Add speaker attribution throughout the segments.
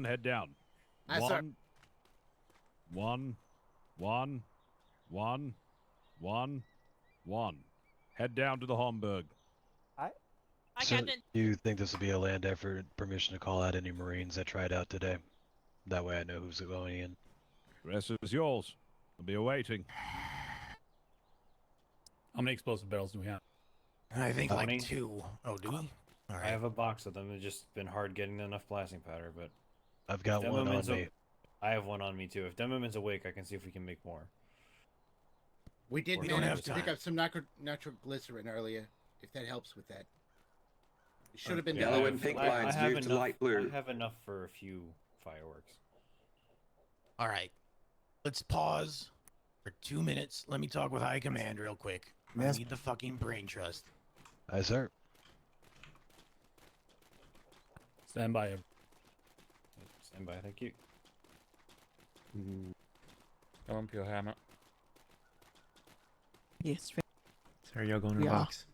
Speaker 1: head down.
Speaker 2: Aye, sir.
Speaker 1: One. Head down to the Homburg.
Speaker 3: Hi,
Speaker 4: So,
Speaker 3: Captain.
Speaker 4: do you think this will be a land effort? Permission to call out any Marines that tried out today? That way I know who's going in.
Speaker 1: Rest is yours. I'll be awaiting.
Speaker 5: How many explosive barrels do we have?
Speaker 2: I think
Speaker 6: How
Speaker 2: like
Speaker 6: many?
Speaker 2: 2. Oh, do we? All right.
Speaker 6: I have a box of them. It's just been hard getting enough blasting powder, but
Speaker 4: I've got
Speaker 6: if
Speaker 4: one on
Speaker 6: Demoman's
Speaker 4: me.
Speaker 6: I have one on me too. If Demoman's awake, I can see if we can make more.
Speaker 7: We did
Speaker 6: We don't
Speaker 7: manage
Speaker 2: have
Speaker 7: to pick
Speaker 2: time.
Speaker 7: up some nitroglycerin earlier, if that helps with that. It should have been
Speaker 8: Yellow
Speaker 7: done.
Speaker 8: and pink
Speaker 6: I
Speaker 8: lines
Speaker 6: have
Speaker 8: moved to
Speaker 6: enough-
Speaker 8: light blue.
Speaker 6: I have enough for a few fireworks.
Speaker 2: All right. Let's pause for 2 minutes. Let me talk with High Command real quick. I need the fucking brain trust.
Speaker 4: Aye, sir.
Speaker 5: Stand by.
Speaker 6: Stand by, thank you.
Speaker 5: Come on, Pure Hammer.
Speaker 9: Yes,
Speaker 10: Sorry, y'all going to
Speaker 9: we
Speaker 10: the
Speaker 9: are.
Speaker 10: box.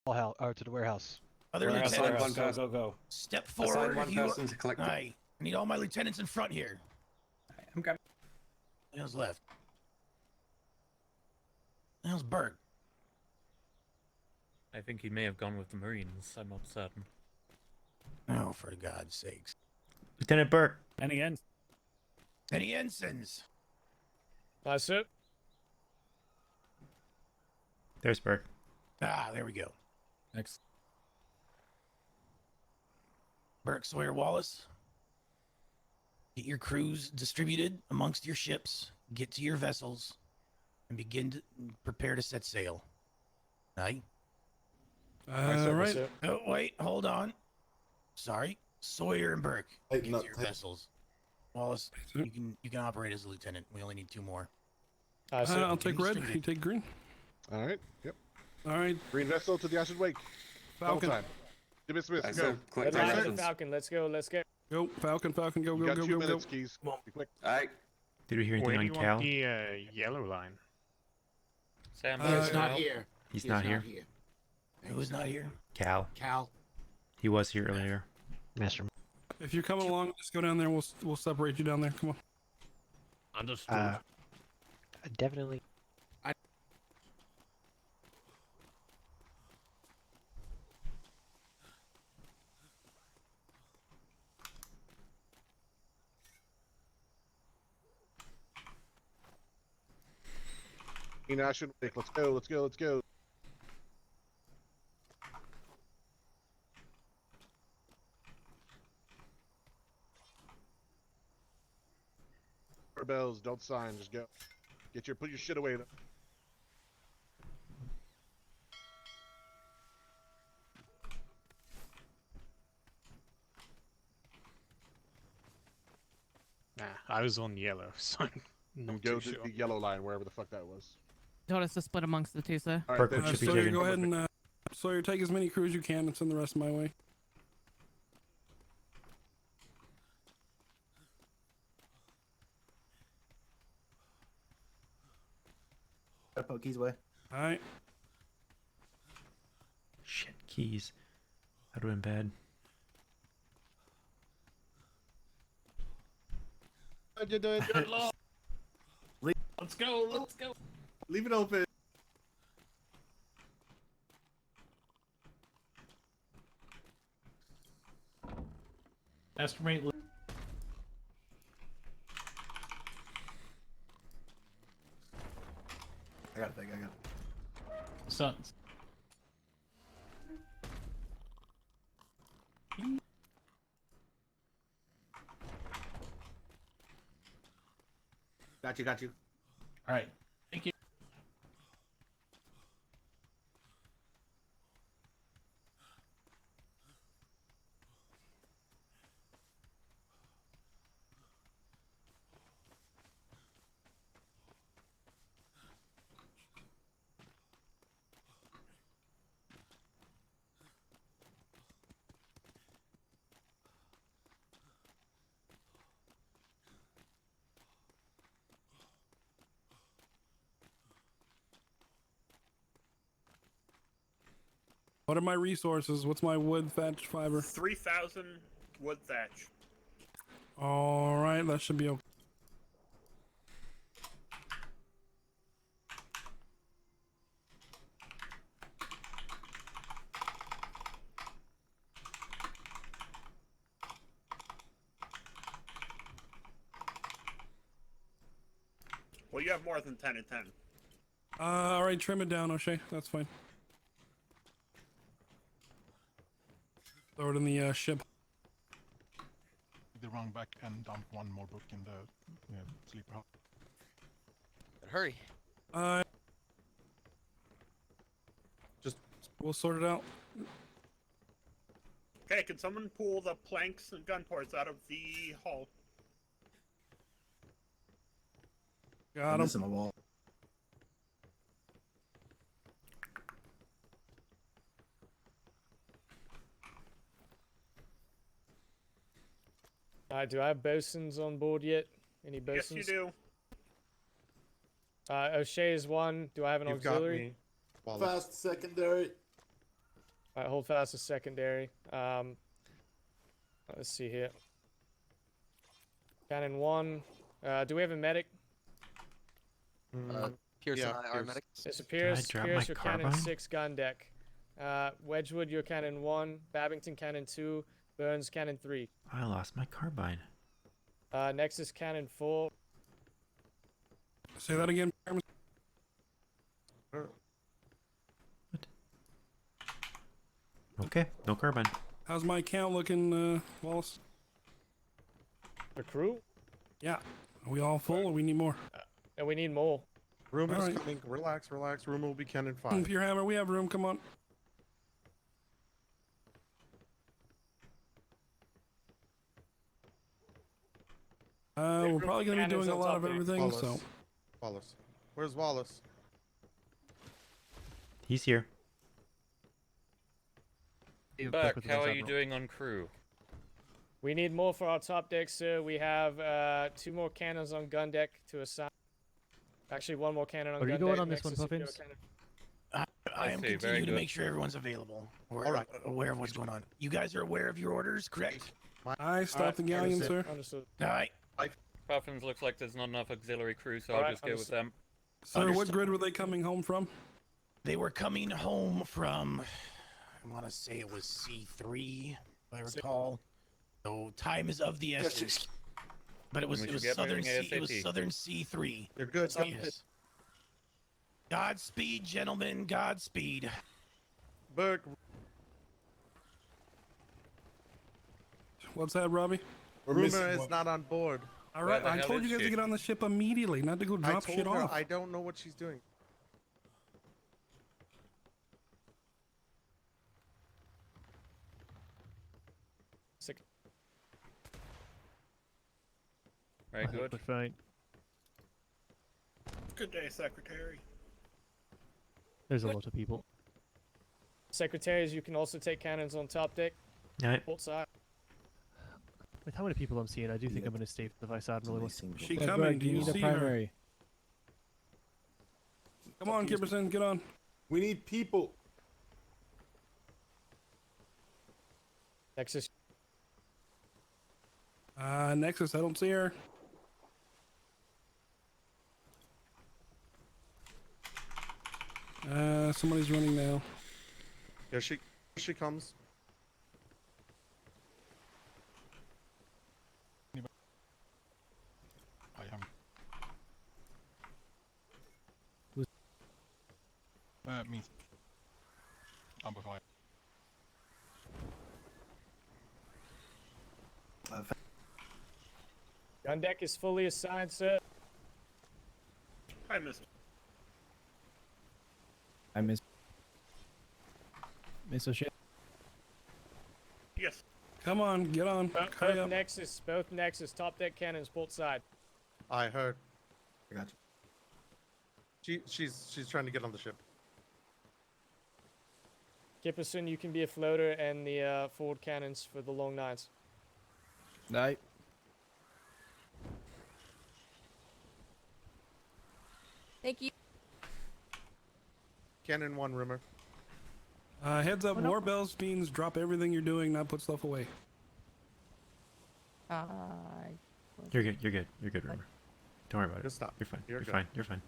Speaker 4: Or to the warehouse.
Speaker 2: Other
Speaker 6: Warehouse,
Speaker 2: lieutenants,
Speaker 6: go, go, go.
Speaker 2: step
Speaker 3: Assign
Speaker 2: forward
Speaker 3: one
Speaker 2: if you.
Speaker 3: person to collect it.
Speaker 2: Aye. I need all my lieutenants in front here.
Speaker 3: I'm coming.
Speaker 2: How's left? How's Burke?
Speaker 5: I think he may have gone with the Marines. I'm not certain.
Speaker 2: Oh, for God's sakes!
Speaker 8: Lieutenant Burke.
Speaker 5: Any ends?
Speaker 2: Any ensigns?
Speaker 5: That's it.
Speaker 8: There's Burke.
Speaker 2: Ah, there we go.
Speaker 5: Next.
Speaker 2: Burke, Sawyer, Wallace. Get your crews distributed amongst your ships. Get to your vessels, and begin to prepare to set sail. Aye.
Speaker 9: Right.
Speaker 2: Oh, wait, hold on. Sorry, Sawyer and Burke.
Speaker 9: Hey,
Speaker 2: Get
Speaker 9: no,
Speaker 2: to your
Speaker 9: hey.
Speaker 2: vessels. Wallace, you can operate as a lieutenant. We only need 2 more.
Speaker 9: I'll take red.
Speaker 2: distributed.
Speaker 9: You take green.
Speaker 10: All right. Yep.
Speaker 9: All right,
Speaker 10: Green vessel to the acid wake. Double
Speaker 9: Falcon.
Speaker 10: time. Jimmy Smith,
Speaker 3: I
Speaker 10: go.
Speaker 3: said collect
Speaker 9: Right.
Speaker 3: license.
Speaker 5: Falcon, let's go.
Speaker 9: Go, Falcon, Falcon, go,
Speaker 10: You
Speaker 9: go,
Speaker 10: got
Speaker 9: go,
Speaker 10: 2
Speaker 9: go, go.
Speaker 10: minutes, Keys. Be quick.
Speaker 3: Alright.
Speaker 8: Did we hear anything on Cal?
Speaker 11: the yellow line?
Speaker 5: Sam,
Speaker 7: He's
Speaker 9: Uh,
Speaker 7: not here.
Speaker 8: He's
Speaker 7: He is
Speaker 8: not here.
Speaker 2: Who's not here?
Speaker 8: Cal.
Speaker 7: Cal.
Speaker 8: He was here earlier.
Speaker 4: Master.
Speaker 9: If you're coming along, just go down there. We'll separate you down there. Come on.
Speaker 1: Understood.
Speaker 4: Definitely.
Speaker 10: Green acid wake. Let's go. Let's go. Let's go. Bells, don't sign. Just go. Put your shit away.
Speaker 11: Nah, I was on yellow, so I'm not
Speaker 10: And go
Speaker 11: too
Speaker 10: to
Speaker 11: sure.
Speaker 10: the yellow line, wherever the fuck that was.
Speaker 12: Told us to split amongst the 2, sir.
Speaker 10: All right,
Speaker 8: Burke,
Speaker 10: then
Speaker 8: what should be
Speaker 9: Sawyer,
Speaker 8: taken?
Speaker 9: go ahead and Sawyer, take as many crews you can and send the rest my way.
Speaker 7: Keys away.
Speaker 9: All right.
Speaker 8: Shit, keys. That would have been bad.
Speaker 10: How'd you do it?
Speaker 5: Good lord. Let's go. Let's go.
Speaker 7: Leave it open.
Speaker 5: Estimate.
Speaker 7: I got it.
Speaker 5: Sons.
Speaker 7: Got you.
Speaker 5: All right. Thank you.
Speaker 9: What are my resources? What's my wood, thatch, fiber?
Speaker 11: 3,000 wood thatch.
Speaker 9: All right, that should be okay.
Speaker 11: Well, you have more than 10 and 10.
Speaker 9: All right, trim it down, O'Shea. That's fine. Throw it in the ship.
Speaker 10: The wrong back and dump one more book in the sleeper hut.
Speaker 4: Hurry.
Speaker 9: Just we'll sort it out.
Speaker 11: Okay, can someone pull the planks and gun ports out of the hull?
Speaker 9: Got him.
Speaker 7: a wall.
Speaker 5: Do I have bosuns on board yet? Any bosuns?
Speaker 11: Yes, you do.
Speaker 5: O'Shea is one. Do I have an auxiliary?
Speaker 9: Fast secondary.
Speaker 5: Alright, hold fast is secondary. Let's see here. Cannon 1. Do we have a medic?
Speaker 10: Pierce and I are medics.
Speaker 5: It's a Pierce.
Speaker 8: drop
Speaker 5: Pierce,
Speaker 8: my
Speaker 5: your Cannon
Speaker 8: carbine?
Speaker 5: 6 gun deck. Wedgwood, your Cannon 1. Babington, Cannon 2. Burns, Cannon 3.
Speaker 8: I lost my carbine.
Speaker 5: Nexus, Cannon 4.
Speaker 9: Say that again.
Speaker 8: Okay, no carbine.
Speaker 9: How's my count looking, Wallace?
Speaker 5: The crew?
Speaker 9: Yeah. Are we all full or we need more?
Speaker 5: And we need more.
Speaker 10: Room
Speaker 9: All
Speaker 10: is
Speaker 9: right.
Speaker 10: coming. Relax, relax. Room will be cannon 5.
Speaker 9: Pure Hammer, we have room. Come on. We're probably going to be
Speaker 5: Cannons
Speaker 9: doing a
Speaker 5: on
Speaker 9: lot
Speaker 5: top
Speaker 9: of
Speaker 5: of you.
Speaker 9: everything,
Speaker 10: Wallace.
Speaker 9: so.
Speaker 10: Wallace. Where's Wallace?
Speaker 8: He's here.
Speaker 6: Buck, how are you doing on crew?
Speaker 5: We need more for our top deck, sir. We have 2 more cannons on gun deck to assign. Actually, 1 more cannon on gun deck.
Speaker 3: Are you going on this one,
Speaker 5: Nexus, if you're
Speaker 3: Puffins?
Speaker 5: cannon-
Speaker 2: I am
Speaker 6: see, very
Speaker 2: continuing to
Speaker 6: good.
Speaker 2: make sure everyone's available. Or
Speaker 10: All right.
Speaker 2: aware of what's going on. You guys are aware of your orders, correct?
Speaker 9: I stopped the galleon, sir.
Speaker 5: Understood.
Speaker 2: All right.
Speaker 6: Puffins looks like there's not enough auxiliary crew, so
Speaker 5: Alright,
Speaker 6: I'll just go with them.
Speaker 9: Sir, what
Speaker 2: Understood.
Speaker 9: grid were they coming home from?
Speaker 2: They were coming home from, I want to say it was C3, if I recall. So time is of the essence. But it was
Speaker 6: We
Speaker 2: it was
Speaker 6: should get
Speaker 2: southern
Speaker 6: moving
Speaker 2: C, it was
Speaker 6: ASAP.
Speaker 2: southern C3.
Speaker 10: You're good.
Speaker 2: Yes. Godspeed, gentlemen. Godspeed.
Speaker 10: Burke.
Speaker 9: What's that, Robbie?
Speaker 10: Rumor is not on board.
Speaker 9: All right,
Speaker 6: the
Speaker 9: I
Speaker 6: hell
Speaker 9: told
Speaker 6: is
Speaker 9: you guys
Speaker 6: she?
Speaker 9: to get on the ship immediately, not to go
Speaker 10: I
Speaker 9: drop
Speaker 10: told
Speaker 9: shit
Speaker 10: her
Speaker 9: off.
Speaker 10: I don't know what she's doing.
Speaker 5: Sick.
Speaker 6: Very good.
Speaker 3: But fine.
Speaker 11: Good day, Secretary.
Speaker 3: There's a lot of people.
Speaker 5: Secretaries, you can also take cannons on top deck.
Speaker 8: Alright.
Speaker 5: Port side.
Speaker 3: With how many people I'm seeing, I do think I'm going to stay for the Vice Admiral.
Speaker 9: She coming. Do you see her? Come on, Kipperson, get on.
Speaker 10: We need people.
Speaker 5: Nexus.
Speaker 9: Nexus, I don't see her. Somebody's running now.
Speaker 10: Here she comes.
Speaker 9: Me.
Speaker 5: Gun deck is fully assigned, sir.
Speaker 11: Hi, Mr.
Speaker 3: I miss O'Shea.
Speaker 11: Yes.
Speaker 9: Come on, get on. Hurry up.
Speaker 5: Both Nexus, top deck cannons, port side.
Speaker 10: I heard.
Speaker 7: I got you.
Speaker 10: She's trying to get on the ship.
Speaker 5: Kipperson, you can be a floater and the forward cannons for the long nines.
Speaker 3: Night.
Speaker 12: Thank you.
Speaker 10: Cannon 1, Rumor.
Speaker 9: Heads up, war bells means drop everything you're doing, not put stuff away.
Speaker 8: You're good. You're good. You're good, Rumor. Don't worry about it.
Speaker 10: Just stop.
Speaker 8: You're fine.
Speaker 10: You're
Speaker 8: You're
Speaker 10: good.
Speaker 8: fine. You're fine.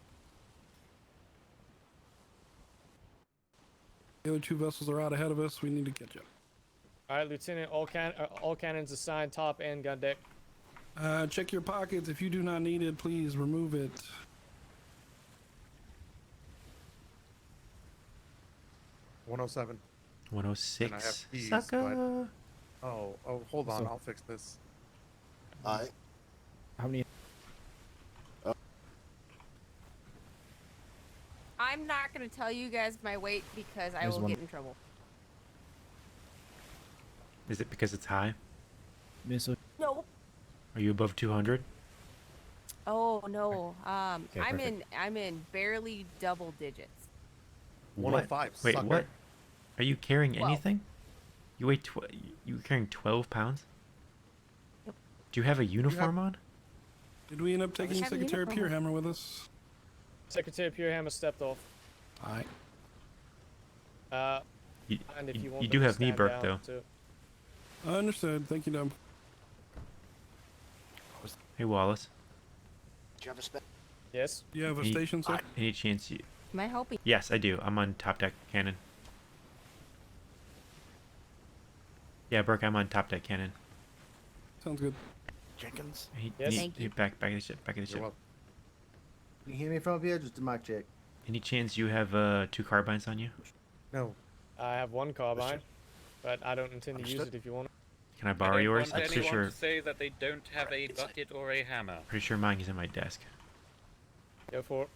Speaker 9: The other 2 vessels are out ahead of us. We need to catch up.
Speaker 5: All right, Lieutenant, all cannons assigned top and gun deck.
Speaker 9: Check your pockets. If you do not need it, please remove it.
Speaker 10: $107.
Speaker 8: 106.
Speaker 10: And I have keys,
Speaker 8: Sucker.
Speaker 10: Oh, hold on. I'll fix this.
Speaker 3: How many?
Speaker 12: I'm not gonna tell you guys my weight because I
Speaker 3: There's
Speaker 12: will
Speaker 3: one.
Speaker 12: get in trouble.
Speaker 8: Is it because it's high?
Speaker 3: Miss
Speaker 12: No.
Speaker 8: Are you above 200?
Speaker 12: Oh no.
Speaker 3: Okay,
Speaker 12: I'm in barely double digits.
Speaker 10: 105.
Speaker 8: Wait,
Speaker 10: sucker.
Speaker 8: what? Are you carrying
Speaker 12: 12.
Speaker 8: anything? You weigh you carrying 12 pounds? Do you have a uniform on?
Speaker 9: Did we end up taking
Speaker 12: have a
Speaker 9: Secretary
Speaker 12: uniform.
Speaker 9: Purehammer with us?
Speaker 5: Secretary Purehammer stepped off.
Speaker 9: Alright.
Speaker 8: You,
Speaker 5: And if
Speaker 8: you,
Speaker 5: you want
Speaker 8: you
Speaker 5: them
Speaker 8: do
Speaker 5: to
Speaker 8: have me,
Speaker 5: stand
Speaker 8: Burke,
Speaker 5: down,
Speaker 8: though.
Speaker 5: too.
Speaker 9: Understood. Thank you, Dub.
Speaker 8: Hey, Wallace.
Speaker 7: Do you have a spec?
Speaker 5: Yes.
Speaker 9: You have a
Speaker 8: Any-
Speaker 9: station, sir?
Speaker 8: Any chance you...
Speaker 12: Am I helping?
Speaker 8: Yes, I do. I'm on top deck cannon. Yeah, Burke, I'm on top deck cannon.
Speaker 9: Sounds good.
Speaker 7: Jenkins?
Speaker 5: Yes.
Speaker 12: Thank you.
Speaker 8: Back of the ship, back of the ship.
Speaker 10: welcome.
Speaker 7: Can you hear me from up here? Just a mic check.
Speaker 8: Any chance you have 2 carbines on you?
Speaker 10: No.
Speaker 5: I have 1 carbine, but I don't intend to use
Speaker 7: Understood.
Speaker 5: it if you want.
Speaker 8: Can I borrow yours? I'm pretty sure,
Speaker 11: say that they don't have a bucket or a hammer.
Speaker 8: pretty sure mine is in my desk.
Speaker 5: Go for it.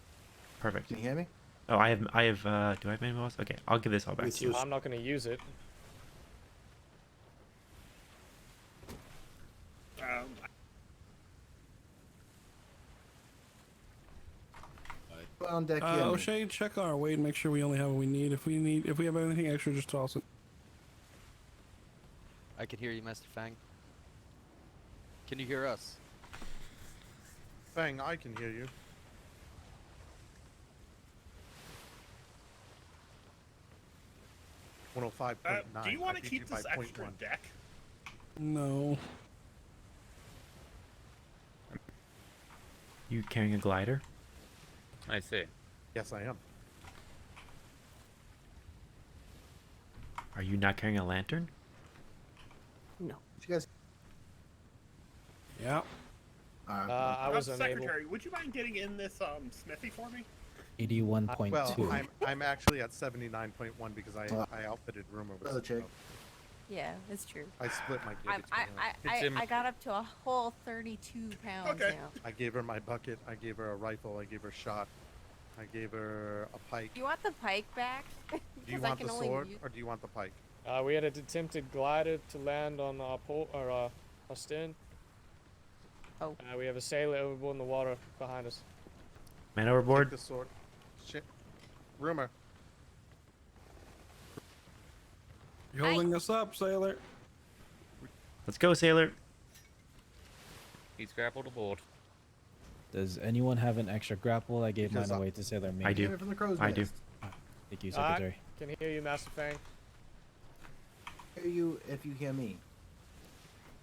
Speaker 8: Perfect.
Speaker 7: Can you hear me?
Speaker 8: Oh, I have, do I have anyone else? Okay, I'll give this all back to you.
Speaker 5: I'm not going to use it.
Speaker 7: On deck,
Speaker 9: O'Shea, check our weight and make sure we only have what we need. If we have anything extra, just toss it.
Speaker 13: I can hear you, Master Fang. Can you hear us?
Speaker 10: Fang, I can hear you.
Speaker 11: Do you want to keep this extra deck?
Speaker 9: No.
Speaker 8: You carrying a glider?
Speaker 11: I see.
Speaker 10: Yes, I am.
Speaker 8: Are you not carrying a lantern?
Speaker 12: No.
Speaker 7: You guys.
Speaker 9: Yeah.
Speaker 5: I was unable.
Speaker 11: Secretary, would you mind getting in this smithy for me?
Speaker 13: 81.2.
Speaker 10: Well, I'm actually at 79.1 because I outfitted Rumor with
Speaker 7: Brother
Speaker 10: it,
Speaker 7: check.
Speaker 10: so
Speaker 12: Yeah, that's true.
Speaker 10: I split my gig.
Speaker 12: I got up to a whole 32 pounds
Speaker 11: Okay.
Speaker 12: now.
Speaker 10: I gave her my bucket. I gave her a rifle. I gave her shot. I gave her a pike.
Speaker 12: Do you want the pike back?
Speaker 10: Do you
Speaker 12: Because I
Speaker 10: want
Speaker 12: can
Speaker 10: the
Speaker 12: only
Speaker 10: sword
Speaker 12: use-
Speaker 10: or do you want the pike?
Speaker 5: We had attempted glider to land on our port or our stern.
Speaker 12: Oh.
Speaker 5: We have a sailor overboard in the water behind us.
Speaker 8: Man overboard?
Speaker 10: Take the sword. Shit. Rumor.
Speaker 9: You're holding us up, sailor.
Speaker 8: Let's go, sailor.
Speaker 11: He's grappled aboard.
Speaker 13: Does anyone have an extra grapple? I gave
Speaker 10: Because
Speaker 13: mine away to Sailor Ming.
Speaker 8: I do.
Speaker 7: From the crow's
Speaker 8: I do.
Speaker 7: nest.
Speaker 13: Thank you, Secretary.
Speaker 5: Can hear you, Master Fang.
Speaker 7: Hear you if you hear me.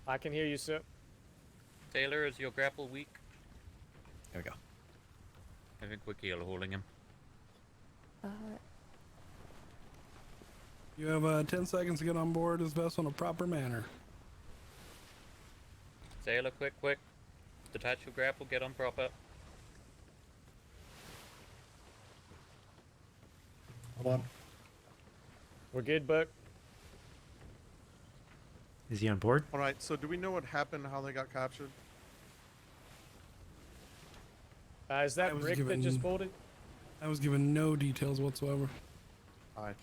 Speaker 5: I can hear you, sir.
Speaker 11: Taylor, is your grapple weak?
Speaker 13: There we go.
Speaker 11: I think we're keel holding him.
Speaker 9: You have 10 seconds to get on board this vessel in a proper manner.
Speaker 11: Sailor, quick. Detach your grapple, get on proper.
Speaker 10: Hold on.
Speaker 5: We're good, Buck.
Speaker 8: Is he on board?
Speaker 10: All right. So do we know what happened? How they got captured?
Speaker 5: Is that
Speaker 9: was
Speaker 5: Rick that
Speaker 9: given-
Speaker 5: just boarded?
Speaker 9: I was given no details whatsoever.
Speaker 10: Aye.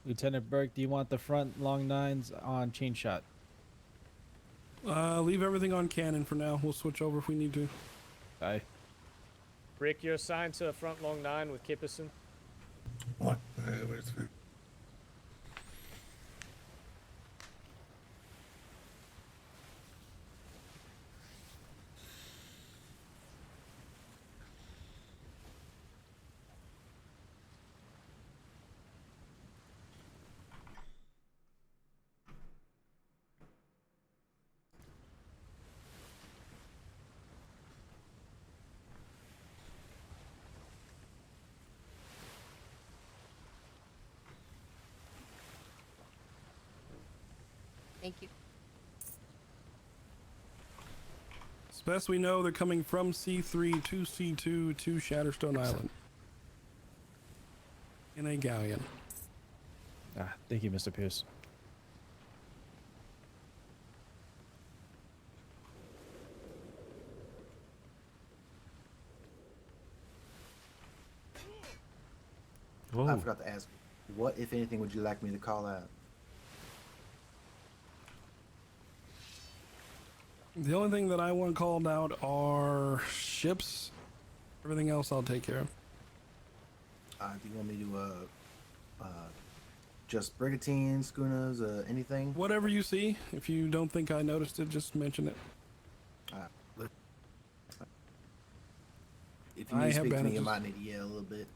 Speaker 13: Lieutenant Burke, do you want the front long nines on chain shot?
Speaker 9: Leave everything on cannon for now. We'll switch over if we need to.
Speaker 13: Aye.
Speaker 5: Rick, you're assigned to a front long 9 with Kipperson.
Speaker 9: What?
Speaker 12: Thank you.
Speaker 9: As best we know, they're coming from C3 to C2 to Shatterstone Island. In a galleon.
Speaker 13: Ah, thank you, Mr. Pierce.
Speaker 8: Whoa.
Speaker 7: I forgot to ask. What, if anything, would you like me to call out?
Speaker 9: The only thing that I want called out are ships. Everything else I'll take care of.
Speaker 7: Do you want me to, just brigantines, schooners, anything?
Speaker 9: Whatever you see. If you don't think I noticed it, just mention it.
Speaker 7: if you
Speaker 9: I
Speaker 7: need to
Speaker 9: have
Speaker 7: speak to me, you
Speaker 9: bandages.
Speaker 7: might need to yell a little bit.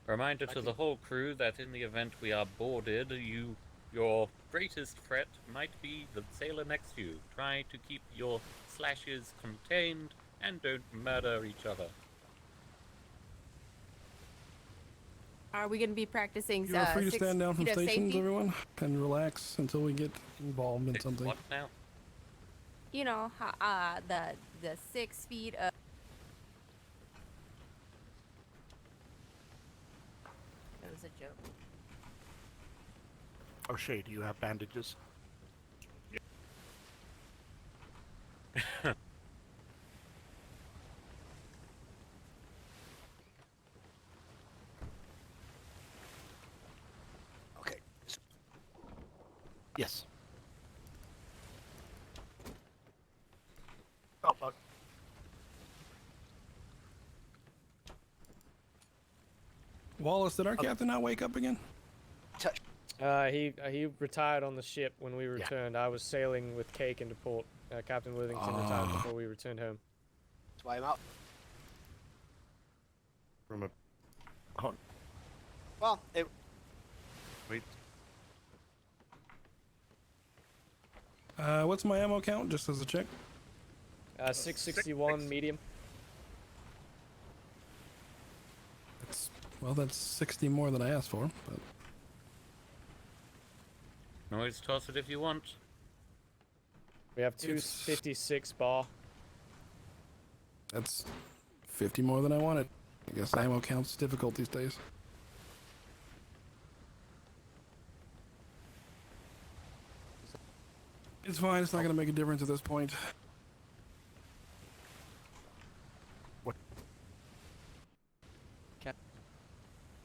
Speaker 6: Reminder to the whole crew that in the event we are boarded, your greatest threat might be the sailor next to you. Try to keep your slashes contained and don't murder each other.
Speaker 12: Are we going to be practicing
Speaker 9: You are free to
Speaker 12: 6
Speaker 9: stand down from
Speaker 12: feet of
Speaker 9: stations,
Speaker 12: safety?
Speaker 9: everyone, and relax until we get involved in
Speaker 6: Six
Speaker 9: something.
Speaker 6: what now?
Speaker 12: You know, the 6 feet of... That was a joke.
Speaker 11: O'Shea, do you have bandages? Okay. Yes. Oh, fuck.
Speaker 9: Wallace, did our captain not wake up again?
Speaker 5: He retired on the ship when we returned. I was sailing with Cake into port. Captain Worthington retired before we returned home.
Speaker 11: That's why I'm out.
Speaker 10: From a
Speaker 11: Well, it...
Speaker 10: wait.
Speaker 9: What's my ammo count, just as a check?
Speaker 5: 661 medium.
Speaker 9: That's 60 more than I asked for, but...
Speaker 6: Always toss it if you want.
Speaker 5: We have 256 bar.
Speaker 9: That's 50 more than I wanted. I guess ammo count's difficult these days. It's fine, it's not gonna make a difference at this point.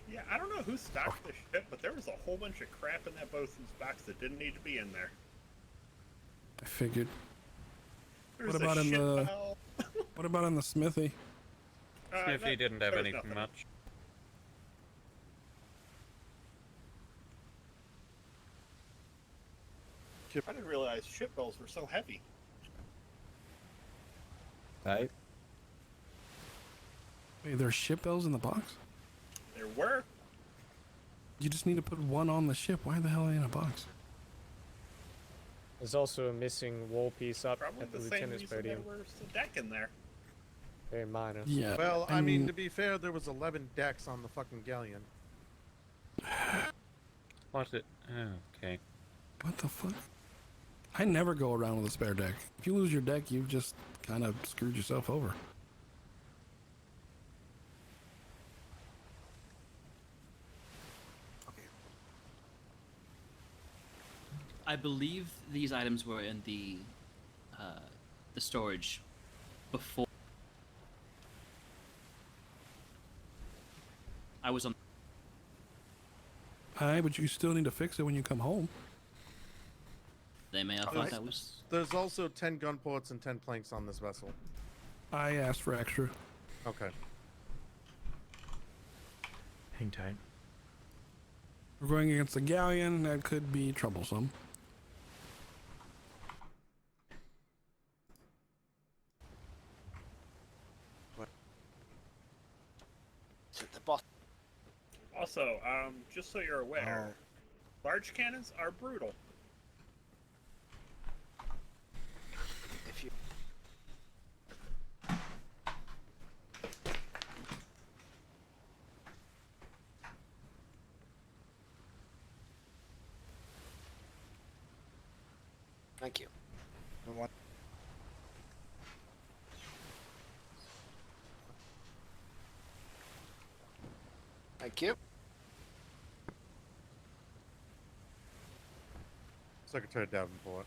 Speaker 11: Yeah, I don't know who stocked the ship, but there was a whole bunch of crap in that bosun's box that didn't need to be in there.
Speaker 9: I figured.
Speaker 11: There's
Speaker 9: What
Speaker 11: a
Speaker 9: about in
Speaker 11: ship
Speaker 9: the...
Speaker 11: bell.
Speaker 9: What about in the smithy?
Speaker 6: Smithy didn't have
Speaker 11: there was
Speaker 6: anything
Speaker 11: nothing.
Speaker 6: much.
Speaker 11: I didn't realize ship bells were so heavy.
Speaker 9: Hey, there's ship bells in the box?
Speaker 11: There were.
Speaker 9: You just need to put one on the ship. Why the hell are they in a box?
Speaker 5: There's also a missing wall piece up
Speaker 11: Probably
Speaker 5: at the
Speaker 11: the same
Speaker 5: lieutenant's
Speaker 11: reason there
Speaker 5: podium.
Speaker 11: was a deck in there.
Speaker 5: Very minor.
Speaker 9: Yeah.
Speaker 10: Well, I mean, to be fair, there was 11 decks on the fucking galleon.
Speaker 6: What it? Oh, okay.
Speaker 9: What the fuck? I never go around with a spare deck. If you lose your deck, you've just kind of screwed yourself over.
Speaker 14: I believe these items were in the storage before I was on.
Speaker 9: Aye, but you still need to fix it when you come home.
Speaker 14: They may have thought that was.
Speaker 10: There's also 10 gun ports and 10 planks on this vessel.
Speaker 9: I asked for extra.
Speaker 10: Okay.
Speaker 8: Hang tight.
Speaker 9: We're going against the galleon. That could be troublesome.
Speaker 11: Also, just so you're aware, large cannons are brutal. If you... Thank you. Thank you.
Speaker 10: Secretary Davenport.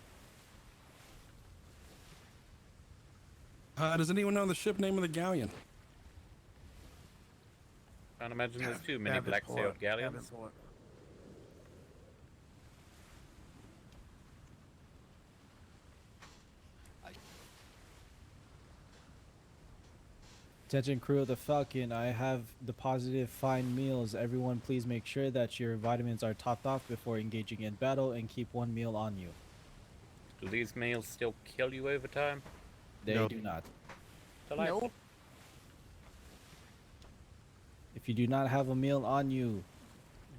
Speaker 9: Does anyone know the ship name of the galleon?
Speaker 6: Can't imagine there's too many black-sailed galleons.
Speaker 15: Attention crew of the Falcon, I have deposited fine meals. Everyone please make sure that your vitamins are topped off before engaging in battle and keep one meal on you.
Speaker 6: Do these meals still kill you over time?
Speaker 15: They do not.
Speaker 5: Delightful.
Speaker 15: If you do not have a meal on you,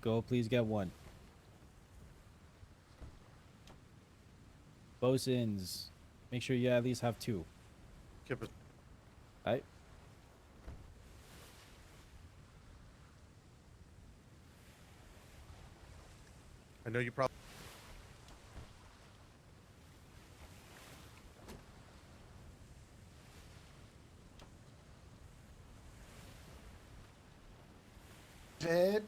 Speaker 15: go please get one. Bosuns, make sure you at least have 2.
Speaker 10: Keep it.
Speaker 15: Right?
Speaker 10: I know you probably.
Speaker 7: Dead.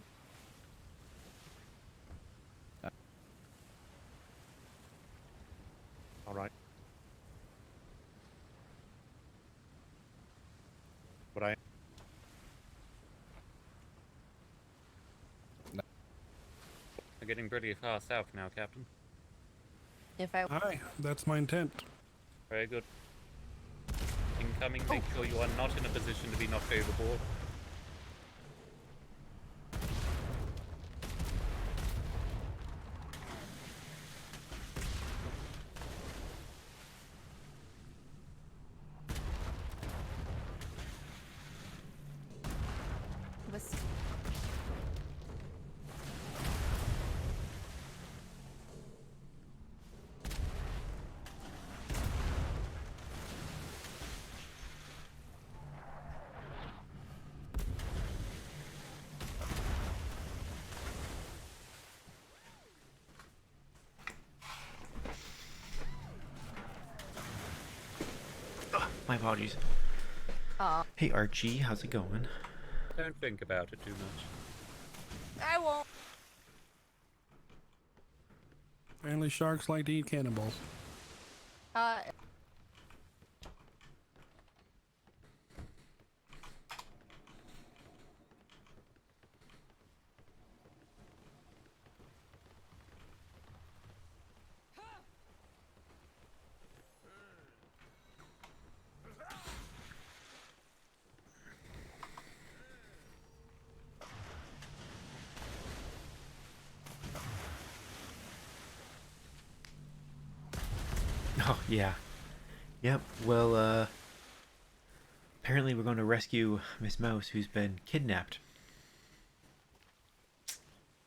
Speaker 10: All right. But I.
Speaker 6: We're getting pretty far south now, Captain.
Speaker 12: If I
Speaker 9: Aye, that's my intent.
Speaker 6: Very good. Incoming, make sure you are not in a position to be knocked overboard.
Speaker 12: was
Speaker 8: My apologies.
Speaker 12: Aw.
Speaker 8: Hey Archie, how's it going?
Speaker 6: Don't think about it too much.
Speaker 12: I won't.
Speaker 9: Apparently sharks like to eat cannonballs.
Speaker 8: Oh, yeah. Yep, well, apparently we're going to rescue Miss Mouse, who's been kidnapped.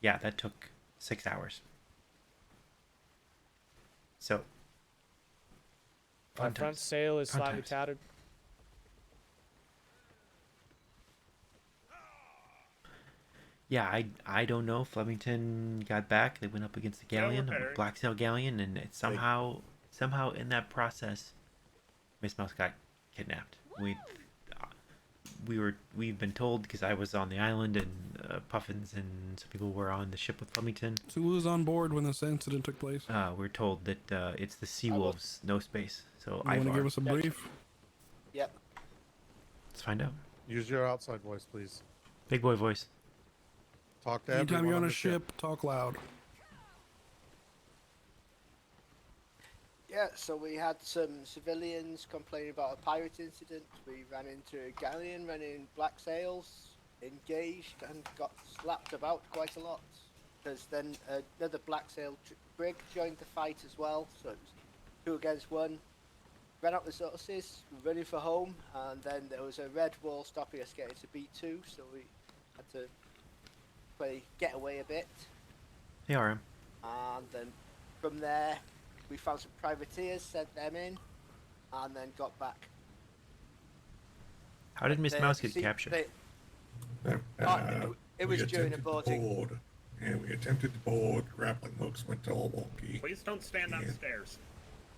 Speaker 8: Yeah, that took 6 hours. So.
Speaker 5: My
Speaker 8: fun
Speaker 5: front
Speaker 8: times.
Speaker 5: sail is
Speaker 8: Fun
Speaker 5: slightly
Speaker 8: times.
Speaker 5: tattered.
Speaker 8: Yeah, I don't know. Flemington got back. They went up against the galleon, a
Speaker 11: repairing.
Speaker 8: black sail galleon, and it somehow in that process, Miss Mouse got kidnapped. We've been told, because I was on the island and Puffins and some people were on the ship with Flemington.
Speaker 9: So who was on board when this incident took place?
Speaker 8: We're told that it's the Sea Wolves, no space. So
Speaker 9: You want to
Speaker 8: Ivar.
Speaker 9: give us a brief?
Speaker 7: Yep.
Speaker 8: Let's find out.
Speaker 10: Use your outside voice, please.
Speaker 8: Big boy voice.
Speaker 10: Talk to
Speaker 9: Anytime
Speaker 10: everyone
Speaker 9: you're on a
Speaker 10: the
Speaker 9: ship, talk loud.
Speaker 16: Yeah, so we had some civilians complaining about a pirate incident. We ran into a galleon running black sails, engaged, and got slapped about quite a lot. Because then another black sail brig joined the fight as well, so it was 2 against 1. Ran out resources, running for home, and then there was a red wall stopping us getting to B2, so we had to get away a bit.
Speaker 8: Hey, RM.
Speaker 16: And then from there, we found some privateers, sent them in, and then got back.
Speaker 8: How did Miss Mouse get captured?
Speaker 16: It was during a boarding.
Speaker 17: And we attempted to board. Grappling hooks went all wonky.
Speaker 11: Please don't stand on stairs.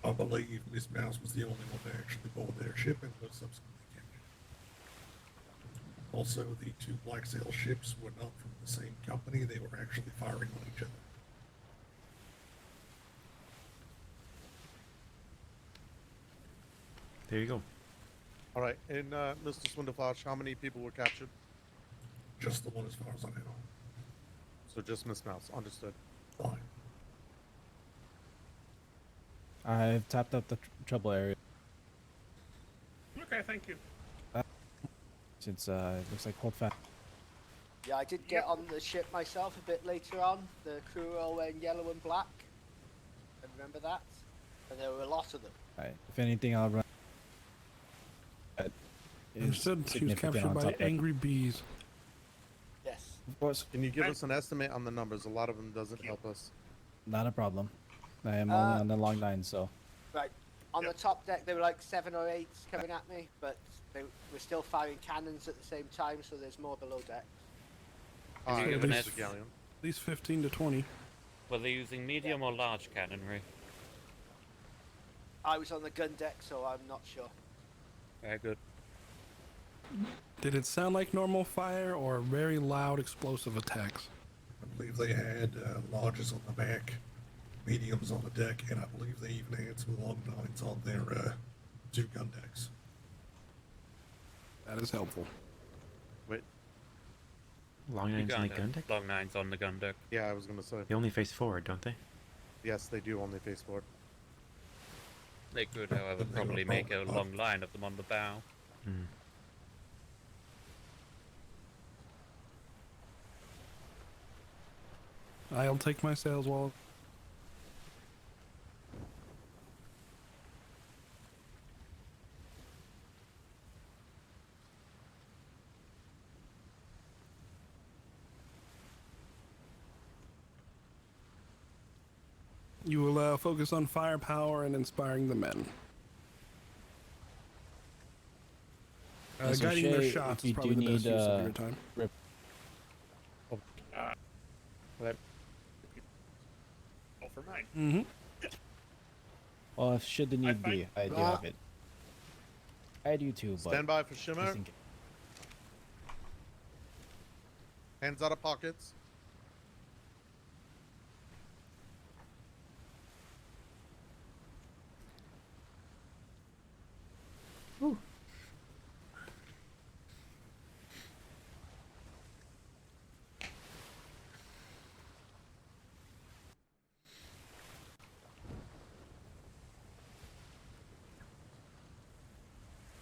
Speaker 17: I believe Miss Mouse was the only one to actually board their ship and was subsequently captured. Also, the 2 black sail ships were not from the same company. They were actually firing on each other.
Speaker 8: There you go.
Speaker 10: All right, and Mr. Swindleflash, how many people were captured?
Speaker 17: Just the one, as far as I know.
Speaker 10: So just Miss Mouse. Understood.
Speaker 17: Fine.
Speaker 15: I've tapped up the trouble area.
Speaker 11: Okay, thank you.
Speaker 15: Since it looks like hold fast.
Speaker 16: Yeah, I did get on the ship myself a bit later on. The crew were all wearing yellow and black. I remember that. And there were a lot of them.
Speaker 15: Alright, if anything, I'll run.
Speaker 9: Understood. She was captured by angry bees.
Speaker 15: Of course.
Speaker 10: Can you give us an estimate on the numbers? A lot of them doesn't help us.
Speaker 15: Not a problem. I am only on the long line, so.
Speaker 16: Right. On the top deck, there were like 7 or 8 coming at me, but they were still firing cannons at the same time, so there's more below deck.
Speaker 10: Can you give
Speaker 11: at
Speaker 10: an
Speaker 11: least-
Speaker 10: estimate?
Speaker 11: At least 15 to 20.
Speaker 6: Were they using medium or large cannonry?
Speaker 16: I was on the gun deck, so I'm not sure.
Speaker 6: Very good.
Speaker 9: Did it sound like normal fire or very loud explosive attacks?
Speaker 17: I believe they had larges on the back, mediums on the deck, and I believe they even had some long nines on their 2 gun decks.
Speaker 9: That is helpful.
Speaker 10: Wait.
Speaker 8: Long nines on the gun deck?
Speaker 6: Long nines on the gun deck.
Speaker 10: Yeah, I was gonna say.
Speaker 8: They only face forward, don't they?
Speaker 10: Yes, they do only face forward.
Speaker 6: They could, however, probably make a long line of them on the bow.
Speaker 8: Hmm.
Speaker 9: I'll take my sails while. You will focus on firepower and inspiring the men.
Speaker 15: Mr.
Speaker 9: Guiding their
Speaker 15: Shea,
Speaker 9: shots
Speaker 15: if you
Speaker 9: is probably
Speaker 15: do
Speaker 9: the best
Speaker 15: need,
Speaker 9: use of your time.
Speaker 11: All for mine.
Speaker 9: Mm-hmm.
Speaker 15: Well, if should the need be, I do
Speaker 10: Ah.
Speaker 15: have it. I do too, but.
Speaker 10: Stand by for shimmer.
Speaker 15: just in case.
Speaker 10: Hands out of pockets.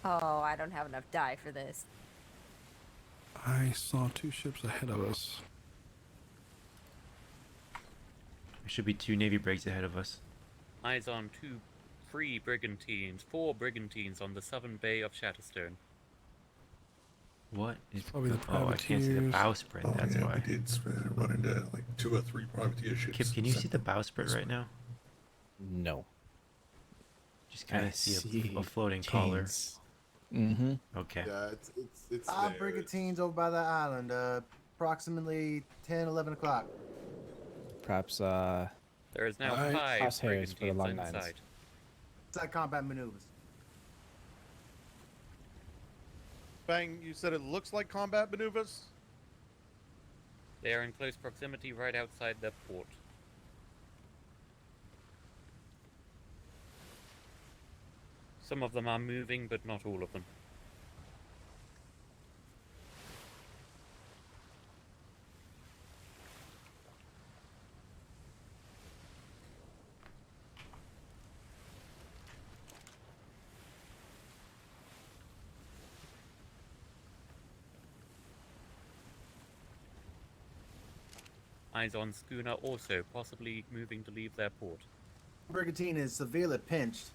Speaker 12: Oh, I don't have enough dye for this.
Speaker 9: I saw 2 ships ahead of us.
Speaker 8: There should be 2 Navy brigs ahead of us.
Speaker 6: Eyes on 4 brigantines on the southern bay of Shatterstone.
Speaker 8: What? Is,
Speaker 9: Probably the
Speaker 8: oh, I can't see the
Speaker 9: privateers.
Speaker 8: bowsprit,
Speaker 17: Oh,
Speaker 8: that's
Speaker 17: yeah,
Speaker 8: why.
Speaker 17: we did run into like 2 or 3 privateer ships.
Speaker 8: Kip, can you see the bowsprit right now?
Speaker 15: No.
Speaker 8: Just kind
Speaker 15: I
Speaker 8: of see
Speaker 15: see
Speaker 8: a floating collar.
Speaker 15: chains. Mm-hmm.
Speaker 8: Okay.
Speaker 18: Yeah, it's brigantines over by the island, approximately 10, 11 o'clock.
Speaker 15: Perhaps,
Speaker 6: There is now
Speaker 9: Alright.
Speaker 6: 5
Speaker 15: Crosshairs for the
Speaker 6: brigantines
Speaker 15: long
Speaker 6: in
Speaker 15: nines.
Speaker 6: sight.
Speaker 18: It's like combat maneuvers.
Speaker 10: Bang, you said it looks like combat maneuvers?
Speaker 6: They are in close proximity right outside their port. Some of them are moving, but not all of them. Eyes on schooner also, possibly moving to leave their port.
Speaker 18: Brigantine is severely pinched.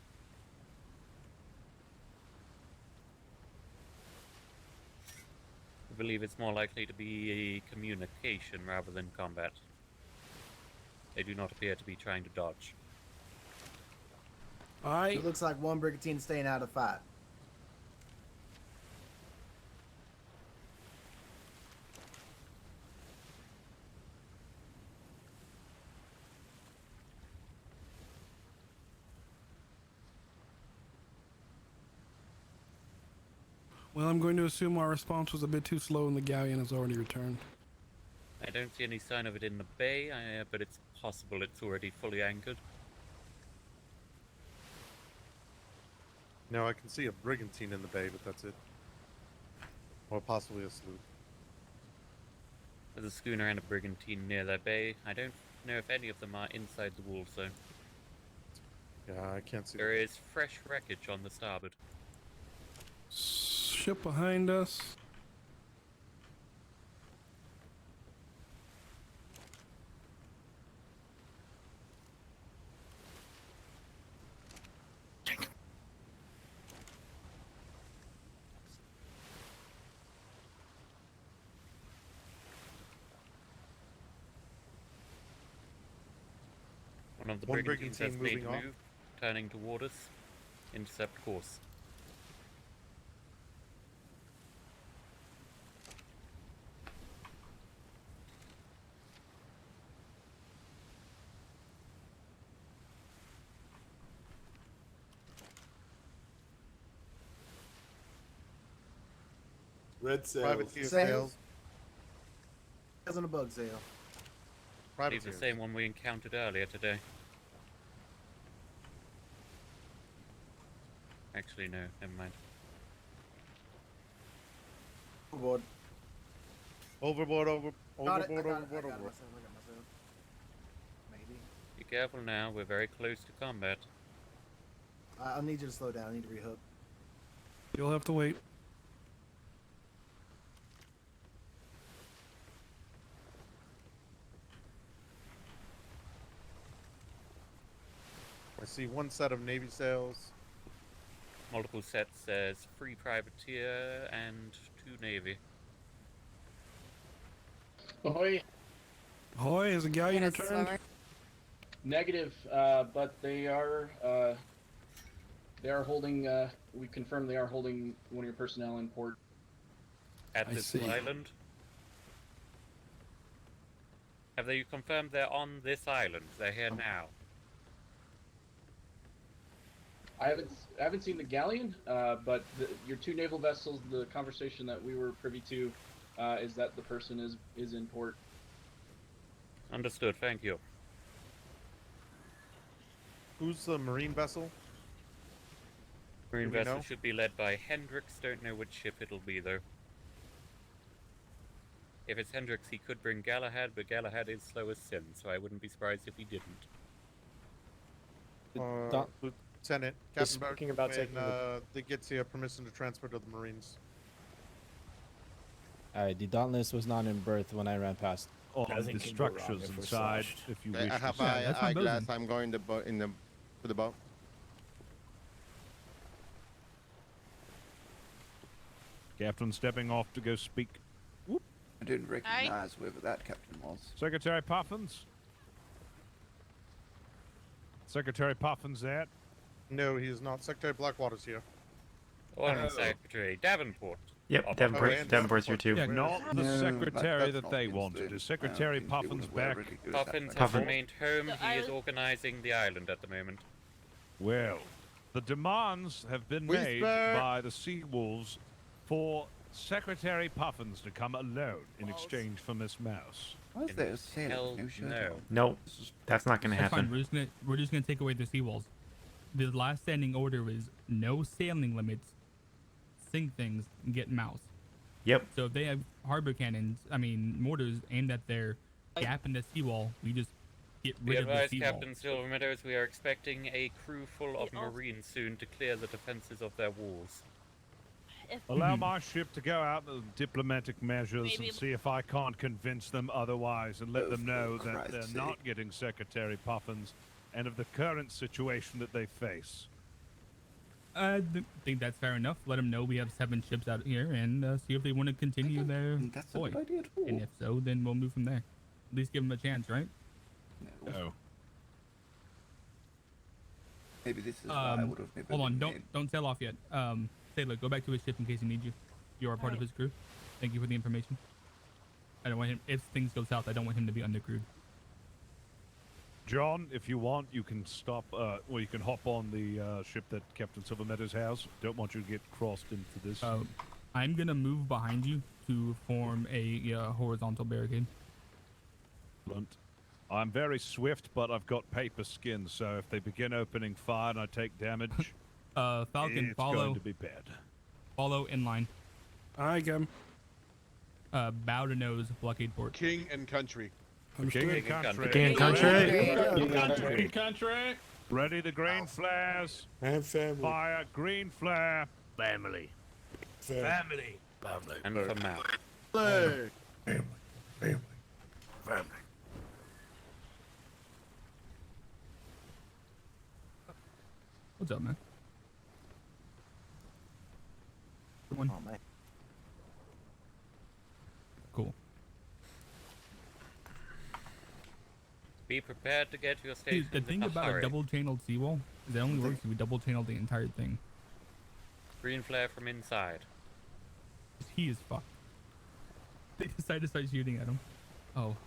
Speaker 6: I believe it's more likely to be a communication rather than combat. They do not appear to be trying to dodge.
Speaker 18: It looks like one brigantine is staying out of fight.
Speaker 9: Well, I'm going to assume our response was a bit too slow and the galleon has already returned.
Speaker 6: I don't see any sign of it in the bay, but it's possible it's already fully anchored.
Speaker 10: No, I can see a brigantine in the bay, but that's it. Or possibly a sloop.
Speaker 6: There's a schooner and a brigantine near their bay. I don't know if any of them are inside the wall zone.
Speaker 10: Yeah, I can't see.
Speaker 6: There is fresh wreckage on the starboard.
Speaker 9: Ship behind us.
Speaker 6: One of the
Speaker 10: One
Speaker 6: brigantines
Speaker 10: brigantine
Speaker 6: has made
Speaker 10: moving
Speaker 6: a
Speaker 10: off.
Speaker 6: move, turning toward us. Intercept course.
Speaker 9: Red
Speaker 10: Privateer
Speaker 18: Sails.
Speaker 10: sails.
Speaker 18: Sails on a bug sail.
Speaker 6: It's the same one we encountered earlier today. Actually, no, never mind.
Speaker 18: Overboard.
Speaker 10: Overboard, overboard,
Speaker 18: I got
Speaker 10: overboard.
Speaker 18: it myself. Maybe.
Speaker 6: Be careful now, we're very close to combat.
Speaker 18: I'll need you to slow down. I need to rehook.
Speaker 9: You'll have to wait.
Speaker 10: I see one set of Navy sails.
Speaker 6: Multiple sets says 3 privateer and 2 navy.
Speaker 19: Ahoy.
Speaker 9: Ahoy, is a galleon returned?
Speaker 19: Negative, but they are holding, we confirmed they are holding one of your personnel in port.
Speaker 6: At this island? Have they confirmed they're on this island? They're here now.
Speaker 19: I haven't seen the galleon, but your 2 naval vessels, the conversation that we were privy to is that the person is in port.
Speaker 6: Understood, thank you.
Speaker 10: Who's the marine vessel?
Speaker 6: Marine
Speaker 10: Do we
Speaker 6: vessel
Speaker 10: know?
Speaker 6: should be led by Hendrix. Don't know which ship it'll be though. If it's Hendrix, he could bring Galahad, but Galahad is slow as sin, so I wouldn't be surprised if he didn't.
Speaker 10: Lieutenant,
Speaker 5: Just
Speaker 10: Captain
Speaker 5: speaking about
Speaker 10: when,
Speaker 5: taking the-
Speaker 10: they get to permission to transfer to the Marines.
Speaker 15: Alright, the Dauntless was not in berth when I ran past.
Speaker 20: On the structures inside, if you wish
Speaker 21: I
Speaker 20: to
Speaker 21: have
Speaker 20: see.
Speaker 21: my eyeglass. I'm going to to the boat.
Speaker 20: Captain stepping off to go speak. Whoop.
Speaker 22: I didn't recognize whoever that captain was.
Speaker 20: Secretary Puffins? Secretary Puffins there?
Speaker 10: No, he is not. Secretary Blackwater's here.
Speaker 6: Or Secretary Davenport.
Speaker 8: Yep, Davenport's here too.
Speaker 20: Yeah, not the secretary that they wanted. Is Secretary Puffins back?
Speaker 6: Puffins has remained home. He is organizing the island at the moment.
Speaker 20: Well, the demands have been made by the Sea Wolves for Secretary Puffins to come alone in exchange for Miss Mouse.
Speaker 22: Why is there a sailor with no shirt on?
Speaker 8: No, that's not going to
Speaker 23: That's fine.
Speaker 8: happen.
Speaker 23: We're just gonna take away the seawalls. The last standing order was no sailing limits, sink things, and get mouse.
Speaker 8: Yep.
Speaker 23: So if they have harbor cannons, mortars aimed at their gap in the seawall, we just get
Speaker 6: Be
Speaker 23: rid of the
Speaker 6: advised,
Speaker 23: seawall.
Speaker 6: Captain Silver Meadows, we are expecting a crew full of Marines soon to clear the defenses of their walls.
Speaker 20: Allow my ship to go out with diplomatic measures
Speaker 12: Maybe-
Speaker 20: and see if I can't convince them otherwise and let them know that they're not getting Secretary Puffins and of the current situation that they face.
Speaker 23: I think that's fair enough. Let them know we have 7 ships out here and see if they want to continue their
Speaker 22: That's a good idea at all.
Speaker 23: And if so, then we'll move from there. At least give them a chance, right?
Speaker 20: Oh.
Speaker 22: Maybe this is why I would have never
Speaker 23: Hold on,
Speaker 22: been
Speaker 23: don't sail off yet. Sailor, go back to his ship in case he needs you. You are part of his crew. Thank you for the information. I don't want him. If things go south, I don't want him to be undercrewed.
Speaker 20: John, if you want, you can stop, you can hop on the ship that Captain Silver Meadows has. Don't want you to get crossed into this.
Speaker 23: I'm gonna move behind you to form a horizontal barricade.
Speaker 20: Blunt. I'm very swift, but I've got paper skin, so if they begin opening fire and I take damage,
Speaker 23: Falcon,
Speaker 20: it's
Speaker 23: follow.
Speaker 20: going to be bad.
Speaker 23: Follow in line.
Speaker 9: Aye, Gum.
Speaker 23: Bow to nose, blockade port.
Speaker 10: King and country.
Speaker 20: King and country.
Speaker 8: King and country.
Speaker 9: Country.
Speaker 11: Country.
Speaker 20: Ready the green flares.
Speaker 9: And family.
Speaker 20: Fire, green flare.
Speaker 1: Family.
Speaker 9: Family.
Speaker 1: Family.
Speaker 6: And for Mal.
Speaker 17: Family. Family.
Speaker 1: Family.
Speaker 23: What's up, man? Good one.
Speaker 18: Oh, man.
Speaker 23: Cool.
Speaker 6: Be prepared to get your
Speaker 23: Dude,
Speaker 6: station
Speaker 23: the thing about a double-channeled seawall is it only works if we double-channel the entire thing.
Speaker 6: Green flare from inside.
Speaker 23: He is fucked. They decide to start shooting at him. Oh.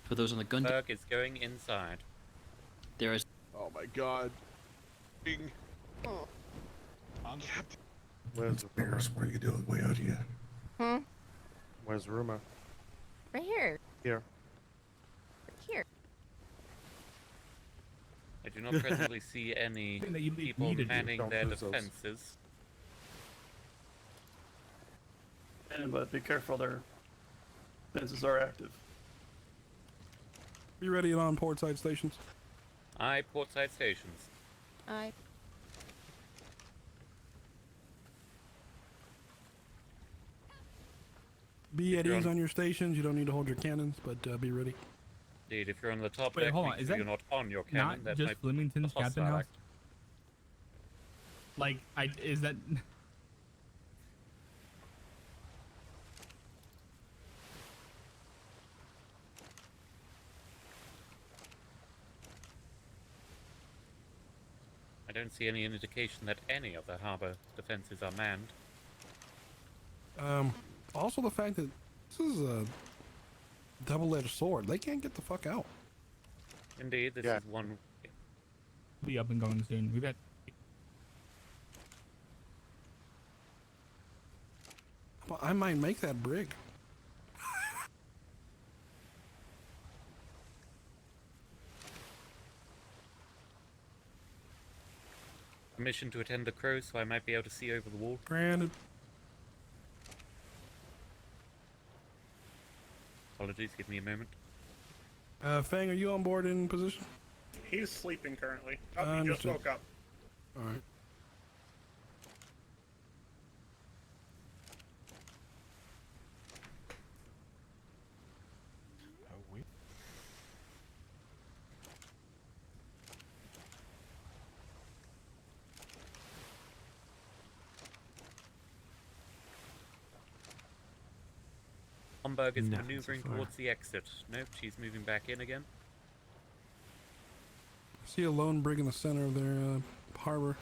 Speaker 14: For those on the gun deck,
Speaker 6: Berg is going inside.
Speaker 14: there is.
Speaker 10: Oh my god. Bing.
Speaker 12: Oh.
Speaker 10: Captain. Where's
Speaker 17: Paris, what are you doing way out here?
Speaker 10: Where's Ruma?
Speaker 12: Right here.
Speaker 10: Here.
Speaker 12: Right here.
Speaker 6: I do not presently see any people manning their defenses.
Speaker 2: But be careful, their defenses are active.
Speaker 9: Be ready on portside stations.
Speaker 6: Aye, portside stations.
Speaker 12: I.
Speaker 9: Be at ease on your stations. You don't need to hold your cannons, but be ready.
Speaker 6: Indeed, if you're on the top
Speaker 23: Wait,
Speaker 6: deck,
Speaker 23: hold on,
Speaker 6: make
Speaker 23: is
Speaker 6: sure
Speaker 23: that
Speaker 6: you're not on your cannon.
Speaker 23: Not
Speaker 6: That
Speaker 23: just
Speaker 6: might
Speaker 23: Flemington's
Speaker 6: be a
Speaker 23: captain
Speaker 6: hostile
Speaker 23: house?
Speaker 6: act.
Speaker 23: Like, is that...
Speaker 6: I don't see any indication that any of the harbour defences are manned.
Speaker 9: Also the fact that this is a double-edged sword. They can't get the fuck out.
Speaker 6: Indeed, this is one.
Speaker 23: Be up and going soon. We bet.
Speaker 9: Well, I might make that brig.
Speaker 6: Permission to attend the crow, so I might be able to see over the wall.
Speaker 9: Granted.
Speaker 6: Apologies, give me a moment.
Speaker 9: Fang, are you on board in position?
Speaker 11: He's sleeping currently. Oh, he just woke up.
Speaker 9: All right.
Speaker 6: Homburg is
Speaker 8: Nothing
Speaker 6: maneuvering
Speaker 8: so far.
Speaker 6: towards the exit. Nope, she's moving back in again.
Speaker 9: I see a lone brig in the center of their harbor.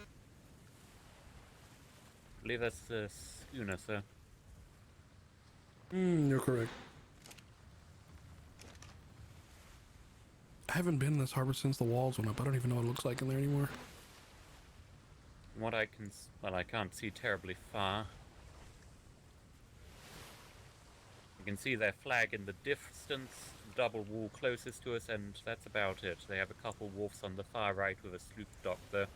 Speaker 6: I believe that's the schooner, sir.
Speaker 9: You're correct. I haven't been in this harbor since the walls went up. I don't even know what it looks like in there anymore.
Speaker 6: From what I can, well, I can't see terribly far. You can see their flag in the distance, the double wall closest to us, and that's about it. They have a couple wharfs on the far right with a sloop dock there.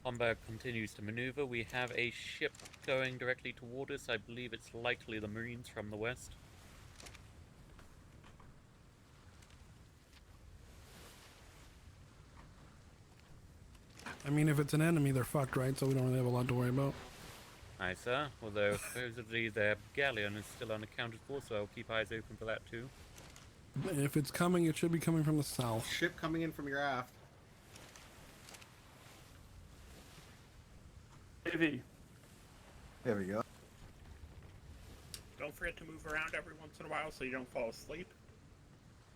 Speaker 6: Homburg continues to maneuver. We have a ship going directly toward us. I believe it's likely the Marines from the west.
Speaker 9: I mean, if it's an enemy, they're fucked, right? So we don't really have a lot to worry about.
Speaker 6: Aye, sir. Although supposedly their galleon is still unaccounted for, so I'll keep eyes open for that too.
Speaker 9: If it's coming, it should be coming from the south.
Speaker 7: Ship coming in from your aft.
Speaker 2: AV.
Speaker 18: There we go.
Speaker 11: Don't forget to move around every once in a while so you don't fall asleep.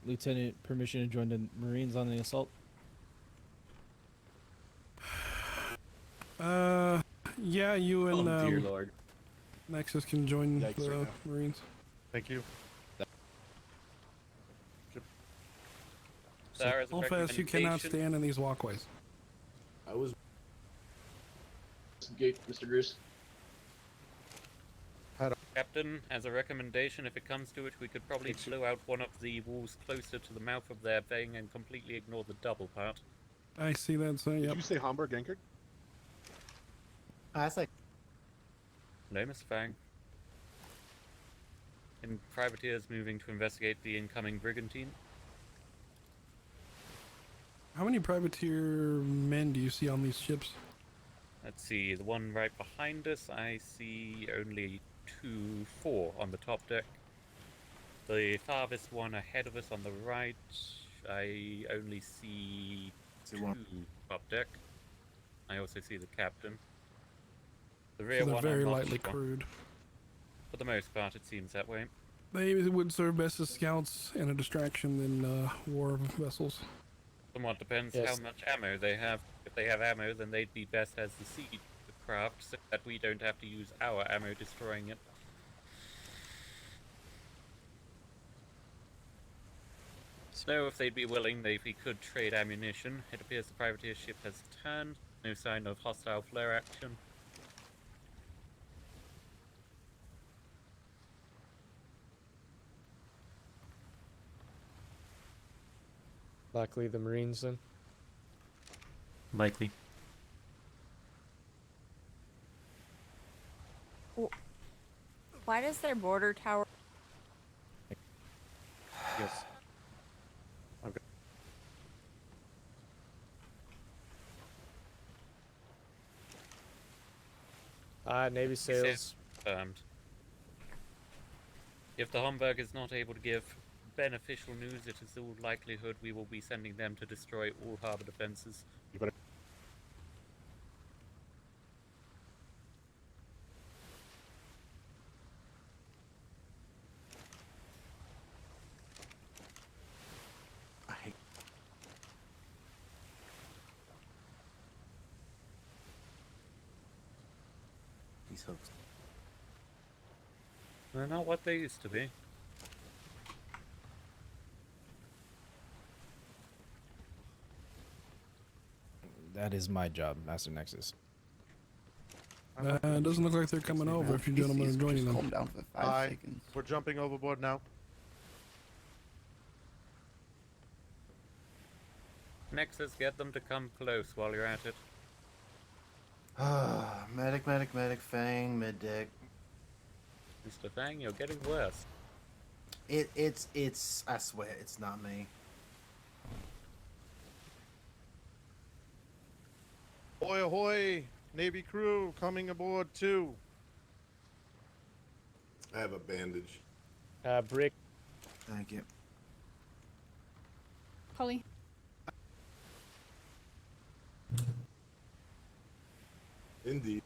Speaker 15: Lieutenant, permission to join the Marines on the assault?
Speaker 9: Yeah, you and
Speaker 13: Oh, dear Lord.
Speaker 9: Nexus can join
Speaker 10: Yikes,
Speaker 9: the
Speaker 10: right
Speaker 9: Marines.
Speaker 10: Thank you.
Speaker 6: Sir, as a
Speaker 9: Alphas, you cannot
Speaker 6: recommendation-
Speaker 9: stand in these walkways.
Speaker 19: I was. Gate, Mr. Goose.
Speaker 6: Captain, as a recommendation, if it comes to it, we could probably blow out one of the walls closer to the mouth of their baying and completely ignore the double part.
Speaker 9: I see that, so yep.
Speaker 10: Did you say Hamburg anchored?
Speaker 18: That's like
Speaker 6: No, Mr. Fang. And privateers moving to investigate the incoming brigantine.
Speaker 9: How many privateer men do you see on these ships?
Speaker 6: Let's see, the one right behind us, I see only 4 on the top deck. The farthest one ahead of us on the right, I only see 2 top deck. I also see the captain. The rear
Speaker 9: So they're
Speaker 6: one,
Speaker 9: very
Speaker 6: I'm not
Speaker 9: lightly
Speaker 6: sure.
Speaker 9: crewed.
Speaker 6: For the most part, it seems that way.
Speaker 9: They would serve best as scouts and a distraction than war vessels.
Speaker 6: Somewhat depends
Speaker 5: Yes.
Speaker 6: how much ammo they have. If they have ammo, then they'd be best as the siege craft, so that we don't have to use our ammo destroying it. So if they'd be willing, we could trade ammunition. It appears the privateer ship has turned. No sign of hostile flare action.
Speaker 5: Luckily, the Marines then.
Speaker 8: Likely.
Speaker 12: Why does their border tower?
Speaker 10: Yes. Okay.
Speaker 5: Navy sails.
Speaker 6: Confirmed. If the Homburg is not able to give beneficial news, it is all likelihood we will be sending them to destroy all harbor defenses.
Speaker 18: I hate these hooks.
Speaker 6: They're not what they used to be.
Speaker 15: That is my job, Master Nexus.
Speaker 9: It doesn't look like they're coming over if you gentlemen are joining them.
Speaker 22: Calm down for 5
Speaker 10: Aye.
Speaker 22: seconds.
Speaker 10: We're jumping overboard now.
Speaker 6: Nexus, get them to come close while you're at it.
Speaker 18: Medic, medic, medic, Fang, mid deck.
Speaker 6: Mr. Fang, you're getting worse.
Speaker 18: It's, I swear, it's not me.
Speaker 10: Ahoy, ahoy! Navy crew coming aboard too.
Speaker 17: I have a bandage.
Speaker 5: Brick.
Speaker 18: Thank you.
Speaker 12: Holly.
Speaker 17: Indeed.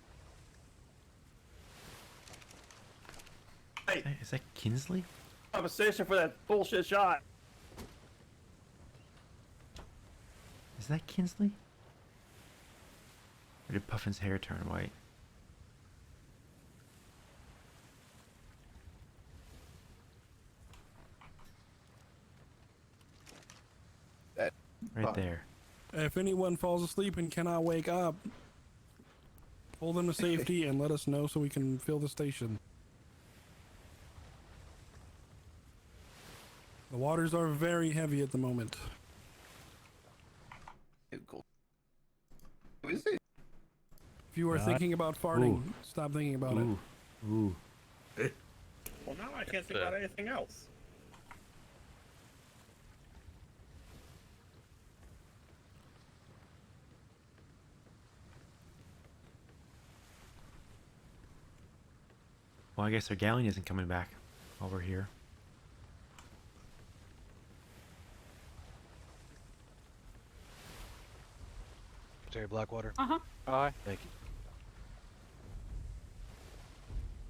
Speaker 2: Hey,
Speaker 8: Is that Kinsley?
Speaker 2: compensation for that bullshit shot.
Speaker 8: Is that Kinsley? Or did Puffin's hair turn white? Right there.
Speaker 9: If anyone falls asleep and cannot wake up, pull them to safety and let us know so we can fill the station. The waters are very heavy at the moment.
Speaker 22: What is it?
Speaker 9: If you are thinking about farting, stop thinking about it.
Speaker 8: Ooh.
Speaker 11: Well, now I can't think about anything else.
Speaker 8: Well, I guess our galleon isn't coming back over here.
Speaker 13: Secretary Blackwater.
Speaker 12: Uh-huh.
Speaker 13: Thank you.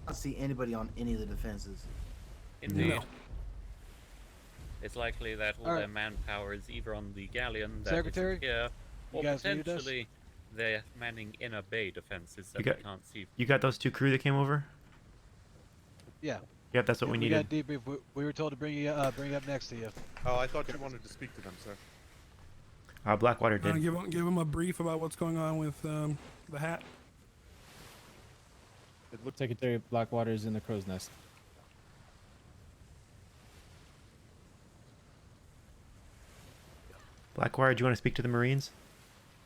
Speaker 18: I don't see anybody on any of the defenses.
Speaker 6: Indeed.
Speaker 8: No.
Speaker 6: It's likely that all
Speaker 13: Alright.
Speaker 6: their manpower is either on the galleon that
Speaker 13: Secretary,
Speaker 6: is here,
Speaker 13: you
Speaker 6: or
Speaker 13: guys need us?
Speaker 6: potentially they're manning inner bay defenses that
Speaker 8: You got-
Speaker 6: we can't see.
Speaker 8: You got those two crew that came over?
Speaker 13: Yeah.
Speaker 8: Yep, that's what we
Speaker 13: We
Speaker 8: needed.
Speaker 13: got debrief. We were told to bring you up next to you.
Speaker 10: Oh, I thought you wanted to speak to them, sir.
Speaker 8: Blackwater did.
Speaker 9: Give them a brief about what's going on with the hat.
Speaker 15: Secretary Blackwater is in the crow's nest.
Speaker 8: Blackwater, do you want to speak to the Marines?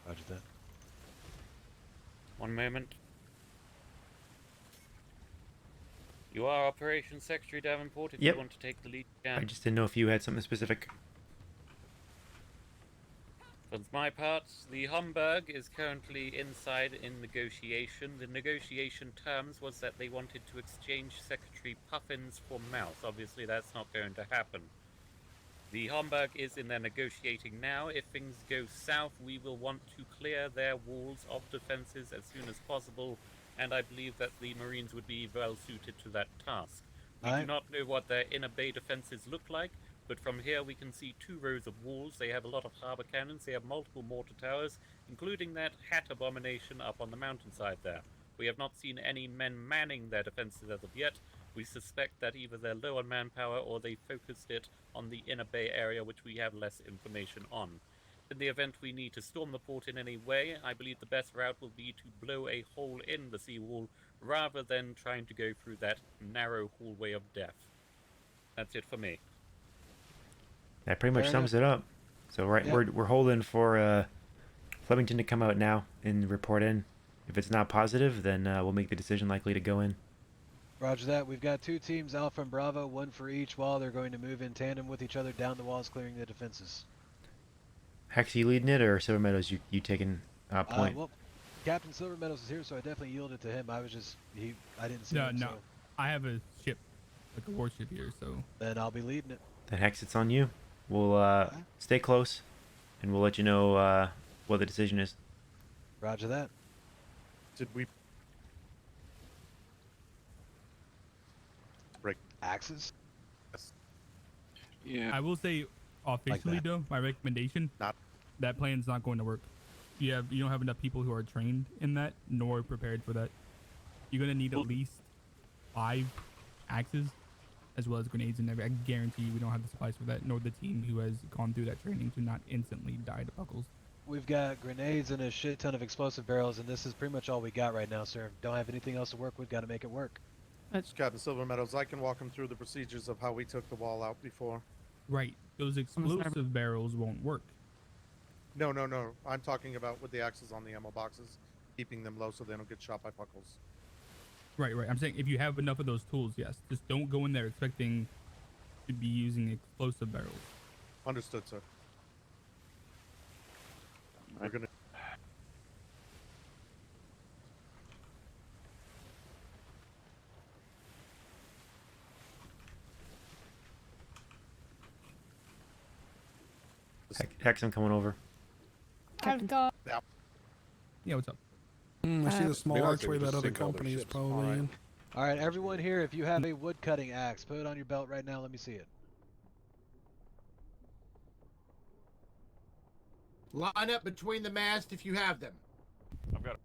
Speaker 13: Roger that.
Speaker 6: One moment. You are Operations Secretary Davenport. If
Speaker 8: Yep.
Speaker 6: you want to take the lead, you
Speaker 8: I
Speaker 6: can.
Speaker 8: just didn't know if you had something specific.
Speaker 6: For my part, the Homburg is currently inside in negotiation. The negotiation terms was that they wanted to exchange Secretary Puffins for Mouse. Obviously, that's not going to happen. The Homburg is in there negotiating now. If things go south, we will want to clear their walls of defenses as soon as possible and I believe that the Marines would be well suited to that task. We do
Speaker 13: Alright.
Speaker 6: not know what their inner bay defenses look like, but from here we can see 2 rows of walls. They have a lot of harbor cannons. They have multiple mortar towers, including that hat abomination up on the mountainside there. We have not seen any men manning their defenses as of yet. We suspect that either they're low on manpower or they focused it on the inner bay area, which we have less information on. In the event we need to storm the port in any way, I believe the best route will be to blow a hole in the seawall rather than trying to go through that narrow hallway of death. That's it for me.
Speaker 8: That pretty much
Speaker 13: Fair
Speaker 8: sums it up. So
Speaker 13: Yeah.
Speaker 8: we're holding for Flemington to come out now and report in. If it's not positive, then we'll make the decision likely to go in.
Speaker 13: Roger that. We've got 2 teams, Alpha and Bravo, 1 for each wall. They're going to move in tandem with each other down the walls, clearing the defenses.
Speaker 8: Hex, you leading it, or Silver Meadows, you taking point?
Speaker 13: Well, Captain Silver Meadows is here, so I definitely yielded to him. I was just I didn't see
Speaker 23: No,
Speaker 13: him.
Speaker 23: no.
Speaker 13: So
Speaker 23: I have a ship, like a warship here, so.
Speaker 13: then I'll be leading it.
Speaker 8: Then Hex, it's on you. We'll stay close, and we'll let you know what the decision is.
Speaker 13: Roger that.
Speaker 10: Did we break
Speaker 13: axes?
Speaker 10: Yeah.
Speaker 23: I will say, officially
Speaker 10: that.
Speaker 23: though, my recommendation,
Speaker 10: Not-
Speaker 23: that plan's not going to work. You don't have enough people who are trained in that, nor prepared for that. You're gonna need at least 5 axes, as well as grenades and everything. I guarantee you we don't have the supplies for that, nor the team who has gone through that training to not instantly die to buckles.
Speaker 13: We've got grenades and a shit ton of explosive barrels, and this is pretty much all we got right now, sir. Don't have anything else to work with. Got to make it work.
Speaker 10: It's Captain Silver Meadows. I can walk him through the procedures of how we took the wall out before.
Speaker 23: Right. Those explosive barrels won't work.
Speaker 10: No. I'm talking about with the axes on the ammo boxes, keeping them low so they don't get shot by buckles.
Speaker 23: Right. I'm saying if you have enough of those tools, yes. Just don't go in there expecting to be using explosive barrels.
Speaker 10: Understood, sir. We're gonna.
Speaker 8: Hex, I'm coming over.
Speaker 12: I've got.
Speaker 23: Yeah, what's up?
Speaker 9: I see the small
Speaker 22: Be nice if
Speaker 9: archway
Speaker 22: we
Speaker 9: that
Speaker 22: just
Speaker 9: other
Speaker 22: sink all their
Speaker 9: company is
Speaker 22: ships.
Speaker 9: probably in.
Speaker 13: All right, everyone here, if you have a wood cutting axe, put it on your belt right now. Let me see it.
Speaker 7: Line up between the mast if you have them.
Speaker 20: I've got.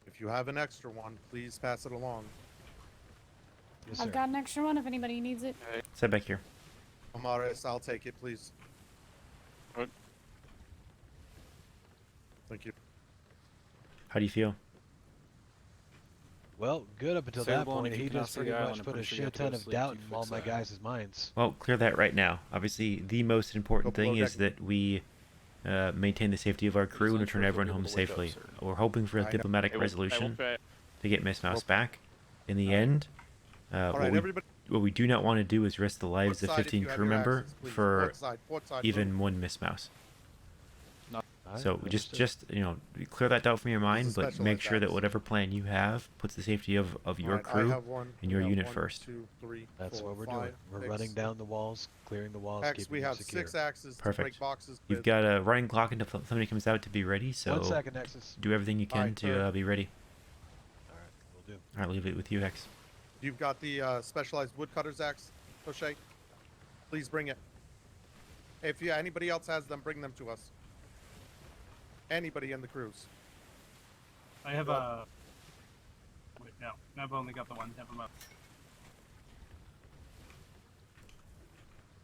Speaker 10: If you have an extra one, please pass it along.
Speaker 13: Yes,
Speaker 12: I've got an extra one if anybody needs it.
Speaker 8: Sit back here.
Speaker 10: Amaris, I'll take it, please. Thank you.
Speaker 8: How do you feel?
Speaker 13: Well, good up until
Speaker 22: So,
Speaker 13: that
Speaker 22: Lauren,
Speaker 13: point.
Speaker 22: if you
Speaker 13: He
Speaker 22: can
Speaker 13: just
Speaker 22: see the
Speaker 13: pretty
Speaker 22: island,
Speaker 13: much
Speaker 22: I'm
Speaker 13: put a
Speaker 22: pretty sure you
Speaker 13: shit
Speaker 22: have to go
Speaker 13: ton
Speaker 22: to
Speaker 13: of
Speaker 22: sleep
Speaker 13: doubt
Speaker 22: to
Speaker 13: in all
Speaker 22: fix
Speaker 13: my
Speaker 22: that.
Speaker 13: guys' minds.
Speaker 8: Well, clear that right now. Obviously, the most important
Speaker 10: Go
Speaker 8: thing
Speaker 10: below
Speaker 8: is
Speaker 10: deck.
Speaker 8: that we maintain the safety of our crew and return everyone home safely. We're hoping for
Speaker 10: I
Speaker 8: a
Speaker 10: know.
Speaker 8: diplomatic resolution to get Miss Mouse back. In the end,
Speaker 10: All
Speaker 8: what
Speaker 10: right,
Speaker 8: we
Speaker 10: everybody.
Speaker 8: what we do not want to do is risk the lives of
Speaker 10: Port side if
Speaker 8: 15
Speaker 10: you have
Speaker 8: crew
Speaker 10: your
Speaker 8: member
Speaker 10: axes, please.
Speaker 8: for
Speaker 10: Port side,
Speaker 8: even
Speaker 10: move.
Speaker 8: one Miss Mouse.
Speaker 13: Alright,
Speaker 8: So just
Speaker 13: understood.
Speaker 8: clear that doubt from your mind,
Speaker 10: a
Speaker 8: but make
Speaker 10: specialized
Speaker 8: sure that
Speaker 10: axe.
Speaker 8: whatever plan you have puts the safety of your
Speaker 10: Alright, I
Speaker 8: crew
Speaker 10: have one,
Speaker 8: and
Speaker 10: we
Speaker 8: your
Speaker 10: have
Speaker 8: unit
Speaker 10: 1,
Speaker 8: first.
Speaker 10: 2, 3,
Speaker 13: That's
Speaker 10: 4,
Speaker 13: what we're
Speaker 10: 5,
Speaker 13: doing. We're
Speaker 10: 6.
Speaker 13: running down the walls, clearing the walls,
Speaker 10: Hex,
Speaker 13: keeping
Speaker 10: we
Speaker 13: them
Speaker 10: have
Speaker 13: secure.
Speaker 10: 6 axes to
Speaker 8: Perfect.
Speaker 10: break boxes.
Speaker 8: You've
Speaker 10: with.
Speaker 8: got a running clock until somebody comes out to be ready. So
Speaker 13: 1 second, Nexus.
Speaker 8: do everything you can
Speaker 10: Alright,
Speaker 8: to
Speaker 10: sir.
Speaker 8: be ready.
Speaker 13: All right, we'll do.
Speaker 8: All right, leave it with you, Hex.
Speaker 10: You've got the specialized woodcutter's axe, O'Shea. Please bring it. If anybody else has them, bring them to us. Anybody in the cruise.
Speaker 2: I have a. Wait, no. I've only got the one. Never mind.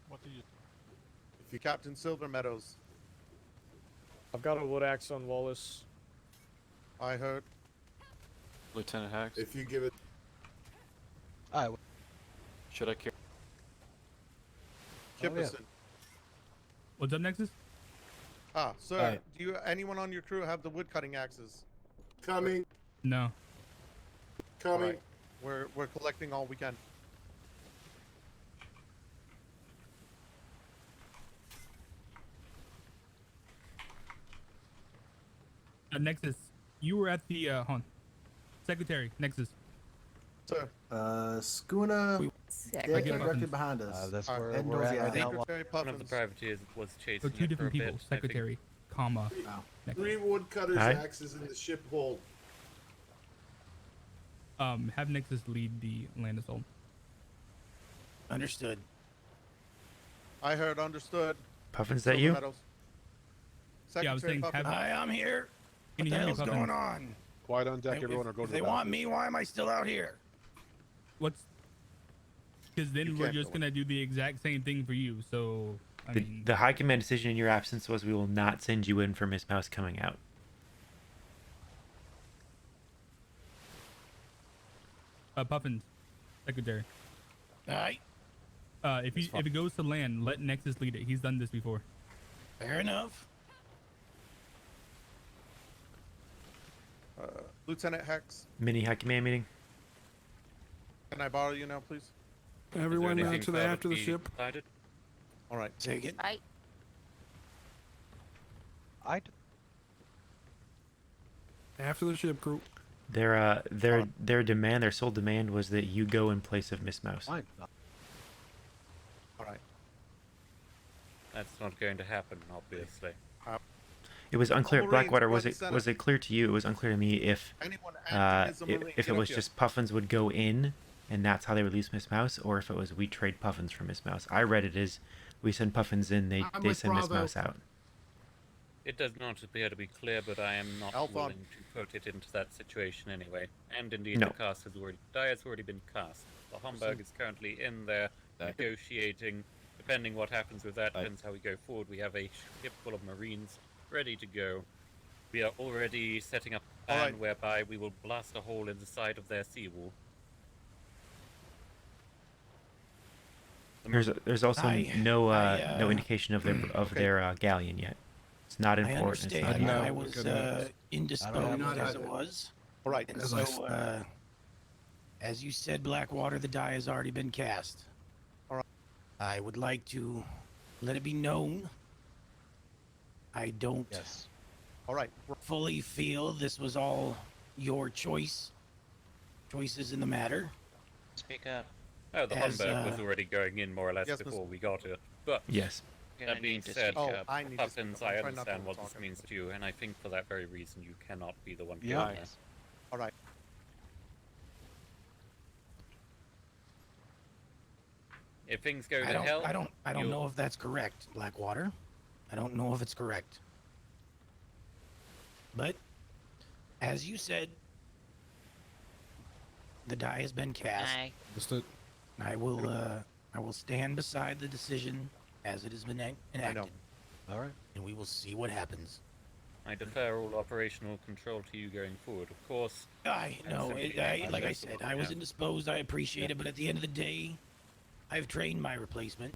Speaker 20: What do you?
Speaker 10: If you Captain Silver Meadows,
Speaker 5: I've got a wood axe on Wallace.
Speaker 10: I heard.
Speaker 22: Lieutenant Hacks.
Speaker 21: If you give it.
Speaker 13: All right.
Speaker 22: Should I carry?
Speaker 13: Oh, yeah.
Speaker 10: Kipperson.
Speaker 23: What's up, Nexus?
Speaker 10: Ah, sir,
Speaker 13: Alright.
Speaker 10: do you anyone on your crew have the woodcutting axes?
Speaker 21: Coming.
Speaker 23: No.
Speaker 21: Coming.
Speaker 10: Alright. We're collecting all we can.
Speaker 23: Nexus, you were at the Secretary, Nexus.
Speaker 10: Sir.
Speaker 18: Schooner
Speaker 23: I
Speaker 18: dead
Speaker 23: get
Speaker 18: directly
Speaker 23: buttons.
Speaker 18: behind us.
Speaker 13: That's
Speaker 10: Alright.
Speaker 13: where
Speaker 18: Heading
Speaker 13: we're
Speaker 18: towards
Speaker 13: at
Speaker 18: the
Speaker 13: right
Speaker 18: island.
Speaker 13: now.
Speaker 10: Secretary
Speaker 6: One of the
Speaker 10: Puffins.
Speaker 6: privateers was chasing
Speaker 23: So two
Speaker 6: it for a
Speaker 23: different people,
Speaker 6: bit. I think
Speaker 23: Secretary, comma,
Speaker 21: 3 woodcutters
Speaker 8: Aye.
Speaker 21: axes in the ship hold.
Speaker 23: Have Nexus lead the land assault.
Speaker 3: Understood.
Speaker 10: I heard understood.
Speaker 8: Puffins, that
Speaker 10: Silver
Speaker 8: you?
Speaker 10: Meadows.
Speaker 23: Yeah, I was saying
Speaker 10: Puffin.
Speaker 3: Hi, I'm here.
Speaker 23: Can
Speaker 3: What
Speaker 23: you
Speaker 3: the
Speaker 23: hear me,
Speaker 3: hell's
Speaker 23: Puffin?
Speaker 3: going on?
Speaker 21: Quiet on deck, everyone, or go
Speaker 3: If
Speaker 21: to
Speaker 3: they
Speaker 21: the
Speaker 3: want
Speaker 21: bathroom.
Speaker 3: me, why am I still out here?
Speaker 23: What's? Because then
Speaker 21: You
Speaker 23: we're
Speaker 21: can't
Speaker 23: just
Speaker 21: go
Speaker 23: gonna do the exact same thing for you. So I
Speaker 8: The,
Speaker 23: mean,
Speaker 8: the High Command decision in your absence was we will not send you in for Miss Mouse coming out.
Speaker 23: Puffin, secretary.
Speaker 3: Alright,
Speaker 23: If it goes to land, let Nexus lead it. He's done this before.
Speaker 3: fair enough.
Speaker 10: Lieutenant Hex,
Speaker 8: Mini High Command meeting.
Speaker 10: can I borrow you now, please?
Speaker 9: Everyone
Speaker 6: anything
Speaker 9: to the
Speaker 6: further
Speaker 9: after the
Speaker 6: to be
Speaker 9: ship.
Speaker 6: decided?
Speaker 10: All right.
Speaker 3: Take it.
Speaker 12: Right.
Speaker 9: After the ship, crew.
Speaker 8: Their demand, their sole demand was that you go in place of Miss Mouse.
Speaker 10: All right.
Speaker 6: That's not going to happen, obviously.
Speaker 8: It was unclear.
Speaker 10: Marines,
Speaker 8: Blackwater,
Speaker 10: front and
Speaker 8: was
Speaker 10: center.
Speaker 8: it clear to you? It was unclear to me if
Speaker 10: Anyone acting as a Marine,
Speaker 8: if
Speaker 10: get
Speaker 8: it
Speaker 10: up
Speaker 8: was
Speaker 10: here.
Speaker 8: just Puffins would go in, and that's how they release Miss Mouse, or if it was we trade Puffins for Miss Mouse. I read it as we send Puffins in, they
Speaker 7: I'm
Speaker 8: they
Speaker 7: with
Speaker 8: send Miss
Speaker 7: Bravo.
Speaker 8: Mouse out.
Speaker 6: It does not appear to be clear, but I am not
Speaker 10: Alpha.
Speaker 6: willing to put it into that situation anyway. And indeed,
Speaker 8: No.
Speaker 6: the cast has already, die has already been cast. The Homburg is currently in there negotiating. Depending what happens with that, depends how we go forward. We have a ship full of Marines ready to go. We are already setting up a plan
Speaker 10: Alright.
Speaker 6: whereby we will blast a hole in the side of their seawall.
Speaker 8: There's also no
Speaker 3: I,
Speaker 8: indication of their galleon yet. It's not in
Speaker 3: I
Speaker 8: port. and It's
Speaker 3: understand.
Speaker 8: not
Speaker 3: I was indisposed as it was.
Speaker 10: All right.
Speaker 3: And so, as you said, Blackwater, the die has already been cast.
Speaker 10: All right.
Speaker 3: I would like to let it be known I don't
Speaker 10: All right.
Speaker 3: fully feel this was all your choices in the matter.
Speaker 22: Speak up.
Speaker 6: Oh, the
Speaker 3: As,
Speaker 6: Homburg was already going in more or less
Speaker 10: Yes,
Speaker 6: before we got here. But
Speaker 8: Yes.
Speaker 6: that being said,
Speaker 10: Oh, I need to
Speaker 6: Puffins,
Speaker 10: speak up.
Speaker 6: I
Speaker 10: I'm trying not to
Speaker 6: understand what this
Speaker 10: talk.
Speaker 6: means to you, and I think for that very reason you cannot be the one
Speaker 21: Yeah.
Speaker 6: going there.
Speaker 10: All right.
Speaker 6: If things go
Speaker 3: I
Speaker 6: to hell,
Speaker 3: don't
Speaker 6: you'll-
Speaker 3: know if that's correct, Blackwater. I don't know if it's correct. But as you said, the die has been cast.
Speaker 21: Understood.
Speaker 3: I will stand beside the decision as it has been enacted.
Speaker 21: All right.
Speaker 3: And we will see what happens.
Speaker 6: I defer all operational control to you going forward. Of course,
Speaker 3: I know,
Speaker 6: simply
Speaker 3: like I said, I was indisposed. I appreciate it, but at the end of the day, I've trained my replacement.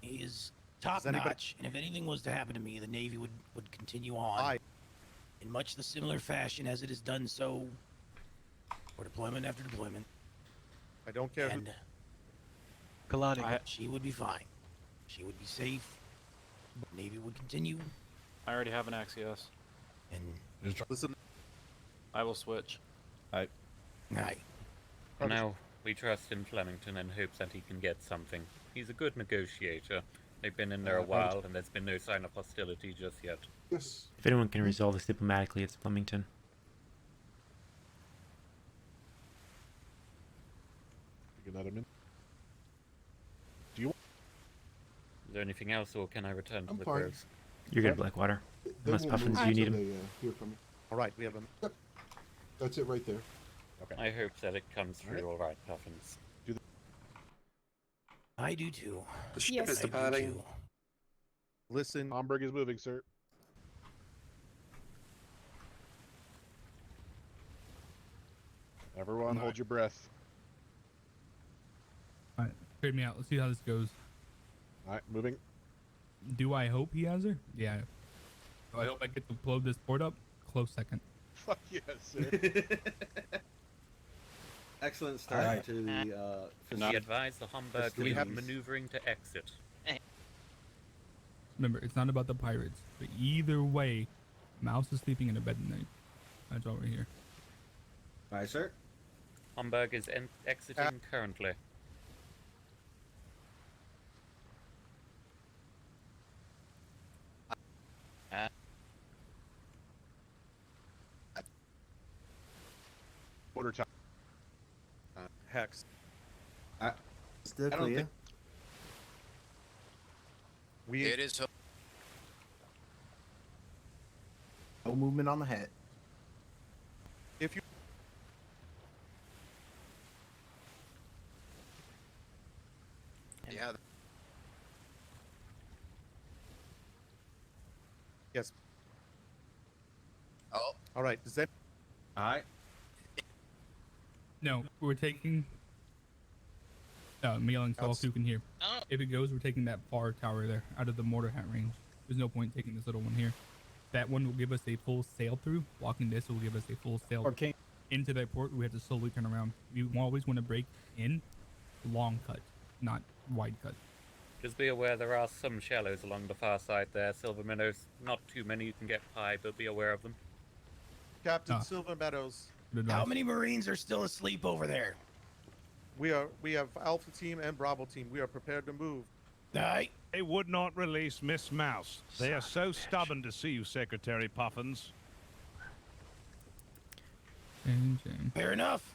Speaker 3: He is top
Speaker 10: anybody-
Speaker 3: notch, and if anything was to happen to me, the Navy would continue on
Speaker 10: Aye.
Speaker 3: in much the similar fashion as it has done so for deployment after deployment.
Speaker 10: I don't care who.
Speaker 3: And
Speaker 13: Kalani.
Speaker 3: she would be fine. She would be safe. The Navy would continue,
Speaker 22: I already have an Axios.
Speaker 3: and
Speaker 10: Listen.
Speaker 22: I will switch.
Speaker 3: aye.
Speaker 6: for now, we trust in Flemington and hope that he can get something. He's a good negotiator. They've been in there a while, and there's been no sign of hostility just yet.
Speaker 21: Yes.
Speaker 8: If anyone can resolve this diplomatically, it's Flemington.
Speaker 21: You can let him in.
Speaker 6: Is there anything else, or can I return to
Speaker 21: I'm
Speaker 6: the
Speaker 21: fine.
Speaker 6: groves?
Speaker 8: You're good, Blackwater. Unless Puffins, you need him.
Speaker 21: Hear from me.
Speaker 10: All right. We have a.
Speaker 21: That's it right there.
Speaker 6: I hope that it comes through all right, Puffins.
Speaker 3: I do too.
Speaker 21: The
Speaker 12: ship is
Speaker 3: I do
Speaker 21: departing.
Speaker 3: too.
Speaker 10: Listen.
Speaker 21: Homburg is moving, sir. Everyone, hold your breath.
Speaker 23: All right, trade me out. Let's see how this goes.
Speaker 21: All right, moving.
Speaker 23: Do I hope he has her? Yeah. Do I hope I get to blow this port up? Close second.
Speaker 21: Fuck yes, sir.
Speaker 4: Excellent start
Speaker 21: Alright.
Speaker 4: to the
Speaker 6: Be advised, the Homburg
Speaker 10: we
Speaker 6: is
Speaker 10: have-
Speaker 6: maneuvering to exit.
Speaker 23: Remember, it's not about the pirates. But either way, Mouse is sleeping in a bed tonight. That's why we're here.
Speaker 4: Aye, sir.
Speaker 6: Homburg is exiting currently.
Speaker 21: Order time.
Speaker 10: Hex.
Speaker 18: Still
Speaker 10: I don't
Speaker 18: clear.
Speaker 10: think we.
Speaker 1: It is.
Speaker 18: No movement on the hat.
Speaker 10: If you.
Speaker 1: Yeah.
Speaker 10: Yes.
Speaker 1: Oh.
Speaker 10: All right. Does that?
Speaker 4: All right.
Speaker 23: No, we're taking. Miguel and Saul, who can hear. If it goes, we're taking that far tower there out of the mortar hat range. There's no point taking this little one here. That one will give us a full sail through. Blocking this will give us a full sail
Speaker 15: Okay.
Speaker 23: into that port. We have to slowly turn around. We always want to break in long cut, not wide cut.
Speaker 6: Just be aware there are some shallows along the far side there. Silver Meadows, not too many you can get by, but be aware of them.
Speaker 10: Captain Silver Meadows.
Speaker 3: How many Marines are still asleep over there?
Speaker 10: We have Alpha Team and Bravo Team. We are prepared to move.
Speaker 20: They would not release Miss Mouse. They are so stubborn to see you, Secretary Puffins.
Speaker 3: Fair enough.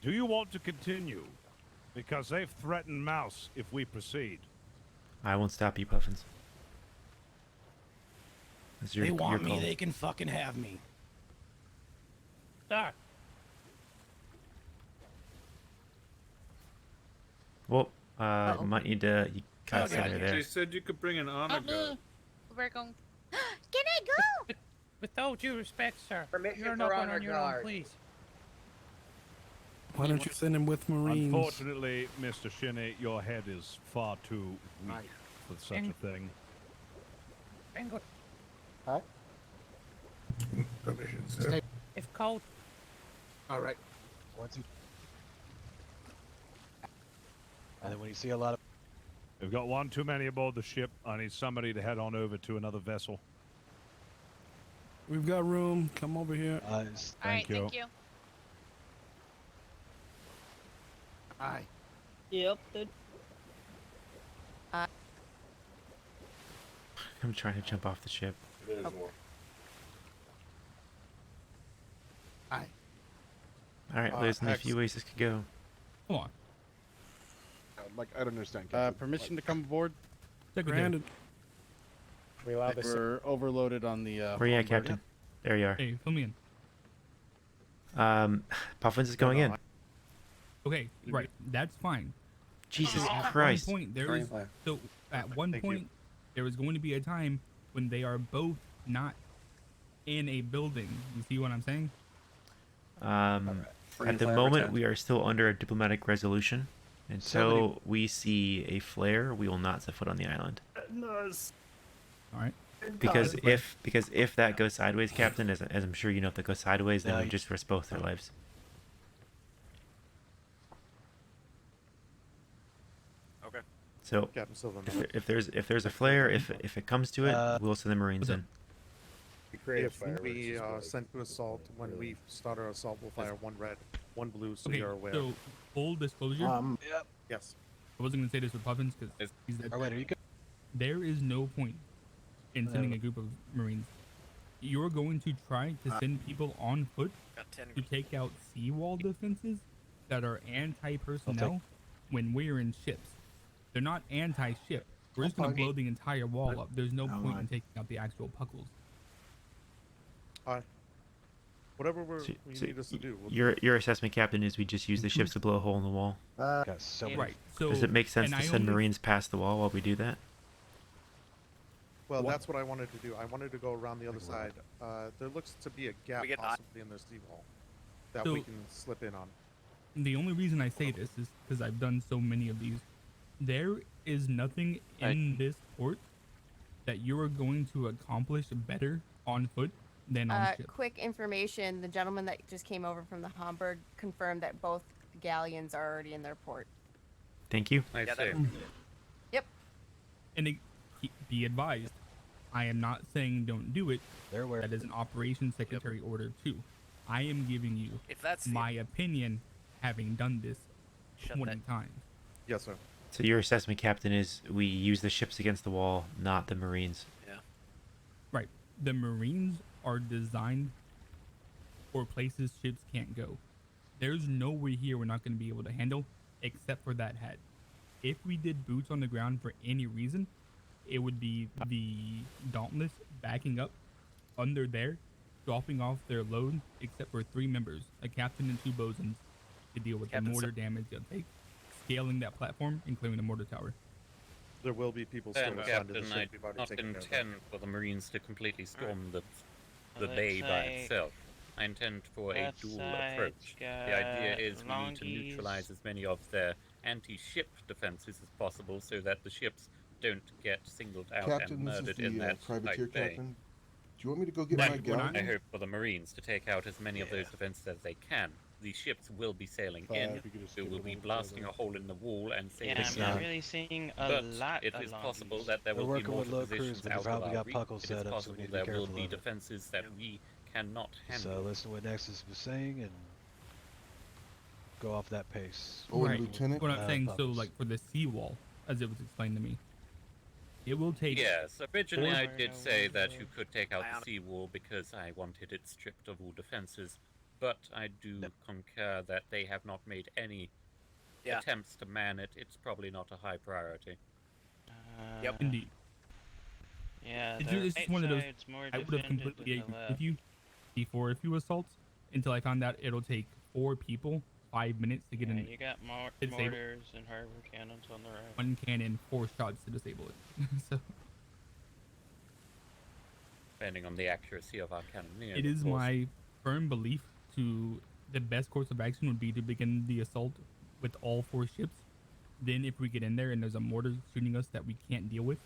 Speaker 20: Do you want to continue? Because they've threatened Mouse if we proceed.
Speaker 8: I won't stop you, Puffins. It's
Speaker 3: They want
Speaker 8: your
Speaker 3: me,
Speaker 8: call.
Speaker 3: they can fucking have me. Ah.
Speaker 8: Well, might need to. You got
Speaker 12: Okay.
Speaker 8: center there.
Speaker 14: They said you could bring an honor guard.
Speaker 12: We're going. Can I go?
Speaker 3: With all due respect, sir,
Speaker 14: Permission
Speaker 3: you're
Speaker 14: for
Speaker 3: not going
Speaker 14: honor
Speaker 3: on your
Speaker 14: guard.
Speaker 3: own, please.
Speaker 9: Why don't you send him with Marines?
Speaker 20: Unfortunately, Mr. Shinney, your head is far too weak for such a thing.
Speaker 7: Hi.
Speaker 17: Permission, sir.
Speaker 3: If cold.
Speaker 7: All right.
Speaker 13: And then when you see a lot of
Speaker 20: We've got one too many aboard the ship. I need somebody to head on over to another vessel.
Speaker 9: We've got room. Come over here.
Speaker 12: Thank you.
Speaker 7: Aye.
Speaker 16: Yep. Dude.
Speaker 8: I'm trying to jump off the ship.
Speaker 7: Aye.
Speaker 8: All right, there's only a few ways this could go.
Speaker 23: Come on.
Speaker 21: Like, I don't understand. Captain.
Speaker 14: Permission to come aboard?
Speaker 9: Granted.
Speaker 5: We allow this.
Speaker 14: We're overloaded on the.
Speaker 8: Where you at, Captain? There you are.
Speaker 23: Hey, fill me in.
Speaker 8: Puffins is going in.
Speaker 23: Okay, right. That's fine.
Speaker 8: Jesus
Speaker 23: At
Speaker 8: Christ.
Speaker 23: One point, at one point, there was going to be a time when they are both not in a building. You see what I'm saying?
Speaker 8: At the moment, we are still under a diplomatic resolution. Until we see a flare, we will not set foot on the island.
Speaker 2: Nice.
Speaker 23: All right.
Speaker 8: Because if that goes sideways, Captain, as I'm sure you know, if that goes sideways, then we just risk both their lives.
Speaker 1: Okay.
Speaker 8: So
Speaker 10: Captain Silver.
Speaker 8: if there's a flare, if it comes to it, we'll send the Marines in.
Speaker 10: If we send to assault, when we start our assault, we'll fire one red, one blue, so
Speaker 23: Okay,
Speaker 10: you're aware.
Speaker 23: so full disclosure.
Speaker 7: Yep.
Speaker 10: Yes.
Speaker 23: I wasn't gonna say this with Puffins because he's dead.
Speaker 13: Oh, wait, are you
Speaker 23: There is no point in sending a group of Marines. You're going to try to send people on foot to take out seawall defenses that are anti-personnel when we're in ships. They're not anti-ship. We're just going to blow the entire wall up. There's no point in taking out the actual puckles.
Speaker 10: Whatever we need us to do.
Speaker 8: Your assessment, Captain, is we just use the ships to blow a hole in the wall.
Speaker 23: Right. So
Speaker 8: does it make sense
Speaker 23: and
Speaker 8: to
Speaker 23: I
Speaker 8: send
Speaker 23: only-
Speaker 8: Marines past the wall while we do that?
Speaker 10: Well, that's what I wanted to do. I wanted to go around the other side. There looks to be a gap possibly in their seawall that we
Speaker 23: So-
Speaker 10: can slip in on.
Speaker 23: The only reason I say this is because I've done so many of these. There is nothing in this port that you are going to accomplish better on foot than on ship.
Speaker 12: Quick information: the gentleman that just came over from the Hamburg confirmed that both galleons are already in their port.
Speaker 8: Thank you.
Speaker 12: Yep.
Speaker 23: And be advised, I am not saying don't do it. That is an operations secretary order too. I am giving you my opinion, having done this 20 times.
Speaker 10: Yes, sir.
Speaker 8: So your assessment, Captain, is we use the ships against the wall, not the Marines.
Speaker 1: Yeah.
Speaker 23: Right. The Marines are designed for places ships can't go. there's nowhere here we're not going to be able to handle except for that head. If we did boots on the ground for any reason, it would be the Dauntless backing up under there, dropping off their load, except for 3 members, a captain and 2 bosuns, to deal with the mortar damage they'll take, scaling that platform and clearing the mortar tower.
Speaker 10: There will be people still
Speaker 6: And
Speaker 10: assigned to the
Speaker 6: Captain,
Speaker 10: ship.
Speaker 6: I
Speaker 10: We've already
Speaker 6: not
Speaker 10: taken care of
Speaker 6: intend for the Marines to completely storm the
Speaker 22: Let's
Speaker 6: bay by
Speaker 22: say-
Speaker 6: itself. I intend for a
Speaker 22: Left
Speaker 6: dual
Speaker 22: side's
Speaker 6: approach. The idea
Speaker 22: got
Speaker 6: is we need to
Speaker 22: longies.
Speaker 6: neutralize as many of their anti-ship defenses as possible so that the ships don't get singled out
Speaker 1: Captain,
Speaker 6: and
Speaker 1: this is
Speaker 6: murdered
Speaker 1: the
Speaker 6: in that
Speaker 1: privateer
Speaker 6: tight bay.
Speaker 1: captain. Do you want me to go get
Speaker 6: Then
Speaker 1: my galleon?
Speaker 6: I hope for the Marines to take out as many of those defenses as they can. The ships will be sailing in, so we'll be blasting a hole in the wall and sailing
Speaker 22: Yeah, I'm not
Speaker 6: out.
Speaker 22: really seeing a
Speaker 6: But
Speaker 22: lot
Speaker 6: it
Speaker 22: of
Speaker 6: is possible
Speaker 22: longies.
Speaker 6: that there
Speaker 13: We're
Speaker 6: will be
Speaker 13: working
Speaker 6: more
Speaker 13: with low crews,
Speaker 6: positions
Speaker 13: but they
Speaker 6: out of
Speaker 13: probably
Speaker 6: our
Speaker 13: got
Speaker 6: reach.
Speaker 13: puckles
Speaker 6: It
Speaker 13: set
Speaker 6: is
Speaker 13: up, so
Speaker 6: possible
Speaker 13: we need to be
Speaker 6: there will
Speaker 13: careful
Speaker 6: be
Speaker 13: of it.
Speaker 6: defenses that we cannot handle.
Speaker 13: So listen to what Nexus was saying and go off that pace.
Speaker 23: Right. What I'm saying, so like for the seawall, as it was explained to me, it will take.
Speaker 6: Yes, originally
Speaker 23: four-
Speaker 6: I did say that you could take out the seawall because I wanted it stripped of all defenses, but I do concur that they have not made any attempts to man it. It's probably not a high priority.
Speaker 23: Indeed.
Speaker 22: Yeah,
Speaker 23: It's
Speaker 22: the
Speaker 23: just
Speaker 22: right
Speaker 23: one of those.
Speaker 22: side's more
Speaker 23: I would have
Speaker 22: defended
Speaker 23: completely
Speaker 22: than the
Speaker 23: agreed with you before a few assaults until I found out it'll take 4 people 5 minutes to get
Speaker 22: Yeah,
Speaker 23: in.
Speaker 22: you got
Speaker 23: to disable
Speaker 22: mortars and harbor cannons on the right.
Speaker 23: 1 cannon, 4 shots to disable it. So
Speaker 6: Depending on the accuracy of our cannoneers.
Speaker 23: it
Speaker 6: of
Speaker 23: is
Speaker 6: course.
Speaker 23: my firm belief to the best course of action would be to begin the assault with all 4 ships. Then if we get in there and there's a mortar shooting us that we can't deal with,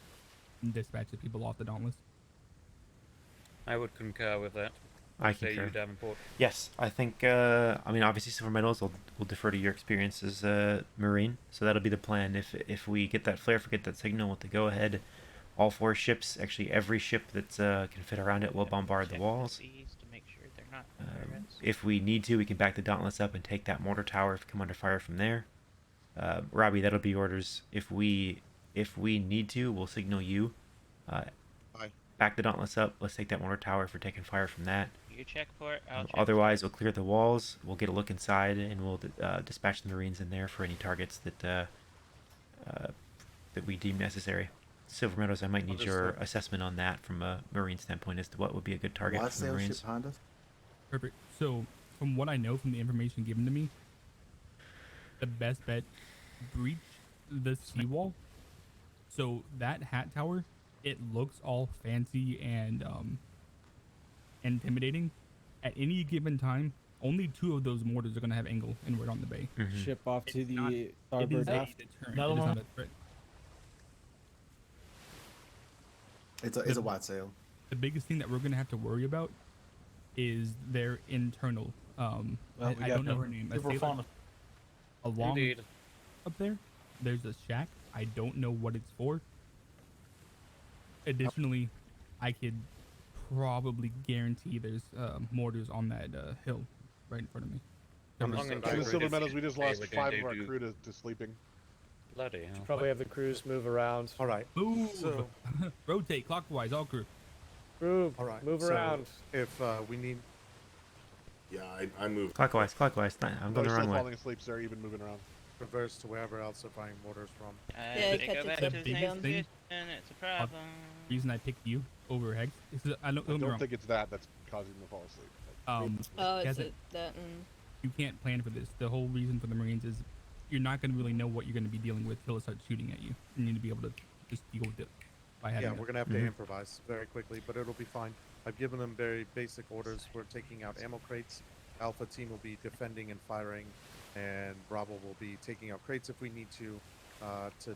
Speaker 23: dispatch the people off the Dauntless.
Speaker 6: I would concur with that.
Speaker 8: I
Speaker 6: Say
Speaker 8: concur.
Speaker 6: you, Davenport.
Speaker 8: Yes, I think. I mean, obviously, silver medals will defer to your experience as a Marine, so that'll be the plan. If we get that flare, forget that signal with the go ahead, all 4 ships, actually every ship that can fit around it, will bombard the walls.
Speaker 22: To make sure they're not
Speaker 8: If we need to, we can back the Dauntless up and take that mortar tower if we come under fire from there. Robbie, that'll be orders. If we need to, we'll signal you. Back the Dauntless up. Let's take that mortar tower if we're taking fire from that.
Speaker 22: You check port, I'll check.
Speaker 8: Otherwise, we'll clear the walls. We'll get a look inside, and we'll dispatch the Marines in there for any targets that we deem necessary. Silver Meadows, I might need your
Speaker 4: Understood.
Speaker 8: assessment on that from a Marine standpoint as to what would be a good target
Speaker 4: What
Speaker 8: for the
Speaker 4: sail
Speaker 8: Marines.
Speaker 4: ship Honda?
Speaker 23: Perfect. So, from what I know from the information given to me, the best bet, breach the seawall. So that hat tower, it looks all fancy and intimidating. At any given time, only 2 of those mortars are going to have angle inward on the bay.
Speaker 15: Ship off to
Speaker 23: It's not-
Speaker 15: the
Speaker 23: it
Speaker 15: starboard
Speaker 23: is a
Speaker 15: aft.
Speaker 23: deterrent. It is not a threat.
Speaker 4: It's a white sail.
Speaker 23: The biggest thing that we're going to have to worry about is their internal.
Speaker 13: Well,
Speaker 23: I
Speaker 13: we got
Speaker 23: don't know
Speaker 13: no-
Speaker 23: her name.
Speaker 13: People
Speaker 23: sailor.
Speaker 13: found
Speaker 23: Along
Speaker 6: Indeed.
Speaker 23: up there, there's a shack. I don't know what it's for. Additionally, I could probably guarantee there's mortars on that hill right in front of me.
Speaker 21: In the Silver Meadows, we just lost 5 of our crew to sleeping.
Speaker 6: Bloody hell.
Speaker 5: Probably have the crews move around.
Speaker 10: All right.
Speaker 23: Move.
Speaker 10: So-
Speaker 23: Rotate clockwise, all crew.
Speaker 5: Move.
Speaker 10: All right.
Speaker 5: Move
Speaker 10: so
Speaker 5: around.
Speaker 10: If we need,
Speaker 1: Yeah, I moved.
Speaker 8: Clockwise. I'm going
Speaker 21: They're
Speaker 8: the
Speaker 21: still
Speaker 8: wrong way.
Speaker 21: falling asleep, so they're even moving around.
Speaker 10: reverse to wherever else they're firing mortars from.
Speaker 22: Yeah, they go back to the same
Speaker 23: biggest thing-
Speaker 22: position, it's a problem.
Speaker 23: Reason I picked you over Hex is I don't,
Speaker 21: I
Speaker 23: get me
Speaker 21: don't
Speaker 23: wrong.
Speaker 21: think it's that that's causing them to fall asleep.
Speaker 12: Oh, it's
Speaker 23: hasn't-
Speaker 12: that.
Speaker 23: You can't plan for this. The whole reason for the Marines is you're not going to really know what you're going to be dealing with till it starts shooting at you. You need to be able to just deal with it by having
Speaker 10: Yeah,
Speaker 23: it.
Speaker 10: we're gonna have to improvise very quickly, but it'll be fine. I've given them very basic orders. We're taking out ammo crates. Alpha team will be defending and firing, and Bravo will be taking out crates if we need to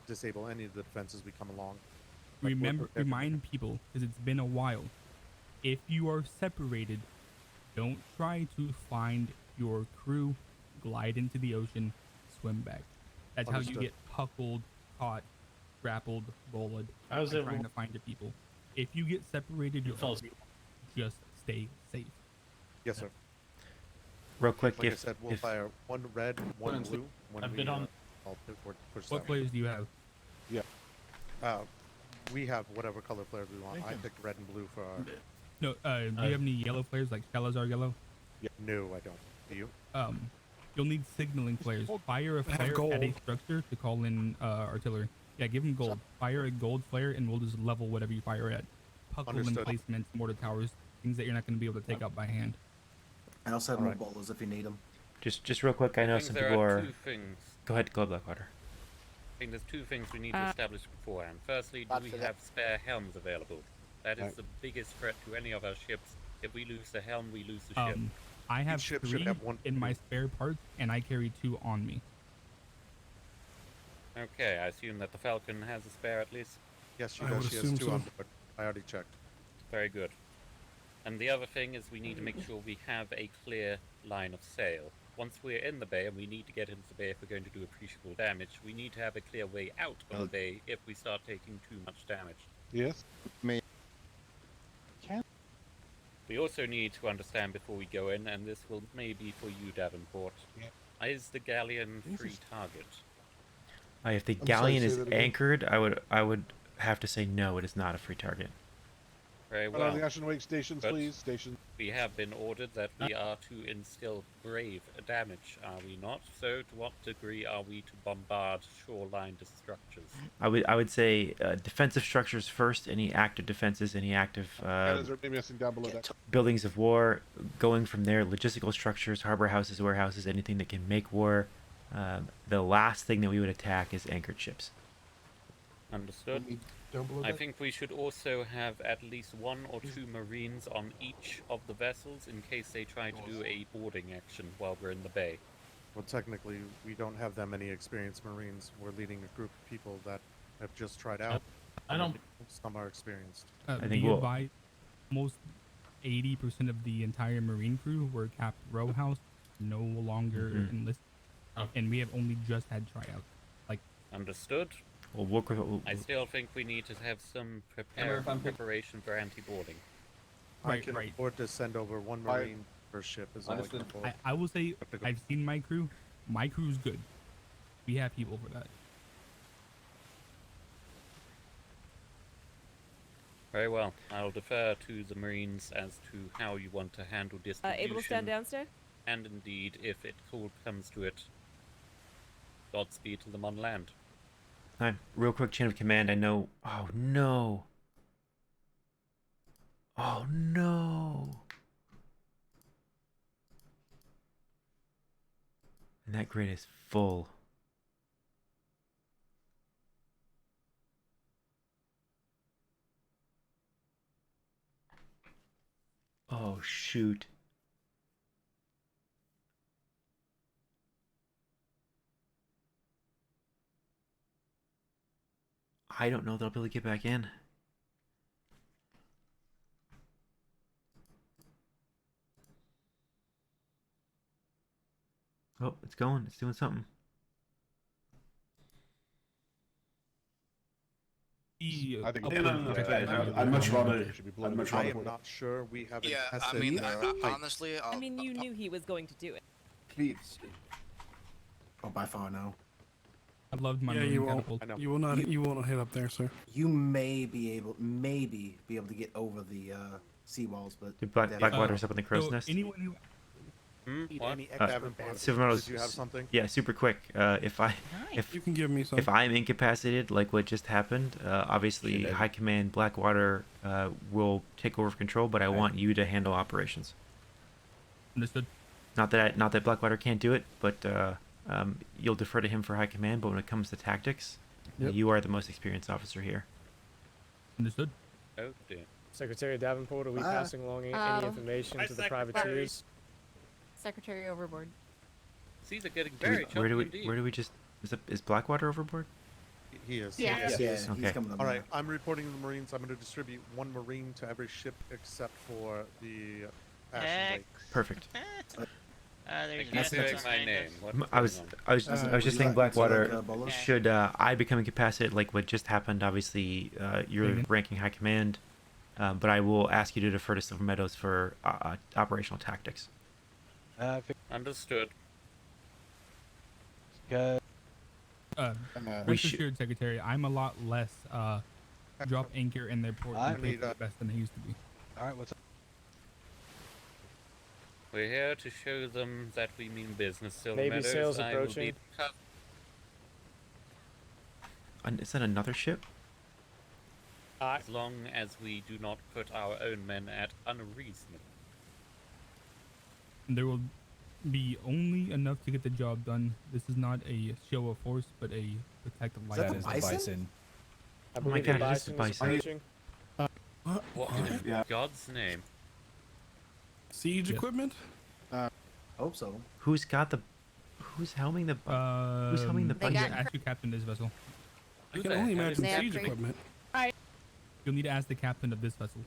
Speaker 10: disable any of the defenses we come along. But we're
Speaker 23: Remember,
Speaker 10: prepared for
Speaker 23: remind people, because it's been a while. If you are separated, don't try to find your crew, glide into the ocean, swim back. That's how you
Speaker 10: Understood.
Speaker 23: get huckled, caught, grappled, bullied.
Speaker 22: I was
Speaker 23: by
Speaker 22: able-
Speaker 23: trying to find your people. If you get separated, you'll just stay safe.
Speaker 10: Yes, sir.
Speaker 8: Real quick,
Speaker 10: Like I
Speaker 8: if
Speaker 10: said, we'll
Speaker 8: if
Speaker 10: fire one red, one
Speaker 22: I've
Speaker 10: blue. When we
Speaker 22: been on-
Speaker 10: all push
Speaker 23: What
Speaker 10: that way.
Speaker 23: players do you have?
Speaker 10: We have whatever color players we want. I picked red and blue for our.
Speaker 23: No, do you have any yellow players like Salazar yellow?
Speaker 10: No, I don't. Do you?
Speaker 23: You'll need signaling flares. Fire a
Speaker 9: I have
Speaker 23: flare at a
Speaker 9: gold.
Speaker 23: structure to call in artillery. Yeah, give him gold. Fire a gold flare, and we'll just level whatever you fire at. Puckle
Speaker 10: Understood.
Speaker 23: emplacements, mortar towers, things that you're not going to be able to take out by hand.
Speaker 4: I also have
Speaker 10: All
Speaker 4: more
Speaker 10: right.
Speaker 4: bowlers if you need them.
Speaker 8: Just real quick, I know
Speaker 6: think
Speaker 8: some
Speaker 6: there
Speaker 8: people
Speaker 6: are
Speaker 8: are.
Speaker 6: two things.
Speaker 8: Go ahead, Blackwater.
Speaker 6: I think there's two things we need to establish beforehand. Firstly, do we have spare helms available? That is the biggest threat to any of our ships. If we lose the helm, we lose the ship.
Speaker 23: I have
Speaker 10: ship should
Speaker 23: 3
Speaker 10: have one-
Speaker 23: in my spare parts, and I carry 2 on me.
Speaker 6: Okay, I assume that the Falcon has a spare at least.
Speaker 10: Yes, she
Speaker 9: I
Speaker 10: does.
Speaker 9: would
Speaker 10: She has
Speaker 9: assume
Speaker 10: 2
Speaker 9: so.
Speaker 10: on board. I already checked.
Speaker 6: Very good. And the other thing is we need to make sure we have a clear line of sail. Once we're in the bay, and we need to get into the bay if we're going to do appreciable damage, we need to have a clear way out of the bay if we start taking too much damage.
Speaker 21: Yes.
Speaker 6: We also need to understand before we go in, and this will maybe for you, Davenport, is the galleon free target?
Speaker 8: If the
Speaker 21: I'm sorry,
Speaker 8: galleon
Speaker 21: say
Speaker 8: is
Speaker 21: that again.
Speaker 8: anchored, I would have to say no. It is not a free target.
Speaker 6: Very
Speaker 21: Well,
Speaker 6: well.
Speaker 21: the action wake stations,
Speaker 6: But
Speaker 21: please. Station.
Speaker 6: we have been ordered that we are to instill grave damage, are we not? So to what degree are we to bombard shoreline structures?
Speaker 8: I would say defensive structures first. Any active defenses, any active
Speaker 21: Cannons are maybe missing down below that.
Speaker 8: buildings of war. Going from there, logistical structures, harbor houses, warehouses, anything that can make war. The last thing that we would attack is anchored ships.
Speaker 6: Understood.
Speaker 21: Down below
Speaker 6: I
Speaker 21: that.
Speaker 6: think we should also have at least 1 or 2 Marines on each of the vessels in case they try to do a boarding action while we're in the bay.
Speaker 10: Well, technically, we don't have that many experienced Marines. We're leading a group of people that have just tried out.
Speaker 23: I don't-
Speaker 10: Some are experienced.
Speaker 8: I
Speaker 23: Do
Speaker 8: think
Speaker 23: you
Speaker 8: we'll-
Speaker 23: advise almost 80% of the entire Marine crew were capped row house, no longer enlisted, and we have only just had tryouts. Like,
Speaker 6: Understood.
Speaker 8: We'll work with.
Speaker 6: I still think we need to have some preparation for anti-boarding.
Speaker 10: I can afford to send over 1 Marine per ship is all I can afford.
Speaker 23: I will say I've seen my crew. My crew's good. We have people for that.
Speaker 6: Very well. I'll defer to the Marines as to how you want to handle distribution.
Speaker 11: Able to stand downstairs?
Speaker 6: And indeed, if it comes to it, Godspeed to them on land.
Speaker 8: Alright, real quick chain of command. I know. Oh no. Oh no. And that grid is full. Oh shoot. I don't know that I'll be able to get back in. Oh, it's going. It's doing something.
Speaker 21: I think
Speaker 17: I'd much rather.
Speaker 10: I am not sure. We haven't
Speaker 16: Yeah, I
Speaker 10: tested
Speaker 16: mean,
Speaker 10: the height.
Speaker 16: honestly,
Speaker 11: I mean, you knew he was going to do it.
Speaker 17: Please.
Speaker 4: Oh, by far no.
Speaker 23: I loved my
Speaker 9: Yeah,
Speaker 23: Marine
Speaker 9: you won't.
Speaker 23: catapult.
Speaker 9: You will not. You won't hit up there, sir.
Speaker 4: You may be able to get over the seawalls, but
Speaker 8: Dude, Blackwater's up in the crow's
Speaker 23: so
Speaker 8: nest.
Speaker 23: anyone who
Speaker 6: What?
Speaker 8: Silvermeadows,
Speaker 10: Did you have something?
Speaker 8: Yeah, super quick. If
Speaker 9: You can give me some.
Speaker 8: if I'm incapacitated, like what just happened, obviously High Command Blackwater will take over control, but I want you to handle operations.
Speaker 23: Understood.
Speaker 8: Not that Blackwater can't do it, but you'll defer to him for High Command. But when it comes to tactics,
Speaker 9: Yep.
Speaker 8: you are the most experienced officer here.
Speaker 23: Understood.
Speaker 6: Oh dear.
Speaker 5: Secretary Davenport, are we passing along any information to the
Speaker 22: Secretary.
Speaker 5: privateers?
Speaker 12: Secretary overboard.
Speaker 6: These are getting
Speaker 8: Do we-
Speaker 6: very
Speaker 8: where do we
Speaker 6: indeed.
Speaker 8: where do we just is Blackwater overboard?
Speaker 10: He is.
Speaker 12: Yeah.
Speaker 4: Yeah,
Speaker 8: Yes.
Speaker 4: he's
Speaker 8: Okay.
Speaker 4: coming up
Speaker 10: All
Speaker 4: there.
Speaker 10: right, I'm reporting to the Marines. I'm going to distribute 1 Marine to every ship except for the Ashen Lake.
Speaker 8: Perfect.
Speaker 22: There's
Speaker 6: Thank you for saying my name. What's
Speaker 8: I was
Speaker 6: going on?
Speaker 8: I was just
Speaker 4: would you
Speaker 8: saying
Speaker 4: like- would you
Speaker 8: Blackwater.
Speaker 4: like, Bolo?
Speaker 8: Should I become incapacitated, like what just happened? Obviously, you're
Speaker 23: Mhm.
Speaker 8: ranking High Command, but I will ask you to defer to Silvermeadows for operational tactics.
Speaker 6: Understood.
Speaker 23: Rest
Speaker 8: We should-
Speaker 23: assured, Secretary, I'm a lot less drop anchor in their port
Speaker 10: I
Speaker 23: and
Speaker 10: need
Speaker 23: play best than I used to be.
Speaker 13: All right, what's up?
Speaker 6: We're here to show them that we mean business, Silver
Speaker 5: Maybe
Speaker 6: Meadows.
Speaker 5: sails
Speaker 6: I will be
Speaker 5: approaching.
Speaker 8: Is that another ship?
Speaker 6: as long as we do not put our own men at unreasonable.
Speaker 23: There will be only enough to get the job done. This is not a show of force, but a protective life.
Speaker 15: That is the bison.
Speaker 5: I
Speaker 8: Oh my
Speaker 5: believe the
Speaker 8: God, it is the
Speaker 5: bison is
Speaker 8: bison.
Speaker 5: approaching.
Speaker 6: What in God's name?
Speaker 9: Siege equipment?
Speaker 4: Hope so.
Speaker 8: Who's helming the? Who's helming the
Speaker 23: You need to
Speaker 8: bison?
Speaker 23: ask your captain this vessel.
Speaker 9: I can only imagine siege equipment.
Speaker 23: You'll need to ask the captain of this vessel.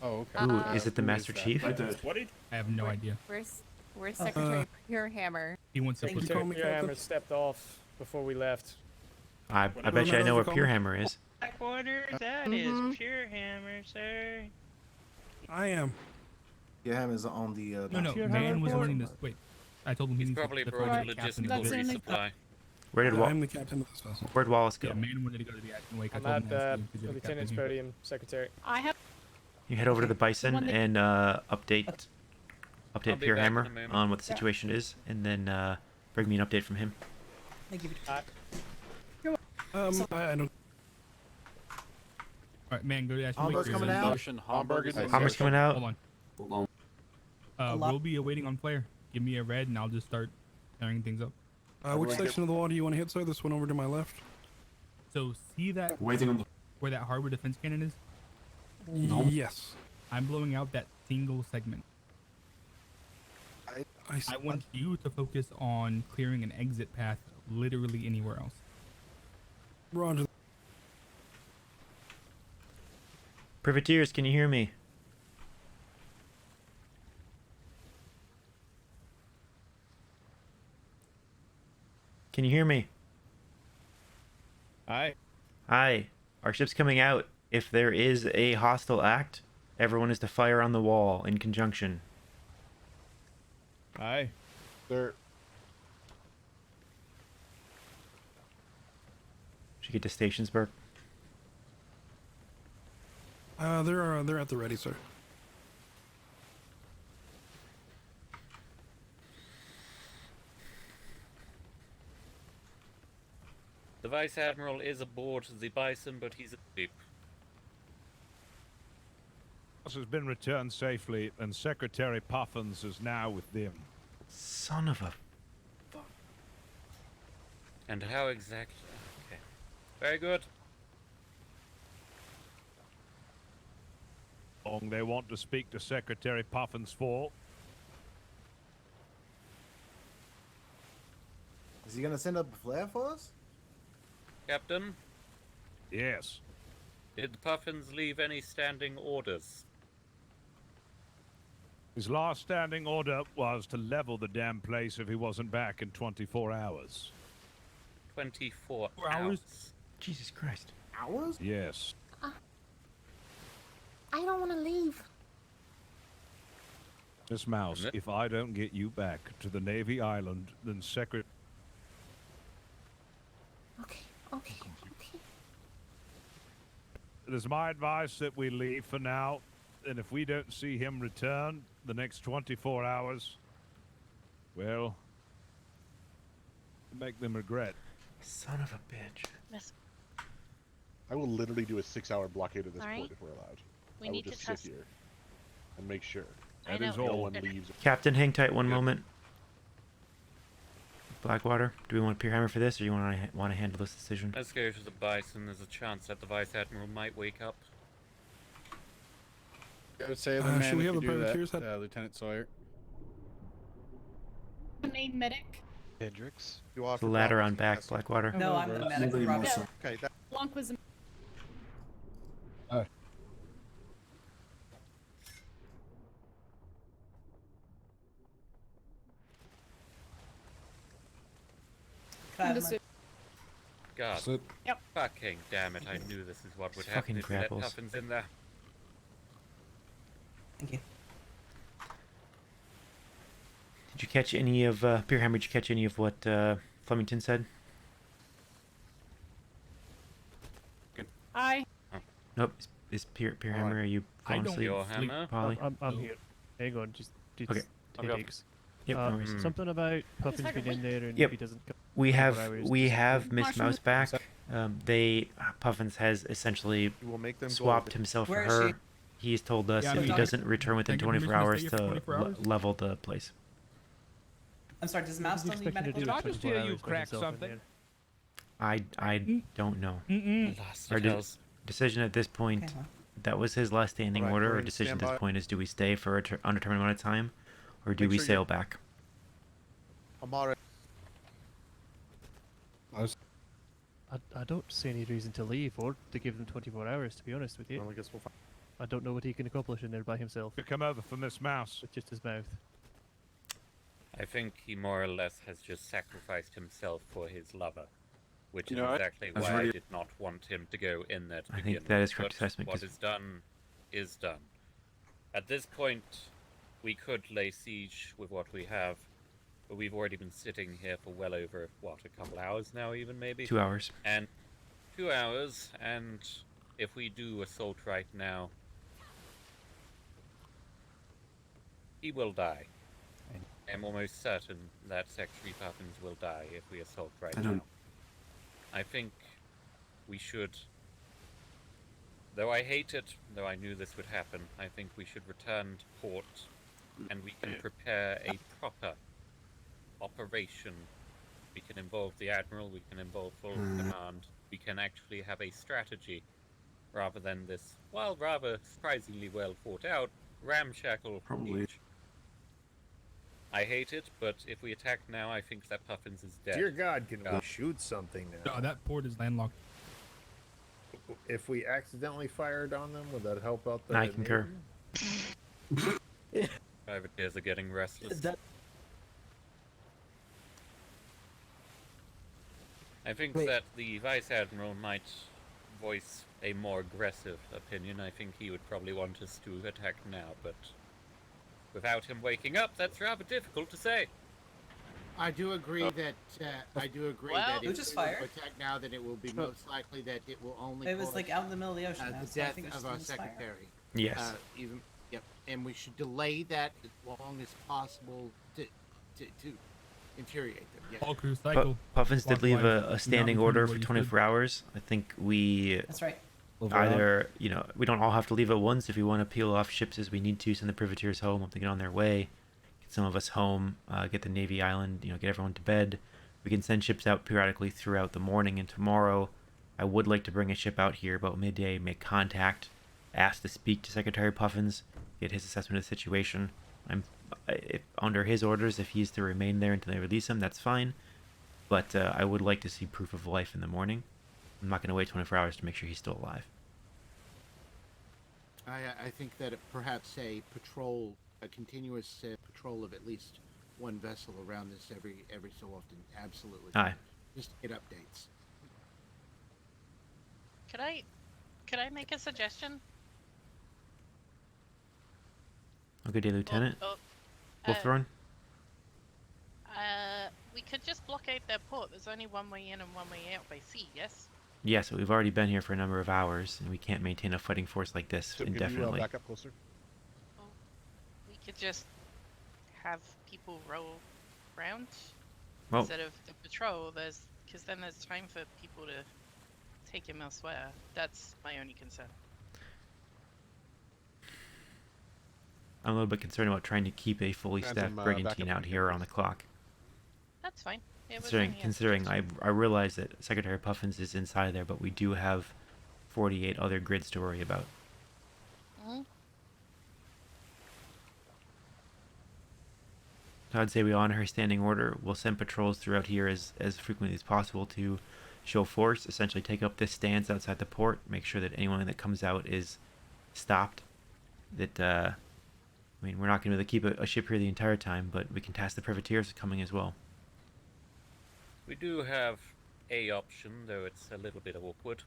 Speaker 14: Oh, okay.
Speaker 8: Ooh, is it the Master Chief?
Speaker 23: I have no idea.
Speaker 12: Where's Secretary Purehammer?
Speaker 23: He wants to put
Speaker 5: Secretary Hammer stepped off before we left.
Speaker 8: I bet you I know where Pure Hammer is.
Speaker 22: Blackwater, that is pure hammer, sir.
Speaker 9: I am.
Speaker 4: Purehammer is on the.
Speaker 23: No, man was running this. Wait, I told him he
Speaker 6: He's
Speaker 23: needs
Speaker 6: probably
Speaker 23: to
Speaker 6: brought
Speaker 23: find
Speaker 6: a
Speaker 23: the captain
Speaker 6: logistical
Speaker 23: of this.
Speaker 6: resupply.
Speaker 8: Where did
Speaker 9: I'm the captain of this vessel.
Speaker 8: Where'd Wallace go?
Speaker 23: Yeah, man wanted to go to the action wake. I
Speaker 5: I'm
Speaker 23: told
Speaker 5: at
Speaker 23: him
Speaker 5: the
Speaker 23: to ask you 'cause you're the captain
Speaker 5: lieutenant's
Speaker 23: here.
Speaker 5: podium, Secretary.
Speaker 11: I have.
Speaker 8: You head over to the bison
Speaker 11: one that-
Speaker 8: and update
Speaker 6: I'll be
Speaker 8: Pure
Speaker 6: back in
Speaker 8: Hammer
Speaker 6: a moment.
Speaker 8: on what the situation is, and then bring me an update from him.
Speaker 11: Thank you.
Speaker 9: I don't.
Speaker 23: Alright, man, go to the action wake.
Speaker 4: Hamburg's coming out.
Speaker 8: Hammer's coming out.
Speaker 23: Hold on. We'll be awaiting on flare. Give me a red, and I'll just start tearing things up.
Speaker 9: Which section of the wall do you want to hit, sir? This one over to my left.
Speaker 23: So see that
Speaker 21: Waiting on the.
Speaker 23: where that harbor defense cannon is?
Speaker 9: Yes.
Speaker 23: I'm blowing out that single segment. I want you to focus on clearing an exit path literally anywhere else.
Speaker 9: Roger.
Speaker 8: Privateers, can you hear me? Can you hear me?
Speaker 14: Aye.
Speaker 8: Aye. Our ship's coming out. If there is a hostile act, everyone is to fire on the wall in conjunction.
Speaker 14: Aye.
Speaker 21: There.
Speaker 8: Should get to Stationsburg.
Speaker 9: They're at the ready, sir.
Speaker 6: The Vice Admiral is aboard the Bison, but he's asleep.
Speaker 20: Has been returned safely, and Secretary Puffins is now with them.
Speaker 8: Son of a...
Speaker 6: And how exactly? Okay. Very good.
Speaker 20: Long they want to speak to Secretary Puffins for.
Speaker 4: Is he gonna send up a flare for us?
Speaker 6: Captain?
Speaker 20: Yes.
Speaker 6: Did Puffins leave any standing orders?
Speaker 20: His last standing order was to level the damn place if he wasn't back in 24 hours.
Speaker 6: 24
Speaker 23: hours?
Speaker 8: Jesus Christ.
Speaker 4: Hours?
Speaker 20: Yes.
Speaker 12: I don't want to leave.
Speaker 20: Miss Mouse, if I don't get you back to the Navy Island, then Secretary...
Speaker 12: Okay.
Speaker 20: It is my advice that we leave for now, and if we don't see him return the next 24 hours, well, make them regret.
Speaker 8: Son of a bitch.
Speaker 21: I will literally do a 6-hour blockade of this
Speaker 22: All right.
Speaker 21: port if we're allowed.
Speaker 22: We
Speaker 21: I will
Speaker 22: need to
Speaker 21: just sit
Speaker 22: test-
Speaker 21: here and make sure.
Speaker 20: That is
Speaker 21: No
Speaker 20: all.
Speaker 21: one leaves.
Speaker 8: Captain, hang tight one moment. Blackwater, do we want Pure Hammer for this, or do you want to handle this decision?
Speaker 6: Let's go to the Bison. There's a chance that the Vice Admiral might wake up.
Speaker 14: I would say the
Speaker 9: should
Speaker 14: man
Speaker 9: we
Speaker 14: who
Speaker 9: have
Speaker 14: could
Speaker 9: the
Speaker 14: do
Speaker 9: privateers
Speaker 14: that,
Speaker 9: head-
Speaker 14: Lieutenant Sawyer.
Speaker 11: Need medic.
Speaker 13: Hendricks.
Speaker 21: You
Speaker 8: The
Speaker 21: offer
Speaker 8: ladder
Speaker 21: Bravo
Speaker 8: on
Speaker 21: to
Speaker 8: back,
Speaker 21: Castle.
Speaker 8: Blackwater.
Speaker 11: No, I'm the medic.
Speaker 21: No. Okay, that,
Speaker 11: Blanc was. Understood.
Speaker 6: God.
Speaker 21: Sit.
Speaker 11: Yep.
Speaker 6: Fucking damn it, I knew this is what would
Speaker 8: These
Speaker 6: happen
Speaker 8: fucking
Speaker 6: if you let
Speaker 8: grapples.
Speaker 6: Puffins in there.
Speaker 12: Thank you.
Speaker 8: Did you catch any of, Pure Hammer, did you catch any of what, Flemington said?
Speaker 11: I.
Speaker 8: Nope. Is Pure Hammer, are you
Speaker 23: I
Speaker 8: falling
Speaker 23: don't
Speaker 8: asleep?
Speaker 6: Your hammer?
Speaker 8: Polly?
Speaker 2: I'm here. Hang on, just
Speaker 8: Okay.
Speaker 6: Headaches.
Speaker 8: Yep, no worries.
Speaker 14: Something about Puffins being in there and
Speaker 8: Yep.
Speaker 14: if he doesn't come.
Speaker 8: We
Speaker 14: 24
Speaker 8: have
Speaker 14: hours,
Speaker 8: we
Speaker 14: does it
Speaker 8: have
Speaker 14: go-
Speaker 8: Miss Mouse back. Puffins has essentially
Speaker 10: We will make them
Speaker 8: swapped
Speaker 10: gold.
Speaker 8: himself
Speaker 11: Where
Speaker 8: for
Speaker 11: is
Speaker 8: her.
Speaker 11: she?
Speaker 8: He's told us
Speaker 23: Yeah, I
Speaker 8: if
Speaker 23: mean,
Speaker 8: he
Speaker 23: I-
Speaker 8: doesn't return within
Speaker 23: Can I get
Speaker 8: 24
Speaker 23: permission to
Speaker 8: hours
Speaker 23: stay here for 24 hours?
Speaker 8: level the place.
Speaker 11: I'm sorry, does Mouse
Speaker 14: What
Speaker 11: still
Speaker 14: was he
Speaker 11: need
Speaker 14: expecting to
Speaker 11: medical
Speaker 14: do
Speaker 23: Did I
Speaker 14: with
Speaker 23: just
Speaker 14: 24
Speaker 23: hear you
Speaker 14: hours by
Speaker 23: crack
Speaker 14: himself in
Speaker 23: something?
Speaker 14: there?
Speaker 8: I don't know.
Speaker 6: Lost
Speaker 8: Our
Speaker 6: it, Hells.
Speaker 8: decision at this point,
Speaker 11: Okay, well.
Speaker 8: that was his last standing
Speaker 10: Alright,
Speaker 8: order. Our
Speaker 10: Marine,
Speaker 8: decision at
Speaker 10: stand
Speaker 8: this
Speaker 10: by.
Speaker 8: point is: do we stay for an undetermined amount of time, or do
Speaker 10: Make
Speaker 8: we
Speaker 10: sure you-
Speaker 8: sail back?
Speaker 10: Amara,
Speaker 14: I don't see any reason to leave or to give them 24 hours, to be honest with you.
Speaker 10: well, I guess we'll find.
Speaker 14: I don't know what he can accomplish in there by himself
Speaker 20: To come over for Miss Mouse.
Speaker 14: with just his mouth.
Speaker 6: I think he more or less has just sacrificed himself for his lover, which
Speaker 1: You
Speaker 6: is
Speaker 1: know,
Speaker 6: exactly
Speaker 1: I was
Speaker 6: why I
Speaker 1: really-
Speaker 6: did not want him to go in there to
Speaker 8: I
Speaker 6: begin
Speaker 8: think that
Speaker 6: with,
Speaker 8: is correct
Speaker 6: but
Speaker 8: assessment,
Speaker 6: what
Speaker 8: 'cause-
Speaker 6: is done is done. At this point, we could lay siege with what we have, but we've already been sitting here for well over, what, a couple hours now even, maybe?
Speaker 8: 2 hours.
Speaker 6: And 2 hours, and if we do assault right now, he will die. I'm almost certain that Secretary Puffins will die if we assault right now. I think we should, though I hate it, though I knew this would happen, I think we should return to port and we can prepare a proper operation. We can involve the Admiral, we can involve full command, we can actually have a strategy rather than this, while rather surprisingly well thought out, ramshackle siege. I hate it, but if we attack now, I think that Puffins is dead.
Speaker 16: Dear God, can we shoot something now?
Speaker 23: No, that port is landlocked.
Speaker 16: If we accidentally fired on them, would that help out the
Speaker 8: I concur.
Speaker 6: Privateers are getting restless. I think that the Vice Admiral might voice a more aggressive opinion. I think he would probably want us to attack now, but without him waking up, that's rather difficult to say.
Speaker 7: I do agree that
Speaker 11: Who
Speaker 7: if
Speaker 11: just
Speaker 7: we were to
Speaker 11: fired?
Speaker 7: attack now, that it will be most likely that it will only.
Speaker 11: It was
Speaker 7: cause,
Speaker 11: like out in the middle of the ocean. now,
Speaker 7: the
Speaker 11: so I
Speaker 7: death
Speaker 11: think it's
Speaker 7: of
Speaker 11: just
Speaker 7: our
Speaker 11: gonna misfire.
Speaker 7: secretary.
Speaker 8: Yes.
Speaker 7: Yep. And we should delay that as long as possible to infuriate them. Yeah.
Speaker 23: All crew cycle.
Speaker 8: Puffins did leave
Speaker 23: Clockwise,
Speaker 8: a
Speaker 23: not
Speaker 8: standing
Speaker 23: in
Speaker 8: order
Speaker 23: front of
Speaker 8: for
Speaker 23: where you
Speaker 8: 24 hours. I think we
Speaker 11: That's right.
Speaker 8: either, we don't all have to leave at once. If we want to peel off ships as we need to, send the privateers home, let them get on their way, get some of us home, get the Navy Island, get everyone to bed. We can send ships out periodically throughout the morning, and tomorrow I would like to bring a ship out here about midday, make contact, ask to speak to Secretary Puffins, get his assessment of the situation. If under his orders, if he's to remain there until they release him, that's fine. But I would like to see proof of life in the morning. I'm not going to wait 24 hours to make sure he's still alive.
Speaker 7: I think that perhaps a continuous patrol of at least one vessel around this every so often, absolutely.
Speaker 8: Aye.
Speaker 7: Just to get updates.
Speaker 18: Could I make a suggestion?
Speaker 8: Good day, Lieutenant.
Speaker 18: Oh,
Speaker 8: Wolfthorn?
Speaker 18: we could just blockade their port. There's only one way in and one way out by sea, yes?
Speaker 8: Yes, we've already been here for a number of hours, and we can't maintain a fighting force like this
Speaker 21: Tim, can you
Speaker 8: indefinitely.
Speaker 21: back up closer?
Speaker 18: We could just have people row around
Speaker 8: Well-
Speaker 18: instead of the patrol. Because then there's time for people to take him elsewhere. That's my only concern.
Speaker 8: I'm a little bit concerned about trying to keep a fully
Speaker 21: Phantom,
Speaker 8: staffed
Speaker 21: back
Speaker 8: brigantine
Speaker 21: up
Speaker 8: out here on the clock.
Speaker 18: That's fine. It was
Speaker 8: Considering
Speaker 18: only a
Speaker 8: I realize that Secretary Puffins is inside there, but we do have 48 other grids to worry about.
Speaker 18: Mhm.
Speaker 8: So I'd say we honor her standing order. We'll send patrols throughout here as frequently as possible to show force, essentially take up this stance outside the port, make sure that anyone that comes out is stopped. That, we're not going to be able to keep a ship here the entire time, but we can task the privateers with coming as well.
Speaker 6: We do have a option, though it's a little bit awkward.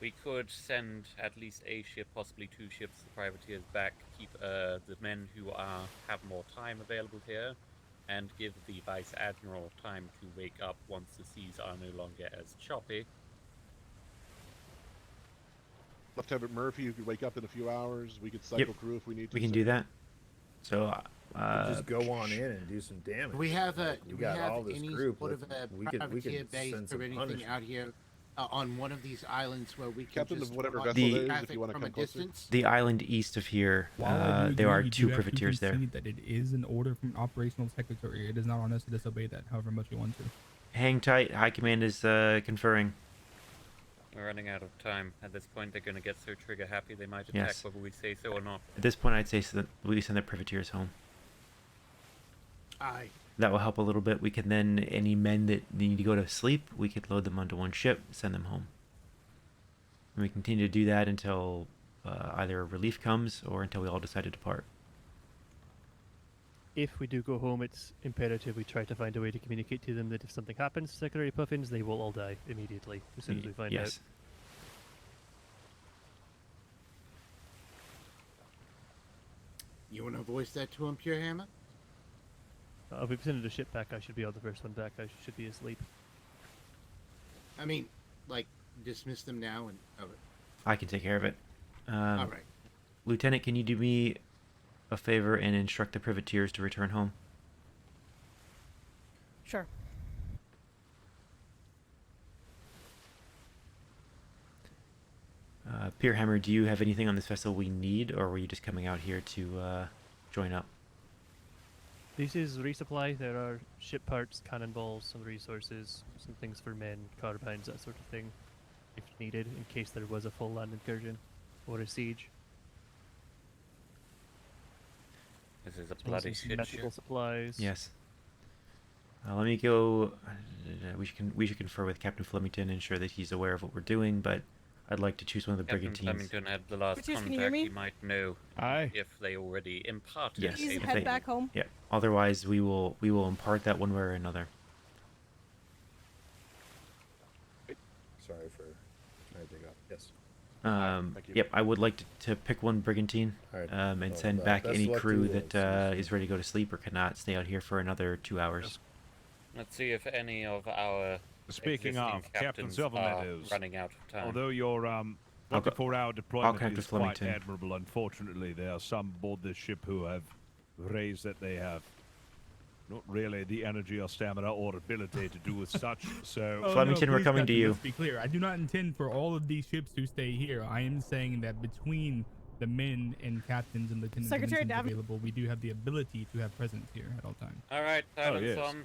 Speaker 6: We could send at least a ship, possibly 2 ships, the privateers back, keep the men who have more time available here, and give the Vice Admiral time to wake up once the seas are no longer as choppy.
Speaker 21: Lieutenant Murphy, you could wake up in a few hours. We could cycle crew if we need to.
Speaker 8: We can do that. So
Speaker 16: just go on in and do some damage.
Speaker 7: Do we have a?
Speaker 16: We
Speaker 7: Do we
Speaker 16: got
Speaker 7: have
Speaker 16: all this
Speaker 7: any
Speaker 16: group.
Speaker 7: sort of a privateer base
Speaker 16: send
Speaker 7: or
Speaker 16: some
Speaker 7: anything
Speaker 16: punishment.
Speaker 7: out here on one of these islands where we can
Speaker 21: Captain
Speaker 7: just
Speaker 21: of whatever
Speaker 7: watch
Speaker 21: vessel it is, if
Speaker 7: traffic
Speaker 21: you wanna
Speaker 7: from
Speaker 21: come
Speaker 7: a
Speaker 21: closer.
Speaker 7: distance?
Speaker 8: The island east of here,
Speaker 23: While I do
Speaker 8: there are
Speaker 23: agree, we
Speaker 8: two
Speaker 23: do have to
Speaker 8: privateers there.
Speaker 23: concede that it is an order from operational secretary. It is not on us to disobey that, however much we want to.
Speaker 8: Hang tight. High Command is conferring.
Speaker 6: We're running out of time. At this point, they're going to get so trigger happy they might attack
Speaker 8: Yes.
Speaker 6: whether we say so or not.
Speaker 8: At this point, I'd say we send the privateers home.
Speaker 7: Aye.
Speaker 8: That will help a little bit. We can then, any men that need to go to sleep, we could load them onto one ship, send them home. And we continue to do that until either relief comes or until we all decide to depart.
Speaker 14: If we do go home, it's imperative we try to find a way to communicate to them that if something happens to Secretary Puffins, they will all die immediately as soon as we find
Speaker 8: Yes.
Speaker 7: You want to voice that to him, Pure Hammer?
Speaker 14: out. If we send the ship back, I should be on the first one back. I should be asleep.
Speaker 7: I mean, like, dismiss them now and.
Speaker 8: I can take care of it.
Speaker 7: All right.
Speaker 8: Lieutenant, can you do me a favor and instruct the privateers to return home?
Speaker 12: Sure.
Speaker 8: Pierhammer, do you have anything on this vessel we need, or were you just coming out here to join up?
Speaker 14: This is resupply. There are ship parts, cannonballs, some resources, some things for men, carbines, that sort of thing, if needed, in case there was a full land incursion or a siege.
Speaker 6: This is a
Speaker 14: As well as
Speaker 6: bloody
Speaker 14: some
Speaker 6: shit
Speaker 14: medical
Speaker 6: show.
Speaker 14: supplies.
Speaker 8: Yes. Let me go. We should confer with Captain Flemington, ensure that he's aware of what we're doing. But I'd like to choose one of the
Speaker 6: Captain
Speaker 8: brigantines.
Speaker 6: Flemington had the last
Speaker 12: British, can you
Speaker 6: contact.
Speaker 12: hear
Speaker 6: He
Speaker 12: me?
Speaker 6: might know
Speaker 20: Aye.
Speaker 6: if they already imparted.
Speaker 8: Yes.
Speaker 12: Please
Speaker 8: if
Speaker 12: head
Speaker 8: they-
Speaker 12: back home.
Speaker 8: Yeah. Otherwise, we will impart that one way or another.
Speaker 16: Sorry for trying to dig up. Yes.
Speaker 21: thank you.
Speaker 8: Yep. I would like to pick one brigantine,
Speaker 16: All right.
Speaker 8: and
Speaker 16: Well,
Speaker 8: send back
Speaker 16: best
Speaker 8: any
Speaker 16: luck to
Speaker 8: crew
Speaker 16: you,
Speaker 8: that
Speaker 16: Lawrence.
Speaker 8: is ready to go to sleep or cannot stay out here for another 2 hours.
Speaker 6: Let's see if any of our
Speaker 20: Speaking
Speaker 6: existing
Speaker 20: of, Captain
Speaker 6: captains
Speaker 20: Silverman
Speaker 6: are
Speaker 20: is
Speaker 6: running out of time.
Speaker 20: Although your
Speaker 8: I'll go-
Speaker 20: 24-hour
Speaker 8: I'll
Speaker 20: deployment
Speaker 8: Captain
Speaker 20: is quite
Speaker 8: Flemington.
Speaker 20: admirable, unfortunately, there are some aboard this ship who have raised that they have not really the energy or stamina or ability to do with such. So,
Speaker 23: Oh,
Speaker 8: Flemington, we're
Speaker 23: please,
Speaker 8: coming to
Speaker 23: Captain,
Speaker 8: you.
Speaker 23: Let's be clear. I do not intend for all of these ships to stay here. I am saying that between the men and captains and lieutenants and
Speaker 12: Secretary
Speaker 23: ensigns
Speaker 12: Davenport.
Speaker 23: available, we do have the ability to have presence here at all times.
Speaker 6: All right,
Speaker 20: Oh,
Speaker 6: silence
Speaker 20: yes.
Speaker 6: on.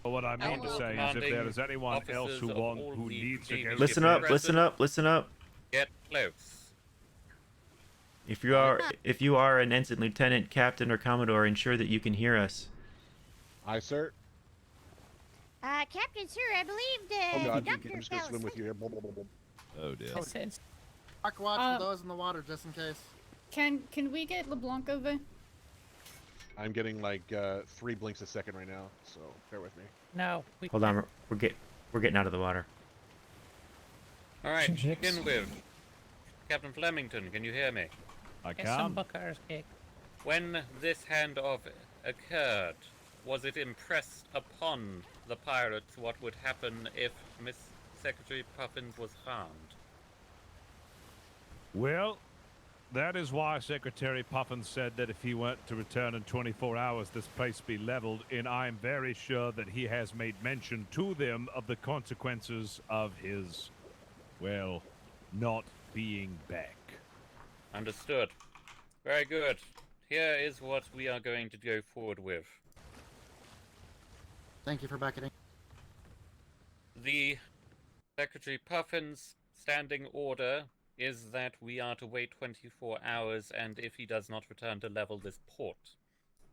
Speaker 20: But what I mean to
Speaker 6: All
Speaker 20: say is, if there
Speaker 6: commanding
Speaker 20: is anyone else
Speaker 6: officers
Speaker 20: who
Speaker 6: of all the
Speaker 20: needs to go,
Speaker 6: Navy
Speaker 8: Listen
Speaker 6: ships
Speaker 8: up!
Speaker 6: present,
Speaker 8: Listen up! Listen up!
Speaker 6: Get close.
Speaker 8: If you are an ensign, lieutenant, captain, or commodore, ensure that you can hear us.
Speaker 21: Aye, sir.
Speaker 12: Captain, sir, I believe the,
Speaker 21: Oh God,
Speaker 12: doctor
Speaker 21: I'm just gonna
Speaker 12: fell
Speaker 21: swim with
Speaker 12: asleep.
Speaker 21: you here. Blah, blah, blah, blah.
Speaker 20: oh dear.
Speaker 7: Mark watch
Speaker 3: Uh,
Speaker 7: for those in the water just in case.
Speaker 3: Can we get LeBlanc over?
Speaker 21: I'm getting like 3 blinks a second right now, so bear with me.
Speaker 6: No.
Speaker 8: Hold on, we're getting out of the water.
Speaker 6: All right, begin with Captain Flemington. Can you hear me?
Speaker 20: I can.
Speaker 6: When this handoff occurred, was it impressed upon the pirates what would happen if Miss Secretary Puffins was harmed?
Speaker 20: Well, that is why Secretary Puffin said that if he weren't to return in 24 hours, this place be leveled, and I'm very sure that he has made mention to them of the consequences of his, well, not being back.
Speaker 6: Understood. Very good. Here is what we are going to go forward with.
Speaker 7: Thank you for bucketing.
Speaker 6: The Secretary Puffin's standing order is that we are to wait 24 hours, and if he does not return to level this port,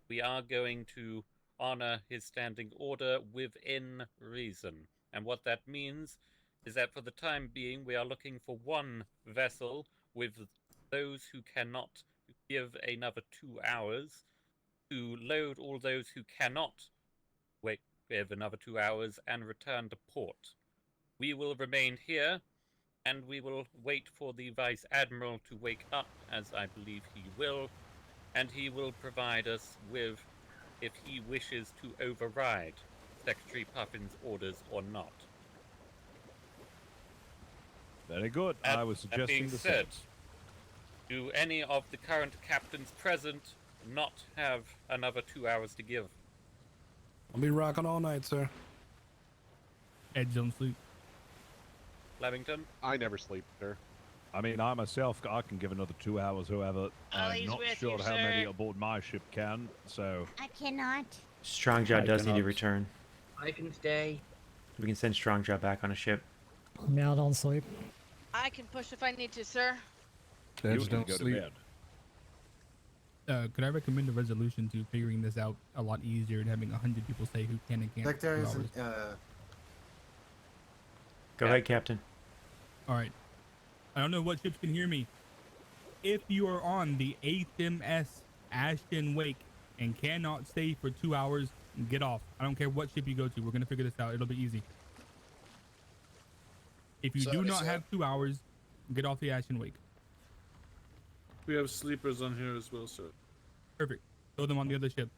Speaker 6: we are going to honor his standing order within reason. And what that means is that for the time being, we are looking for one vessel with those who cannot give another 2 hours to load all those who cannot wait with another 2 hours and return to port. We will remain here, and we will wait for the Vice Admiral to wake up, as I believe he will, and he will provide us with if he wishes to override Secretary Puffin's orders or not.
Speaker 20: Very good. I was
Speaker 6: That being
Speaker 20: suggesting the
Speaker 6: said,
Speaker 20: same.
Speaker 6: do any of the current captains present not have another 2 hours to give.
Speaker 9: I'll be rocking all night, sir.
Speaker 23: Ed don't sleep.
Speaker 6: Flemington?
Speaker 21: I never sleep, sir.
Speaker 20: I mean, I myself, I can give another 2 hours, however, I'm
Speaker 22: Ollie's
Speaker 20: not
Speaker 22: with
Speaker 20: sure
Speaker 22: you,
Speaker 20: how many
Speaker 22: sir.
Speaker 20: aboard my ship can, so...
Speaker 15: I cannot.
Speaker 8: Strongjaw
Speaker 20: I
Speaker 8: does need to
Speaker 20: cannot.
Speaker 8: return.
Speaker 17: I can stay.
Speaker 8: We can send Strongjaw back on a ship.
Speaker 19: Meow don't sleep.
Speaker 18: I can push if I need to, sir.
Speaker 20: You
Speaker 23: Devs
Speaker 20: can
Speaker 23: don't
Speaker 20: go
Speaker 23: sleep.
Speaker 20: to bed.
Speaker 23: Could I recommend a resolution to figuring this out a lot easier and having 100 people say who can and can't?
Speaker 4: Secretary
Speaker 23: do
Speaker 4: isn't,
Speaker 23: hours?
Speaker 8: Go ahead, Captain.
Speaker 23: All right. I don't know what ships can hear me. If you are on the HMS Ashton Wake and cannot stay for 2 hours, get off. I don't care what ship you go to. We're going to figure this out. It'll be easy. If you do
Speaker 24: Sorry,
Speaker 23: not
Speaker 24: sir.
Speaker 23: have 2 hours, get off the Ashton Wake.
Speaker 24: We have sleepers on here as well, sir.
Speaker 23: Perfect. Throw them on the other ship.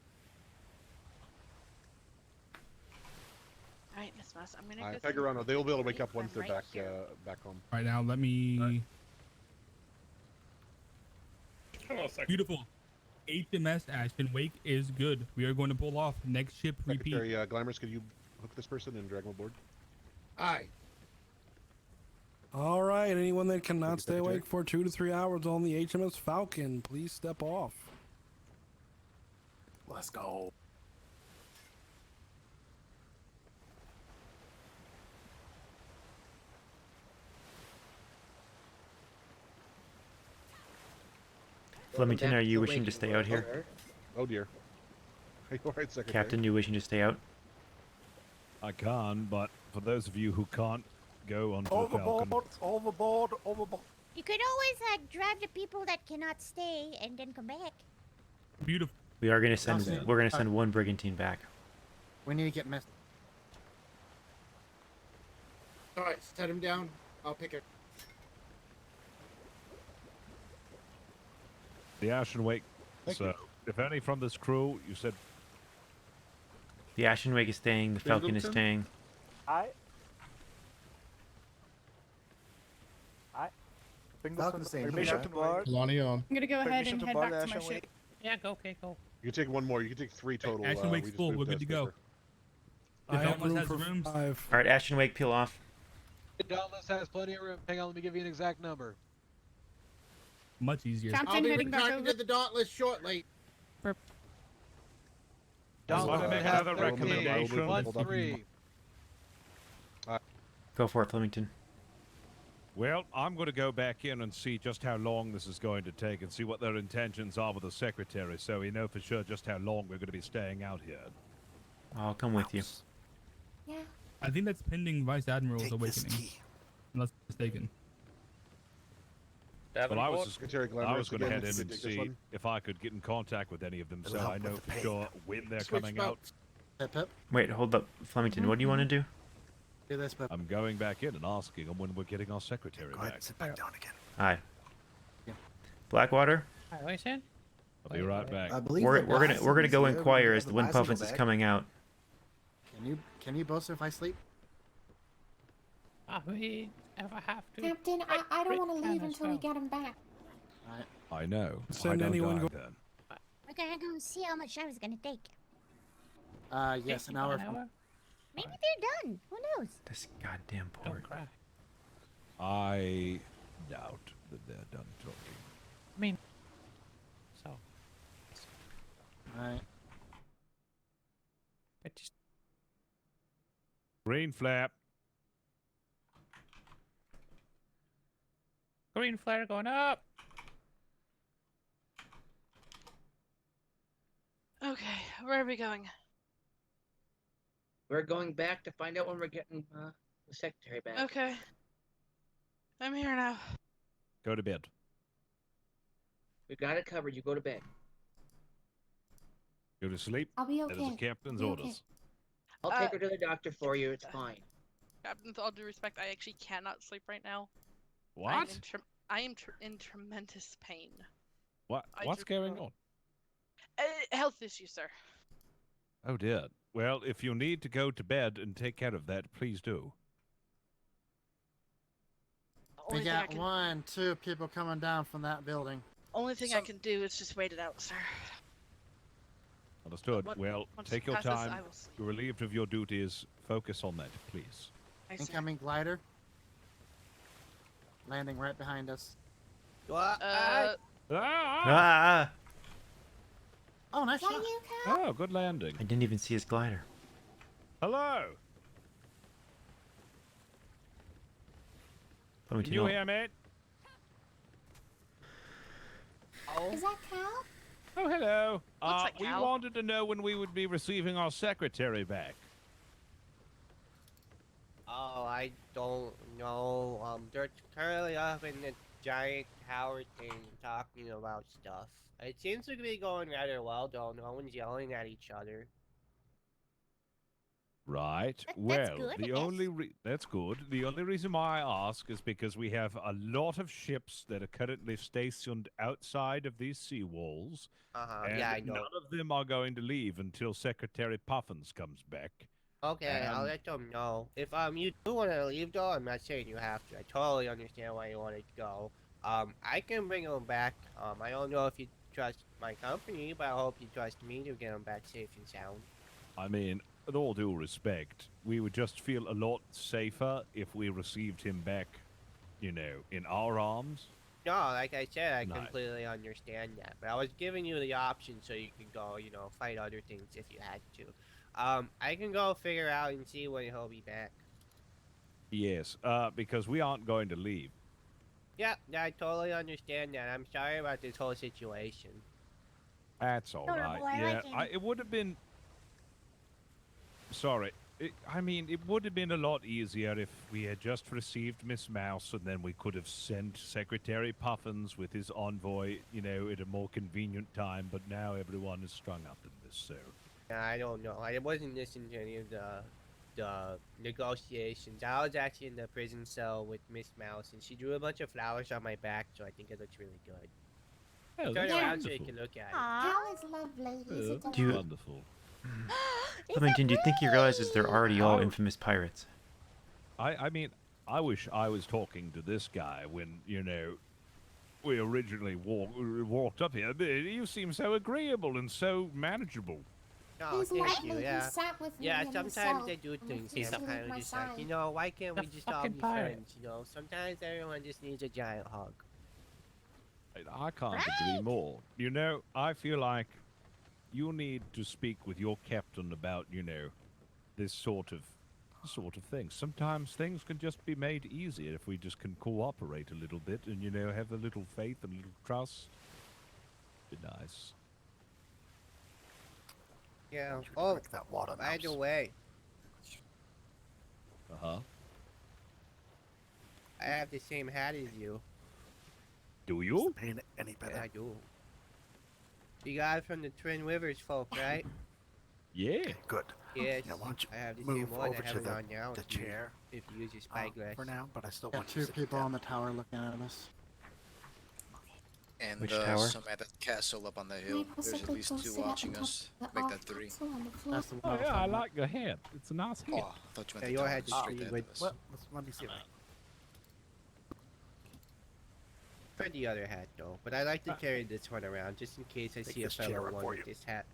Speaker 18: Alright, Miss Mouse, I'm gonna go.
Speaker 21: Pegarano, they will be able to wake up once they're
Speaker 18: right
Speaker 21: back
Speaker 18: here.
Speaker 21: back home.
Speaker 23: All right, now let me... Beautiful. HMS Ashton Wake is good. We are going to pull off. Next ship, repeat.
Speaker 21: Secretary Glamorous, could you hook this person and drag him aboard?
Speaker 7: Aye.
Speaker 9: All right, anyone that cannot stay awake for 2 to 3 hours on the HMS Falcon, please step off.
Speaker 4: Let's go.
Speaker 8: Flemington, are you wishing to stay out here?
Speaker 21: Oh dear. Are you alright, Secretary?
Speaker 8: Captain, you wishing to stay out?
Speaker 20: I can, but for those of you who can't go onto the Falcon...
Speaker 4: Overboard, overboard.
Speaker 15: You could always drive the people that cannot stay and then come back.
Speaker 23: Beautiful.
Speaker 8: We are going to send.
Speaker 7: Awesome.
Speaker 8: We're going to send one brigantine back.
Speaker 7: We need to get messed. Alright, set him down. I'll pick it.
Speaker 20: The Ashton Wake. So, if any from this crew, you said...
Speaker 8: The Ashton Wake is staying. The Falcon is
Speaker 24: Singleton?
Speaker 8: staying.
Speaker 4: Falcon's staying
Speaker 19: Permission
Speaker 4: here.
Speaker 19: to board.
Speaker 1: Lonnie on.
Speaker 3: I'm gonna go ahead
Speaker 19: Permission
Speaker 3: and
Speaker 19: to
Speaker 3: head
Speaker 19: board
Speaker 3: back to
Speaker 19: the
Speaker 3: my
Speaker 19: Ashton
Speaker 3: ship.
Speaker 22: Yeah, go, okay, go.
Speaker 21: You can take one more. You can take 3 total.
Speaker 23: Ashton Wake's
Speaker 21: we just
Speaker 23: full.
Speaker 21: moved
Speaker 23: We're good to go.
Speaker 21: paper.
Speaker 9: I have
Speaker 23: Dauntless
Speaker 9: room
Speaker 23: has
Speaker 9: for
Speaker 23: rooms.
Speaker 9: 5.
Speaker 8: All right, Ashton Wake, peel off.
Speaker 13: Dauntless has plenty of room. Hang on, let me give you an exact number.
Speaker 23: Much easier.
Speaker 7: I'll
Speaker 3: Captain
Speaker 7: be
Speaker 3: heading back
Speaker 7: returning
Speaker 3: over.
Speaker 7: to the Dauntless shortly.
Speaker 20: Want to make
Speaker 13: have
Speaker 20: another
Speaker 13: 13.
Speaker 20: recommendation?
Speaker 13: 1-3.
Speaker 8: Go for it, Flemington.
Speaker 20: Well, I'm going to go back in and see just how long this is going to take and see what their intentions are with the Secretary, so we know for sure just how long we're going to be staying out here.
Speaker 8: I'll come with you.
Speaker 15: Yeah.
Speaker 23: I think that's pending Vice Admiral's
Speaker 4: Take this
Speaker 23: awakening.
Speaker 4: key.
Speaker 23: Unless I'm mistaken.
Speaker 20: Well, I was
Speaker 21: Report.
Speaker 20: just
Speaker 21: Secretary
Speaker 20: I
Speaker 21: Glamorous,
Speaker 20: was going to
Speaker 21: again,
Speaker 20: head
Speaker 21: if
Speaker 20: in
Speaker 21: you
Speaker 20: and
Speaker 21: could take this
Speaker 20: see
Speaker 21: one.
Speaker 20: if I could get in contact with any of them,
Speaker 4: It'll
Speaker 20: so
Speaker 4: help
Speaker 20: I
Speaker 4: with
Speaker 20: know
Speaker 4: the
Speaker 20: for
Speaker 4: pay.
Speaker 20: sure when they're
Speaker 7: Switch
Speaker 20: coming out.
Speaker 7: boats. Pip, pip.
Speaker 8: Wait, hold up, Flemington. What do you want to do?
Speaker 7: Do this, but
Speaker 20: I'm going back in and asking them when we're getting our Secretary
Speaker 4: Go ahead,
Speaker 20: back.
Speaker 4: sit back down again.
Speaker 8: Aye.
Speaker 7: Yeah.
Speaker 8: Blackwater.
Speaker 22: Hi, what you saying?
Speaker 20: I'll be right back.
Speaker 4: I believe
Speaker 8: We're
Speaker 4: the
Speaker 8: we're gonna
Speaker 4: bicycle
Speaker 8: we're gonna
Speaker 4: is
Speaker 8: go
Speaker 4: here. We're
Speaker 8: inquire
Speaker 4: gonna
Speaker 8: as
Speaker 4: have
Speaker 8: the Wind
Speaker 4: bicycle
Speaker 8: Puffins is
Speaker 4: back.
Speaker 8: coming out.
Speaker 7: can you both if I sleep?
Speaker 22: We ever have to.
Speaker 15: Captain, I don't want to leave until we
Speaker 22: well.
Speaker 15: get him back.
Speaker 7: Alright.
Speaker 20: I know.
Speaker 9: Send
Speaker 20: I don't
Speaker 9: anyone
Speaker 20: die
Speaker 9: go-
Speaker 20: then.
Speaker 15: We're gonna go see how much I was gonna take.
Speaker 7: Yes, an hour. From...
Speaker 15: Maybe they're done. Who knows?
Speaker 8: This goddamn port.
Speaker 22: Don't cry.
Speaker 20: I doubt that they're done talking.
Speaker 22: I mean, so
Speaker 7: Alright.
Speaker 22: it just
Speaker 20: Green flap.
Speaker 22: green flare going up.
Speaker 18: Okay, where are we going?
Speaker 17: We're going back to find out when we're getting the Secretary back.
Speaker 18: Okay. I'm here now.
Speaker 20: Go to bed.
Speaker 17: We got it covered. You go to bed.
Speaker 20: Go to sleep.
Speaker 15: I'll be
Speaker 20: That is the
Speaker 15: okay.
Speaker 20: captain's
Speaker 15: I'll be
Speaker 20: orders.
Speaker 17: I'll take her to the doctor for you. It's fine.
Speaker 18: Captain, with all due respect, I actually cannot sleep right now.
Speaker 20: What?
Speaker 18: I am in tremendous pain.
Speaker 20: What?
Speaker 18: I
Speaker 20: What's
Speaker 18: just-
Speaker 20: going on?
Speaker 18: Health issue, sir.
Speaker 20: Oh dear. Well, if you need to go to bed and take care of that, please do.
Speaker 18: Only
Speaker 7: We
Speaker 18: thing I
Speaker 7: got
Speaker 18: can,
Speaker 7: 1, 2 people coming down from that building.
Speaker 18: only thing I can do is just wait it out, sir.
Speaker 20: Understood.
Speaker 18: What-
Speaker 20: Well,
Speaker 18: once
Speaker 20: take
Speaker 18: it
Speaker 20: your
Speaker 18: passes,
Speaker 20: time.
Speaker 18: I will see.
Speaker 20: You're relieved of your duties. Focus on that, please.
Speaker 18: I see.
Speaker 7: Incoming glider. Landing right behind us.
Speaker 8: Ah!
Speaker 7: Oh, nice shot.
Speaker 20: Oh, good landing.
Speaker 8: I didn't even see his glider.
Speaker 20: Hello.
Speaker 8: Let me
Speaker 20: Can you
Speaker 8: know.
Speaker 20: hear me?
Speaker 15: Is that Cal?
Speaker 20: Oh, hello.
Speaker 18: Looks like
Speaker 20: we
Speaker 18: Cal.
Speaker 20: wanted to know when we would be receiving our secretary back.
Speaker 2: Oh, I don't know. They're currently up in the giant tower thing talking about stuff. It seems to be going rather well, though. No one's yelling at each other.
Speaker 20: Right.
Speaker 15: That's
Speaker 20: Well,
Speaker 15: good, I
Speaker 20: the
Speaker 15: guess.
Speaker 20: only that's good. The only reason why I ask is because we have a lot of ships that are currently stationed outside of these seawalls, and
Speaker 2: Yeah, I know.
Speaker 20: none of them are going to leave until Secretary Puffins comes back.
Speaker 2: Okay, I'll
Speaker 20: And-
Speaker 2: let them know. If you do want to leave, though, I'm not saying you have to. I totally understand why you want to go. I can bring them back. I don't know if you trust my company, but I hope you trust me to get them back safe and sound.
Speaker 20: I mean, with all due respect, we would just feel a lot safer if we received him back, you know, in our arms.
Speaker 2: No, like I said, I
Speaker 20: Nice.
Speaker 2: completely understand that. But I was giving you the option so you could go, you know, fight other things if you had to. I can go figure out and see when he'll be back.
Speaker 20: Yes, because we aren't going to leave.
Speaker 2: Yeah, I totally understand that. I'm sorry about this whole situation.
Speaker 20: That's all right.
Speaker 15: Adorable, I
Speaker 20: Yeah,
Speaker 15: like him.
Speaker 20: it would have been. Sorry. I mean, it would have been a lot easier if we had just received Miss Mouse and then we could have sent Secretary Puffins with his envoy, you know, at a more convenient time, but now everyone is strung up in this, so.
Speaker 2: I don't know. I wasn't listening to any of the negotiations. I was actually in the prison cell with Miss Mouse, and she drew a bunch of flowers on my back, so I think it looks really good.
Speaker 20: Oh,
Speaker 2: Turn
Speaker 20: that's
Speaker 2: around so you
Speaker 20: wonderful.
Speaker 2: can look at it.
Speaker 15: Cal is lovely. He's a
Speaker 8: Do you-
Speaker 15: delight.
Speaker 20: Wonderful.
Speaker 8: Flemington, do you think he realizes they're already all
Speaker 20: How-
Speaker 8: infamous pirates?
Speaker 20: I mean, I wish I was talking to this guy when, you know, we originally walked up here. You seem so agreeable and so manageable.
Speaker 2: No,
Speaker 15: He's
Speaker 2: thank
Speaker 15: lovely.
Speaker 2: you,
Speaker 15: He
Speaker 2: yeah.
Speaker 15: sat with me
Speaker 2: Yeah,
Speaker 15: in the
Speaker 2: sometimes
Speaker 15: cell
Speaker 2: they do
Speaker 15: and
Speaker 2: things
Speaker 15: refused
Speaker 2: and
Speaker 15: to
Speaker 2: I'm kind
Speaker 15: leave
Speaker 2: of
Speaker 15: my
Speaker 2: just like,
Speaker 15: side.
Speaker 2: you know, why can't we
Speaker 20: The
Speaker 2: just all
Speaker 20: fucking
Speaker 2: be
Speaker 20: pirate.
Speaker 2: friends, you know? Sometimes everyone just needs a giant hug.
Speaker 20: I can't agree more. You know, I feel like you need to speak with your captain about, you know, this sort of thing. Sometimes things can just be made easier if we just can cooperate a little bit and, you know, have a little faith and a little trust. Be nice.
Speaker 2: Yeah. Oh,
Speaker 4: that water
Speaker 2: by the way,
Speaker 20: Uh-huh.
Speaker 2: I have the same hat as you.
Speaker 20: Do you?
Speaker 4: Paint it any
Speaker 2: Yeah,
Speaker 4: better?
Speaker 2: I do. You got it from the Twin Rivers folk, right?
Speaker 20: Yeah.
Speaker 4: Good.
Speaker 2: Yes.
Speaker 4: Now, why don't you
Speaker 2: I have the
Speaker 4: move
Speaker 2: same one.
Speaker 4: over
Speaker 2: I have
Speaker 4: to
Speaker 2: it
Speaker 4: the,
Speaker 2: on now.
Speaker 4: the chair
Speaker 2: If you use your spyglass.
Speaker 4: for now, but I still
Speaker 7: Got
Speaker 4: want you
Speaker 7: two
Speaker 4: to sit
Speaker 7: people
Speaker 4: down.
Speaker 7: on the tower looking at us.
Speaker 5: And
Speaker 8: Which tower?
Speaker 5: some at that castle up on the hill.
Speaker 15: May I
Speaker 5: There's at
Speaker 15: possibly
Speaker 5: least
Speaker 15: go
Speaker 5: two
Speaker 15: sit at
Speaker 5: watching
Speaker 15: the top
Speaker 5: us.
Speaker 15: of the
Speaker 5: Make
Speaker 15: arch
Speaker 5: that three.
Speaker 15: council on the floor?
Speaker 7: That's the one
Speaker 20: Oh,
Speaker 7: I was
Speaker 20: yeah, I
Speaker 7: talking about.
Speaker 20: like your hat. It's a nice hat.
Speaker 5: Oh, I thought you meant
Speaker 2: Yeah,
Speaker 5: the
Speaker 2: your
Speaker 5: tower
Speaker 2: head
Speaker 5: was
Speaker 2: is
Speaker 5: straight
Speaker 2: pretty
Speaker 5: ahead
Speaker 2: good.
Speaker 5: of us.
Speaker 7: Well, let me see.
Speaker 2: For the other hat, though. But I like to carry this one around just in case I
Speaker 4: Take
Speaker 2: see a
Speaker 4: this chair
Speaker 2: fellow
Speaker 4: up
Speaker 2: one
Speaker 4: for
Speaker 2: with
Speaker 4: you.
Speaker 2: this hat.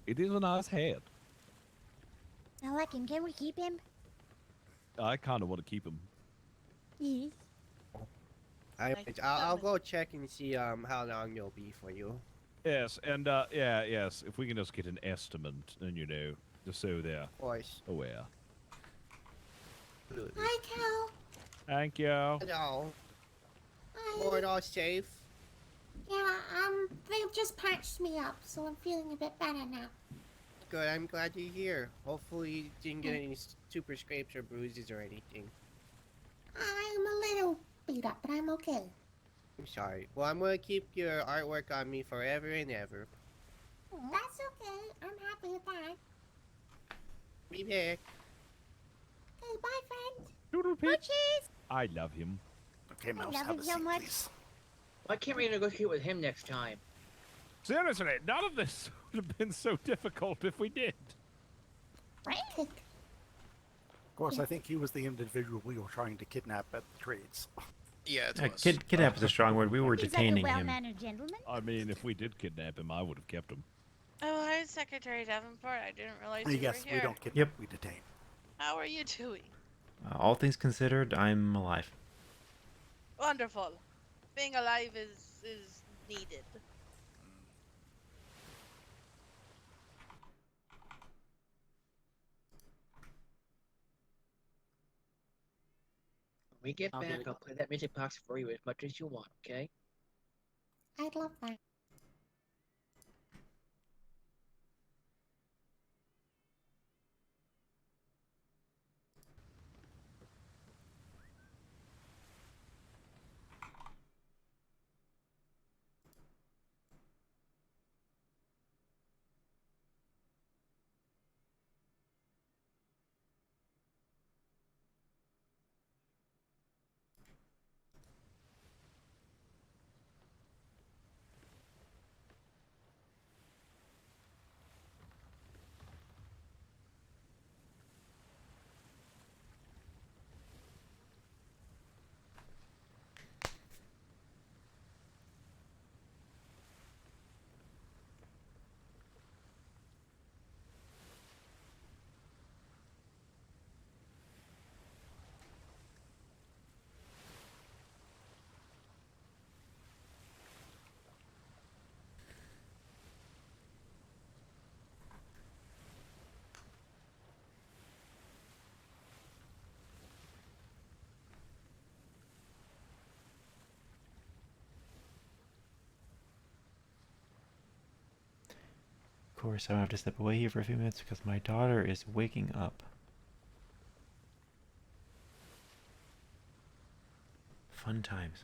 Speaker 20: It is a nice hat.
Speaker 15: I like him. Can we keep him?
Speaker 20: I kind of want to keep him.
Speaker 15: Yes.
Speaker 2: I'll go check and see how long they'll be for you.
Speaker 20: Yes, and yes. If we can just get an estimate, and you know, just so they're
Speaker 2: Of course.
Speaker 20: aware.
Speaker 15: Hi, Cal.
Speaker 20: Thank you.
Speaker 2: Hello.
Speaker 15: Hi.
Speaker 2: Board all safe?
Speaker 15: Yeah, they've just patched me up, so I'm feeling a bit better now.
Speaker 2: Good, I'm glad you're here. Hopefully you didn't get any super scrapes or bruises or anything.
Speaker 15: I'm a little beat up, but I'm okay.
Speaker 2: I'm sorry. Well, I'm gonna keep your artwork on me forever and ever.
Speaker 15: That's okay. I'm happy with that.
Speaker 2: Be back.
Speaker 15: Okay, bye, friend.
Speaker 20: Doodle
Speaker 15: Cheese.
Speaker 20: I love him.
Speaker 4: Okay, Mouse,
Speaker 15: love
Speaker 4: have
Speaker 15: it
Speaker 4: a
Speaker 15: so
Speaker 4: seat,
Speaker 15: much.
Speaker 4: please.
Speaker 22: Why can't we negotiate with him next time?
Speaker 20: Seriously, none of this would have been so difficult if we did.
Speaker 15: Frantic.
Speaker 4: Of course, I think he was the individual we were trying to kidnap at the trades.
Speaker 5: Yeah, it was.
Speaker 8: Kidnap is a strong word. We were
Speaker 15: He's like a
Speaker 8: detaining him.
Speaker 15: well-mannered gentleman.
Speaker 20: I mean, if we did kidnap him, I would have kept him.
Speaker 18: Oh, hi, Secretary Davenport. I didn't realize you
Speaker 4: Yes,
Speaker 18: were here.
Speaker 4: we don't kidnap,
Speaker 8: Yep.
Speaker 4: we detain.
Speaker 18: How are you doing?
Speaker 8: All things considered, I'm alive.
Speaker 18: Wonderful. Being alive is needed.
Speaker 17: When we get
Speaker 15: I'll do
Speaker 17: back,
Speaker 15: it.
Speaker 17: I'll play that music box for you as much as you want, okay?
Speaker 15: I'd love that.
Speaker 8: Of course, I have to step away here for a few minutes because my daughter is waking up. Fun times.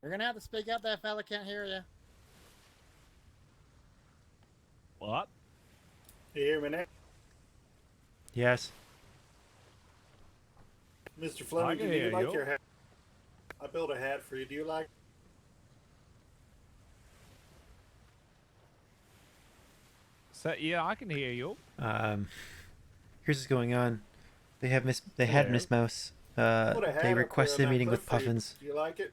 Speaker 10: You're gonna have to speak up. That fella can't hear you.
Speaker 20: What?
Speaker 10: You hear me now?
Speaker 8: Yes.
Speaker 10: Mr.
Speaker 20: I
Speaker 10: Fleming, do
Speaker 20: can
Speaker 10: you
Speaker 20: hear
Speaker 10: like
Speaker 20: you.
Speaker 10: your hat? I built a hat for you. Do you like?
Speaker 20: So, yeah, I can hear you.
Speaker 8: Here's what's going on. They had
Speaker 20: Hello?
Speaker 8: Miss Mouse.
Speaker 10: Put a hat
Speaker 8: They
Speaker 10: up there
Speaker 8: requested
Speaker 10: on
Speaker 8: a
Speaker 10: that
Speaker 8: meeting
Speaker 10: cliff
Speaker 8: with
Speaker 10: for you.
Speaker 8: Puffins.
Speaker 10: Do you like it?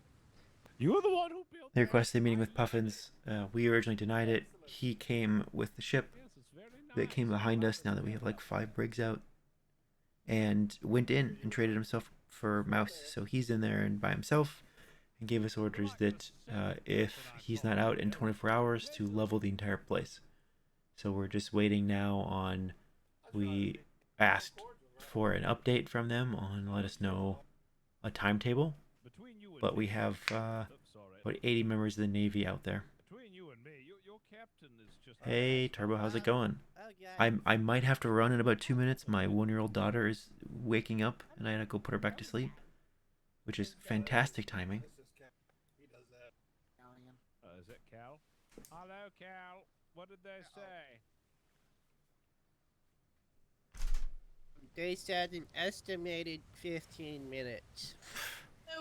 Speaker 20: You're the one who built.
Speaker 8: They requested a meeting with Puffins. We originally denied it. He came with the ship that came behind us now that we have like 5 brigs out. And went in and traded himself for Mouse. So he's in there and by himself and gave us orders that if he's not out in 24 hours to level the entire place. So we're just waiting now on, we asked for an update from them on let us know a timetable. But we have about 80 members of the Navy out there.
Speaker 20: Between you and me, your captain is just.
Speaker 8: Hey Turbo, how's it going? I might have to run in about 2 minutes. My 1-year-old daughter is waking up and I had to go put her back to sleep, which is fantastic timing.
Speaker 20: Is it Cal? Hello, Cal. What did they say?
Speaker 2: They said an estimated 15 minutes.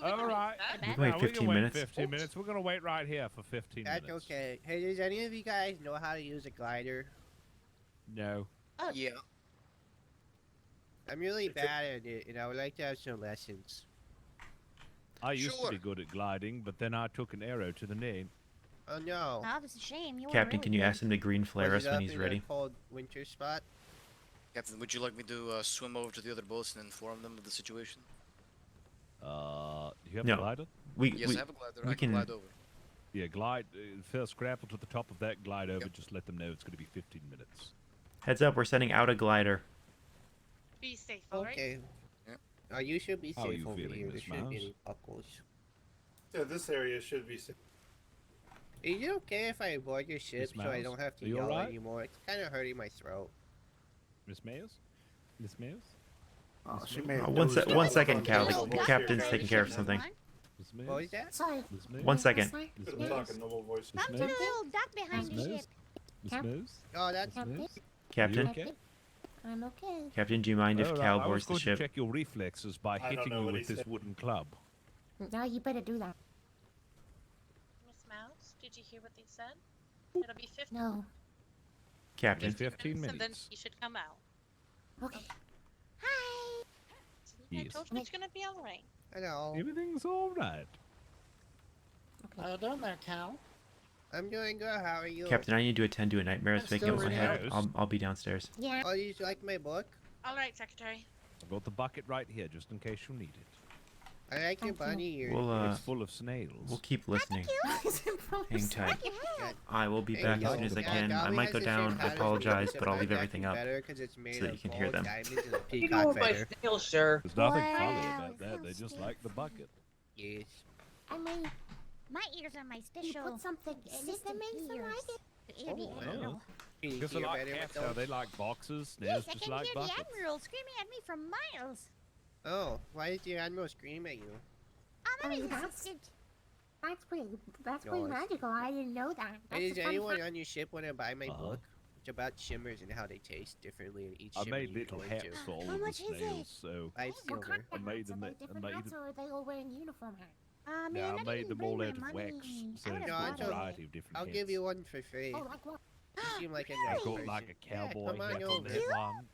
Speaker 20: All right.
Speaker 8: We can wait 15 minutes.
Speaker 20: 15 minutes. We're gonna wait right here for 15
Speaker 2: That's
Speaker 20: minutes.
Speaker 2: okay. Hey, does any of you guys know how to use a glider?
Speaker 20: No.
Speaker 18: Oh.
Speaker 5: Yeah.
Speaker 2: I'm really bad at it, and I would like to have some lessons.
Speaker 20: I used to be good at gliding, but then I took an arrow to the knee.
Speaker 2: Oh no.
Speaker 15: Oh, that's a shame. You were
Speaker 8: Captain,
Speaker 15: really
Speaker 8: can you
Speaker 15: good.
Speaker 8: ask him to green flare
Speaker 2: Was
Speaker 8: us
Speaker 2: it
Speaker 8: when
Speaker 2: up
Speaker 8: he's
Speaker 2: in
Speaker 8: ready?
Speaker 2: a cold winter spot?
Speaker 5: Captain, would you like me to swim over to the other boats and inform them of the situation?
Speaker 20: Do you have
Speaker 8: No.
Speaker 20: a glider?
Speaker 5: Yes, I have a glider.
Speaker 8: We
Speaker 5: I can
Speaker 8: can
Speaker 5: glide over.
Speaker 20: Yeah, glide. First grapple to the top of that, glide over. Just let them know it's going to be 15 minutes.
Speaker 8: Heads up, we're sending out a glider.
Speaker 18: Be safe, alright?
Speaker 2: Okay. You should be
Speaker 20: How are
Speaker 2: safe
Speaker 20: you
Speaker 2: over
Speaker 20: feeling,
Speaker 2: here. There
Speaker 20: Miss
Speaker 2: shouldn't be
Speaker 20: Mouse?
Speaker 2: any buckles.
Speaker 1: Yeah, this area should be safe.
Speaker 2: Is it okay if I board your ship
Speaker 20: Miss
Speaker 2: so I
Speaker 20: Mouse,
Speaker 2: don't have to
Speaker 20: are you
Speaker 2: yell
Speaker 20: alright?
Speaker 2: anymore? It's kind of hurting my throat.
Speaker 20: Miss Mayers? Miss Mayers?
Speaker 4: Oh,
Speaker 20: Miss
Speaker 4: she
Speaker 20: Mayers?
Speaker 4: may have
Speaker 8: One,
Speaker 4: dozed
Speaker 8: one
Speaker 4: off.
Speaker 8: second, Cal.
Speaker 1: Hello,
Speaker 8: The
Speaker 1: voice
Speaker 8: captain's
Speaker 1: here,
Speaker 8: taking
Speaker 1: guys.
Speaker 8: care of something.
Speaker 20: Miss
Speaker 2: What
Speaker 20: Mayers?
Speaker 2: is that?
Speaker 15: Sorry.
Speaker 20: Miss Mayers?
Speaker 8: One second.
Speaker 20: Miss
Speaker 1: I'm
Speaker 20: Mayers?
Speaker 1: talking normal voice.
Speaker 20: Miss
Speaker 15: Come to the
Speaker 20: Mayers?
Speaker 15: little duck behind
Speaker 20: Miss
Speaker 15: the
Speaker 20: Mayers?
Speaker 15: ship.
Speaker 20: Miss
Speaker 10: Cap-
Speaker 20: Mayers?
Speaker 2: Oh, that's
Speaker 20: Miss Mayers?
Speaker 8: Captain?
Speaker 20: Are you okay?
Speaker 15: I'm okay.
Speaker 8: Captain, do you mind if
Speaker 20: All right,
Speaker 8: Cal
Speaker 20: I was
Speaker 8: boards the
Speaker 20: going
Speaker 8: ship?
Speaker 20: to check your reflexes by
Speaker 1: I don't
Speaker 20: hitting
Speaker 1: know
Speaker 20: you
Speaker 1: what he
Speaker 20: with this
Speaker 1: said.
Speaker 20: wooden club.
Speaker 15: No, you better do that.
Speaker 18: Miss Mouse, did you hear what they said? It'll be 15
Speaker 15: No.
Speaker 8: Captain.
Speaker 20: 15
Speaker 18: and then
Speaker 20: minutes.
Speaker 18: you should come out.
Speaker 15: Okay. Hi.
Speaker 18: I
Speaker 20: Yes.
Speaker 18: told you it's gonna be alright.
Speaker 2: Hello.
Speaker 20: Everything's all right.
Speaker 10: How you doing there, Cal?
Speaker 2: I'm doing good. How are you?
Speaker 8: Captain, I need to attend to a nightmare that's
Speaker 10: I'm
Speaker 8: waking up
Speaker 10: still
Speaker 8: my
Speaker 10: reading
Speaker 8: head.
Speaker 20: notes.
Speaker 8: I'll be downstairs.
Speaker 15: Yeah.
Speaker 2: Oh, you like my book?
Speaker 18: Alright, Secretary.
Speaker 20: I've got the bucket right here, just in case you need it.
Speaker 2: I like your bunny ears.
Speaker 8: We'll
Speaker 20: It's full of snails.
Speaker 8: we'll keep listening. Hang tight.
Speaker 2: Good.
Speaker 8: I will be
Speaker 2: Hey,
Speaker 8: back
Speaker 2: yo,
Speaker 8: as soon as I
Speaker 2: yeah,
Speaker 8: can. I
Speaker 2: Dobby
Speaker 8: might
Speaker 2: has
Speaker 8: go
Speaker 2: the same
Speaker 8: down. I
Speaker 2: pattern
Speaker 8: apologize,
Speaker 2: as
Speaker 8: but I'll leave
Speaker 2: mine,
Speaker 8: everything up
Speaker 2: better 'cause it's made
Speaker 8: so that
Speaker 2: of
Speaker 8: you can hear
Speaker 2: gold,
Speaker 8: them.
Speaker 2: diamonds, and a
Speaker 17: What are you
Speaker 2: peacock
Speaker 17: doing with my
Speaker 2: feather.
Speaker 17: snails, sir?
Speaker 20: There's nothing
Speaker 15: Wow.
Speaker 20: funny about that. They just like the bucket.
Speaker 2: Yes.
Speaker 15: I mean, My ears are my you special. put something in it that makes them like it.
Speaker 2: Oh,
Speaker 15: I don't know.
Speaker 2: Can you
Speaker 20: Because they
Speaker 2: hear
Speaker 20: like
Speaker 2: better with
Speaker 20: cats, how
Speaker 2: those?
Speaker 20: they like boxes, snails
Speaker 15: Yes, I
Speaker 20: just
Speaker 15: can
Speaker 20: like
Speaker 15: hear
Speaker 20: buckets.
Speaker 15: the Admiral screaming at me from miles.
Speaker 2: Oh, why did the admiral scream at you?
Speaker 15: I'm his assistant. That's pretty
Speaker 2: Nice.
Speaker 15: magical. I didn't know that. That's
Speaker 2: Hey,
Speaker 15: a
Speaker 2: does
Speaker 15: fun
Speaker 2: anyone
Speaker 15: fact.
Speaker 2: on your ship want to buy my
Speaker 20: Uh-huh.
Speaker 2: book? It's about shimmers and how they taste differently in each
Speaker 20: I
Speaker 2: shimmer
Speaker 20: made
Speaker 2: you
Speaker 20: little
Speaker 2: go
Speaker 20: hats
Speaker 2: into.
Speaker 20: for all
Speaker 15: How
Speaker 20: of the
Speaker 15: much is it?
Speaker 20: snails, so
Speaker 2: 5
Speaker 15: What
Speaker 2: silver.
Speaker 15: kind
Speaker 20: I
Speaker 15: of
Speaker 20: made
Speaker 15: hats?
Speaker 20: them-
Speaker 15: Are
Speaker 20: I
Speaker 15: they different
Speaker 20: made
Speaker 15: hats
Speaker 20: them-
Speaker 15: or are they all wearing uniform hats?
Speaker 20: yeah,
Speaker 15: Man,
Speaker 20: I made
Speaker 15: didn't
Speaker 20: them
Speaker 15: bring
Speaker 20: all
Speaker 15: my
Speaker 20: out of
Speaker 15: money.
Speaker 20: wax,
Speaker 15: I
Speaker 20: so
Speaker 15: would've
Speaker 20: there's a
Speaker 15: bought it.
Speaker 20: variety of different
Speaker 2: I'll
Speaker 20: hats.
Speaker 2: give you one for free.
Speaker 15: Oh, like what?
Speaker 2: You seem like a
Speaker 20: I've
Speaker 2: nice
Speaker 20: got
Speaker 2: person.
Speaker 20: like a cowboy
Speaker 2: come on
Speaker 20: hat on
Speaker 2: over.
Speaker 20: that one.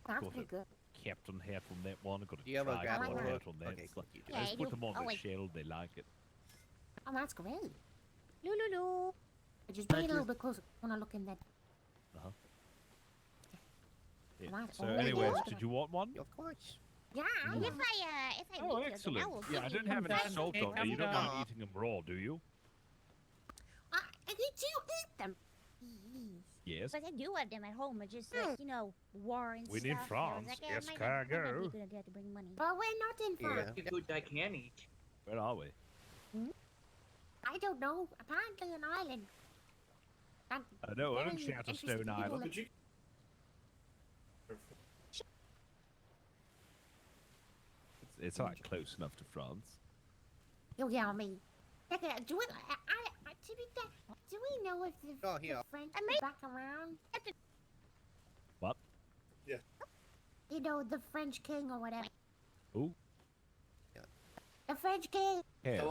Speaker 15: That's
Speaker 20: Got
Speaker 15: pretty
Speaker 20: a
Speaker 15: good.
Speaker 20: captain hat on that one. I've got a
Speaker 2: Do you have a
Speaker 20: tripod
Speaker 2: grappling
Speaker 20: hat
Speaker 2: hook?
Speaker 20: on that.
Speaker 2: Okay,
Speaker 20: So
Speaker 2: cool, you do.
Speaker 15: Yeah,
Speaker 20: just
Speaker 15: I
Speaker 20: put
Speaker 15: do.
Speaker 20: them on
Speaker 15: Oh,
Speaker 20: the
Speaker 15: wait.
Speaker 20: shell, they like it.
Speaker 15: Oh, that's great. Lulu. Just bring it a little bit closer. I want to look in that.
Speaker 20: Uh-huh. Yeah.
Speaker 15: Right.
Speaker 20: So
Speaker 15: Oh,
Speaker 20: anyways,
Speaker 15: yeah.
Speaker 20: did you want one?
Speaker 2: Of course.
Speaker 15: Yeah,
Speaker 20: Mm.
Speaker 15: if I
Speaker 20: Oh,
Speaker 15: need to, then I
Speaker 20: excellent.
Speaker 15: will
Speaker 20: Yeah,
Speaker 15: give
Speaker 20: I
Speaker 15: you
Speaker 20: don't have any
Speaker 15: one.
Speaker 20: salt on there. You don't
Speaker 2: Come
Speaker 20: mind
Speaker 2: on.
Speaker 20: eating them raw, do you?
Speaker 15: I need to eat them.
Speaker 20: Yes.
Speaker 15: But I do have them at home. It's just like, war and
Speaker 20: We
Speaker 15: stuff.
Speaker 20: need
Speaker 15: I was
Speaker 20: France.
Speaker 15: like,
Speaker 20: Yes,
Speaker 15: might
Speaker 20: can
Speaker 15: not be
Speaker 20: go.
Speaker 15: good to bring money. But we're not in France.
Speaker 2: Yeah.
Speaker 17: Foods I can eat.
Speaker 20: Where are we?
Speaker 15: I don't know. Apparently an island. And
Speaker 20: I know, we're in
Speaker 15: very interesting
Speaker 20: Shatterstone
Speaker 15: people
Speaker 20: Island.
Speaker 15: live-
Speaker 20: It's like close enough to France.
Speaker 15: Oh, yeah, I mean. Okay, do we, to be fair, do we know if the,
Speaker 2: Oh,
Speaker 15: the
Speaker 2: here.
Speaker 15: French are back around?
Speaker 20: What?
Speaker 15: You know, the French king or whatever.
Speaker 20: Who?
Speaker 15: The French king.
Speaker 20: Yes.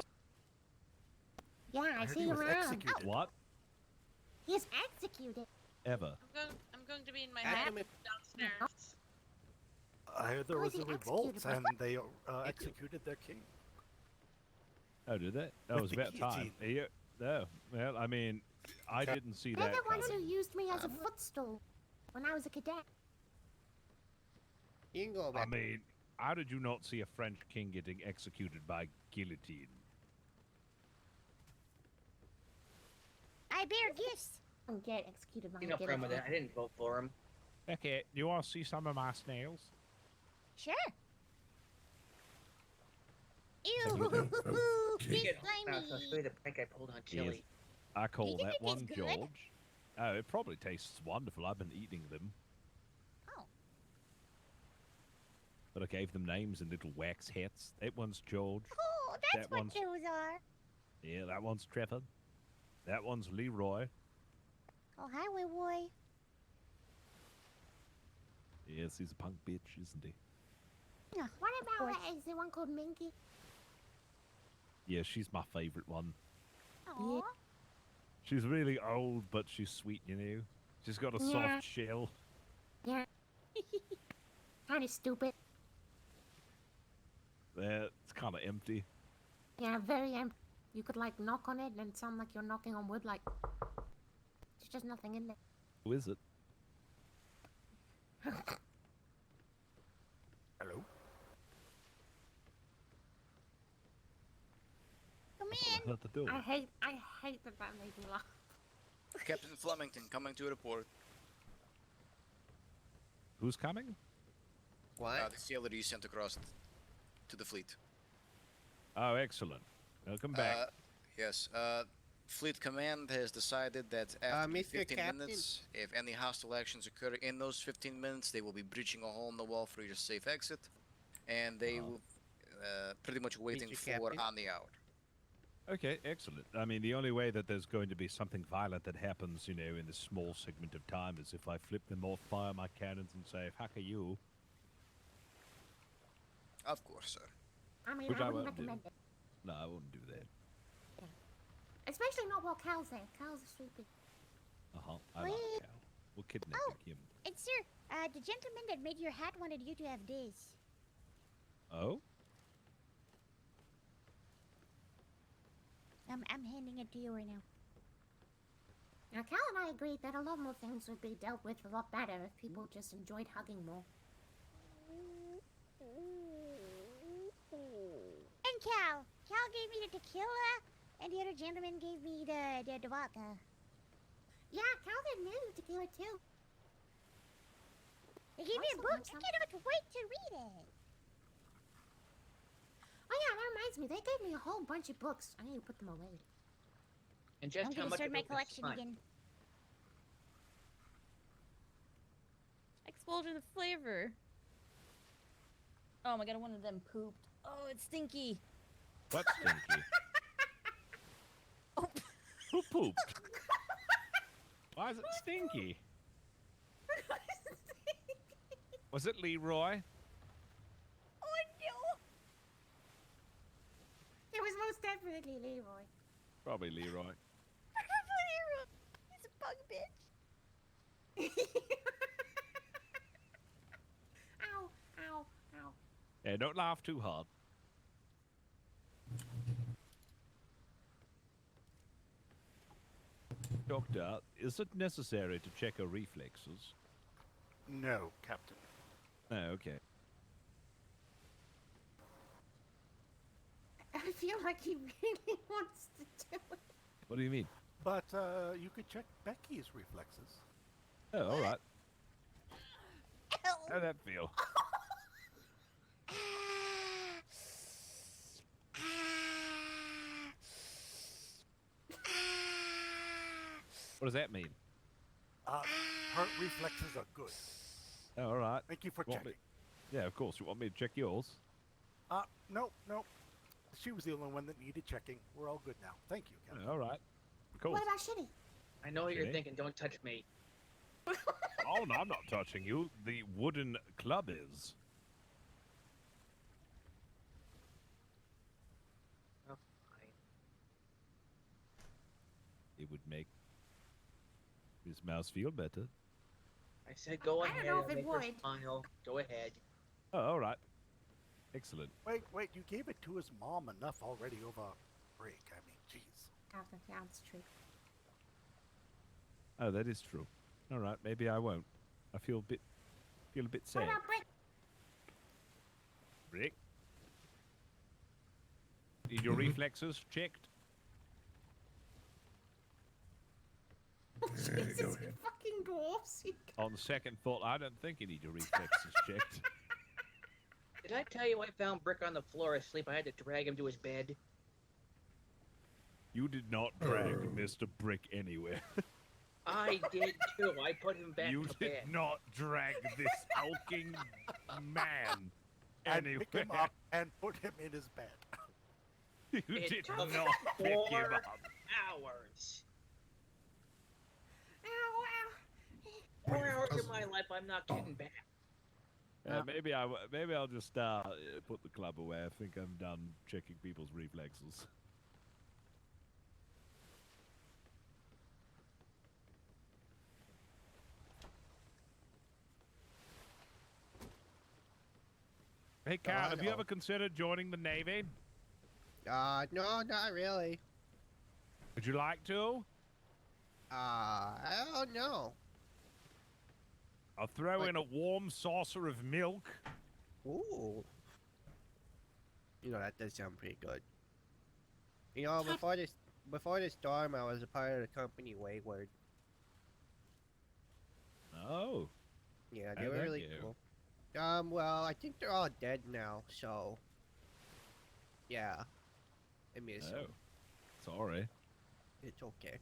Speaker 15: Yeah, I
Speaker 4: heard
Speaker 15: see
Speaker 4: he
Speaker 15: him
Speaker 4: was
Speaker 15: around.
Speaker 4: executed.
Speaker 15: Oh,
Speaker 20: What?
Speaker 15: he's executed.
Speaker 20: Ever?
Speaker 18: I'm going to be in my
Speaker 2: Ask
Speaker 18: hat
Speaker 2: him if-
Speaker 18: downstairs.
Speaker 4: I heard there
Speaker 15: Who
Speaker 4: was
Speaker 15: was
Speaker 4: a
Speaker 15: he
Speaker 4: revolt
Speaker 15: executed
Speaker 4: and they executed their king.
Speaker 20: Oh, did they? That
Speaker 4: With
Speaker 20: was
Speaker 4: the
Speaker 20: about time.
Speaker 4: guillotine.
Speaker 20: Yeah. No. Well, I mean, I didn't see
Speaker 15: They're
Speaker 20: that
Speaker 15: the ones who
Speaker 20: coming.
Speaker 15: used me as a footstool when I was a cadet.
Speaker 2: You can go
Speaker 20: I
Speaker 2: back.
Speaker 20: mean, how did you not see a French king getting executed by guillotine?
Speaker 15: I bear gifts. Don't get executed by
Speaker 17: You no problem with that. I didn't vote for him.
Speaker 20: Okay, you want to see some of my snails?
Speaker 15: Sure. Ew,
Speaker 17: You
Speaker 15: he's
Speaker 17: get home now, so I'll show
Speaker 15: slimy.
Speaker 17: you the prank I pulled on Chili.
Speaker 20: I call
Speaker 15: think
Speaker 20: that
Speaker 15: it tastes
Speaker 20: one
Speaker 15: good?
Speaker 20: George. Oh, it probably tastes wonderful. I've been eating them.
Speaker 15: Oh.
Speaker 20: But I gave them names and little wax hats. That one's George.
Speaker 15: Oh, that's
Speaker 20: That
Speaker 15: what
Speaker 20: one's-
Speaker 15: those are.
Speaker 20: Yeah, that one's Trevor. That one's Leroy.
Speaker 15: Oh, highway boy.
Speaker 20: Yes, he's a punk bitch, isn't he?
Speaker 15: What about is the one called Minky?
Speaker 20: Yeah, she's my favorite one.
Speaker 15: Aww.
Speaker 20: She's really old, but she's sweet, you know. She's got a
Speaker 15: Yeah.
Speaker 20: soft shell.
Speaker 15: Yeah. Kind of stupid.
Speaker 20: It's kind of empty.
Speaker 15: Yeah, very empty. You could like knock on it and sound like you're knocking on wood. Like there's just nothing in there.
Speaker 20: Who is it?
Speaker 4: Hello?
Speaker 15: Come in.
Speaker 21: at the door.
Speaker 15: I hate that that made me laugh.
Speaker 5: Captain Flemington coming to report.
Speaker 21: Who's coming?
Speaker 2: What?
Speaker 5: The sailor you sent across to the fleet.
Speaker 21: Oh, excellent. Welcome back.
Speaker 5: Yes. Fleet Command has decided that after the
Speaker 2: Mr.
Speaker 5: 15
Speaker 2: Captain?
Speaker 5: minutes, if any hostile actions occur in those 15 minutes, they will be breaching a hole in the wall for your safe exit, and they will pretty much waiting
Speaker 2: Mr.
Speaker 5: for
Speaker 2: Captain?
Speaker 5: on the hour.
Speaker 21: Okay, excellent. I mean, the only way that there's going to be something violent that happens, you know, in this small segment of time is if I flip them off, fire my cannons, and say, "Fuck you."
Speaker 5: Of course, sir.
Speaker 15: I mean,
Speaker 21: Which
Speaker 15: I
Speaker 21: I
Speaker 15: wouldn't
Speaker 21: won't do.
Speaker 15: recommend it.
Speaker 21: No, I wouldn't do that.
Speaker 15: Especially not while Cal's there. Cal's sleeping.
Speaker 21: I like Cal. We'll kidnap him.
Speaker 15: And sir, the gentleman that made your hat wanted you to have this.
Speaker 21: Oh?
Speaker 15: I'm handing it to you right now. Now, Cal and I agreed that a lot more things would be dealt with a lot better if people just enjoyed hugging more. And Cal gave me the tequila, and the other gentleman gave me the vodka. Yeah, Cal gave me the tequila too. They gave me a book. You cannot wait to read it. Oh yeah, that reminds me. They gave me a whole bunch of books. I need to put them away.
Speaker 17: And just
Speaker 15: I'm
Speaker 17: how
Speaker 15: gonna
Speaker 17: much
Speaker 15: start
Speaker 17: of
Speaker 15: my
Speaker 17: it was
Speaker 15: collection
Speaker 17: fun.
Speaker 15: again.
Speaker 11: Explosion of flavor. Oh my god, one of them pooped. Oh, it's stinky.
Speaker 21: What's stinky? Who pooped? Why is it stinky? Was it Leroy?
Speaker 15: Oh no! It was most definitely Leroy.
Speaker 21: Probably Leroy.
Speaker 15: Leroy! He's a bug bitch. Ow, ow, ow.
Speaker 21: Yeah, don't laugh too hard. Doctor, is it necessary to check her reflexes?
Speaker 14: No, Captain.
Speaker 21: Oh, okay.
Speaker 15: I feel like he really wants to do it.
Speaker 21: What do you mean?
Speaker 14: But you could check Becky's reflexes.
Speaker 21: Oh, all right. How'd that feel? What does that mean?
Speaker 14: Her reflexes are good.
Speaker 21: Oh, all right.
Speaker 14: Thank you for
Speaker 21: Want me-
Speaker 14: checking.
Speaker 21: Yeah, of course. You want me to check yours?
Speaker 14: No. She was the only one that needed checking. We're all good now. Thank you, Captain.
Speaker 21: All right. Cool.
Speaker 15: What about Shitty?
Speaker 17: I know what you're
Speaker 21: Okay.
Speaker 17: thinking. Don't touch me.
Speaker 21: Oh, no, I'm not touching you. The wooden club is.
Speaker 17: Oh, fine.
Speaker 21: It would make Miss Mouse feel better.
Speaker 17: I said go
Speaker 15: I don't
Speaker 17: ahead.
Speaker 15: know if
Speaker 17: I'll
Speaker 15: it
Speaker 17: make her
Speaker 15: would.
Speaker 17: smile. Go ahead.
Speaker 21: Oh, all right. Excellent.
Speaker 14: Wait, you gave it to his mom enough already over break. I mean, jeez.
Speaker 15: Yeah, that's true.
Speaker 21: Oh, that is true. All right, maybe I won't. I feel a bit
Speaker 15: What
Speaker 21: sad.
Speaker 15: about Brick?
Speaker 21: Rick? Need your reflexes checked?
Speaker 15: Jesus fucking dwarfs.
Speaker 21: On second thought, I don't think you need your reflexes checked.
Speaker 17: Did I tell you I found Brick on the floor asleep? I had to drag him to his bed.
Speaker 21: You did not drag Mr. Brick anywhere.
Speaker 17: I did too. I put him back
Speaker 21: You
Speaker 17: to
Speaker 21: did
Speaker 17: bed.
Speaker 21: not drag this hulking man
Speaker 14: And
Speaker 21: anywhere.
Speaker 14: pick him up and put him in his bed.
Speaker 21: You
Speaker 17: It
Speaker 21: did
Speaker 17: took
Speaker 21: not pick him
Speaker 17: 4
Speaker 21: up.
Speaker 17: hours.
Speaker 15: Ow, ow.
Speaker 17: 4 hours of my life I'm not getting back.
Speaker 21: Maybe I'll just put the club away. I think I'm done checking people's reflexes. Hey, Cal, have you ever considered joining the Navy?
Speaker 2: No, not really.
Speaker 21: Would you like to?
Speaker 2: I don't know.
Speaker 21: I'll throw in a warm saucer of milk.
Speaker 2: Ooh. You know, that does sound pretty good. You know, before the storm, I was a part of the company Wayward.
Speaker 21: Oh.
Speaker 2: Yeah, they
Speaker 21: How'd
Speaker 2: were
Speaker 21: that
Speaker 2: really
Speaker 21: go?
Speaker 2: cool. Well, I think they're all dead now, so yeah, I miss
Speaker 21: Oh.
Speaker 2: them.
Speaker 21: Sorry.
Speaker 2: It's okay.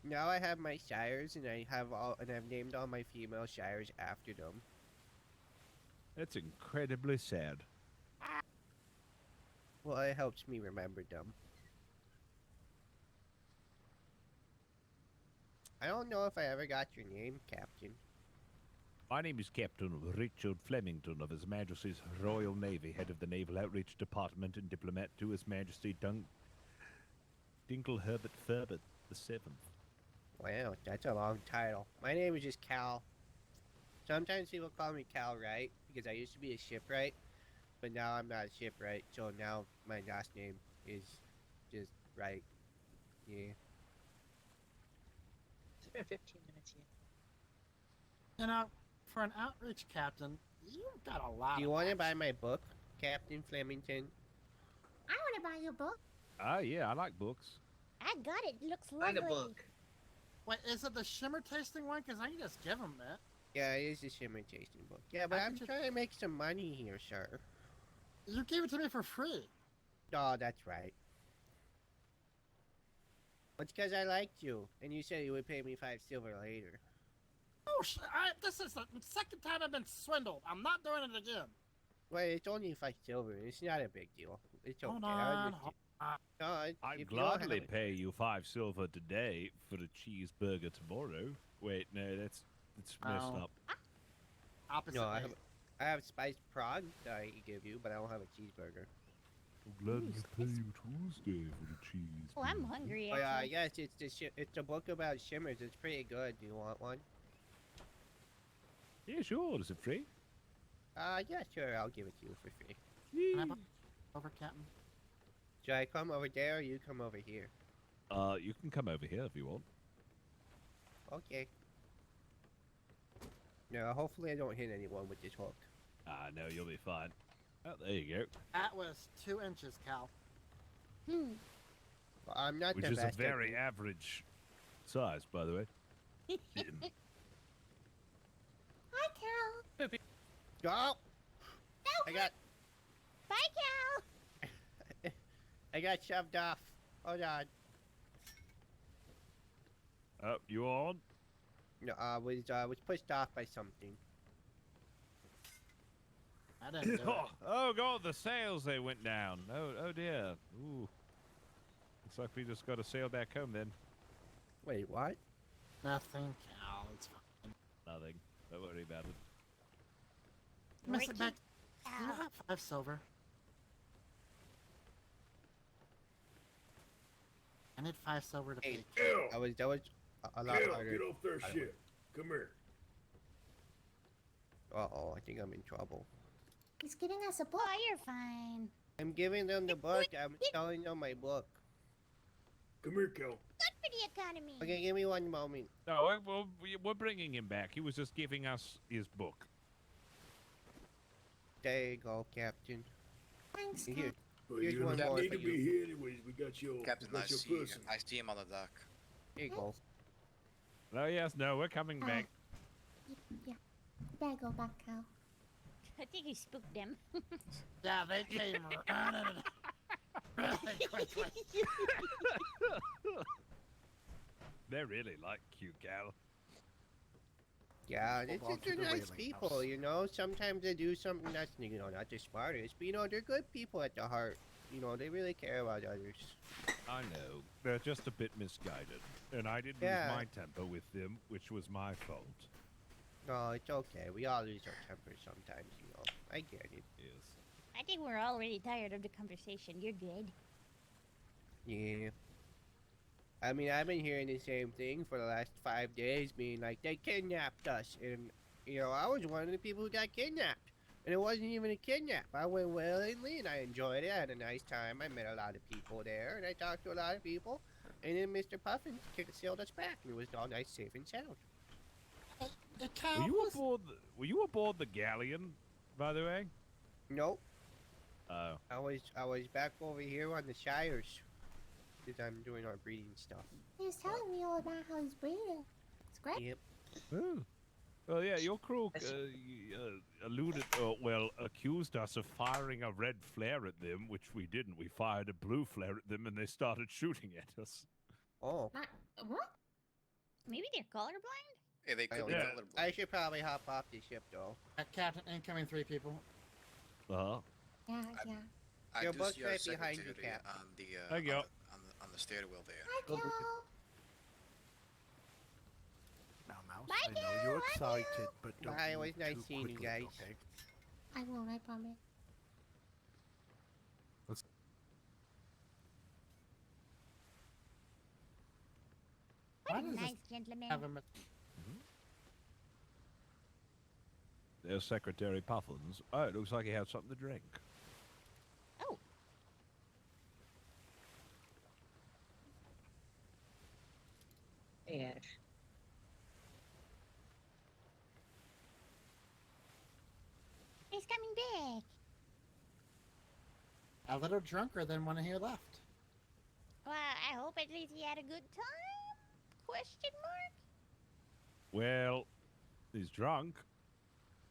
Speaker 2: Now I have my shires, and I've named all my female shires after them.
Speaker 21: That's incredibly sad.
Speaker 2: Well, it helps me remember them. I don't know if I ever got your name, Captain.
Speaker 21: My name is Captain Richard Flemington of His Majesty's Royal Navy, head of the Naval Outreach Department and diplomat to His Majesty Dinkle Herbert Furbert VII.
Speaker 2: Wow, that's a long title. My name is just Cal. Sometimes people call me Cal Wright because I used to be a shipwright, but now I'm not a shipwright, so now my last name is just Wright. Yeah.
Speaker 17: It's been 15 minutes yet.
Speaker 10: You know, for an outreach captain, you've got a lot.
Speaker 2: Do you want to buy my book, Captain Flemington?
Speaker 15: I want to buy your book.
Speaker 21: Ah, yeah, I like books.
Speaker 15: I got it. It looks
Speaker 17: Find
Speaker 15: lovely.
Speaker 17: a book.
Speaker 10: Wait, is it the shimmer tasting one? Because I can just give him that.
Speaker 2: Yeah, it is a shimmer tasting book. Yeah, but I'm trying to make some money here, sir.
Speaker 10: You gave it to me for free.
Speaker 2: Oh, that's right. It's because I liked you, and you said you would pay me 5 silver later.
Speaker 10: Oh, this is the second time I've been swindled. I'm not doing it again.
Speaker 2: Wait, it's only 5 silver. It's not a big deal. It's okay.
Speaker 10: Hold
Speaker 2: I
Speaker 10: on.
Speaker 2: understand. No,
Speaker 21: I'd
Speaker 2: if you don't
Speaker 21: gladly
Speaker 2: have it-
Speaker 21: pay you 5 silver today for a cheeseburger tomorrow. Wait, no, that's messed
Speaker 10: Oh.
Speaker 21: up.
Speaker 10: Opposite.
Speaker 2: No,
Speaker 10: way.
Speaker 2: I have spiced prawn that I can give you, but I don't have a cheeseburger.
Speaker 21: I'm glad to pay you Tuesday for the cheese.
Speaker 15: Oh, I'm hungry.
Speaker 2: Oh,
Speaker 15: Actually.
Speaker 2: yes, it's a book about shimmers. It's pretty good. Do you want one?
Speaker 21: Yeah, sure. Is it free?
Speaker 2: Yeah, sure. I'll give it to you for free.
Speaker 10: Can I buy over, Captain?
Speaker 2: Should I come over there or you come over here?
Speaker 21: You can come over here if you want.
Speaker 2: Okay. No, hopefully I don't hit anyone with this hook.
Speaker 21: Ah, no, you'll be fine. Oh, there you go.
Speaker 10: That was 2 inches, Cal.
Speaker 15: Hmm.
Speaker 2: Well, I'm not
Speaker 21: Which
Speaker 2: the
Speaker 21: is a
Speaker 2: best at
Speaker 21: very average size, by the way.
Speaker 15: Hi, Cal.
Speaker 2: Oh! I got
Speaker 15: Bye, Cal.
Speaker 2: I got shoved off. Hold on.
Speaker 21: Oh, you on?
Speaker 2: No, was pushed off by something.
Speaker 10: I didn't do it.
Speaker 21: Oh god, the sails they went down. Oh dear. Ooh. Looks like we just got to sail back home then.
Speaker 2: Wait, what?
Speaker 10: Nothing, Cal. It's fine.
Speaker 21: Nothing. Don't worry about it.
Speaker 10: Mr. Beck, do you
Speaker 15: Cal.
Speaker 10: have 5 silver? I need 5 silver to pay.
Speaker 2: Hey, that was a lot harder.
Speaker 1: Get off their ship. Come here.
Speaker 2: Uh-oh, I think I'm in trouble.
Speaker 15: He's getting us a book. Oh, you're fine.
Speaker 2: I'm giving them the book. I'm telling them my book.
Speaker 1: Come here, Kel.
Speaker 15: Good for the economy.
Speaker 2: Okay, give me one moment.
Speaker 21: No, we're bringing him back. He was just giving us his book.
Speaker 2: There you go, Captain.
Speaker 15: Thanks,
Speaker 2: Here,
Speaker 15: Cal.
Speaker 1: Well,
Speaker 2: here's
Speaker 1: you
Speaker 2: one
Speaker 1: don't
Speaker 2: more
Speaker 1: need
Speaker 2: for
Speaker 1: to
Speaker 2: you.
Speaker 1: be here anyways. We got your
Speaker 5: Captain,
Speaker 1: we
Speaker 5: I
Speaker 1: got your
Speaker 5: see,
Speaker 1: person.
Speaker 5: I see him on the dock.
Speaker 2: Here you go.
Speaker 21: Oh yes, no, we're coming back.
Speaker 15: Yeah. Better go back, Cal. I think he spooked them.
Speaker 10: Yeah, they came running really quickly.
Speaker 21: They're really like you, Cal.
Speaker 2: Yeah,
Speaker 10: Hold on
Speaker 2: it's
Speaker 10: to
Speaker 2: just
Speaker 10: the
Speaker 2: nice
Speaker 10: railing
Speaker 2: people,
Speaker 10: house.
Speaker 2: you know. Sometimes they do something that's, you know, not the smartest, but, you know, they're good people at the heart. You know, they really care about others.
Speaker 21: I know. They're just a bit misguided. And I did lose
Speaker 2: Yeah.
Speaker 21: my temper with them, which was my fault.
Speaker 2: No, it's okay. We all lose our tempers sometimes, you know. I get it.
Speaker 21: Yes.
Speaker 15: I think we're already tired of the conversation. You're good.
Speaker 2: Yeah. I mean, I've been hearing the same thing for the last 5 days, being like, they kidnapped us. And, you know, I was one of the people who got kidnapped. And it wasn't even a kidnap. I went willingly and I enjoyed it. I had a nice time. I met a lot of people there and I talked to a lot of people. And then Mr. Puffin sailed us back and it was all nice, safe, and sound.
Speaker 21: Were you aboard the galleon, by the way?
Speaker 2: Nope.
Speaker 21: Oh.
Speaker 2: I was back over here on the Shires. Because I'm doing our breeding stuff.
Speaker 15: He was telling me all about how he's breeding. It's great.
Speaker 2: Yep.
Speaker 20: Oh. Well, yeah, your crew accused us of firing a red flare at them, which we didn't. We fired a blue flare at them, and they started shooting at us.
Speaker 2: Oh.
Speaker 11: What? Maybe they're colorblind?
Speaker 5: Yeah, they could be
Speaker 2: Yeah.
Speaker 5: colorblind.
Speaker 2: I should probably hop off the ship, though.
Speaker 14: Captain, incoming 3 people.
Speaker 20: Uh-huh.
Speaker 15: Yeah, yeah.
Speaker 5: I
Speaker 2: Your
Speaker 5: do
Speaker 2: book's
Speaker 5: see our
Speaker 2: right behind you,
Speaker 5: secretary
Speaker 2: Cap.
Speaker 5: on the
Speaker 20: Thank you.
Speaker 5: on the stairwell there.
Speaker 15: Hi, Cal.
Speaker 14: Now, Mouse,
Speaker 15: Bye,
Speaker 14: I know
Speaker 15: Cal.
Speaker 14: you're
Speaker 15: Bye,
Speaker 14: excited,
Speaker 15: Cal.
Speaker 14: but don't
Speaker 2: Bye, it
Speaker 14: move
Speaker 2: was nice
Speaker 14: too
Speaker 2: seeing you
Speaker 14: quickly,
Speaker 2: guys.
Speaker 14: Okay?
Speaker 15: I won't, I promise.
Speaker 14: Why
Speaker 15: What a
Speaker 14: does this
Speaker 15: nice gentleman.
Speaker 14: have him
Speaker 20: There's Secretary Puffins. Oh, it looks like he had something to drink.
Speaker 11: Oh.
Speaker 17: Ash.
Speaker 15: He's coming back.
Speaker 14: a little drunker than when he left?
Speaker 15: Well, I hope at least he had a good time? Question mark?
Speaker 20: Well, he's drunk.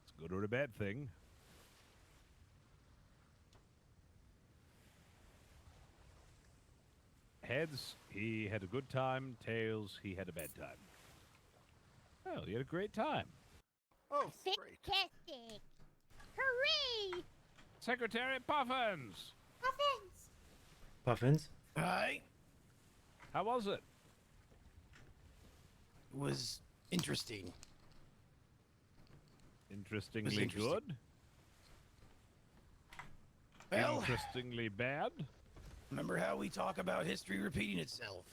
Speaker 20: It's a good or a bad thing. Heads, he had a good time. Tails, he had a bad time. Well, he had a great time.
Speaker 14: Oh, great.
Speaker 15: Fantastic! Hooray!
Speaker 20: Secretary Puffins!
Speaker 15: Puffins!
Speaker 4: Puffins?
Speaker 6: Hi.
Speaker 20: How was it?
Speaker 6: It was interesting.
Speaker 20: Interestingly
Speaker 6: interesting.
Speaker 20: good?
Speaker 6: Well,
Speaker 20: Interestingly bad?
Speaker 6: remember how we talk about history repeating itself?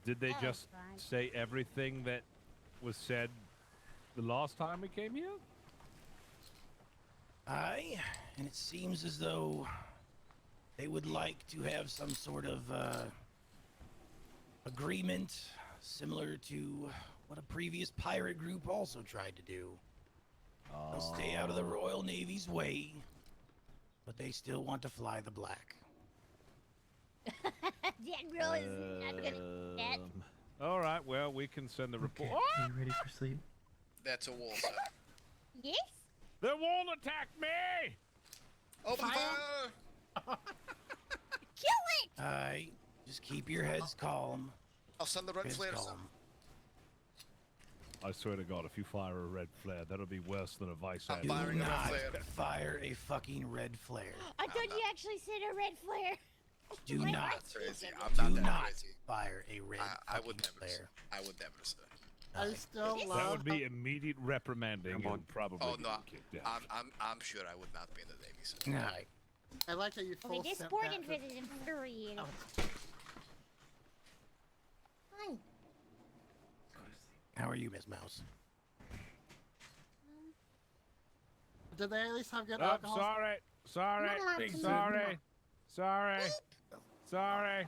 Speaker 20: Did they
Speaker 15: Oh,
Speaker 20: just
Speaker 15: fine.
Speaker 20: say everything that was said the last time we came here?
Speaker 6: Aye, and it seems as though they would like to have some sort of agreement similar to what a previous pirate group also tried to do. They'll stay out of the Royal Navy's way, but they still want to fly the black.
Speaker 15: General is not gonna that.
Speaker 20: All right, well, we can send the report.
Speaker 4: Are you ready for sleep?
Speaker 5: That's a wall, sir.
Speaker 15: Yes?
Speaker 20: The wall attacked me!
Speaker 5: Open fire!
Speaker 15: Kill it!
Speaker 6: Aye, just keep your heads calm.
Speaker 5: I'll send the red
Speaker 6: Heads
Speaker 5: flare, sir.
Speaker 6: calm.
Speaker 20: I swear to God, if you fire a red flare, that'll be worse than a vice
Speaker 5: I'm
Speaker 20: admiral.
Speaker 5: firing
Speaker 6: Do
Speaker 5: a red
Speaker 6: not
Speaker 5: flare.
Speaker 6: fire a fucking red flare.
Speaker 15: I thought you actually said a red flare.
Speaker 6: Do
Speaker 15: Wait,
Speaker 6: not.
Speaker 15: what?
Speaker 5: Crazy. I'm not
Speaker 6: Do
Speaker 5: that
Speaker 6: not
Speaker 5: crazy.
Speaker 6: fire a red
Speaker 5: I would
Speaker 6: fucking
Speaker 5: never, sir.
Speaker 6: flare.
Speaker 5: I would never, sir.
Speaker 14: I still
Speaker 20: That
Speaker 14: love.
Speaker 20: would be immediate reprimanding and probably
Speaker 5: Oh no,
Speaker 20: getting kicked out.
Speaker 5: I'm sure I would not be in the Navy, sir.
Speaker 6: Aye.
Speaker 14: I like that you
Speaker 15: Okay,
Speaker 14: full
Speaker 15: this
Speaker 14: sent
Speaker 15: sport
Speaker 14: that to-
Speaker 15: interest is infuriating. Hi.
Speaker 6: How are you, Miss Mouse?
Speaker 14: Did they at least have good
Speaker 20: Oh,
Speaker 14: alcohol?
Speaker 20: sorry.
Speaker 15: Not allowed to
Speaker 20: Sorry.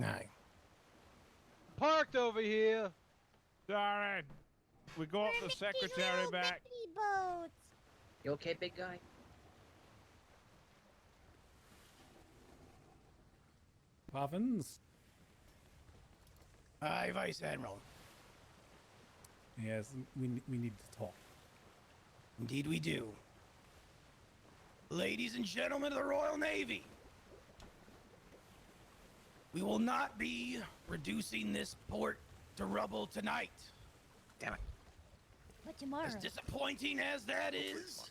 Speaker 6: Aye.
Speaker 13: Parked over here.
Speaker 20: Sorry. We got
Speaker 15: We're
Speaker 20: the
Speaker 15: Mickey's
Speaker 20: secretary
Speaker 15: little
Speaker 20: back.
Speaker 15: Mickey boats.
Speaker 17: You okay, big guy?
Speaker 6: Puffins? Aye, Vice Admiral.
Speaker 12: Yes, we need to talk.
Speaker 6: Indeed we do. Ladies and gentlemen of the Royal Navy, we will not be reducing this port to rubble tonight. Damn it.
Speaker 15: But tomorrow.
Speaker 6: As disappointing as that is,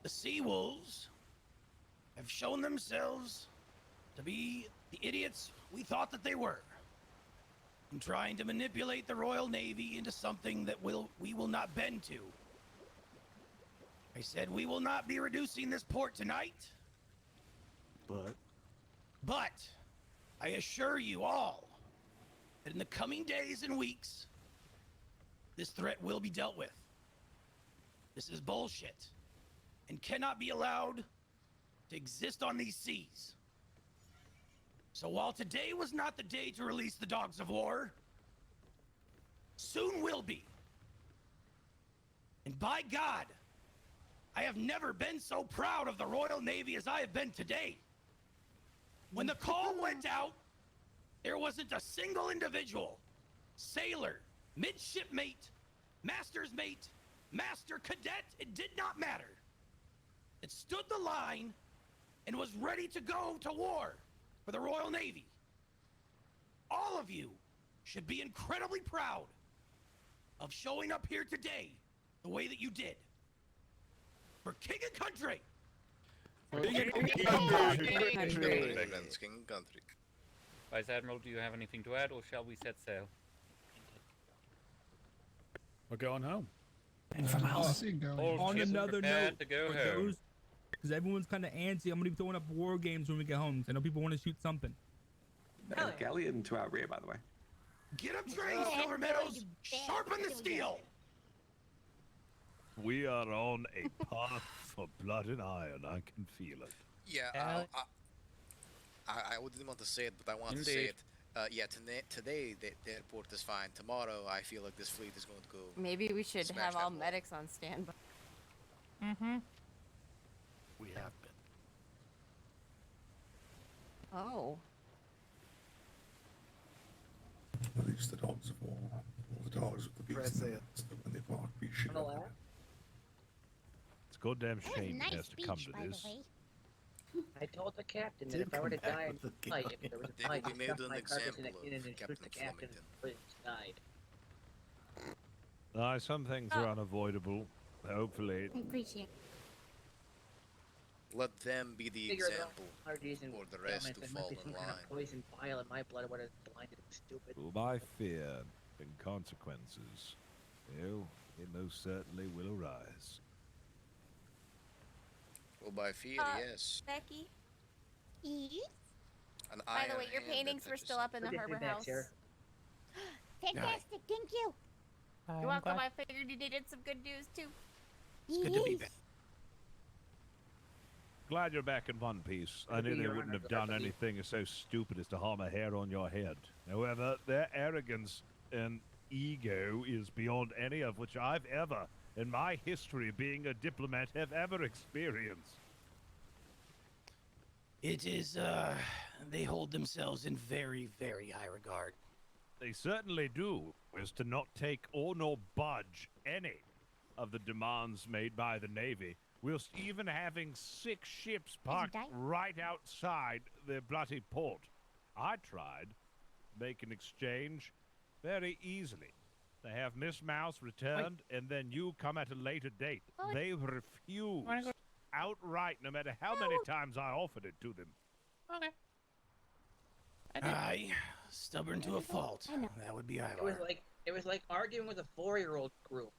Speaker 6: the Sea Wolves have shown themselves to be the idiots we thought that they were, in trying to manipulate the Royal Navy into something that we will not bend to. I said we will not be reducing this port tonight, but I assure you all that in the coming days and weeks, this threat will be dealt with. This is bullshit and cannot be allowed to exist on these seas. So while today was not the day to release the dogs of war, soon will be. And by God, I have never been so proud of the Royal Navy as I have been today. When the call went out, there wasn't a single individual, sailor, midshipmate, master's mate, master cadet, it did not matter. It stood the line and was ready to go to war for the Royal Navy. All of you should be incredibly proud of showing up here today the way that you did. For king and country!
Speaker 5: King
Speaker 12: Country.
Speaker 5: country.
Speaker 12: Vice Admiral, do you have anything to add, or shall we set sail?
Speaker 16: We're going home.
Speaker 23: And
Speaker 12: from
Speaker 23: on
Speaker 12: ships
Speaker 23: another
Speaker 12: prepared
Speaker 23: note,
Speaker 12: to go
Speaker 23: for
Speaker 12: home.
Speaker 23: those, because everyone's kind of antsy, I'm gonna be throwing up war games when we get home. 'Cause I know people want to shoot something.
Speaker 19: Galleon to our rear, by the way.
Speaker 6: Get up train, Silver Meadows! Sharpen the steel!
Speaker 20: We are on a path for blood and iron. I can feel it.
Speaker 5: Yeah, I didn't want to say it, but I want to say
Speaker 12: Indeed.
Speaker 5: it. Yeah, today the airport is fine. Tomorrow, I feel like this fleet is going to go.
Speaker 24: Maybe we should
Speaker 5: smash
Speaker 24: have
Speaker 5: that
Speaker 24: all
Speaker 5: wall.
Speaker 24: medics on standby.
Speaker 14: Mm-hmm. We have been.
Speaker 24: Oh.
Speaker 25: At least the dogs of war, or the dogs of the beast, so that when they bark, we shoot at them.
Speaker 20: It's a goddamn
Speaker 15: That was a
Speaker 20: shame it
Speaker 15: nice
Speaker 20: has to come
Speaker 15: speech,
Speaker 20: to
Speaker 15: by
Speaker 20: this.
Speaker 15: the way.
Speaker 17: I told the captain that
Speaker 25: Did
Speaker 17: if I were to
Speaker 25: come back
Speaker 17: die in
Speaker 25: with the
Speaker 17: the fight, if there was
Speaker 5: They
Speaker 17: a fight,
Speaker 5: will
Speaker 17: I'd
Speaker 5: be
Speaker 17: stuff
Speaker 5: made an
Speaker 17: my carcass in
Speaker 5: example
Speaker 17: a
Speaker 5: of
Speaker 17: cannon and shoot
Speaker 5: Captain
Speaker 17: the captain
Speaker 5: Flemington.
Speaker 17: until he died.
Speaker 20: Some things are unavoidable. Hopefully,
Speaker 15: Appreciate.
Speaker 5: Let them be the
Speaker 17: Figure it out.
Speaker 5: example
Speaker 17: Hardies and
Speaker 5: for the rest
Speaker 17: elements,
Speaker 5: to
Speaker 17: there must
Speaker 5: fall
Speaker 17: be
Speaker 5: in
Speaker 17: some kind
Speaker 5: line.
Speaker 17: of poison bile in my blood would have blinded him stupid.
Speaker 20: my fear and consequences, well, it most certainly will arise.
Speaker 5: Well, by fear, yes.
Speaker 24: Becky,
Speaker 15: Yes?
Speaker 5: An
Speaker 24: by the
Speaker 5: iron
Speaker 24: way, your
Speaker 5: hand that
Speaker 24: paintings were
Speaker 5: touches
Speaker 24: still up in the
Speaker 17: Good to see
Speaker 24: harbor
Speaker 17: you back,
Speaker 24: house.
Speaker 17: Sarah.
Speaker 15: Fantastic, thank you.
Speaker 24: You're welcome. I figured you needed some good news too.
Speaker 6: It's good to be back.
Speaker 20: Glad you're back in one piece. I
Speaker 17: Good to
Speaker 20: knew
Speaker 17: be
Speaker 20: they
Speaker 17: your
Speaker 20: wouldn't
Speaker 17: honor,
Speaker 20: have done
Speaker 17: glad to be-
Speaker 20: anything so stupid as to harm a hair on your head. However, their arrogance and ego is beyond any of which I've ever, in my history being a diplomat, have ever experienced.
Speaker 6: It is, they hold themselves in very, very high regard.
Speaker 20: They certainly do, is to not take or nor budge any of the demands made by the Navy, whilst even having 6 ships parked right outside their bloody port. I tried to make an exchange very easily. They have Miss Mouse returned, and then you come at a later date. They refused outright, no matter how many times I offered it to them.
Speaker 22: Okay.
Speaker 6: Aye, stubborn to a fault. That would be Ivar.
Speaker 17: It was like arguing with a 4-year-old group.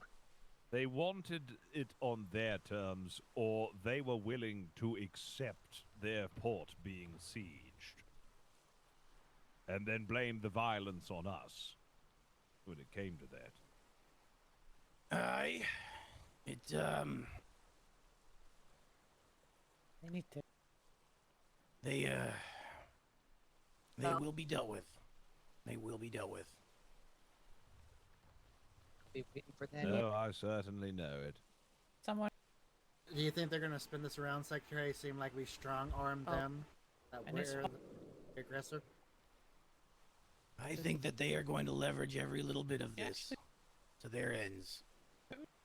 Speaker 20: They wanted it on their terms, or they were willing to accept their port being sieged. And then blame the violence on us when it came to that.
Speaker 6: Aye, it,
Speaker 22: I need to.
Speaker 6: they will be dealt with. They will be dealt with.
Speaker 17: Be waiting for that.
Speaker 20: No, I certainly know it.
Speaker 22: Someone.
Speaker 10: Do you think they're gonna spin this around, Secretary? Seem like we strong-armed them? That
Speaker 22: And
Speaker 10: we're
Speaker 22: it's-
Speaker 10: the aggressor?
Speaker 6: I think that they are going to leverage every little bit of this to their ends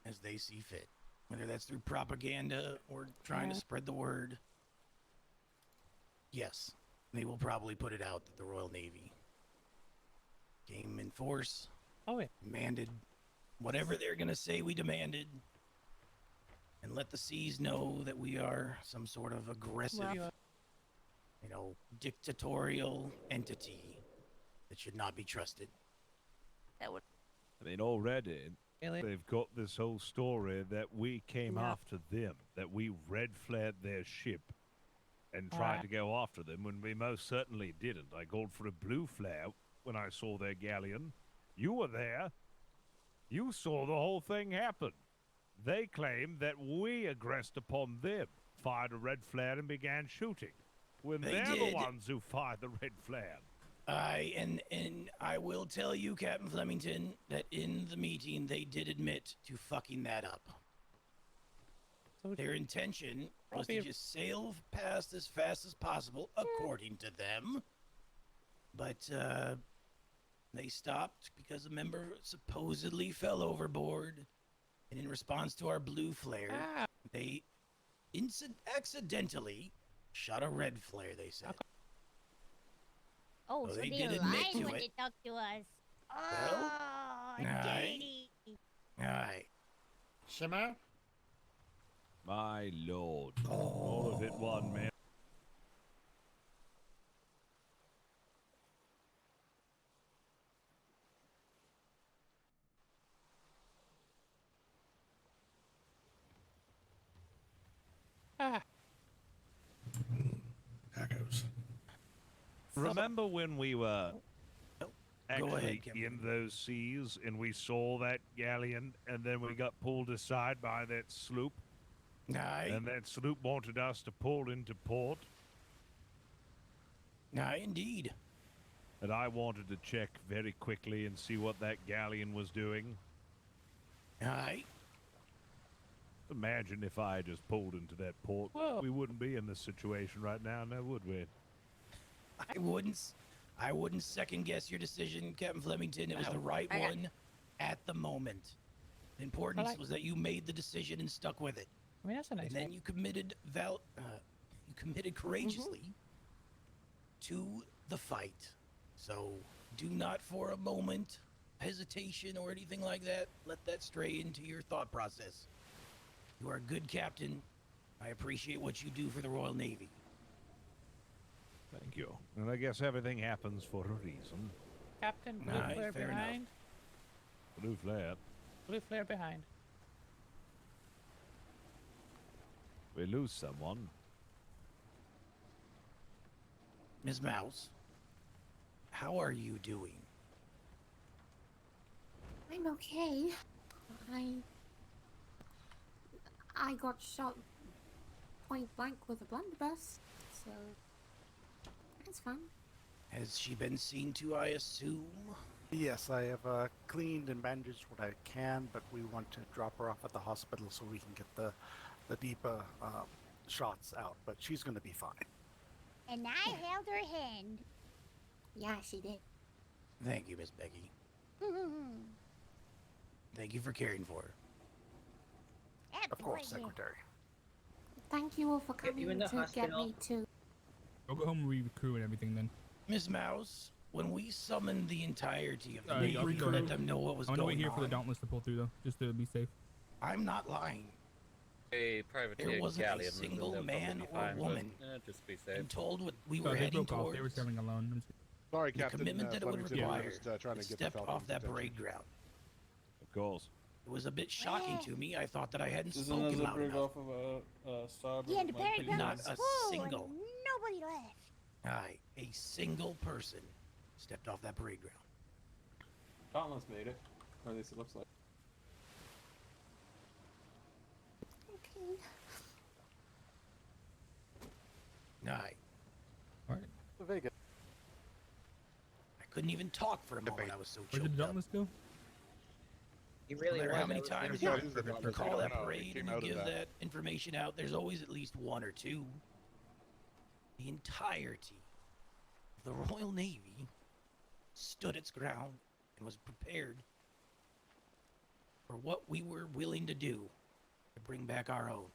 Speaker 6: as they see fit. Whether that's through propaganda or trying to spread the word. Yes, they will probably put it out that the Royal Navy came in force, demanded whatever they're going to say we demanded, and let the seas know that we are some sort of aggressive, dictatorial entity that should not be trusted.
Speaker 24: That would.
Speaker 20: I mean, already they've got this whole story that we came after them, that we red flared their ship and tried to go after them when we most certainly didn't. I called for a blue flare when I saw their galleon. You were there. You saw the whole thing happen. They claimed that we aggressed upon them, fired a red flare and began shooting, when
Speaker 6: They
Speaker 20: they're
Speaker 6: did.
Speaker 20: the ones who fired the red flare.
Speaker 6: And I will tell you, Captain Flemington, that in the meeting they did admit to fucking that up. Their intention was to just sail past as fast as possible, according to them. But they stopped because a member supposedly fell overboard. And in response to our blue flare, they accidentally shot a red flare, they said.
Speaker 15: Oh,
Speaker 6: So
Speaker 15: so
Speaker 6: they
Speaker 15: they
Speaker 6: did admit
Speaker 15: lied
Speaker 6: to
Speaker 15: when
Speaker 6: it.
Speaker 15: they talked to us.
Speaker 6: Well,
Speaker 15: Oh,
Speaker 6: aye.
Speaker 15: dirty.
Speaker 6: Aye.
Speaker 10: Shimmer?
Speaker 20: My lord. All of it one, man.
Speaker 25: Echoes.
Speaker 20: Remember when we were actually
Speaker 6: ahead,
Speaker 20: in those seas and we saw that galleon and then we got pulled aside by that sloop?
Speaker 6: Aye.
Speaker 20: And that sloop wanted us to pull into port?
Speaker 6: Aye, indeed.
Speaker 20: And I wanted to check very quickly and see what that galleon was doing.
Speaker 6: Aye.
Speaker 20: Imagine if I just pulled into that port.
Speaker 6: Whoa.
Speaker 20: We wouldn't be in this situation right now, now would we?
Speaker 6: I wouldn't second guess your decision, Captain Flemington. It was the right one at the moment. The importance was that you made the decision and stuck with it.
Speaker 12: I mean, that's a nice
Speaker 6: And then
Speaker 12: one.
Speaker 6: you committed courageously to the fight. So do not for a moment hesitation or anything like that. Let that stray into your thought process. You are a good captain. I appreciate what you do for the Royal Navy.
Speaker 20: Thank you. And I guess everything happens for a reason.
Speaker 12: Captain, blue
Speaker 6: Aye,
Speaker 12: flare
Speaker 6: fair enough.
Speaker 12: behind.
Speaker 20: Blue flare.
Speaker 12: Blue flare behind.
Speaker 20: We lose someone.
Speaker 6: Ms. Mouse, how are you doing?
Speaker 24: I'm okay. I got shot point blank with a blunderbuss, so that's fun.
Speaker 6: Has she been seen to, I assume?
Speaker 14: Yes, I have cleaned and bandaged what I can, but we want to drop her off at the hospital so we can get the deeper shots out. But she's going to be fine.
Speaker 15: And I held her hand.
Speaker 24: Yeah, she did.
Speaker 6: Thank you, Miss Becky. Thank you for caring for her.
Speaker 14: Of course, Secretary.
Speaker 24: Thank you all for
Speaker 17: Get you
Speaker 24: coming
Speaker 17: in the
Speaker 24: to get
Speaker 17: hospital.
Speaker 24: me to.
Speaker 23: I'll go home and recruit and everything then.
Speaker 6: Miss Mouse, when we summoned the entirety of the
Speaker 23: Y'all
Speaker 6: Navy
Speaker 23: can
Speaker 6: to
Speaker 23: go
Speaker 6: let
Speaker 23: ahead.
Speaker 6: them know what was
Speaker 23: I'm gonna
Speaker 6: going
Speaker 23: wait here for the
Speaker 6: on,
Speaker 23: Dauntless to pull through though, just to be safe.
Speaker 6: I'm not lying.
Speaker 12: A privateer
Speaker 6: There wasn't a
Speaker 12: galleon.
Speaker 6: single
Speaker 12: they'll probably
Speaker 6: man
Speaker 12: be
Speaker 6: or
Speaker 12: fine, but,
Speaker 6: woman
Speaker 12: just be safe.
Speaker 6: and told what we
Speaker 23: So
Speaker 6: were
Speaker 23: they
Speaker 6: heading
Speaker 23: broke off. They were
Speaker 6: towards,
Speaker 23: sailing alone. I'm just-
Speaker 3: Sorry,
Speaker 6: the
Speaker 3: Captain.
Speaker 6: commitment that it would
Speaker 3: Flemington,
Speaker 6: require,
Speaker 3: just trying
Speaker 6: to
Speaker 3: to get the
Speaker 6: step
Speaker 3: Falcon's
Speaker 6: off that
Speaker 3: attention.
Speaker 6: parade ground.
Speaker 20: Of course.
Speaker 6: It was a bit shocking to me. I thought that I hadn't
Speaker 7: Isn't
Speaker 6: spoken
Speaker 7: as a
Speaker 6: loud
Speaker 7: brig
Speaker 6: enough.
Speaker 7: off of starboard?
Speaker 15: Yeah, and the parade ground
Speaker 6: Not
Speaker 15: was
Speaker 6: a
Speaker 15: full
Speaker 6: single.
Speaker 15: and nobody left.
Speaker 6: Aye, a single person stepped off that parade ground.
Speaker 7: Dauntless made it, or at least it looks like.
Speaker 24: Okay.
Speaker 6: Aye.
Speaker 23: Alright.
Speaker 14: Vega.
Speaker 6: I couldn't even talk for a moment. I was so
Speaker 23: Where did
Speaker 6: choked
Speaker 23: the
Speaker 6: up.
Speaker 23: Dauntless go?
Speaker 17: He
Speaker 6: No
Speaker 17: really
Speaker 6: matter
Speaker 17: was.
Speaker 6: how many
Speaker 17: I was
Speaker 6: times
Speaker 17: gonna
Speaker 6: you
Speaker 17: say-
Speaker 6: call that
Speaker 3: It
Speaker 6: parade
Speaker 3: came
Speaker 6: and
Speaker 3: out
Speaker 6: you
Speaker 3: of
Speaker 6: give
Speaker 3: that.
Speaker 6: that information out, there's always at least one or two. The entirety of the Royal Navy stood its ground and was prepared for what we were willing to do to bring back our own.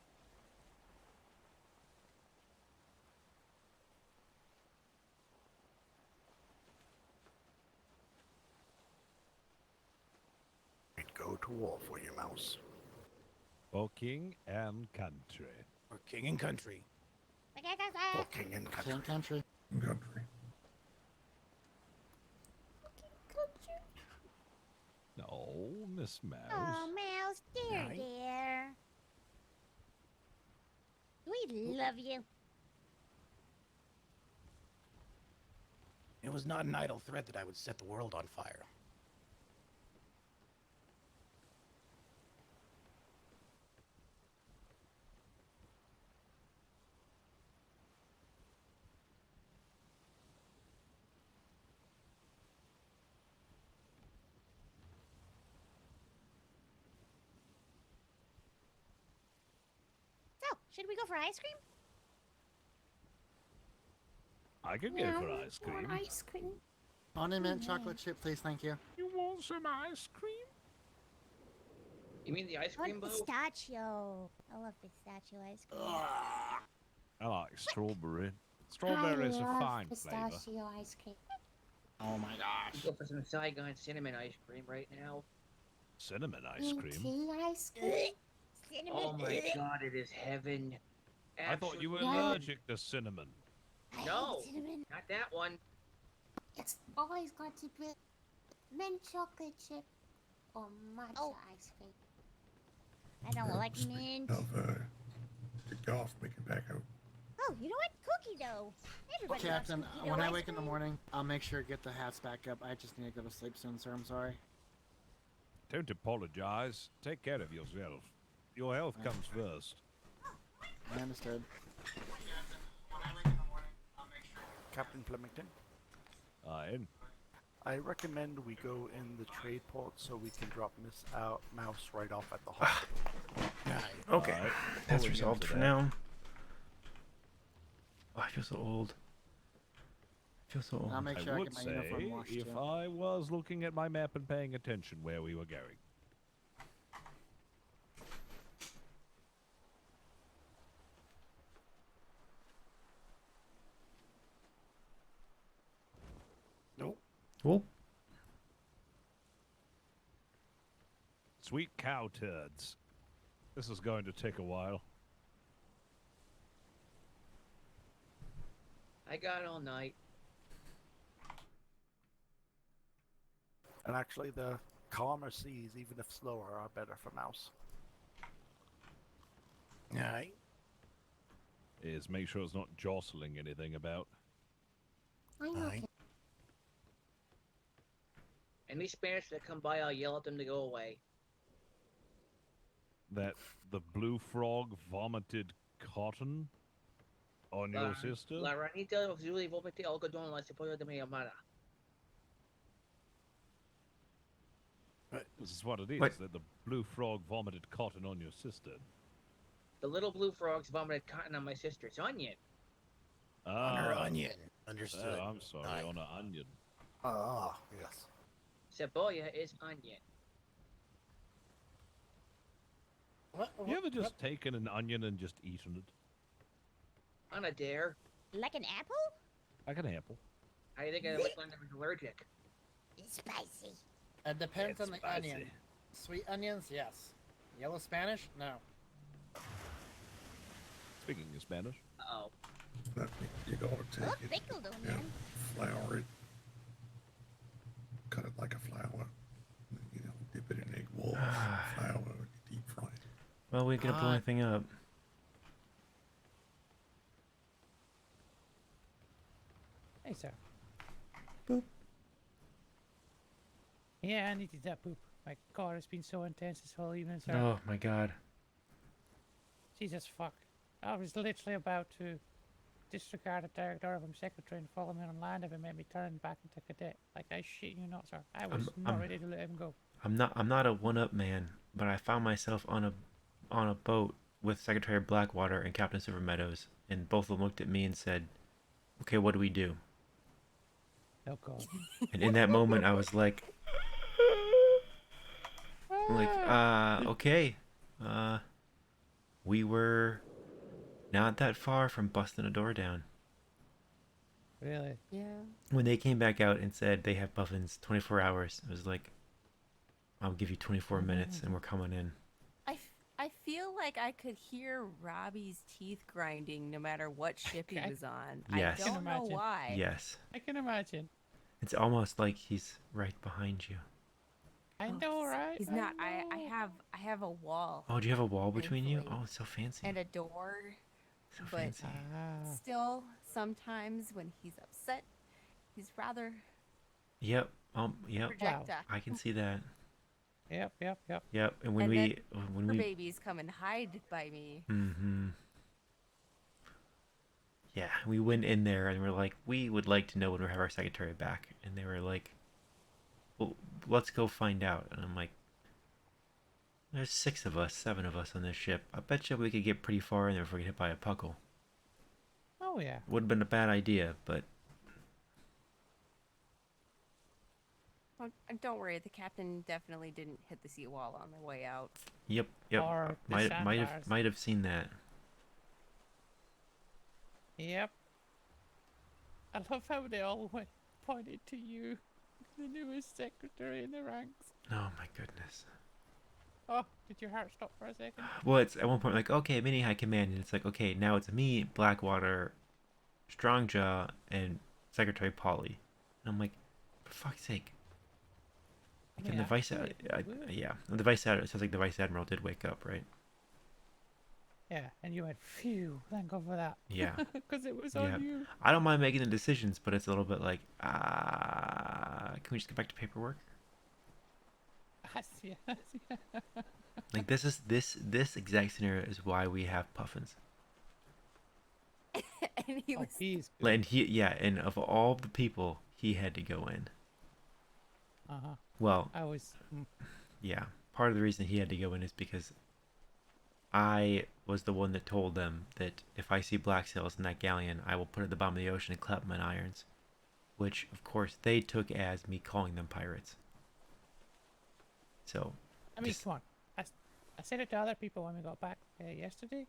Speaker 14: We'd go to war for you, Mouse.
Speaker 20: For king and country.
Speaker 6: For king and country.
Speaker 14: For king and country.
Speaker 10: King country.
Speaker 25: Country.
Speaker 20: No, Miss Mouse.
Speaker 15: Oh, Mouse, dear,
Speaker 6: Aye.
Speaker 15: dear. We love you.
Speaker 6: It was not an idle threat that I would set the world on fire.
Speaker 15: Should we go for ice cream?
Speaker 21: I could go for ice cream.
Speaker 24: Ice cream.
Speaker 10: Honey mint chocolate chip, please, thank you.
Speaker 21: You want some ice cream?
Speaker 17: You mean the ice
Speaker 15: I
Speaker 17: cream
Speaker 15: want
Speaker 17: boat?
Speaker 15: pistachio. I love pistachio ice cream.
Speaker 21: I like strawberry. Strawberries
Speaker 24: I
Speaker 21: are
Speaker 24: love
Speaker 21: fine flavor.
Speaker 24: pistachio ice cream.
Speaker 10: Oh my gosh.
Speaker 17: Go for some Saigon cinnamon ice cream right now.
Speaker 21: Cinnamon ice
Speaker 24: Green
Speaker 21: cream.
Speaker 24: tea ice cream.
Speaker 15: Cinnamon.
Speaker 17: Oh my god, it is heaven.
Speaker 21: I thought you were
Speaker 17: Absolute heaven.
Speaker 21: allergic to cinnamon.
Speaker 17: No,
Speaker 15: Cinnamon.
Speaker 17: not that one.
Speaker 24: It's always got to be mint chocolate chip or matcha ice cream.
Speaker 15: I don't like mint.
Speaker 25: Did golf making back out.
Speaker 15: Oh, you know what? Cookie dough. Everybody
Speaker 10: Captain,
Speaker 15: loves cookie
Speaker 10: when
Speaker 15: dough
Speaker 10: I
Speaker 15: ice
Speaker 10: wake in the
Speaker 15: cream.
Speaker 10: morning, I'll make sure to get the hats back up. I just need to go to sleep soon, sir. I'm sorry.
Speaker 21: Don't apologize. Take care of yourself. Your health comes first.
Speaker 10: I understood.
Speaker 14: Captain Flemington,
Speaker 21: In.
Speaker 14: I recommend we go in the trade port so we can drop Mouse right off at the hospital.
Speaker 3: Okay,
Speaker 21: Alright.
Speaker 3: that's
Speaker 21: We'll
Speaker 3: resolved
Speaker 21: get
Speaker 3: for
Speaker 21: to
Speaker 3: now. Oh, I feel so old. I feel so old.
Speaker 10: I'll make sure
Speaker 21: I
Speaker 10: I
Speaker 21: would
Speaker 10: get my
Speaker 21: say,
Speaker 10: uniform washed
Speaker 21: if
Speaker 10: too.
Speaker 21: I was looking at my map and paying attention where we were going.
Speaker 14: Nope.
Speaker 3: Oh,
Speaker 21: Sweet cow turds. This is going to take a while.
Speaker 17: I got all night.
Speaker 14: And actually, the calmer seas, even if slower, are better for Mouse. Aye.
Speaker 21: Is make sure it's not jostling anything about.
Speaker 24: I know.
Speaker 14: Aye.
Speaker 17: Any Spanish that come by, I'll yell at them to go away.
Speaker 21: That the blue frog vomited cotton on your sister?
Speaker 17: La ranita usually vomite algodón la cebolla de mi amada.
Speaker 21: This is what it is,
Speaker 3: Wait.
Speaker 21: that the blue frog vomited cotton on your sister.
Speaker 17: The little blue frogs vomited cotton on my sister's onion.
Speaker 21: Ah,
Speaker 6: On her onion. Understood.
Speaker 21: I'm sorry, on an onion.
Speaker 14: Ah, yes.
Speaker 17: Cebolla is onion.
Speaker 21: You ever just taken an onion and just eaten it?
Speaker 17: On a dare.
Speaker 15: Like an apple?
Speaker 21: Like an apple.
Speaker 17: I think I look like I was allergic.
Speaker 15: It's spicy.
Speaker 10: It depends
Speaker 21: It's
Speaker 10: on the
Speaker 21: spicy.
Speaker 10: onion. Sweet onions, yes. Yellow Spanish, no.
Speaker 21: Speaking of Spanish.
Speaker 17: Uh-oh.
Speaker 25: That means you gotta take
Speaker 15: Look,
Speaker 25: it,
Speaker 15: pickled
Speaker 25: yeah,
Speaker 15: onion.
Speaker 25: flour it, cut it like a flour, you know, dip it in egg walls, flour, deep fry it.
Speaker 3: well, we could blow anything up.
Speaker 22: Hey, sir.
Speaker 3: Boop.
Speaker 22: Yeah, I needed that poop. My God, it's been so intense this whole evening, sir.
Speaker 3: Oh my God.
Speaker 22: Jesus fuck. I was literally about to disregard a director of him secretary and follow me on land if it made me turn back into cadet. Like, I shit you not, sir. I was not ready to let him go.
Speaker 3: I'm not a one-up man, but I found myself on a boat with Secretary Blackwater and Captain Silver Meadows, and both of them looked at me and said, "Okay, what do we do?"
Speaker 22: Oh God.
Speaker 3: And in that moment, I was like, okay. We were not that far from busting a door down.
Speaker 22: Really?
Speaker 24: Yeah.
Speaker 3: When they came back out and said they have muffins 24 hours, I was like, I'll give you 24 minutes and we're coming in.
Speaker 8: I feel like I could hear Robbie's teeth grinding no matter what ship he was on.
Speaker 3: Yes.
Speaker 8: I don't know why.
Speaker 3: Yes.
Speaker 22: I can imagine.
Speaker 3: It's almost like he's right behind you.
Speaker 22: I know, right?
Speaker 8: He's not. I have a wall.
Speaker 3: Oh, do you have a wall between you? Oh, it's so fancy.
Speaker 8: And a door.
Speaker 3: So
Speaker 8: but
Speaker 3: fancy.
Speaker 8: still, sometimes when he's upset, he's rather.
Speaker 3: Yep. Yep.
Speaker 8: Projecta.
Speaker 3: I can see that.
Speaker 22: Yep.
Speaker 3: Yep. And when
Speaker 8: then
Speaker 3: when
Speaker 8: her
Speaker 3: we
Speaker 8: babies come and hide by me.
Speaker 3: Mm-hmm. Yeah, we went in there and we're like, we would like to know when we have our secretary back, and they were like, well, let's go find out. And I'm like, There's 6 of us, 7 of us on this ship. I bet you we could get pretty far in there before we get hit by a puckle.
Speaker 22: Oh yeah.
Speaker 3: Would have been a bad idea, but
Speaker 8: Oh, don't worry, the captain definitely didn't hit the seawall on the way out.
Speaker 3: yep.
Speaker 22: Or the sandbars.
Speaker 3: Might have seen that.
Speaker 22: Yep. I love how they all pointed to you, the newest secretary in the ranks.
Speaker 3: Oh my goodness.
Speaker 22: Oh, did your heart stop for a second?
Speaker 3: Well, it's at one point like, okay, mini high command, and it's like, okay, now it's me, Blackwater, Strongjaw, and Secretary Polly. And I'm like, for fuck's sake. Like, and the vice, yeah, the vice admiral. It sounds like the vice admiral did wake up, right?
Speaker 22: Yeah, and you went, phew, thank God for that.
Speaker 3: Yeah.
Speaker 22: Because it was
Speaker 3: Yeah.
Speaker 22: on you.
Speaker 3: I don't mind making the decisions, but it's a little bit like, can we just get back to paperwork?
Speaker 22: Yes.
Speaker 3: Like this exact scenario is why we have puffins.
Speaker 8: And he was.
Speaker 3: And of all the people, he had to go in. Well,
Speaker 22: I was.
Speaker 3: Yeah, part of the reason he had to go in is because I was the one that told them that if I see black sails in that galleon, I will put it at the bottom of the ocean and clap my irons, which of course they took as me calling them pirates. So,
Speaker 22: I mean, come on. I said it to other people when we got back yesterday.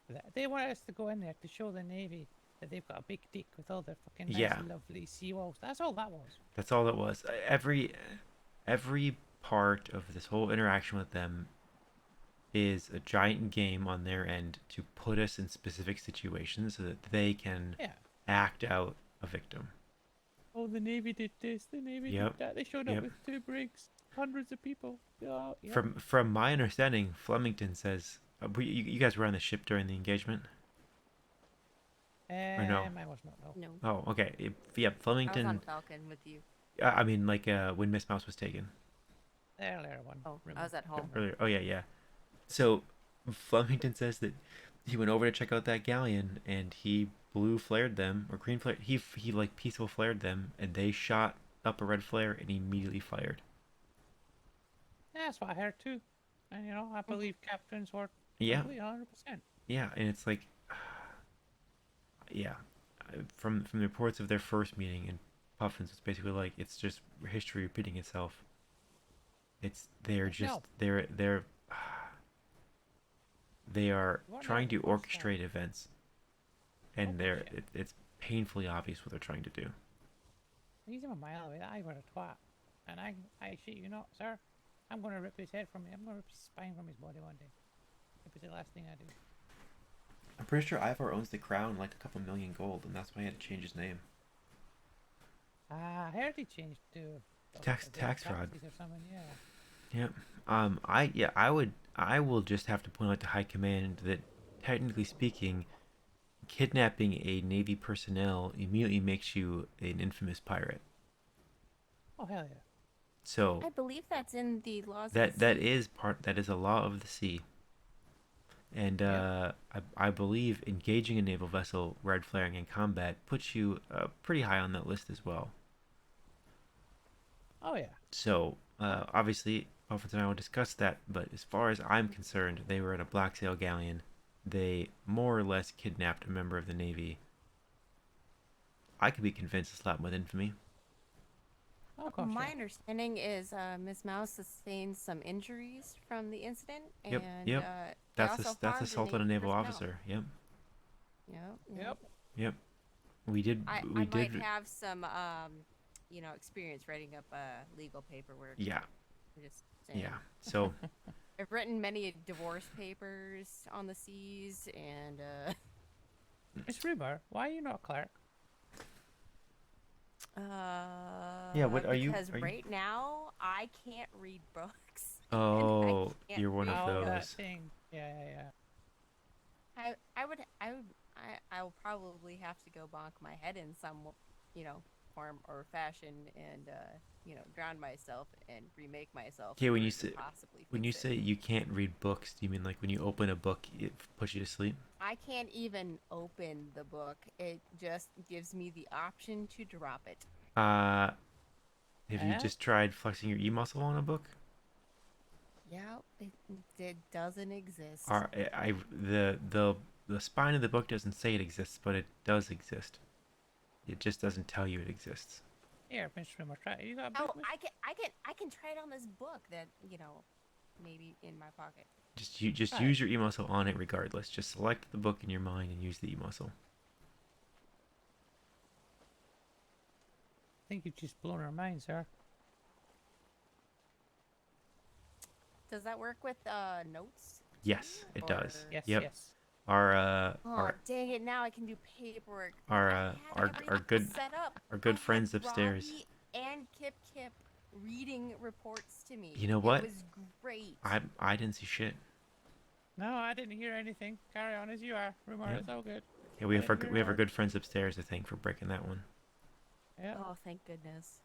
Speaker 22: That they wanted us to go in there to show the Navy that they've got a big dick with all their fucking nice, lovely seawalls. That's all that was.
Speaker 3: that's all it was. Every part of this whole interaction with them is a giant game on their end to put us in specific situations so that they can act out a victim.
Speaker 22: Oh, the Navy did this. The Navy did that. They showed up with 2 brigs, hundreds of people. Oh,
Speaker 3: From my understanding, Flemington says, you guys were on the ship during the engagement? Or no?
Speaker 22: I was not.
Speaker 8: No.
Speaker 3: Oh, okay. Flemington.
Speaker 8: I was on Falcon with you.
Speaker 3: I mean, like when Miss Mouse was taken.
Speaker 22: The earlier one.
Speaker 8: Oh, I was at home.
Speaker 3: Earlier. Oh yeah. So Flemington says that he went over to check out that galleon and he blue flared them or green flared. He like peaceful flared them and they shot up a red flare and immediately fired.
Speaker 22: Yeah, that's what I heard too. And I believe captains were 100%.
Speaker 3: Yeah, and it's like, from the reports of their first meeting in Puffins, it's basically like it's just history repeating itself. They are trying to orchestrate events, and it's painfully obvious what they're trying to do.
Speaker 22: He's a mile away. I were a twat, and I shit you not, sir. I'm gonna rip his head from him. I'm gonna rip his spine from his body one day. If it's the last thing I do.
Speaker 3: I'm pretty sure Ivor owns the crown like a couple million gold, and that's why he had to change his name.
Speaker 22: I heard he changed to
Speaker 3: Tax fraud.
Speaker 22: Or something,
Speaker 3: Yep. I will just have to point out to High Command that, technically speaking, kidnapping a Navy personnel immediately makes you an infamous pirate.
Speaker 22: Oh hell yeah.
Speaker 3: So
Speaker 8: I believe that's in the laws.
Speaker 3: that is a law of the sea. And I believe engaging a naval vessel red flaring in combat puts you pretty high on that list as well.
Speaker 22: Oh yeah.
Speaker 3: So obviously, Puffins and I will discuss that. But as far as I'm concerned, they were in a black sail galleon. They more or less kidnapped a member of the Navy. I could be convinced to slap them with infamy.
Speaker 22: Oh,
Speaker 8: my understanding is Miss Mouse sustained some injuries from the incident, and
Speaker 3: That's assault on a naval officer. Yep. We did.
Speaker 8: I might have some, experience writing up legal paperwork.
Speaker 3: Yeah.
Speaker 8: I'm just saying.
Speaker 3: Yeah. So.
Speaker 8: I've written many divorce papers on the seas, and.
Speaker 22: Miss Ruber, why are you not clerk?
Speaker 3: What are you?
Speaker 8: Because right now I can't read books.
Speaker 3: Oh, you're one of those.
Speaker 22: That thing. Yeah.
Speaker 8: I will probably have to go bonk my head in some, form or fashion, and drown myself and remake myself.
Speaker 3: Okay, when you say you can't read books, do you mean like when you open a book, it puts you to sleep?
Speaker 8: I can't even open the book. It just gives me the option to drop it.
Speaker 3: Have you just tried flexing your E muscle on a book?
Speaker 8: Yeah, it doesn't exist.
Speaker 3: The spine of the book doesn't say it exists, but it does exist. It just doesn't tell you it exists.
Speaker 22: Here, Mr. Rimmer, try. You got a
Speaker 8: Oh,
Speaker 22: book, Mr.
Speaker 8: I can try it on this book that maybe in my pocket.
Speaker 3: Just
Speaker 22: Right.
Speaker 3: use your e-muscle on it regardless. Just select the book in your mind and use the e-muscle.
Speaker 22: I think you've just blown our minds, sir.
Speaker 8: Does that work with
Speaker 3: Yes,
Speaker 8: notes?
Speaker 3: it does.
Speaker 22: Yes,
Speaker 3: Yep.
Speaker 22: yes.
Speaker 8: Oh, dang it! Now I can do paperwork.
Speaker 3: Our good
Speaker 8: set up.
Speaker 3: friends upstairs.
Speaker 8: Robbie and Kip reading reports to me.
Speaker 3: You know what?
Speaker 8: It was great.
Speaker 3: I didn't see shit.
Speaker 22: No, I didn't hear anything. Carry on as you are. Rumor,
Speaker 3: Yep.
Speaker 22: it's all good.
Speaker 3: Yeah, we have our good friends upstairs, I think, for breaking that one.
Speaker 22: Yeah.
Speaker 8: Oh, thank goodness.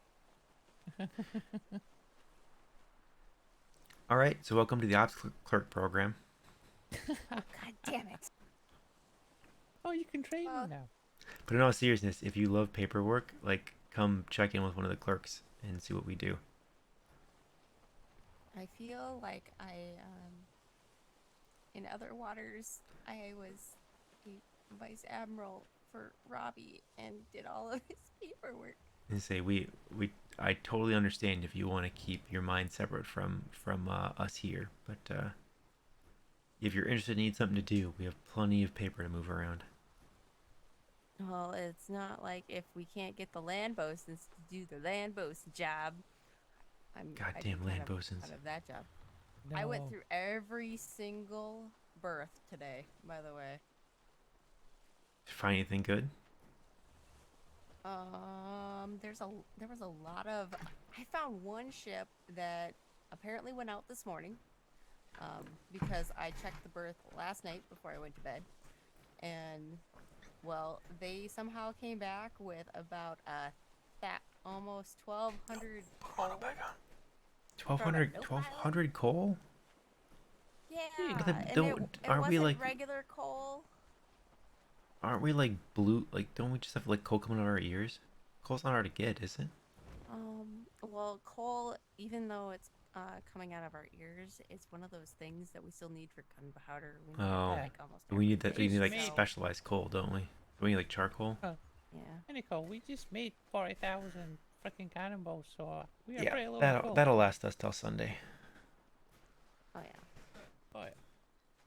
Speaker 3: All right, so welcome to the Ops Clerk program.
Speaker 8: Oh, God damn it.
Speaker 22: Oh, you can train me now.
Speaker 3: But in all seriousness, if you love paperwork, like, come check in with one of the clerks and see what we do.
Speaker 8: I feel like in other waters, I was a vice admiral for Robbie and did all of his paperwork.
Speaker 3: And say I totally understand if you want to keep your mind separate from us here, but if you're interested and need something to do, we have plenty of paper to move around.
Speaker 8: Well, it's not like if we can't get the land bosuns to do the land bosun job.
Speaker 3: Goddamn land bosuns.
Speaker 8: Out of that job.
Speaker 22: No.
Speaker 8: I went through every single berth today, by the way.
Speaker 3: Did you find anything good?
Speaker 8: There was a lot of. I found one ship that apparently went out this morning, because I checked the berth last night before I went to bed, and well, they somehow came back with about almost 1,200 coal.
Speaker 3: 1,200 coal?
Speaker 8: Yeah,
Speaker 3: Aren't
Speaker 8: it
Speaker 3: we
Speaker 8: wasn't
Speaker 3: like
Speaker 8: regular coal.
Speaker 3: Aren't we like blue? Like, don't we just have like coal coming out of our ears? Coal's not hard to get, is it?
Speaker 8: Well, coal, even though it's coming out of our ears, it's one of those things that we still need for gunpowder. We need like almost
Speaker 3: we need that. We need like
Speaker 22: everything.
Speaker 3: specialized coal, don't we? We need like charcoal.
Speaker 22: Oh.
Speaker 8: Yeah.
Speaker 22: Anyhow, we just made 40,000 freaking cannonballs, so we are pretty low.
Speaker 3: That'll last us till Sunday.
Speaker 8: Oh yeah.
Speaker 22: Oh, yeah.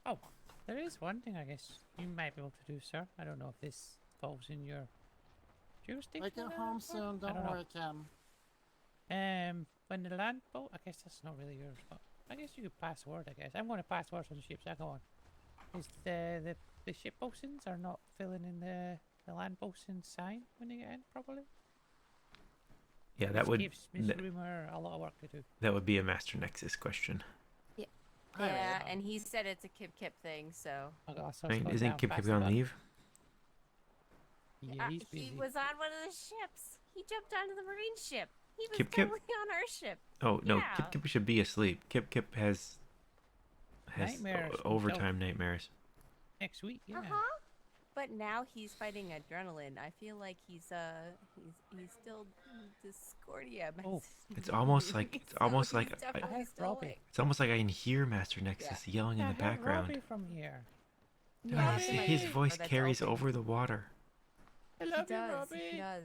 Speaker 22: Oh, there is one thing I guess you might be able to do, sir. I don't know if this falls in your jurisdiction.
Speaker 10: I get home soon, don't worry, Cam.
Speaker 22: When the land boat, I guess that's not really yours, but I guess you could pass word, I guess. I'm going to pass words on the ships, I go on. Is the ship bosuns are not filling in the land bosun sign when they get in properly?
Speaker 3: Yeah,
Speaker 22: This
Speaker 3: that would
Speaker 22: gives Miss Rumor a lot of work to do.
Speaker 3: that would be a Master Nexus question.
Speaker 8: Yeah. Yeah, and he said it's a Kip thing, so.
Speaker 3: Isn't Kip on leave?
Speaker 22: Yeah, he's
Speaker 8: he
Speaker 22: busy.
Speaker 8: was on one of the ships. He jumped onto the marine ship. He was
Speaker 3: Kip?
Speaker 8: totally on our ship.
Speaker 3: Oh no,
Speaker 8: Yeah.
Speaker 3: Kip should be asleep. Kip has
Speaker 22: Nightmares
Speaker 3: overtime nightmares.
Speaker 22: Next week, yeah.
Speaker 8: But now he's fighting adrenaline. I feel like he's still Discordia.
Speaker 22: Oh,
Speaker 3: It's almost like
Speaker 8: Robbie.
Speaker 3: it's almost like I can hear Master Nexus yelling in the background.
Speaker 22: Robbie from here.
Speaker 8: Yeah,
Speaker 3: His voice carries over the water.
Speaker 22: I love you,
Speaker 8: He
Speaker 22: Robbie.
Speaker 8: does.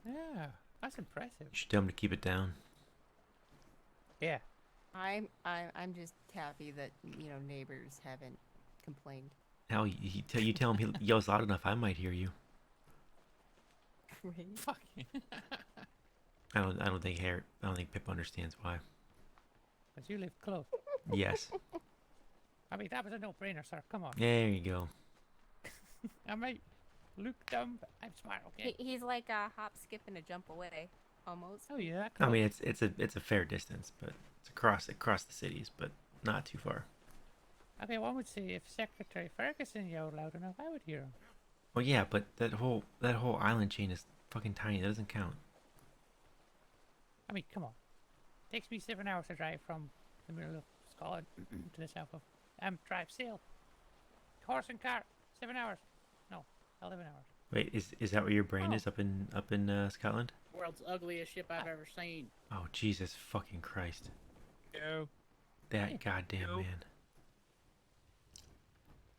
Speaker 22: Yeah, that's impressive.
Speaker 3: You should tell him to keep it down.
Speaker 22: Yeah.
Speaker 8: I'm just happy that neighbors haven't complained.
Speaker 3: Hell, you tell him he yells loud enough, I might hear you.
Speaker 8: Right?
Speaker 22: Fuck.
Speaker 3: I don't think Pip understands why.
Speaker 22: But you live close.
Speaker 3: Yes.
Speaker 22: I mean, that was a no-brainer, sir. Come on.
Speaker 3: There you go.
Speaker 22: I might look dumb, but I'm smart, okay?
Speaker 8: He's like a hop, skip, and a jump away, almost.
Speaker 22: Oh yeah.
Speaker 3: I mean, it's a fair distance, but it's across the cities, but not too far.
Speaker 22: Okay, one would say if Secretary Ferguson yelled loud enough, I would hear him.
Speaker 3: Well, yeah, but that whole island chain is fucking tiny. That doesn't count.
Speaker 22: I mean, come on. Takes me 7 hours to drive from the middle of Scotland to the south of drive sail. Horse and cart, 7 hours. No, 11 hours.
Speaker 3: Wait, is that where your brain is up in Scotland?
Speaker 10: World's ugliest ship I've ever seen.
Speaker 3: Oh, Jesus fucking Christ.
Speaker 21: Yo.
Speaker 3: That goddamn man.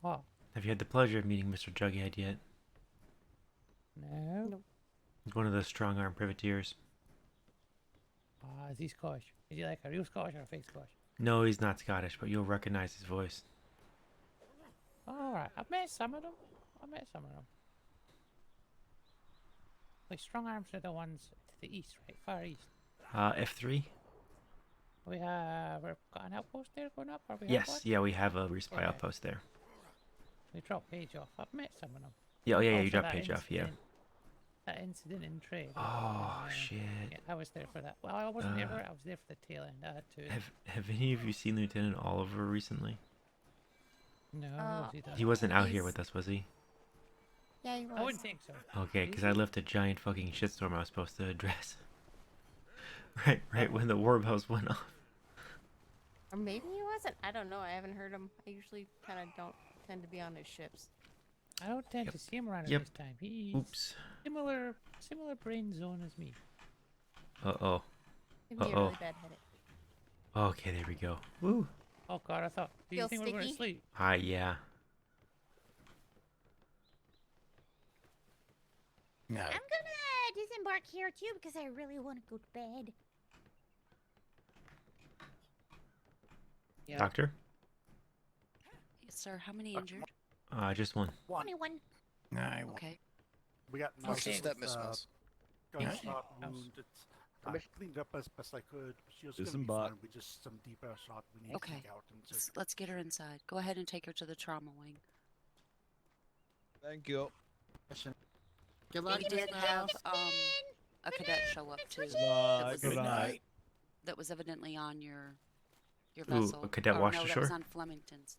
Speaker 22: What?
Speaker 3: Have you had the pleasure of meeting Mr. Jughead yet?
Speaker 22: No.
Speaker 3: He's one of the strong-arm privateers.
Speaker 22: Is he Scottish? Is he like a real Scottish or a fake Scottish?
Speaker 3: No, he's not Scottish, but you'll recognize his voice.
Speaker 22: Alright, I've met some of them. Like, strong arms are the ones to the east, right? Far east.
Speaker 3: F3?
Speaker 22: We've got an outpost there going up, or we have
Speaker 3: Yes,
Speaker 22: one?
Speaker 3: yeah, we have a resupply
Speaker 22: Yeah.
Speaker 3: outpost there.
Speaker 22: We dropped Page off. I've met some of them.
Speaker 3: Yeah, oh yeah, you
Speaker 22: Also,
Speaker 3: dropped
Speaker 22: that
Speaker 3: Page off, yeah.
Speaker 22: That incident in trade.
Speaker 3: Oh, shit.
Speaker 22: Yeah, I was there for that. Well, I wasn't there for it. I was there for the tail end. I had to.
Speaker 3: Have any of you seen Lieutenant Oliver recently?
Speaker 22: No,
Speaker 3: He wasn't out here with us, was he?
Speaker 8: Yeah, he was.
Speaker 22: I wouldn't think so.
Speaker 3: Okay, because I left a giant fucking shitstorm I was supposed to address. right when the war bells went off.
Speaker 8: Or maybe he wasn't. I don't know. I haven't heard him. I usually kind of don't tend to be on his ships.
Speaker 22: I don't tend to see him around
Speaker 3: Yep.
Speaker 22: at this time. He's
Speaker 3: Oops.
Speaker 22: similar brain zone as me.
Speaker 3: Uh-oh.
Speaker 8: He'd be
Speaker 3: Uh-oh.
Speaker 8: really bad-headed.
Speaker 3: Okay, there we go. Woo.
Speaker 22: Oh god, I thought. Do you
Speaker 8: Feel
Speaker 22: think we were going to
Speaker 8: sticky?
Speaker 22: sleep?
Speaker 3: Hi, yeah.
Speaker 15: I'm gonna disembark here too because I really want to go to bed.
Speaker 8: Yeah.
Speaker 3: Doctor?
Speaker 1: Yes, sir. How many injured?
Speaker 3: Just one.
Speaker 15: 21.
Speaker 1: Okay.
Speaker 14: We got
Speaker 5: How's the
Speaker 14: Nelson's,
Speaker 5: step, Miss Mills?
Speaker 14: gunshot wound. It's cleaned up as best I could. She was gonna be
Speaker 21: Disembark.
Speaker 14: fine. We just some deep shot we need to
Speaker 1: Okay.
Speaker 14: take out. And
Speaker 1: Let's get her inside. Go ahead and take her to the trauma wing.
Speaker 21: Thank you.
Speaker 1: We did have a cadet show up too.
Speaker 21: Good night.
Speaker 1: That was evidently on your
Speaker 3: Ooh,
Speaker 1: vessel.
Speaker 3: a cadet
Speaker 1: Or
Speaker 3: washed
Speaker 1: no, that
Speaker 3: ashore?
Speaker 1: was on Flemington's.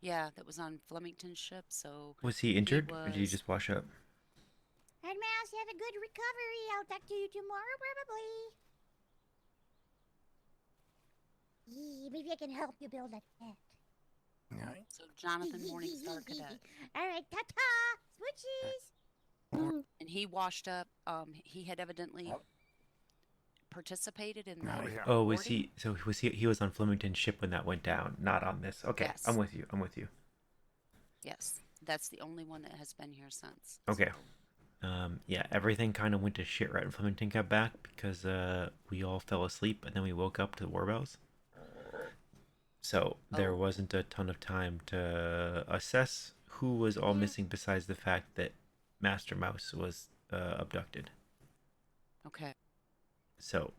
Speaker 1: Yeah, that was on Flemington's ship. So
Speaker 3: Was he injured, or did he just wash up?
Speaker 15: And Mouse, have a good recovery. I'll talk to you tomorrow, probably. Yeah, maybe I can help you build that cat.
Speaker 1: So Jonathan Morningstar cadet.
Speaker 15: All right, ta-ta, switches.
Speaker 1: And he washed up. He had evidently participated in the.
Speaker 3: Oh, was he? So was he? He was on Flemington's ship when that went down, not on this. Okay,
Speaker 1: Yes.
Speaker 3: I'm with you. I'm with you.
Speaker 1: Yes, that's the only one that has been here since.
Speaker 3: Okay. Yeah, everything kind of went to shit right when Flemington got back because we all fell asleep and then we woke up to the war bells. So there wasn't a ton of time to assess who was all missing besides the fact that Master Mouse was abducted.
Speaker 1: Okay.
Speaker 3: So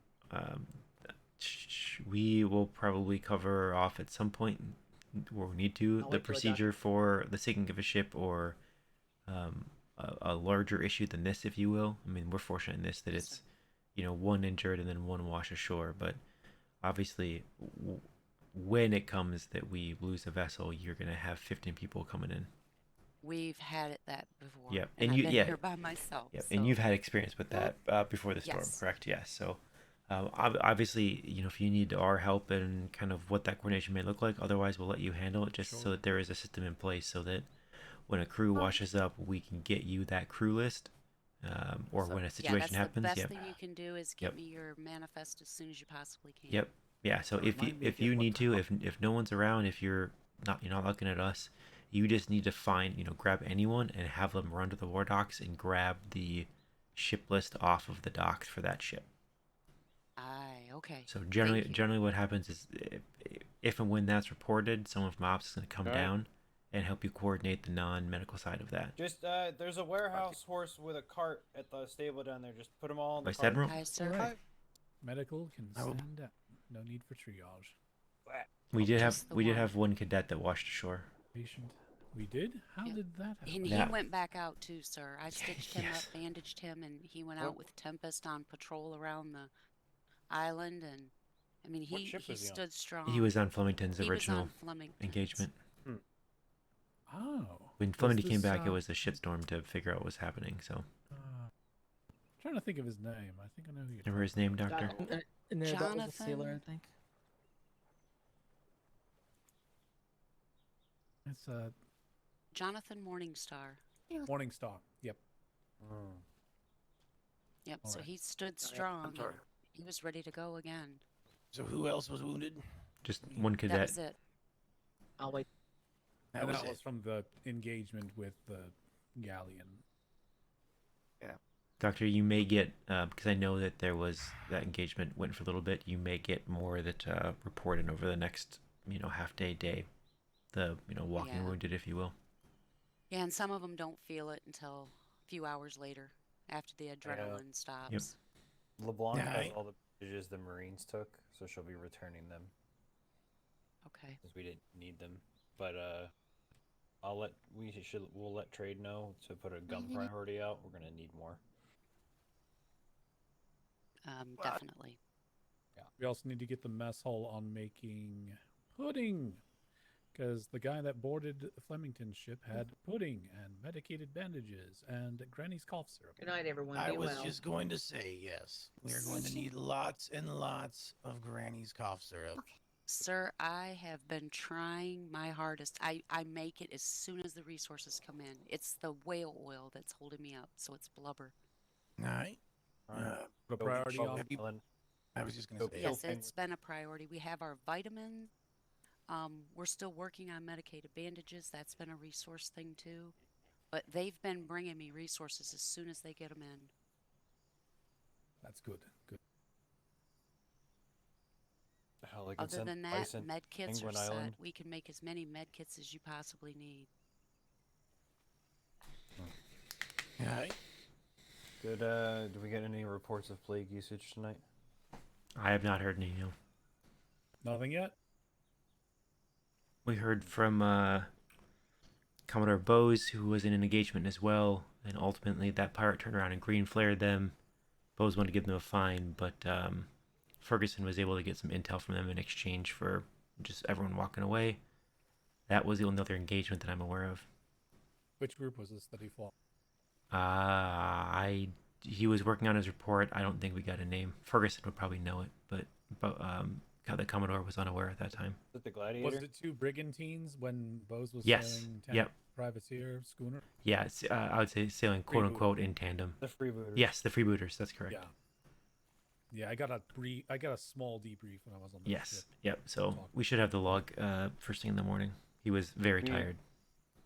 Speaker 3: we will probably cover off at some point where we need to the procedure for the sinking of a ship or a larger issue than this, if you will. I mean, we're fortunate in this that it's, one injured and then one wash ashore. But obviously, when it comes that we lose a vessel, you're gonna have 15 people coming in.
Speaker 1: We've had it that before.
Speaker 3: Yep,
Speaker 1: and
Speaker 3: and
Speaker 1: I've been here by myself.
Speaker 3: Yep,
Speaker 1: so.
Speaker 3: and you've had experience with that before the storm,
Speaker 1: Yes.
Speaker 3: correct? Yes. So, obviously, if you need our help and kind of what that coordination may look like, otherwise we'll let you handle it, just so that there is a system in place, so that when a crew washes up, we can get you that crew list, or when a situation happens.
Speaker 1: The best
Speaker 3: Yep.
Speaker 1: thing you can do is get me your manifest as soon as you possibly can.
Speaker 3: Yep. Yeah. So if you need to, if no one's around, if you're not looking at us, you just need to find grab anyone and have them run to the war docks and grab the ship list off of the docks for that ship.
Speaker 1: Aye. Okay.
Speaker 3: So generally what happens is if and when that's reported, someone from ops is going to come
Speaker 2: Okay.
Speaker 3: down and help you coordinate the non-medical side of that.
Speaker 2: Just there's a warehouse horse with a cart at the stable down there. Just put them all in the
Speaker 3: Vice
Speaker 2: cart.
Speaker 3: Admiral?
Speaker 9: Alright. Medical can stand up. No need for triage.
Speaker 3: We did have one cadet that washed ashore.
Speaker 9: Patient. We did? How did that happen?
Speaker 1: And he went back out too, sir. I stitched him
Speaker 3: Yes.
Speaker 1: up, bandaged him, and he went out with Tempest on patrol around the island. And I mean,
Speaker 2: What
Speaker 1: he
Speaker 2: ship was he on?
Speaker 1: stood strong.
Speaker 3: He was on Flemington's
Speaker 1: He was
Speaker 3: original
Speaker 1: on Flemington's.
Speaker 3: engagement.
Speaker 9: Oh.
Speaker 3: When
Speaker 9: Was
Speaker 3: Flemington came
Speaker 9: this,
Speaker 3: back, it was a shitstorm to figure out what was happening. So,
Speaker 9: trying to think of his name. I think I know who you're
Speaker 3: remember his name, Doctor?
Speaker 11: No, that was a
Speaker 1: Jonathan.
Speaker 11: sailor, I think.
Speaker 9: It's
Speaker 1: Jonathan Morningstar.
Speaker 9: Morningstar. Yep.
Speaker 1: Yep.
Speaker 9: All
Speaker 1: So
Speaker 9: right.
Speaker 1: he stood strong. And he was ready to go again.
Speaker 6: So who else was wounded?
Speaker 3: Just one
Speaker 1: That
Speaker 3: cadet.
Speaker 1: was it.
Speaker 17: I'll wait.
Speaker 9: And that was from the engagement with the galleon.
Speaker 14: Yeah.
Speaker 3: Doctor, you may get, because I know that there was that engagement went for a little bit, you may get more that report in over the next, half day. The, walking
Speaker 1: Yeah.
Speaker 3: wounded, if you will.
Speaker 1: Yeah, and some of them don't feel it until a few hours later, after the adrenaline stops.
Speaker 3: Yep.
Speaker 2: LeBlanc
Speaker 6: Yeah,
Speaker 2: has all the bandages the Marines took, so she'll be returning them.
Speaker 1: Okay.
Speaker 2: Since we didn't need them, but we'll let trade know to put a gun priority out. We're gonna need more.
Speaker 1: Definitely.
Speaker 2: Yeah.
Speaker 9: We also need to get the mess hall on making pudding, because the guy that boarded Flemington's ship had pudding and medicated bandages and Granny's cough syrup.
Speaker 17: Good night, everyone.
Speaker 6: I
Speaker 17: Be
Speaker 6: was
Speaker 17: well.
Speaker 6: just going to say, yes, we are going to need lots and lots of Granny's cough syrup.
Speaker 1: Sir, I have been trying my hardest. I make it as soon as the resources come in. It's the whale oil that's holding me up, so it's blubber.
Speaker 6: All right.
Speaker 9: The priority on
Speaker 6: I was just going to say.
Speaker 1: Yes, it's been a priority. We have our vitamins. We're still working on medicated bandages. That's been a resource thing too. But they've been bringing me resources as soon as they get them in.
Speaker 9: That's good. Good.
Speaker 2: Hell, they can
Speaker 1: Other
Speaker 2: send
Speaker 1: than that,
Speaker 2: Bison
Speaker 1: med kits are
Speaker 2: Penguin
Speaker 1: set.
Speaker 2: Island.
Speaker 1: We can make as many med kits as you possibly need.
Speaker 6: All right.
Speaker 2: Did we get any reports of plague usage tonight?
Speaker 3: I have not heard any, no.
Speaker 9: Nothing yet?
Speaker 3: We heard from Commodore Bose, who was in an engagement as well, and ultimately that pirate turned around and green flared them. Bose wanted to give them a fine, but Ferguson was able to get some intel from them in exchange for just everyone walking away. That was the only other engagement that I'm aware of.
Speaker 9: Which group was this that he fought?
Speaker 3: He was working on his report. I don't think we got a name. Ferguson would probably know it, but the Commodore was unaware at that time.
Speaker 2: Was it the Gladiator?
Speaker 9: Was it two brigantines when Bose was
Speaker 3: Yes.
Speaker 9: sailing
Speaker 3: Yep.
Speaker 9: privateer schooner?
Speaker 3: Yeah, I would say sailing quote unquote in tandem.
Speaker 2: The freebooters.
Speaker 3: Yes, the freebooters. That's correct.
Speaker 9: Yeah. Yeah, I got a small debrief when I was on the
Speaker 3: Yes.
Speaker 9: ship.
Speaker 3: Yep. So we should have the log first thing in the morning. He was very tired.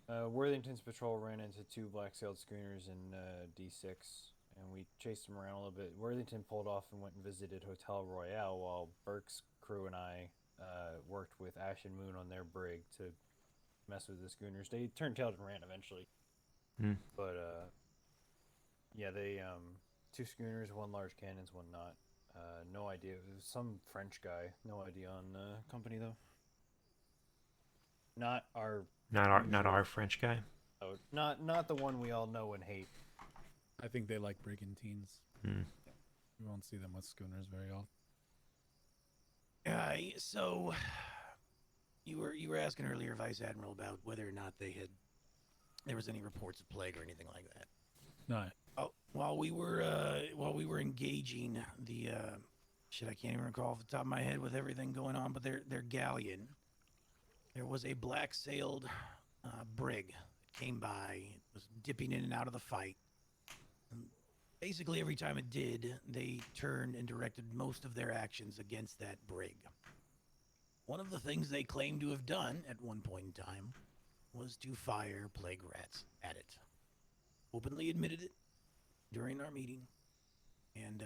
Speaker 2: Worthington's patrol ran into two black-sailed schooners in D6, and we chased them around a little bit. Worthington pulled off and went and visited Hotel Royale, while Burke's crew and I worked with Ash and Moon on their brig to mess with the schooners. They turned tail and ran eventually. But yeah, they two schooners, one large cannons, one not. No idea. It was some French guy. No idea on company though. Not our
Speaker 3: French guy.
Speaker 2: Oh, not the one we all know and hate.
Speaker 9: I think they like brigantines.
Speaker 3: Hmm.
Speaker 9: You won't see them with schooners very often.
Speaker 6: So you were asking earlier, Vice Admiral, about whether or not there was any reports of plague or anything like that.
Speaker 9: No.
Speaker 6: Oh, while we were engaging the I can't even recall off the top of my head with everything going on, but their galleon, there was a black-sailed brig that came by. It was dipping in and out of the fight. And basically, every time it did, they turned and directed most of their actions against that brig. One of the things they claimed to have done at one point in time was to fire plague rats at it. Openly admitted it during our meeting, and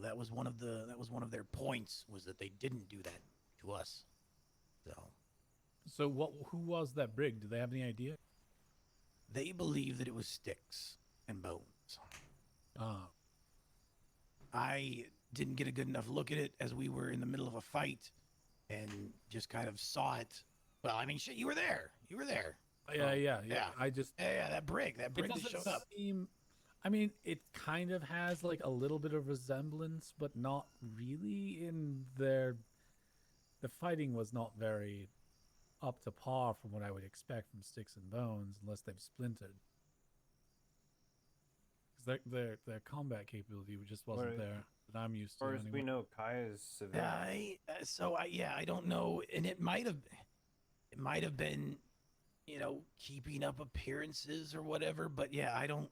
Speaker 6: that was one of their points, was that they didn't do that to us.
Speaker 9: So who was that brig? Do they have any idea?
Speaker 6: They believe that it was Sticks and Bones. I didn't get a good enough look at it, as we were in the middle of a fight and just kind of saw it. Well, I mean, shit, you were there.
Speaker 9: Yeah. I just
Speaker 6: that brig that showed up.
Speaker 9: I mean, it kind of has like a little bit of resemblance, but not really. The fighting was not very up to par from what I would expect from Sticks and Bones, unless they've splintered. Because their combat capability just wasn't there that I'm used to.
Speaker 2: As far as we know, Kaya's civilian.
Speaker 6: I don't know, and it might have been keeping up appearances or whatever. But yeah, I don't.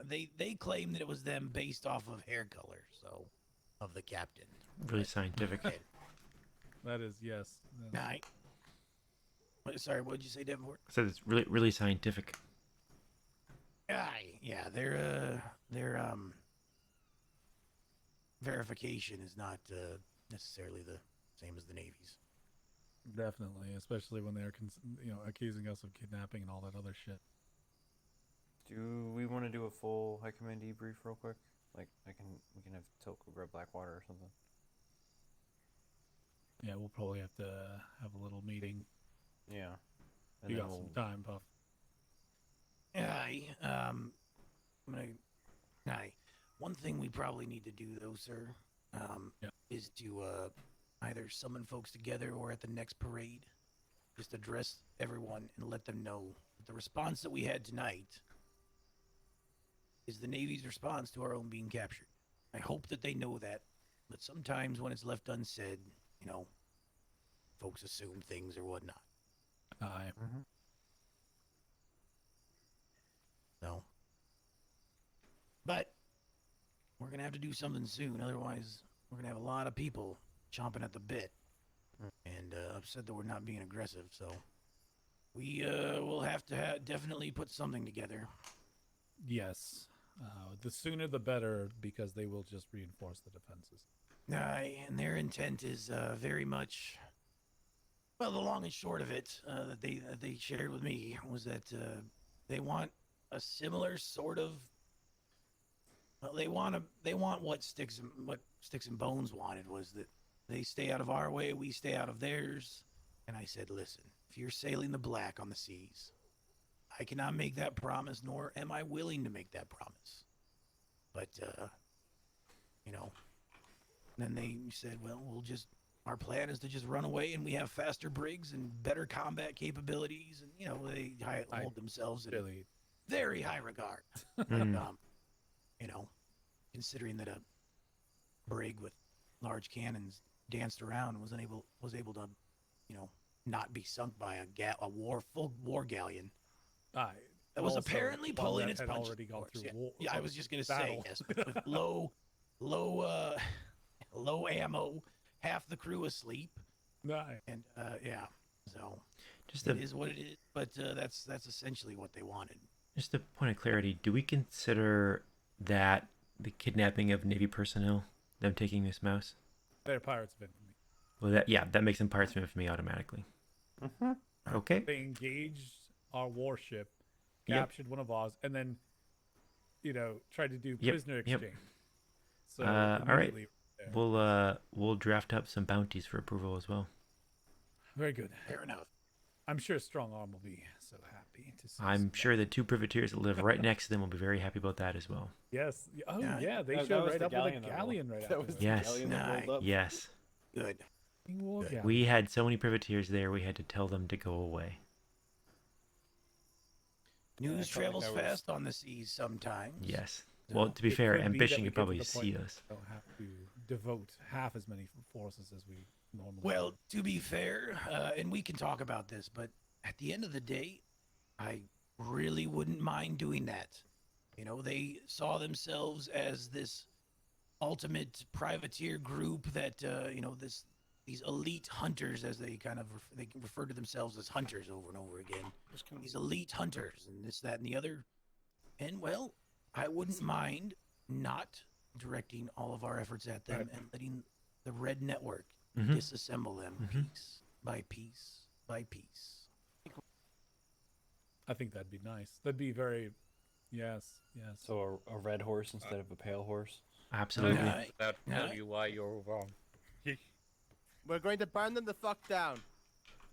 Speaker 6: They claim that it was them based off of hair color, so of the captain.
Speaker 3: Really scientific.
Speaker 9: That is, yes.
Speaker 6: Sorry, what did you say, Davenport?
Speaker 3: I said it's really, really scientific.
Speaker 6: Yeah, their verification is not necessarily the same as the Navy's.
Speaker 9: Definitely, especially when they're accusing us of kidnapping and all that other shit.
Speaker 2: Do we want to do a full high command debrief real quick? Like, we can have Tilt go grab Blackwater or something.
Speaker 9: Yeah, we'll probably have to have a little meeting.
Speaker 2: Yeah. And
Speaker 9: You
Speaker 2: then
Speaker 9: got some time, Puff.
Speaker 6: One thing we probably need to do, though, sir, is to either summon folks together or at the next parade, just address everyone and let them know that the response that we had tonight is the Navy's response to our own being captured. I hope that they know that, but sometimes when it's left unsaid, folks assume things or whatnot.
Speaker 9: Aye.
Speaker 6: No. But we're going to have to do something soon. Otherwise, we're going to have a lot of people chomping at the bit and upset that we're not being aggressive. So we will have to definitely put something together.
Speaker 9: Yes. The sooner the better, because they will just reinforce the defenses.
Speaker 6: And their intent is very much... Well, the long and short of it that they shared with me was that they want a similar sort of... Well, they want what Sticks and Bones wanted, was that they stay out of our way, we stay out of theirs. And I said, listen, if you're sailing the black on the seas, I cannot make that promise, nor am I willing to make that promise. But, then they said, well, our plan is to just run away, and we have faster brigs and better combat capabilities, and, they hold themselves in very high regard. Considering that a brig with large cannons danced around and was able to, not be sunk by a full war galleon. That was apparently pulling its punches.
Speaker 9: Already gone through war.
Speaker 6: Yeah, I was just gonna say, yes, with low ammo, half the crew asleep. And so it is what it is. But that's essentially what they wanted.
Speaker 3: Just a point of clarity: do we consider that the kidnapping of Navy personnel, them taking this mouse?
Speaker 9: They're pirates of infamy.
Speaker 3: Well, that makes them pirates of infamy automatically. Okay.
Speaker 9: They engaged our warship, captured one of ours, and then, tried to do prisoner exchange. So
Speaker 3: all right. We'll draft up some bounties for approval as well.
Speaker 9: Very good.
Speaker 6: Fair enough.
Speaker 9: I'm sure Strong Arm will be so happy to see.
Speaker 3: I'm sure the two privateers that live right next to them will be very happy about that as well.
Speaker 9: Yes. Oh, yeah. They showed right up with a galleon right after.
Speaker 3: Yes. Yes.
Speaker 6: Good.
Speaker 3: We had so many privateers there, we had to tell them to go away.
Speaker 6: News travels fast on the seas sometimes.
Speaker 3: Yes. Well, to be fair, Ambition could probably see us.
Speaker 9: We don't have to devote half as many forces as we normally
Speaker 6: Well, to be fair, and we can talk about this, but at the end of the day, I really wouldn't mind doing that. They saw themselves as this ultimate privateer group that, these elite hunters, as they they refer to themselves as hunters over and over again. These elite hunters and this, that, and the other. And, well, I wouldn't mind not directing all of our efforts at them and letting the Red Network disassemble them piece by piece by piece.
Speaker 9: I think that'd be nice. That'd be very... Yes.
Speaker 2: So a red horse instead of a pale horse?
Speaker 3: Absolutely.
Speaker 12: That tell you why you're wrong.
Speaker 4: We're going to burn them the fuck down.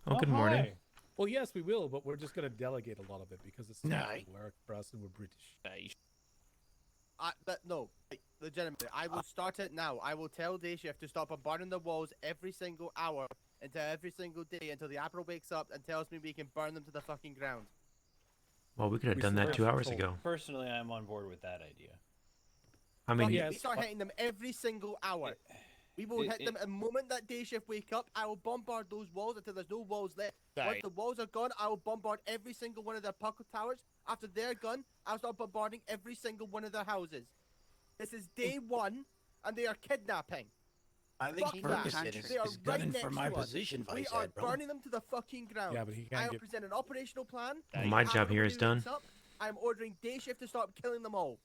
Speaker 3: Oh, good morning.
Speaker 9: Hi. Well, yes, we will, but we're just going to delegate a lot of it because it's not work for us and we're British.
Speaker 4: No, legitimately, I will start it now. I will tell Day Shift to stop burning the walls every single hour until every single day until the Admiral wakes up and tells me we can burn them to the fucking ground.
Speaker 3: Well, we could have done that 2 hours ago.
Speaker 2: Personally, I'm on board with that idea.
Speaker 3: I mean,
Speaker 4: we start hitting them every single hour. We will hit them the moment that day shift wake up. I will bombard those walls until there's no walls left. Once
Speaker 6: Right.
Speaker 4: the walls are gone, I will bombard every single one of their puckle towers. After they're gone, I'll start bombarding every single one of their houses. This is day one, and they are kidnapping.
Speaker 6: I think
Speaker 4: Fuck that.
Speaker 6: Ferguson is,
Speaker 4: They are
Speaker 6: is gunning
Speaker 4: right next
Speaker 6: for my
Speaker 4: to us.
Speaker 6: position,
Speaker 4: We
Speaker 6: Vice
Speaker 4: are
Speaker 6: Admiral.
Speaker 4: burning them to the fucking ground.
Speaker 9: Yeah, but he
Speaker 4: I
Speaker 9: can't
Speaker 4: will
Speaker 9: get.
Speaker 4: present an operational plan.
Speaker 3: Well, my
Speaker 4: After
Speaker 3: job here is
Speaker 4: everybody
Speaker 3: done.
Speaker 4: wakes up, I'm ordering day shift to start killing them all.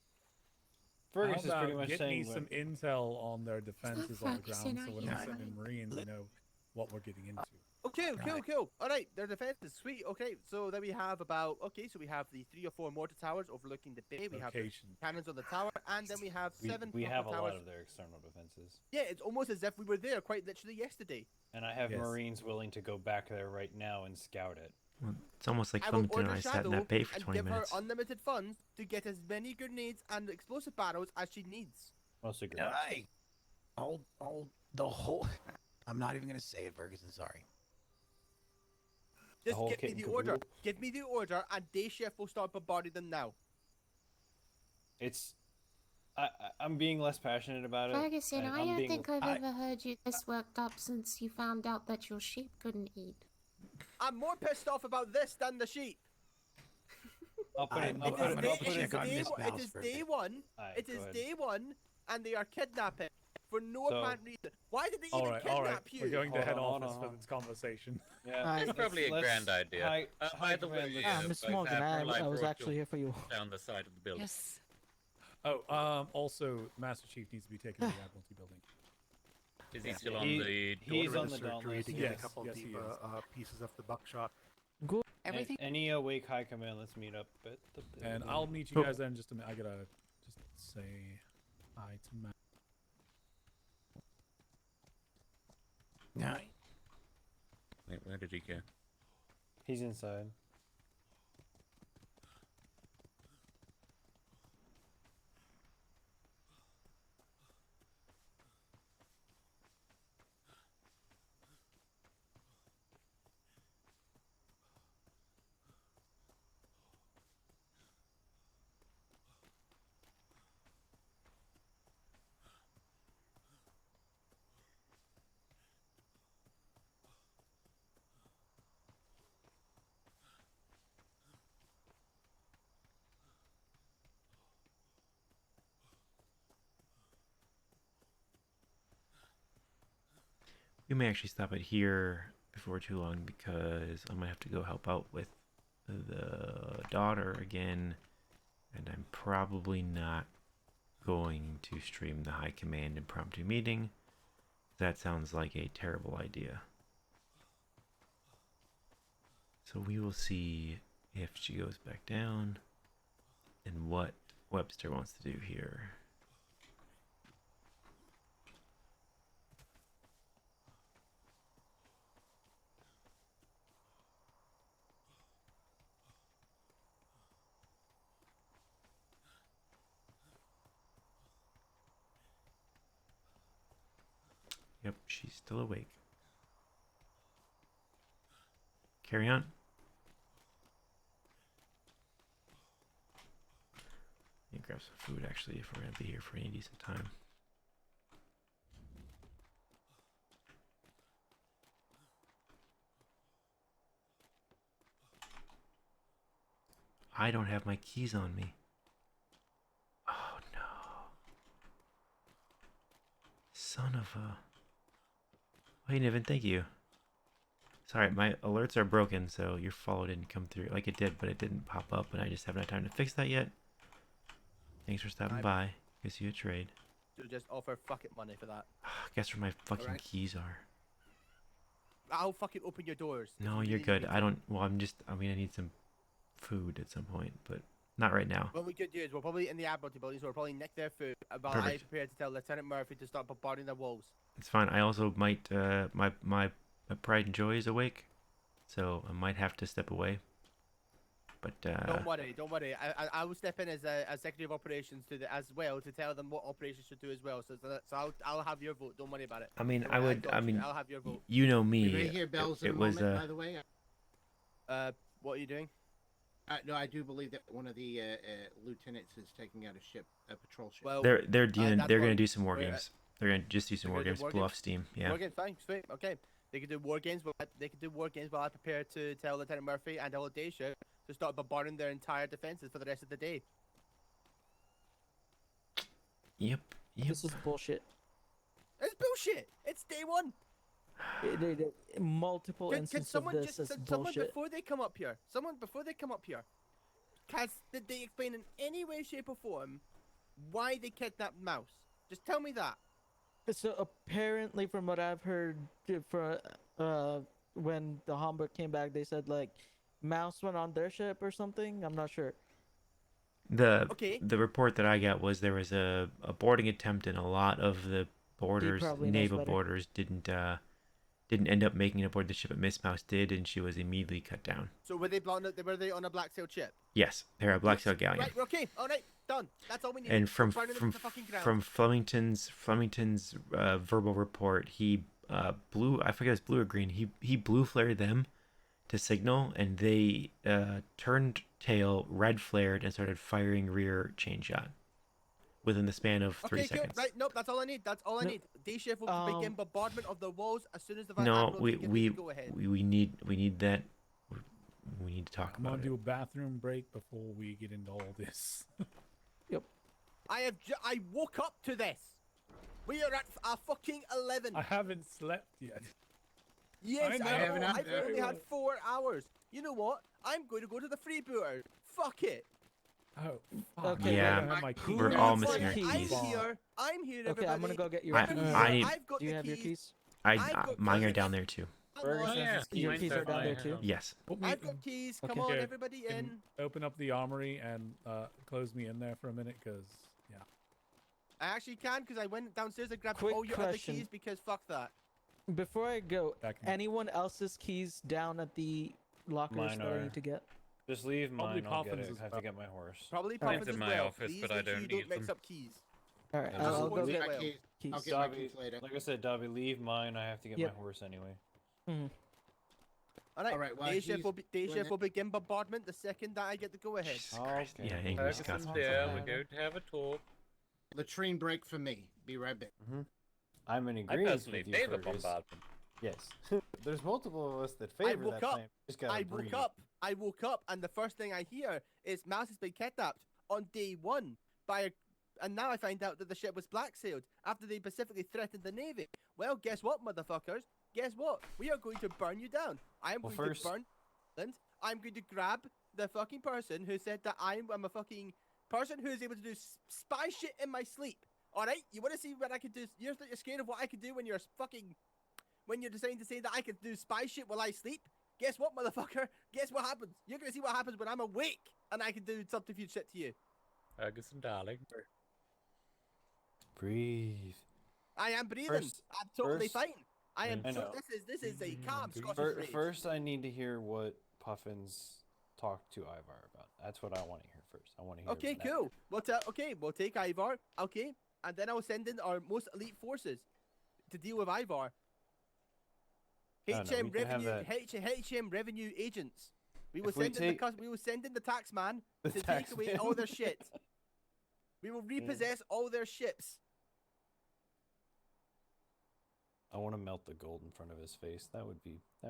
Speaker 2: Fergus
Speaker 9: How
Speaker 2: is pretty
Speaker 9: about
Speaker 2: much
Speaker 9: get
Speaker 2: saying
Speaker 9: me some intel on their defenses on the ground, so when we send in Marines, we know what we're getting into.
Speaker 4: Okay,
Speaker 9: Right.
Speaker 4: cool. All right, their defense is sweet. Okay, so then we have so we have the 3 or 4 mortar towers overlooking the bay. We have the
Speaker 2: Location.
Speaker 4: cannons on the tower, and then we have 7
Speaker 2: We have a
Speaker 4: towers.
Speaker 2: lot of their external defenses.
Speaker 4: Yeah, it's almost as if we were there quite literally yesterday.
Speaker 2: And I have
Speaker 9: Yes.
Speaker 2: Marines willing to go back there right now and scout it.
Speaker 3: Well, it's almost like
Speaker 4: I will
Speaker 3: Flemington and
Speaker 4: order
Speaker 3: I sat in
Speaker 4: Shadow
Speaker 3: that bay for
Speaker 4: and
Speaker 3: 20
Speaker 4: give
Speaker 3: minutes.
Speaker 4: her unlimited funds to get as many grenades and explosive barrels as she needs.
Speaker 2: Mostly
Speaker 6: No, hey, all the whole. I'm not even gonna say it, Ferguson. Sorry.
Speaker 4: Just
Speaker 2: whole
Speaker 4: give me
Speaker 2: kit and
Speaker 4: the order.
Speaker 2: caboodle?
Speaker 4: Give me the order, and day shift will start bombarding them now.
Speaker 2: It's, I'm being less passionate about it.
Speaker 24: Ferguson,
Speaker 2: and
Speaker 24: I
Speaker 2: I'm
Speaker 24: don't
Speaker 2: being-
Speaker 24: think I've ever heard you this worked up since you found out that your sheep couldn't eat.
Speaker 4: I'm more pissed off about this than the sheep.
Speaker 2: I'll put it.
Speaker 6: I'm
Speaker 2: I'll
Speaker 6: gonna
Speaker 2: put it. I'll
Speaker 6: check
Speaker 2: put it.
Speaker 6: on Miss
Speaker 4: It
Speaker 6: Mouse
Speaker 4: is
Speaker 6: for a
Speaker 4: day
Speaker 6: bit.
Speaker 4: one.
Speaker 2: Alright,
Speaker 4: It
Speaker 2: go
Speaker 4: is
Speaker 2: ahead.
Speaker 4: day one, and they are kidnapping for no
Speaker 2: So-
Speaker 4: apparent reason. Why did they
Speaker 9: All
Speaker 4: even
Speaker 9: right,
Speaker 4: kidnap you?
Speaker 9: We're going to
Speaker 2: Hold
Speaker 9: head
Speaker 2: on, hold
Speaker 9: office
Speaker 2: on,
Speaker 9: for
Speaker 2: hold
Speaker 9: this conversation.
Speaker 2: Yeah,
Speaker 12: It's probably a grand idea.
Speaker 2: Hi,
Speaker 12: By the way,
Speaker 7: Mr.
Speaker 12: Vice
Speaker 7: Morgan,
Speaker 12: Admiral,
Speaker 7: I was
Speaker 12: brought
Speaker 7: actually here for you.
Speaker 12: down the side of the building.
Speaker 1: Yes.
Speaker 9: Oh, also, Master Chief needs to be taken to the Admiralty building.
Speaker 12: Is he still on
Speaker 2: He-
Speaker 12: the
Speaker 2: he's
Speaker 12: door?
Speaker 2: on the
Speaker 14: surgery
Speaker 2: list.
Speaker 14: to get
Speaker 9: Yes,
Speaker 14: a couple
Speaker 9: yes, he
Speaker 14: deep
Speaker 9: is.
Speaker 14: pieces of the buckshot.
Speaker 1: Everything.
Speaker 2: Any awake high command? Let's meet up at the building.
Speaker 9: And I'll meet you guys then in just a minute. I gotta just say hi to Matt.
Speaker 6: No.
Speaker 12: Wait, where did he go?
Speaker 2: He's inside.
Speaker 3: We may actually stop it here before too long because I might have to go help out with the daughter again, and I'm probably not going to stream the High Command impromptu meeting. That sounds like a terrible idea. So we will see if she goes back down and what Webster wants to do here. Yep, she's still awake. Carry on. Let me grab some food actually if we're gonna be here for any decent time. I don't have my keys on me. Oh no. Son of a... Wait, Niven, thank you. Sorry, my alerts are broken, so your follow didn't come through. Like it did, but it didn't pop up, and I just haven't had time to fix that yet. Thanks for stopping by. Guess you a trade.
Speaker 4: To just offer fucking money for that.
Speaker 3: Guess where my fucking
Speaker 4: Alright.
Speaker 3: keys are.
Speaker 4: I'll fucking open your doors. if
Speaker 3: No,
Speaker 4: you
Speaker 3: you're
Speaker 4: really
Speaker 3: good.
Speaker 4: need
Speaker 3: I don't... Well, I'm gonna need some food at some point, but not right now.
Speaker 4: What we could do is we're probably in the Admiralty building, so we'll probably nick their food. While I
Speaker 3: Perfect.
Speaker 4: prepare to tell Lieutenant Murphy to start bombarding their walls.
Speaker 3: It's fine. I also might... my pride and joy is awake, so I might have to step away. But,
Speaker 4: Don't worry. I will step in as Secretary of Operations as well to tell them what operations should do as well. So I'll have your vote. Don't worry about it.
Speaker 3: I mean,
Speaker 4: Don't
Speaker 3: I
Speaker 4: worry,
Speaker 3: would...
Speaker 4: got
Speaker 3: I
Speaker 4: you.
Speaker 3: mean...
Speaker 4: I'll have your vote.
Speaker 3: You know me.
Speaker 7: You're gonna hear bells in
Speaker 3: it
Speaker 7: a
Speaker 3: was,
Speaker 7: moment, by the way.
Speaker 4: What are you doing?
Speaker 7: No, I do believe that one of the lieutenants is taking out a ship, a patrol ship.
Speaker 4: Well,
Speaker 3: They're
Speaker 4: that's
Speaker 3: gonna
Speaker 4: what-
Speaker 3: do some war
Speaker 4: we're-
Speaker 3: games. They're gonna just do some
Speaker 4: They're
Speaker 3: war
Speaker 4: gonna
Speaker 3: games,
Speaker 4: do war
Speaker 3: blow
Speaker 4: games?
Speaker 3: off steam. Yeah.
Speaker 4: War games, fine, sweet, okay. They could do war games, but they could do war games while I prepare to tell Lieutenant Murphy and all day shift to start bombarding their entire defenses for the rest of the day.
Speaker 3: Yep.
Speaker 13: This is bullshit.
Speaker 4: It's bullshit. It's day one.
Speaker 13: Multiple
Speaker 4: Can
Speaker 13: instances
Speaker 4: someone
Speaker 13: of this
Speaker 4: just
Speaker 13: is
Speaker 4: someone
Speaker 13: bullshit.
Speaker 4: before they come up here? Did they explain in any way, shape, or form why they kidnapped Mouse? Just tell me that.
Speaker 13: So apparently, from what I've heard, when the Hamburg came back, they said like Mouse went on their ship or something. I'm not sure.
Speaker 3: The report that I got was there was a boarding attempt, and a lot of the boarders,
Speaker 13: probably knows
Speaker 3: naval
Speaker 13: better.
Speaker 3: boarders, didn't end up making it aboard the ship, but Miss Mouse did, and she was immediately cut down.
Speaker 4: So were they on a black sail ship?
Speaker 3: Yes, they're a black sail galleon.
Speaker 4: Right. Okay. All right. Done. That's all we need.
Speaker 3: And from
Speaker 4: Burning them to the fucking ground.
Speaker 3: from Flemington's verbal report, he blew, I forget if it's blue or green. He blue flared them to signal, and they turned tail, red flared, and started firing rear chain shot within the span of 3 seconds.
Speaker 4: Cool. Right. Nope. That's all I need. That's all I need. D shift will begin bombardment of the walls as soon as the
Speaker 3: No,
Speaker 4: Admiral
Speaker 3: we
Speaker 4: gives me the go ahead.
Speaker 3: need that. We need to talk
Speaker 9: I'm
Speaker 3: about
Speaker 9: gonna
Speaker 3: it.
Speaker 9: do a bathroom break before we get into all this.
Speaker 4: I woke up to this. We are at a fucking 11.
Speaker 9: I haven't slept yet.
Speaker 4: Yes,
Speaker 9: I know.
Speaker 4: I've only had 4 hours. You know what? I'm going to go to the freebooter. Fuck it.
Speaker 9: Oh,
Speaker 13: Okay,
Speaker 3: Yeah,
Speaker 9: I don't have my keys.
Speaker 3: we're all missing our
Speaker 4: I'm
Speaker 3: keys.
Speaker 4: here. I'm here,
Speaker 13: Okay,
Speaker 4: everybody.
Speaker 13: I'm gonna go get your
Speaker 3: I-
Speaker 13: keys.
Speaker 3: I need-
Speaker 4: I've got
Speaker 13: Do you
Speaker 4: the
Speaker 13: have your
Speaker 4: keys.
Speaker 13: keys?
Speaker 3: Mine are down there too.
Speaker 9: Fergus has
Speaker 12: yeah.
Speaker 9: his keys.
Speaker 13: Your keys are down there too.
Speaker 3: Yes.
Speaker 9: Put me
Speaker 4: I've got keys. Come
Speaker 13: Okay.
Speaker 4: on,
Speaker 9: Okay.
Speaker 4: everybody
Speaker 9: Can
Speaker 4: in.
Speaker 9: Open up the armory and close me in there for a minute, cause yeah.
Speaker 4: I actually can because I went downstairs and grabbed
Speaker 13: Quick
Speaker 4: all your other
Speaker 13: question.
Speaker 4: keys because fuck that.
Speaker 13: Before I go,
Speaker 9: Back in.
Speaker 13: anyone else's keys down at the lockers
Speaker 2: Mine
Speaker 13: that I
Speaker 2: are.
Speaker 13: need to get?
Speaker 2: Just leave
Speaker 9: Probably
Speaker 2: mine. I'll get
Speaker 9: Puffin's
Speaker 2: it.
Speaker 9: as
Speaker 2: I have
Speaker 9: well.
Speaker 2: to get my horse.
Speaker 4: Probably
Speaker 13: Alright.
Speaker 4: Puffins
Speaker 12: It's in
Speaker 4: as
Speaker 12: my
Speaker 4: well.
Speaker 12: office,
Speaker 4: Please
Speaker 12: but I
Speaker 4: make sure
Speaker 12: don't
Speaker 4: you don't
Speaker 12: use
Speaker 4: mix
Speaker 12: them.
Speaker 4: up keys.
Speaker 13: All right,
Speaker 2: Yeah,
Speaker 13: I'll
Speaker 2: just
Speaker 13: go
Speaker 2: leave
Speaker 13: get
Speaker 2: my
Speaker 4: well.
Speaker 7: keys.
Speaker 13: keys.
Speaker 7: I'll get my
Speaker 2: Dobby,
Speaker 7: keys later.
Speaker 2: like I said, Dobby, leave mine. I have to get
Speaker 13: Yep.
Speaker 2: my horse anyway.
Speaker 13: Mhm.
Speaker 4: All right.
Speaker 7: Alright, well,
Speaker 4: Day shift
Speaker 7: he's
Speaker 4: will be
Speaker 7: doing it.
Speaker 4: begin bombardment the second that I get the go ahead.
Speaker 3: Jesus Christ.
Speaker 2: Okay.
Speaker 3: Yeah, angry Scots.
Speaker 12: Ferguson's there. We're going to have a talk.
Speaker 7: Latrine break for me. Be right back.
Speaker 2: I'm in
Speaker 12: I
Speaker 2: agreement
Speaker 12: personally
Speaker 2: with you,
Speaker 12: favor
Speaker 2: Fergus.
Speaker 12: bombardment.
Speaker 2: Yes. There's multiple of us that favor
Speaker 4: woke
Speaker 2: that
Speaker 4: up.
Speaker 2: plan. Just gotta
Speaker 4: I
Speaker 2: breathe.
Speaker 4: woke up, and the first thing I hear is Mouse has been kidnapped on day one and now I find out that the ship was black sailed after they specifically threatened the navy. Well, guess what, motherfuckers? Guess what? We are going to burn you down. I am
Speaker 2: Well,
Speaker 4: going
Speaker 2: first-
Speaker 4: to burn England. I'm going to grab the fucking person who said that I'm a fucking person who is able to do spy shit in my sleep. All right, you want to see what I can do? You're scared of what I can do when you're deciding to say that I can do spy shit while I sleep? Guess what, motherfucker? Guess what happens? You're gonna see what happens when I'm awake and I can do subterfuge shit to you.
Speaker 12: Ferguson, darling.
Speaker 2: Breathe.
Speaker 4: I am breathing.
Speaker 2: First-
Speaker 4: I'm totally
Speaker 2: first-
Speaker 4: fine. I am.
Speaker 2: I know.
Speaker 4: This is a calm Scottish phrase.
Speaker 2: First, I need to hear what Puffins talked to Ivar about. That's what I want to hear first. I want to hear.
Speaker 4: Okay,
Speaker 2: that.
Speaker 4: cool. We'll take Ivar. Okay, and then I'll send in our most elite forces to deal with Ivar.
Speaker 2: No, we
Speaker 4: HM
Speaker 2: can have
Speaker 4: revenue, HM revenue agents. We will
Speaker 2: If we
Speaker 4: send in we will send in the tax man
Speaker 2: The
Speaker 4: to
Speaker 2: tax
Speaker 4: take away
Speaker 2: man.
Speaker 4: all their shit. We will repossess all their ships.
Speaker 2: I want to melt the gold in front of his face. That would be the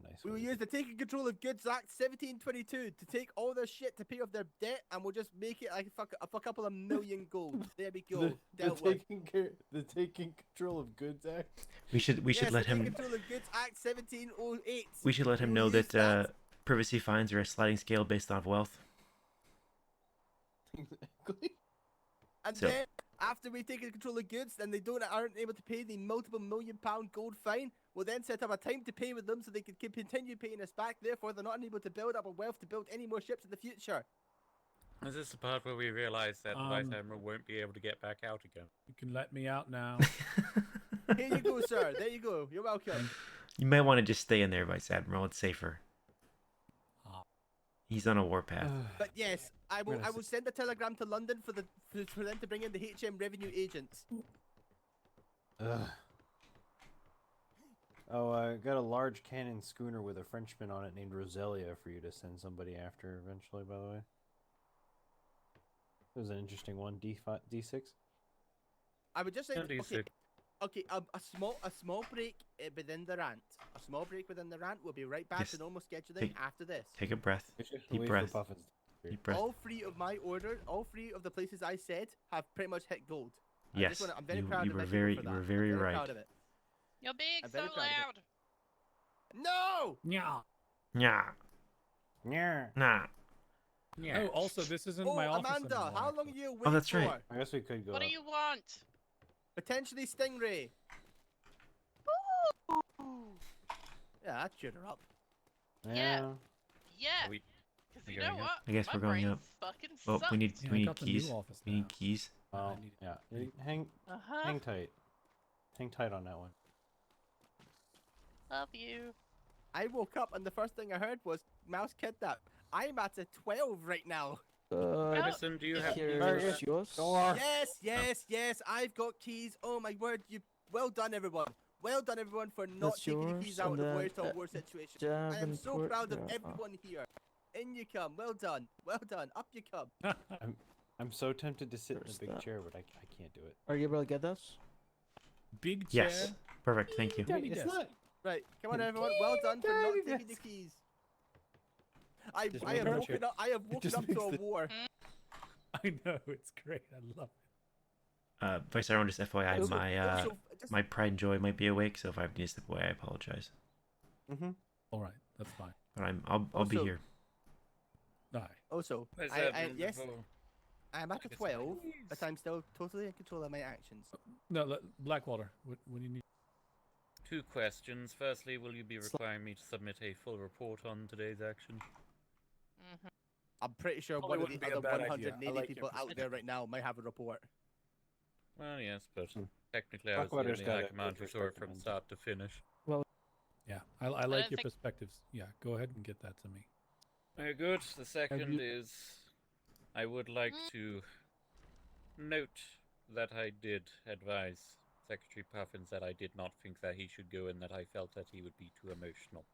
Speaker 2: nice.
Speaker 4: We will
Speaker 2: way to
Speaker 4: use the Taking Control of Goods Act 1722 to take all their shit to pay off their debt, and we'll just make it like a couple of million gold. There we go. Dealt with.
Speaker 2: the taking control of goods act.
Speaker 3: We should
Speaker 4: Yes,
Speaker 3: let
Speaker 4: the
Speaker 3: him.
Speaker 4: Taking Control of Goods Act 1708.
Speaker 3: We should let him
Speaker 4: We
Speaker 3: know
Speaker 4: will use
Speaker 3: that privacy fines are a sliding scale based on wealth.
Speaker 4: And
Speaker 3: So-
Speaker 4: then, after we've taken control of goods and they aren't able to pay the multiple £1,000,000 gold fine, we'll then set up a time to pay with them so they can continue paying us back. Therefore, they're not unable to build up a wealth to build any more ships in the future.
Speaker 12: Is this the part where we realise that the Vice
Speaker 9: Um,
Speaker 12: Admiral won't be able to get back out again?
Speaker 9: You can let me out now.
Speaker 4: Here you go, sir. There you go. You're welcome.
Speaker 3: You might want to just stay in there, Vice Admiral. It's safer. He's on a warpath.
Speaker 4: But yes, I will send a telegram to London for them to bring in the HM revenue agents.
Speaker 2: Ugh. Oh, I got a large cannon schooner with a Frenchman on it named Roselia for you to send somebody after eventually, by the way. It was an interesting one. D6?
Speaker 4: I would just say,
Speaker 12: No, D6.
Speaker 4: okay, Okay, a small break within the rant. A small break within the rant. We'll be right back
Speaker 3: Yes.
Speaker 4: to normal scheduling
Speaker 3: Take-
Speaker 4: after this.
Speaker 3: Take a breath.
Speaker 2: We should
Speaker 3: Deep
Speaker 2: wait
Speaker 3: breath.
Speaker 2: for Puffins.
Speaker 3: Deep breath.
Speaker 4: All three of my order, all three of the places I said have pretty much hit gold.
Speaker 3: Yes,
Speaker 4: I'm very
Speaker 3: you,
Speaker 4: proud
Speaker 3: you
Speaker 4: of
Speaker 3: were
Speaker 4: my people
Speaker 3: very,
Speaker 4: for
Speaker 3: you
Speaker 4: that.
Speaker 3: were very
Speaker 4: I'm very
Speaker 3: right.
Speaker 4: proud of it.
Speaker 11: You're being
Speaker 4: I'm
Speaker 11: so
Speaker 4: very proud of it.
Speaker 11: loud.
Speaker 4: No!
Speaker 9: Yeah.
Speaker 3: Yeah.
Speaker 2: Yeah.
Speaker 3: Nah.
Speaker 9: Oh, also, this isn't my office
Speaker 4: Amanda,
Speaker 9: anymore,
Speaker 4: how long
Speaker 9: actually.
Speaker 4: are you away
Speaker 3: Oh, that's
Speaker 4: for?
Speaker 3: right.
Speaker 2: I guess we could go.
Speaker 11: What do
Speaker 2: up.
Speaker 11: you want?
Speaker 4: Potentially Stingray. Yeah, that cheered her up.
Speaker 11: Yeah. Yeah.
Speaker 12: Are we
Speaker 11: Because
Speaker 12: we
Speaker 11: you
Speaker 12: going
Speaker 11: know
Speaker 12: up?
Speaker 11: what?
Speaker 3: I guess
Speaker 11: My
Speaker 3: we're going
Speaker 11: brain
Speaker 3: up.
Speaker 11: fucking
Speaker 3: Oh,
Speaker 11: sucks.
Speaker 3: we need
Speaker 9: Yeah,
Speaker 3: we
Speaker 9: I
Speaker 3: need
Speaker 9: got the
Speaker 3: keys.
Speaker 9: new office
Speaker 3: We need
Speaker 9: now.
Speaker 3: keys.
Speaker 2: Well, yeah. Hang
Speaker 11: Uh-huh.
Speaker 2: hang tight. Hang tight on that one.
Speaker 11: Love you.
Speaker 4: I woke up and the first thing I heard was mouse kidnapped. I'm at a 12 right now.
Speaker 12: Ferguson, do you have keys?
Speaker 13: Here's yours.
Speaker 4: Yes, I've got keys. Oh my word, well done everyone. Well done everyone for not
Speaker 13: That's
Speaker 4: taking the
Speaker 13: yours,
Speaker 4: keys out
Speaker 13: and
Speaker 4: of the
Speaker 13: then,
Speaker 4: Voyage to War situation. I am so
Speaker 13: Davenport,
Speaker 4: proud of
Speaker 13: yeah,
Speaker 4: everyone here. In you come. Well done. Well done. Up you come.
Speaker 2: I'm so tempted to sit in
Speaker 13: Where's
Speaker 2: the big
Speaker 13: that?
Speaker 2: chair, but I can't do it.
Speaker 13: Are you able to get this?
Speaker 9: Big chair.
Speaker 3: Yes. Perfect. Thank you.
Speaker 9: Tiny desk.
Speaker 4: Right, come on everyone. Well done for not taking the keys. I
Speaker 2: Just
Speaker 4: have
Speaker 2: making
Speaker 4: woken
Speaker 2: sure.
Speaker 4: up. I have woken
Speaker 2: Just
Speaker 4: up to
Speaker 2: makes
Speaker 4: a
Speaker 2: the-
Speaker 4: war.
Speaker 9: I know, it's great. I love it.
Speaker 3: Vice Admiral, just FYI,
Speaker 4: Also-
Speaker 3: my
Speaker 4: also, just-
Speaker 3: my pride and joy might be awake, so if I have to step away, I apologize.
Speaker 9: All right, that's fine.
Speaker 3: But I'll be
Speaker 4: Also-
Speaker 3: here.
Speaker 9: Aye.
Speaker 4: Also,
Speaker 12: Where's
Speaker 4: I
Speaker 12: Admiral
Speaker 4: yes,
Speaker 12: before?
Speaker 4: I am at a 12, but I'm still totally in control of my actions.
Speaker 9: No, Blackwater. What do you need?
Speaker 12: 2 questions. Firstly, will you be requiring me to submit a full report on today's action?
Speaker 4: I'm pretty sure
Speaker 9: Probably
Speaker 4: one of
Speaker 9: wouldn't
Speaker 4: the
Speaker 9: be a
Speaker 4: other
Speaker 9: bad idea. I
Speaker 4: 180
Speaker 9: like your
Speaker 4: people out there right now might have a report.
Speaker 12: Well, yes, but technically I was the
Speaker 2: Blackwater's
Speaker 12: only
Speaker 2: got
Speaker 12: high
Speaker 2: a
Speaker 12: command
Speaker 2: good
Speaker 12: who saw it
Speaker 2: perspective
Speaker 12: from
Speaker 2: on
Speaker 12: start to finish.
Speaker 9: Yeah, I like
Speaker 11: don't
Speaker 9: your
Speaker 11: think-
Speaker 9: perspectives. Yeah, go ahead and get that to me.
Speaker 12: Very good. The second
Speaker 13: you-
Speaker 12: is I would like to note that I did advise Secretary Puffins that I did not think that he should go and that I felt that he would be too emotional.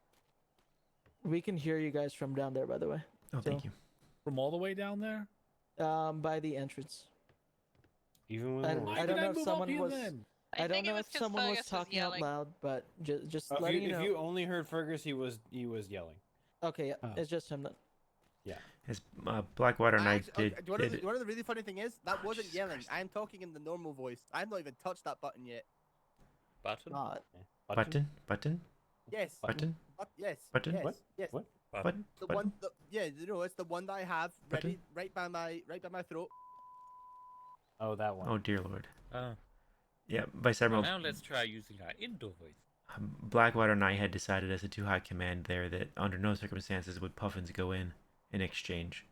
Speaker 13: We can hear you guys from down there, by the way.
Speaker 3: Oh, thank you.
Speaker 9: From all the way down there?
Speaker 13: By the entrance.
Speaker 2: Even when
Speaker 13: I,
Speaker 2: we're
Speaker 13: I don't know if someone was.
Speaker 11: I
Speaker 13: I don't
Speaker 11: think it
Speaker 13: know
Speaker 11: was
Speaker 13: if
Speaker 11: 'cause
Speaker 13: someone was
Speaker 11: Fergus was
Speaker 13: talking out
Speaker 11: yelling.
Speaker 13: loud, but just
Speaker 2: if
Speaker 13: letting
Speaker 2: you,
Speaker 13: you know.
Speaker 2: if you only heard Fergus, he was yelling.
Speaker 13: Okay, yeah,
Speaker 9: Oh.
Speaker 13: it's just him then.
Speaker 2: Yeah.
Speaker 3: As Blackwater and I
Speaker 4: Actually,
Speaker 3: did.
Speaker 4: do you know the really funny thing is? That wasn't yelling. I'm talking in the normal voice. I've not even touched that button yet.
Speaker 12: Button?
Speaker 3: Button.
Speaker 4: Yes.
Speaker 3: Button.
Speaker 4: Yes.
Speaker 3: Button?
Speaker 4: Yes.
Speaker 3: What?
Speaker 4: Yes.
Speaker 2: What?
Speaker 3: Button.
Speaker 4: The
Speaker 3: Button.
Speaker 4: one. Yeah, you know, it's the one that I have ready right by my throat.
Speaker 2: Oh, that one.
Speaker 3: Oh dear lord.
Speaker 12: Oh.
Speaker 3: Yeah, Vice
Speaker 12: Well,
Speaker 3: Admiral.
Speaker 12: now let's try using our indoor voice.
Speaker 3: Blackwater and I had decided as a 2 high command there that under no circumstances would Puffins go in exchange.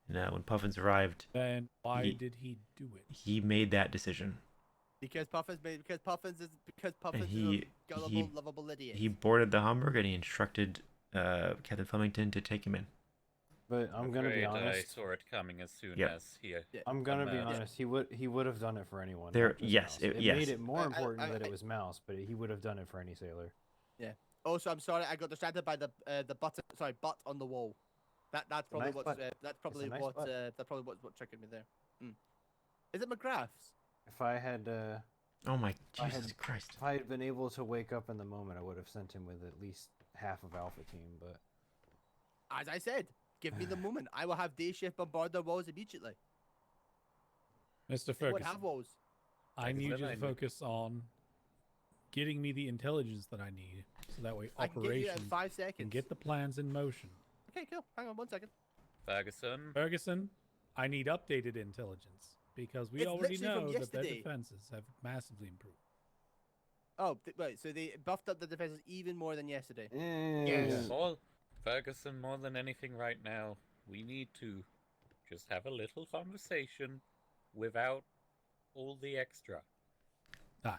Speaker 3: And when Puffins arrived,
Speaker 9: Then why
Speaker 3: he-
Speaker 9: did he do it?
Speaker 3: he made that decision.
Speaker 4: Because Puffins is
Speaker 3: he-
Speaker 4: a gullible,
Speaker 3: he-
Speaker 4: lovable idiot.
Speaker 3: He boarded the Hamburg and he instructed Captain Flemington to take him in.
Speaker 2: But I'm gonna be
Speaker 12: Afraid
Speaker 2: honest.
Speaker 12: I saw it coming as soon
Speaker 3: Yep.
Speaker 12: as he.
Speaker 2: I'm gonna be
Speaker 12: emerged.
Speaker 2: honest. He would have done it for anyone.
Speaker 3: There-
Speaker 2: not just
Speaker 3: yes,
Speaker 2: Mouse.
Speaker 3: it-
Speaker 2: It
Speaker 3: yes.
Speaker 2: made it more
Speaker 4: I-
Speaker 2: important that it was Mouse, but he would have done it for any sailor.
Speaker 4: Yeah. Also, I'm sorry, I got distracted by the button. Sorry, butt on the wall. That's probably
Speaker 2: nice
Speaker 4: what's
Speaker 2: butt.
Speaker 4: that's probably
Speaker 2: nice
Speaker 4: what
Speaker 2: butt.
Speaker 4: that's probably what triggered me there. Is it McGrath's?
Speaker 2: If I had
Speaker 3: Oh my
Speaker 2: if I
Speaker 3: Jesus
Speaker 2: had-
Speaker 3: Christ.
Speaker 2: if I had been able to wake up in the moment, I would have sent him with at least half of Alpha Team. But
Speaker 4: As I said, give me the moment. I will have day shift bombard their walls immediately.
Speaker 9: Mr.
Speaker 4: They would
Speaker 9: Ferguson,
Speaker 4: have walls.
Speaker 9: I need you
Speaker 12: Then
Speaker 9: to
Speaker 12: I need-
Speaker 9: focus on getting me the intelligence that I need, so that way
Speaker 4: I can get you in
Speaker 9: operations
Speaker 4: 5
Speaker 9: can
Speaker 4: seconds.
Speaker 9: get the plans in motion.
Speaker 4: Okay, cool. Hang on 1 second.
Speaker 12: Ferguson.
Speaker 9: Ferguson, I need updated intelligence because we
Speaker 4: It's
Speaker 9: already
Speaker 4: literally from
Speaker 9: know that their
Speaker 4: yesterday.
Speaker 9: defenses have massively improved.
Speaker 4: Oh, right. So they buffed up the defenses even more than yesterday.
Speaker 12: Yes. Ferguson, more than anything right now, we need to just have a little conversation without all the extra.
Speaker 9: Aye.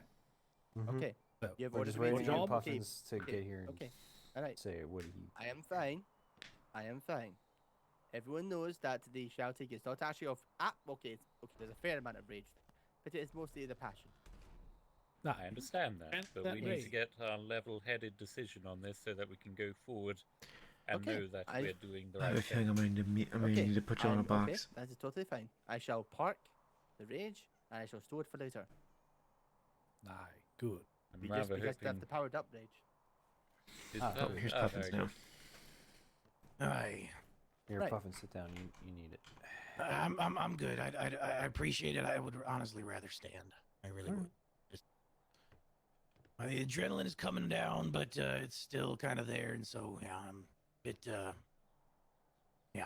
Speaker 4: Okay.
Speaker 9: So,
Speaker 4: You have
Speaker 2: we're
Speaker 4: orders
Speaker 2: just
Speaker 4: to be
Speaker 2: waiting
Speaker 4: made.
Speaker 2: on
Speaker 9: job?
Speaker 2: Puffins to
Speaker 4: Okay,
Speaker 2: get here and
Speaker 4: Okay. All right.
Speaker 2: say what he.
Speaker 4: I am fine. I am fine. Everyone knows that the shouting is not actually of. Okay. There's a fair amount of rage, but it is mostly the passion.
Speaker 12: I understand that,
Speaker 9: And
Speaker 12: but
Speaker 9: that
Speaker 12: we need to
Speaker 9: rate.
Speaker 12: get a level-headed decision on this so that we can go forward and
Speaker 4: Okay,
Speaker 12: know that we're doing the
Speaker 3: I have
Speaker 12: right
Speaker 3: a feeling
Speaker 12: thing.
Speaker 3: I'm going to need to put you on a
Speaker 4: Okay,
Speaker 3: box.
Speaker 4: that is totally fine. I shall park the rage and I shall store it for later.
Speaker 9: Aye. Good.
Speaker 12: I'm
Speaker 4: Be just
Speaker 12: rather
Speaker 4: because they have
Speaker 12: hoping.
Speaker 4: the powered up rage.
Speaker 3: Here's
Speaker 12: There
Speaker 3: Puffins
Speaker 12: we go.
Speaker 3: now.
Speaker 6: Aye.
Speaker 2: Here,
Speaker 4: Right.
Speaker 2: Puffin, sit down. You need it.
Speaker 6: I'm good. I appreciate it. I would honestly rather stand. I really would. Just my adrenaline is coming down, but it's still kind of there, and so yeah, I'm a bit yeah.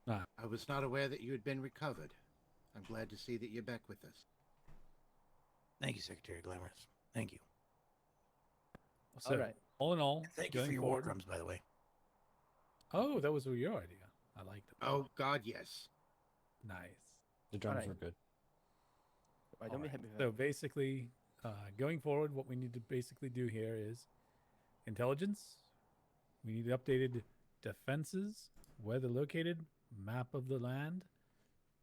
Speaker 7: I was not aware that you had been recovered. I'm glad to see that you're back with us.
Speaker 6: Thank you, Secretary Glamorous. Thank you.
Speaker 9: So, all in all,
Speaker 6: Thank you for
Speaker 9: going
Speaker 6: your
Speaker 9: forward,
Speaker 6: war crumbs, by the way.
Speaker 9: Oh, that was your idea. I liked it.
Speaker 7: Oh, God, yes.
Speaker 9: Nice.
Speaker 2: The drums
Speaker 4: Alright.
Speaker 2: were good.
Speaker 4: Why don't we hit me with
Speaker 9: So
Speaker 4: it?
Speaker 9: basically, going forward, what we need to basically do here is intelligence. We need updated defenses, where they're located, map of the land.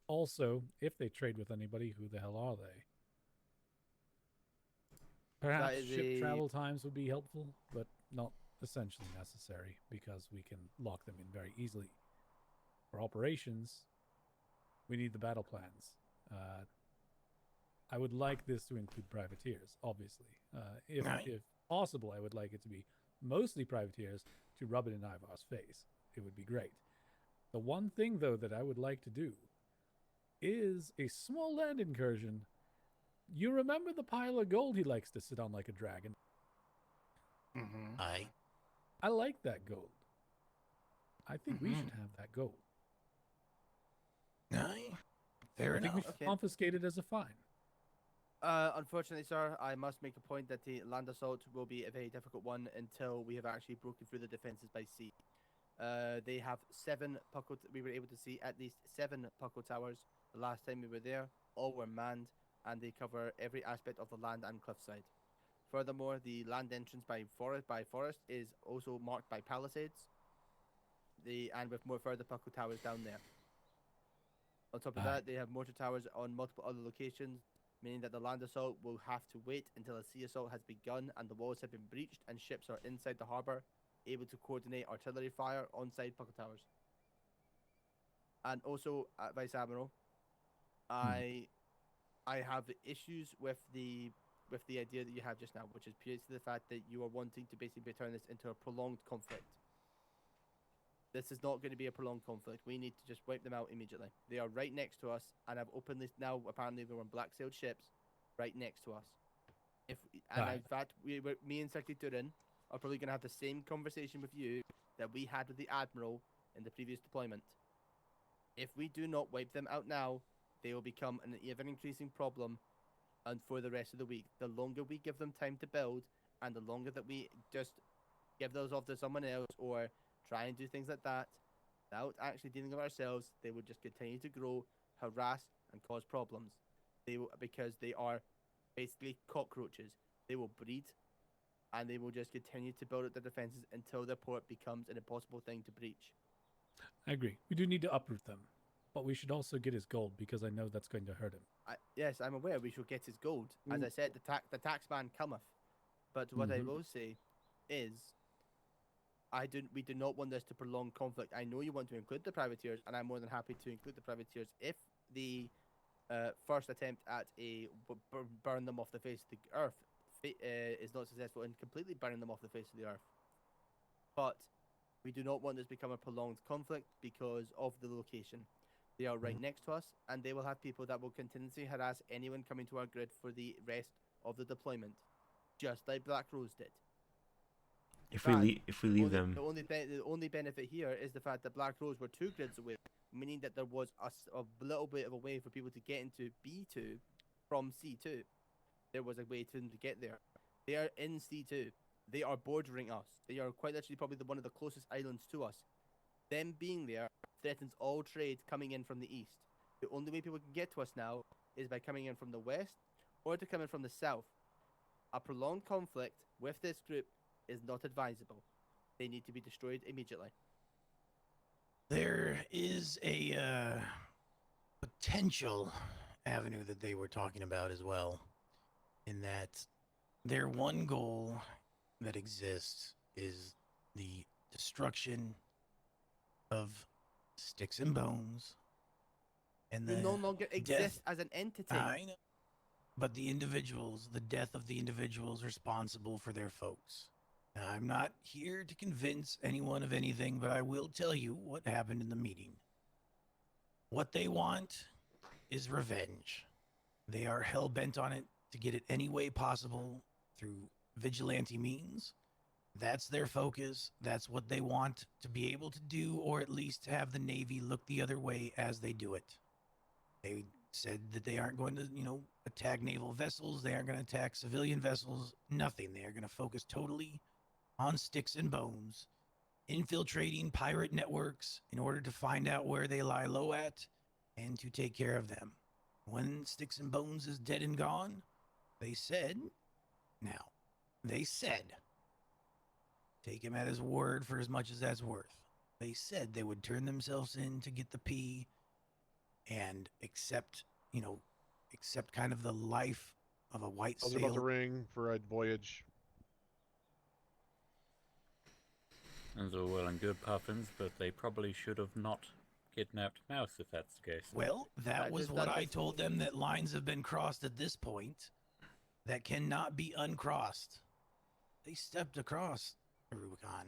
Speaker 9: Also, if they trade with anybody, who the hell are they? Perhaps
Speaker 4: is
Speaker 9: ship
Speaker 4: a-
Speaker 9: travel times would be helpful, but not essentially necessary because we can lock them in very easily. For operations, we need the battle plans. I would like this to include privateers, obviously. If possible, I would like it to be mostly privateers to rub it in Ivar's face. It would be great. The one thing, though, that I would like to do is a small land incursion. You remember the pile of gold he likes to sit on like a dragon?
Speaker 7: Mm-hmm.
Speaker 9: I like that gold. I think we should have that gold.
Speaker 6: Fair
Speaker 9: I think we
Speaker 6: enough.
Speaker 9: should confiscate it as a fine.
Speaker 4: Unfortunately, sir, I must make a point that the land assault will be a very difficult one until we have actually broken through the defenses by sea. They have 7 puckle. We were able to see at least 7 puckle towers the last time we were there. All were manned, and they cover every aspect of the land and cliffside. Furthermore, the land entrance by forest is also marked by palisades. And with more further puckle towers down there. On top of that, they have mortar towers on multiple other locations, meaning that the land assault will have to wait until a sea assault has begun and the walls have been breached and ships are inside the harbour, able to coordinate artillery fire on side puckle towers. And also, Vice Admiral, I have issues with the idea that you have just now, which is purely to the fact that you are wanting to basically turn this into a prolonged conflict. This is not going to be a prolonged conflict. We need to just wipe them out immediately. They are right next to us, and I've openly now apparently they're on black-sailed ships right next to us. In fact, me and Secretary Turin are probably going to have the same conversation with you that we had with the Admiral in the previous deployment. If we do not wipe them out now, they will become an ever-increasing problem, and for the rest of the week. The longer we give them time to build, and the longer that we just give those off to someone else or try and do things like that without actually dealing with ourselves, they will just continue to grow, harass, and cause problems. Because they are basically cockroaches. They will breed, and they will just continue to build up their defenses until their port becomes an impossible thing to breach.
Speaker 9: I agree. We do need to uproot them, but we should also get his gold because I know that's going to hurt him.
Speaker 4: Yes, I'm aware we should get his gold. As I said, the tax man cometh. But what I will say is, we do not want this to prolong conflict. I know you want to include the privateers, and I'm more than happy to include the privateers if the first attempt at a burn them off the face of the earth is not successful in completely burning them off the face of the earth. But we do not want this to become a prolonged conflict because of the location. They are right next to us, and they will have people that will continuously harass anyone coming to our grid for the rest of the deployment, just like Black Rose did.
Speaker 3: If we leave them,
Speaker 4: the only benefit here is the fact that Black Rose were 2 grids away, meaning that there was a little bit of a way for people to get into B2 from C2. There was a way for them to get there. They are in C2. They are bordering us. They are quite literally probably one of the closest islands to us. Them being there threatens all trade coming in from the east. The only way people can get to us now is by coming in from the west or to come in from the south. A prolonged conflict with this group is not advisable. They need to be destroyed immediately.
Speaker 6: There is a potential avenue that they were talking about as well, in that their one goal that exists is the destruction of Sticks and Bones, and
Speaker 4: You
Speaker 6: the
Speaker 4: no longer exist as an entity.
Speaker 6: I know. but the individuals, the death of the individuals responsible for their folks. Now, I'm not here to convince anyone of anything, but I will tell you what happened in the meeting. What they want is revenge. They are hell-bent on it to get it any way possible through vigilante means. That's their focus. That's what they want to be able to do, or at least have the Navy look the other way as they do it. They said that they aren't going to, attack naval vessels. They aren't going to attack civilian vessels. Nothing. They are going to focus totally on sticks and bones, infiltrating pirate networks in order to find out where they lie low at and to take care of them. When Sticks and Bones is dead and gone, they said, take him at his word for as much as that's worth. They said they would turn themselves in to get the P and accept kind of the life of a white
Speaker 16: I was about to
Speaker 6: sailor.
Speaker 16: ring for a voyage.
Speaker 12: Those are well and good, Puffins, but they probably should have not kidnapped Mouse if that's the case.
Speaker 6: Well, that was what I told them, that lines have been crossed at this point that cannot be uncrossed. They stepped across the Rubicon.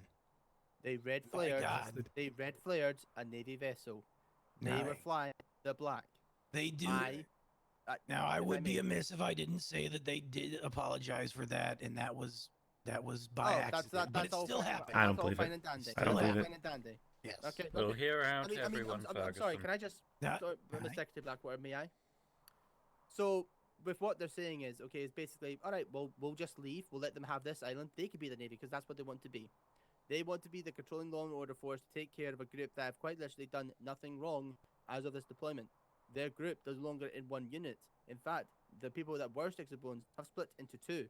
Speaker 4: They red
Speaker 6: My
Speaker 4: flared.
Speaker 6: God.
Speaker 4: They red flared a Navy vessel. They were
Speaker 6: Aye.
Speaker 4: flying the black.
Speaker 6: They do. Now, I would be amiss if I didn't say that they did apologize for that, and that was by accident. But it still happened.
Speaker 3: I don't believe it. I don't believe it.
Speaker 4: Fine and dandy.
Speaker 6: Yes.
Speaker 4: Okay.
Speaker 12: We'll
Speaker 4: okay.
Speaker 12: hear out
Speaker 4: I'm
Speaker 12: everyone,
Speaker 4: sorry.
Speaker 12: Ferguson.
Speaker 4: Can I just? Sorry, Mr. Secretary Blackwater, may I? So, with what they're saying is, okay, it's basically, all right, we'll just leave. We'll let them have this island. They could be the Navy because that's what they want to be. They want to be the controlling law and order force to take care of a group that have quite literally done nothing wrong as of this deployment. Their group is no longer in one unit. In fact, the people that were Sticks and Bones have split into two.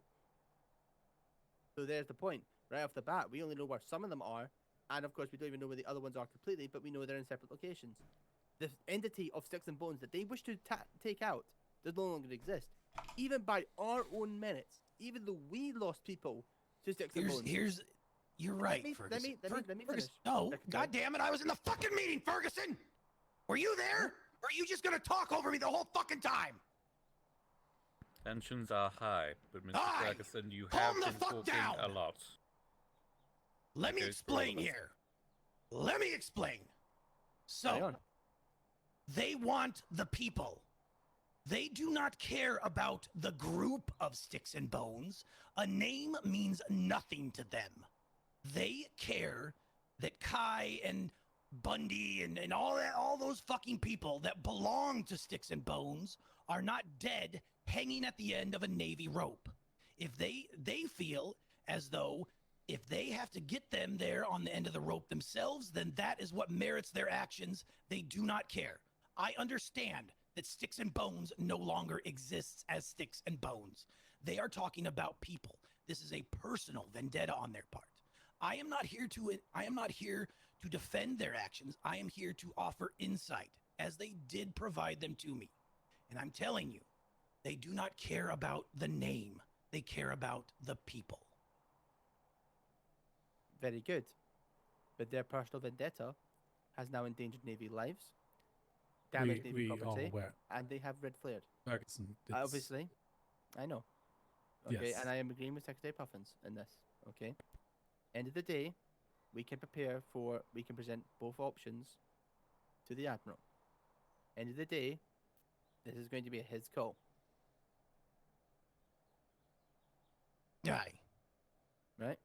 Speaker 4: So there's the point. Right off the bat, we only know where some of them are, and of course we don't even know where the other ones are completely, but we know they're in separate locations. The entity of Sticks and Bones that they wish to take out does no longer exist. Even by our own minutes, even though we lost people to Sticks and Bones.
Speaker 6: You're right,
Speaker 4: Let me finish.
Speaker 6: No, God damn it, I was in the fucking meeting, Ferguson! Were you there? Or are you just gonna talk over me the whole fucking time?
Speaker 12: Tensions are high, but Mr.
Speaker 6: Aye.
Speaker 12: Ferguson, you
Speaker 6: Calm
Speaker 12: have
Speaker 6: the
Speaker 12: been
Speaker 6: fuck
Speaker 12: talking
Speaker 6: down.
Speaker 12: a lot.
Speaker 6: Let me
Speaker 12: Goes for all of
Speaker 6: explain
Speaker 12: us.
Speaker 6: here. Let me explain. So, they want the people. They do not care about the group of Sticks and Bones. A name means nothing to them. They care that Kai and Bundy and all those fucking people that belong to Sticks and Bones are not dead hanging at the end of a Navy rope. If they feel as though if they have to get them there on the end of the rope themselves, then that is what merits their actions. They do not care. I understand that Sticks and Bones no longer exists as Sticks and Bones. They are talking about people. This is a personal vendetta on their part. I am not here to defend their actions. I am here to offer insight, as they did provide them to me. And I'm telling you, they do not care about the name. They care about the people.
Speaker 4: Very good. But their personal vendetta has now endangered Navy lives, damaged Navy
Speaker 9: we are
Speaker 4: property,
Speaker 9: aware.
Speaker 4: and they have red flared.
Speaker 9: Ferguson, it's-
Speaker 4: Obviously, I know. Okay,
Speaker 9: Yes.
Speaker 4: and I am agreeing with Secretary Puffins in this. Okay. End of the day, we can present both options to the Admiral. End of the day, this is going to be his call.
Speaker 6: Aye.
Speaker 4: Right?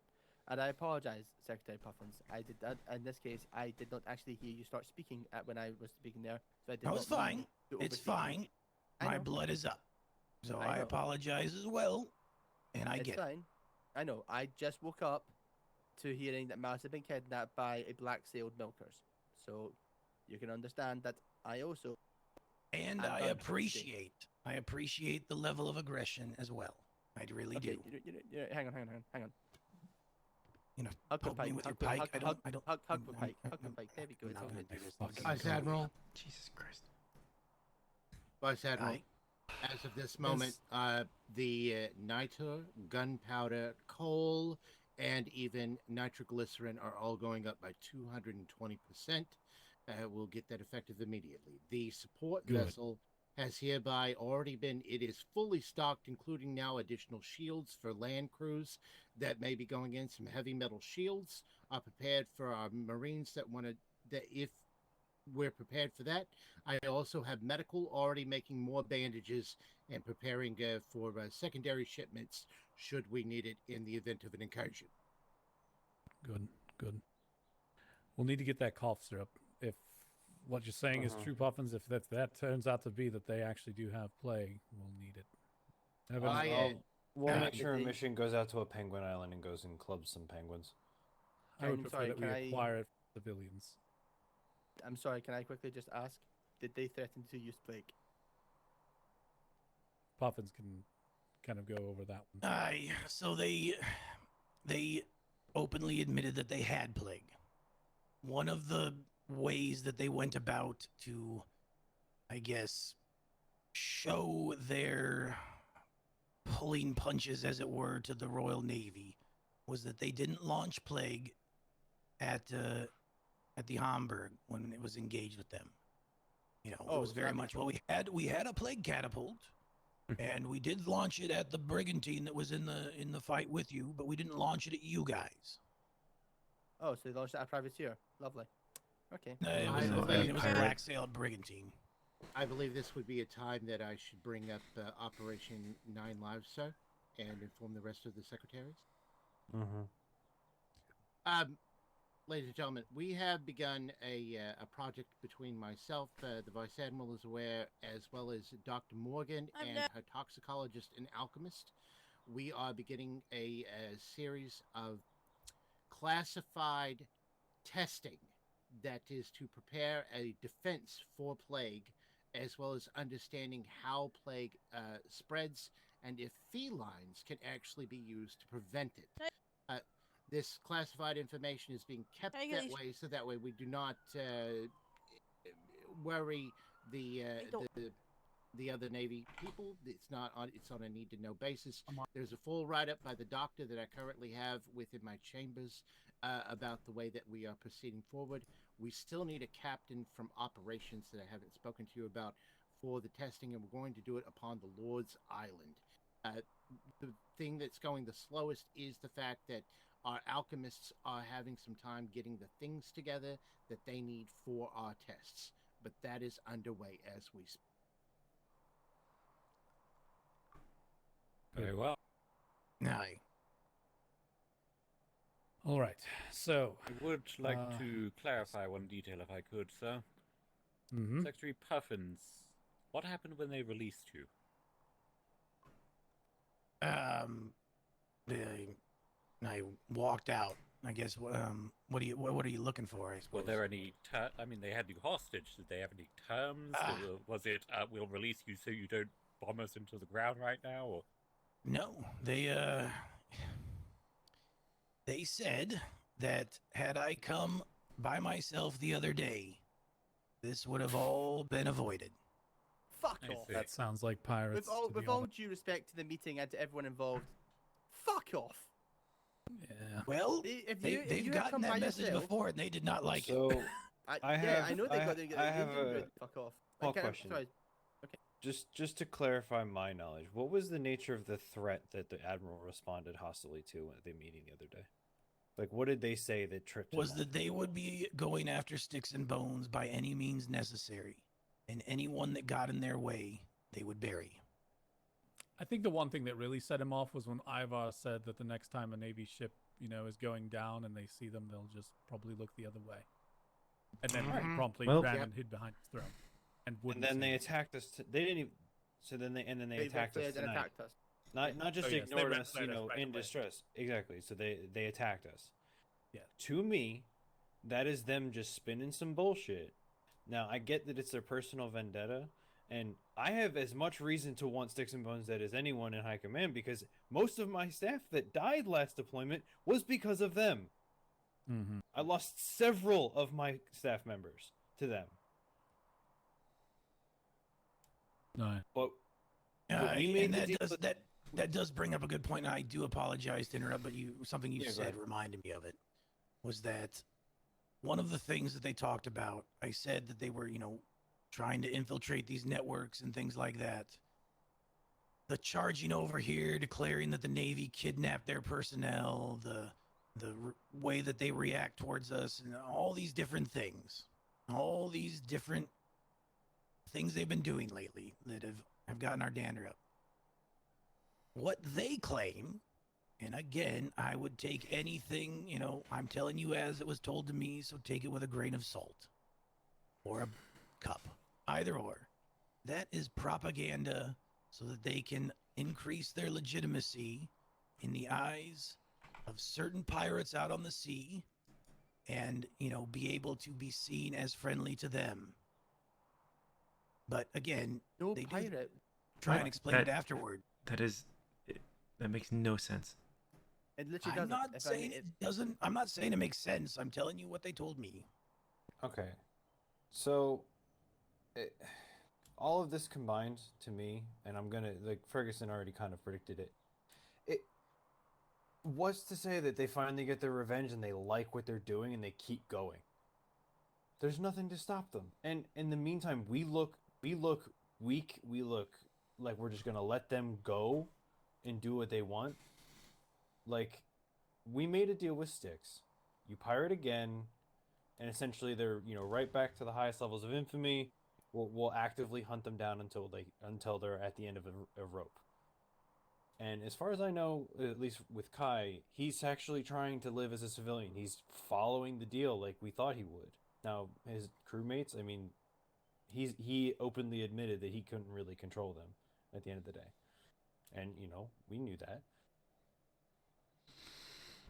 Speaker 4: And I apologize, Secretary Puffins. I did that. In this case, I did not actually hear you start speaking when I was speaking there. So I did
Speaker 6: That
Speaker 4: not
Speaker 6: was fine.
Speaker 4: mean to
Speaker 6: It's
Speaker 4: overspeak you.
Speaker 6: fine.
Speaker 4: I
Speaker 6: My
Speaker 4: know.
Speaker 6: blood is up. So
Speaker 4: I
Speaker 6: I
Speaker 4: know.
Speaker 6: apologize as well. And I
Speaker 4: It's
Speaker 6: get it.
Speaker 4: fine. I know. I just woke up to hearing that Mouse had been kidnapped by a black-sailed milkers. So you can understand that I also.
Speaker 6: And
Speaker 4: am
Speaker 6: I
Speaker 4: done
Speaker 6: appreciate the level of aggression as well. I really
Speaker 4: Okay,
Speaker 6: do.
Speaker 4: hang on.
Speaker 6: You know,
Speaker 4: Hug the
Speaker 6: poke me
Speaker 4: pike.
Speaker 6: with your
Speaker 4: Hug the
Speaker 6: pike.
Speaker 4: hug,
Speaker 6: I don't.
Speaker 4: hug the pike. Hug the pike. There we go. It's all good.
Speaker 7: Vice Admiral.
Speaker 3: Jesus Christ.
Speaker 7: Vice Admiral.
Speaker 6: Aye.
Speaker 7: As of this moment, the niter, gunpowder, coal, and even nitroglycerin are all going up by 220%. We'll get that effective immediately. The support
Speaker 9: Good.
Speaker 7: vessel has hereby already been, it is fully stocked, including now additional shields for land crews that may be going in. Some heavy metal shields are prepared for our Marines that want to, that if we're prepared for that. I also have medical already making more bandages and preparing for secondary shipments should we need it in the event of an incursion.
Speaker 9: Good, good. We'll need to get that cough syrup. If what you're saying is true, Puffins, if that turns out to be that they actually do have plague, we'll need it.
Speaker 2: We'll make sure a mission goes out to a penguin island and goes and clubs some penguins.
Speaker 9: I would prefer that we acquire it for civilians.
Speaker 4: I'm sorry, can I quickly just ask, did they threaten to use plague?
Speaker 9: Puffins can kind of go over that one.
Speaker 6: So they openly admitted that they had plague. One of the ways that they went about to, I guess, show their pulling punches, as it were, to the Royal Navy was that they didn't launch plague at the Hamburg when it was engaged with them. You know, it was very much what we had. We had a plague catapult, and we did launch it at the brigantine that was in the fight with you, but we didn't launch it at you guys.
Speaker 4: Oh, so they launched it at a privateer. Lovely. Okay.
Speaker 6: It was a black-sailed brigantine.
Speaker 7: I believe this would be a time that I should bring up Operation 9 Lives, sir, and inform the rest of the secretaries. Ladies and gentlemen, we have begun a project between myself, the Vice Admiral is aware, as well as Dr. Morgan and her toxicologist and alchemist. We are beginning a series of classified testing that is to prepare a defense for plague, as well as understanding how plague spreads and if felines can actually be used to prevent it. This classified information is being kept that way, so that way we do not worry the other Navy people. It's on a need to know basis. There's a full write up by the doctor that I currently have within my chambers about the way that we are proceeding forward. We still need a captain from operations that I haven't spoken to you about for the testing, and we're going to do it upon the Lord's Island. The thing that's going the slowest is the fact that our alchemists are having some time getting the things together that they need for our tests, but that is underway as we speak.
Speaker 12: Very well.
Speaker 6: Aye.
Speaker 9: All right, so
Speaker 12: I would like to clarify one detail, if I could, sir.
Speaker 9: Mm-hmm.
Speaker 12: Secretary Puffins, what happened when they released you?
Speaker 6: I walked out. I guess. What are you looking for? I suppose.
Speaker 12: Were there any? I mean, they had you hostage. Did they have any terms? Was it we'll release you so you don't bomb us into the ground right now? Or?
Speaker 6: No, they said that had I come by myself the other day, this would have all been avoided.
Speaker 4: Fuck off.
Speaker 9: That sounds like pirates.
Speaker 4: With all due respect to the meeting and to everyone involved, fuck off.
Speaker 9: Yeah.
Speaker 6: Well, they've gotten that message before, and they did not like it.
Speaker 2: So I know
Speaker 4: they
Speaker 2: have a
Speaker 4: fuck off.
Speaker 2: small question.
Speaker 4: Sorry. Okay.
Speaker 2: Just to clarify my knowledge, what was the nature of the threat that the Admiral responded hostily to at the meeting the other day? Like, what did they say that tripped him
Speaker 6: Was
Speaker 2: off?
Speaker 6: that they would be going after Sticks and Bones by any means necessary, and anyone that got in their way, they would bury.
Speaker 9: I think the one thing that really set him off was when Ivar said that the next time a Navy ship, is going down and they see them, they'll just probably look the other way. And then he promptly ran and hid behind his throne. And
Speaker 2: then they attacked us. They didn't even. So then they attacked us tonight.
Speaker 4: Attacked us.
Speaker 2: Not just ignored us, in distress. Exactly. So they attacked us. Yeah. To me, that is them just spinning some bullshit. Now I get that it's their personal vendetta, and I have as much reason to want Sticks and Bones dead as anyone in high command, because most of my staff that died last deployment was because of them.
Speaker 9: Mm-hmm.
Speaker 2: I lost several of my staff members to them.
Speaker 9: No.
Speaker 2: But
Speaker 6: that does bring up a good point. And I do apologize to interrupt, but something you said reminded me of it. Was that one of the things that they talked about? I said that they were, trying to infiltrate these networks and things like that. The charging over here, declaring that the Navy kidnapped their personnel, the way that they react towards us, and all these different things. All these different things they've been doing lately that have gotten our dander up. What they claim, and again, I would take anything, I'm telling you as it was told to me, so take it with a grain of salt. Or a cup. Either or. That is propaganda so that they can increase their legitimacy in the eyes of certain pirates out on the sea and, be able to be seen as friendly to them. But again,
Speaker 4: no
Speaker 6: they
Speaker 4: pirate.
Speaker 6: do try and explain it afterward.
Speaker 3: That makes no sense.
Speaker 4: It literally
Speaker 6: I'm
Speaker 4: doesn't.
Speaker 6: not saying it doesn't. I'm not saying it makes sense. I'm telling you what they told me.
Speaker 2: Okay. So, all of this combined to me, and I'm gonna, Ferguson already kind of predicted it. It was to say that they finally get their revenge and they like what they're doing and they keep going. There's nothing to stop them. And in the meantime, we look weak. We look like we're just gonna let them go and do what they want. Like, we made a deal with Styx. You pirate again, and essentially they're right back to the highest levels of infamy. We'll actively hunt them down until they're at the end of a rope. And as far as I know, at least with Kai, he's actually trying to live as a civilian. He's following the deal like we thought he would. Now, his crewmates, I mean, he openly admitted that he couldn't really control them at the end of the day. And, we knew that.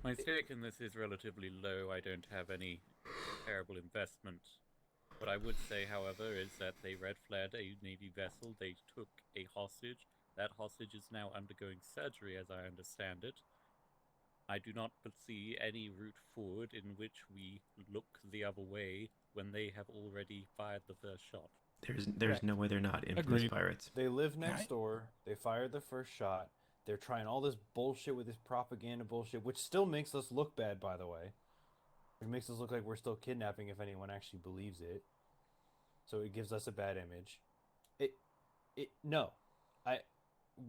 Speaker 12: My stake in this is relatively low. I don't have any terrible investment. What I would say, however, is that they red flagged a Navy vessel. They took a hostage. That hostage is now undergoing surgery, as I understand it. I do not see any route forward in which we look the other way when they have already fired the first shot.
Speaker 3: There's no way they're not infamous pirates.
Speaker 2: They live next door. They fired the first shot. They're trying all this bullshit with this propaganda bullshit, which still makes us look bad, by the way. It makes us look like we're still kidnapping if anyone actually believes it. So it gives us a bad image.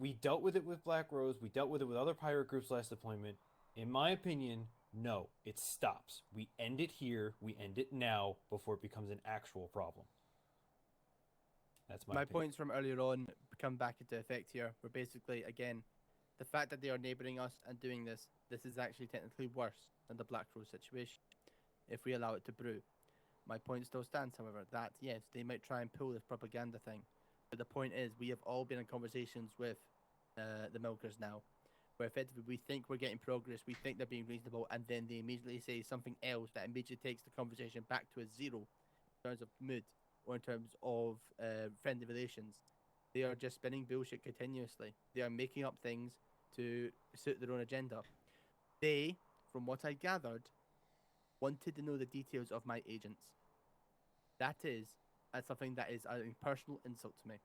Speaker 2: We dealt with it with Black Rose. We dealt with it with other pirate groups last deployment. In my opinion, no, it stops. We end it here. We end it now before it becomes an actual problem. That's my opinion.
Speaker 4: Points from earlier on come back into effect here. Where basically, again, the fact that they are neighbouring us and doing this is actually technically worse than the Black Rose situation, if we allow it to brew. My point still stands, however, that yes, they might try and pull this propaganda thing. But the point is, we have all been in conversations with the milkers now, where effectively we think we're getting progress, we think they're being reasonable, and then they immediately say something else that immediately takes the conversation back to a zero in terms of mood or in terms of friendly relations. They are just spinning bullshit continuously. They are making up things to suit their own agenda. They, from what I gathered, wanted to know the details of my agents. That's something that is a personal insult to me,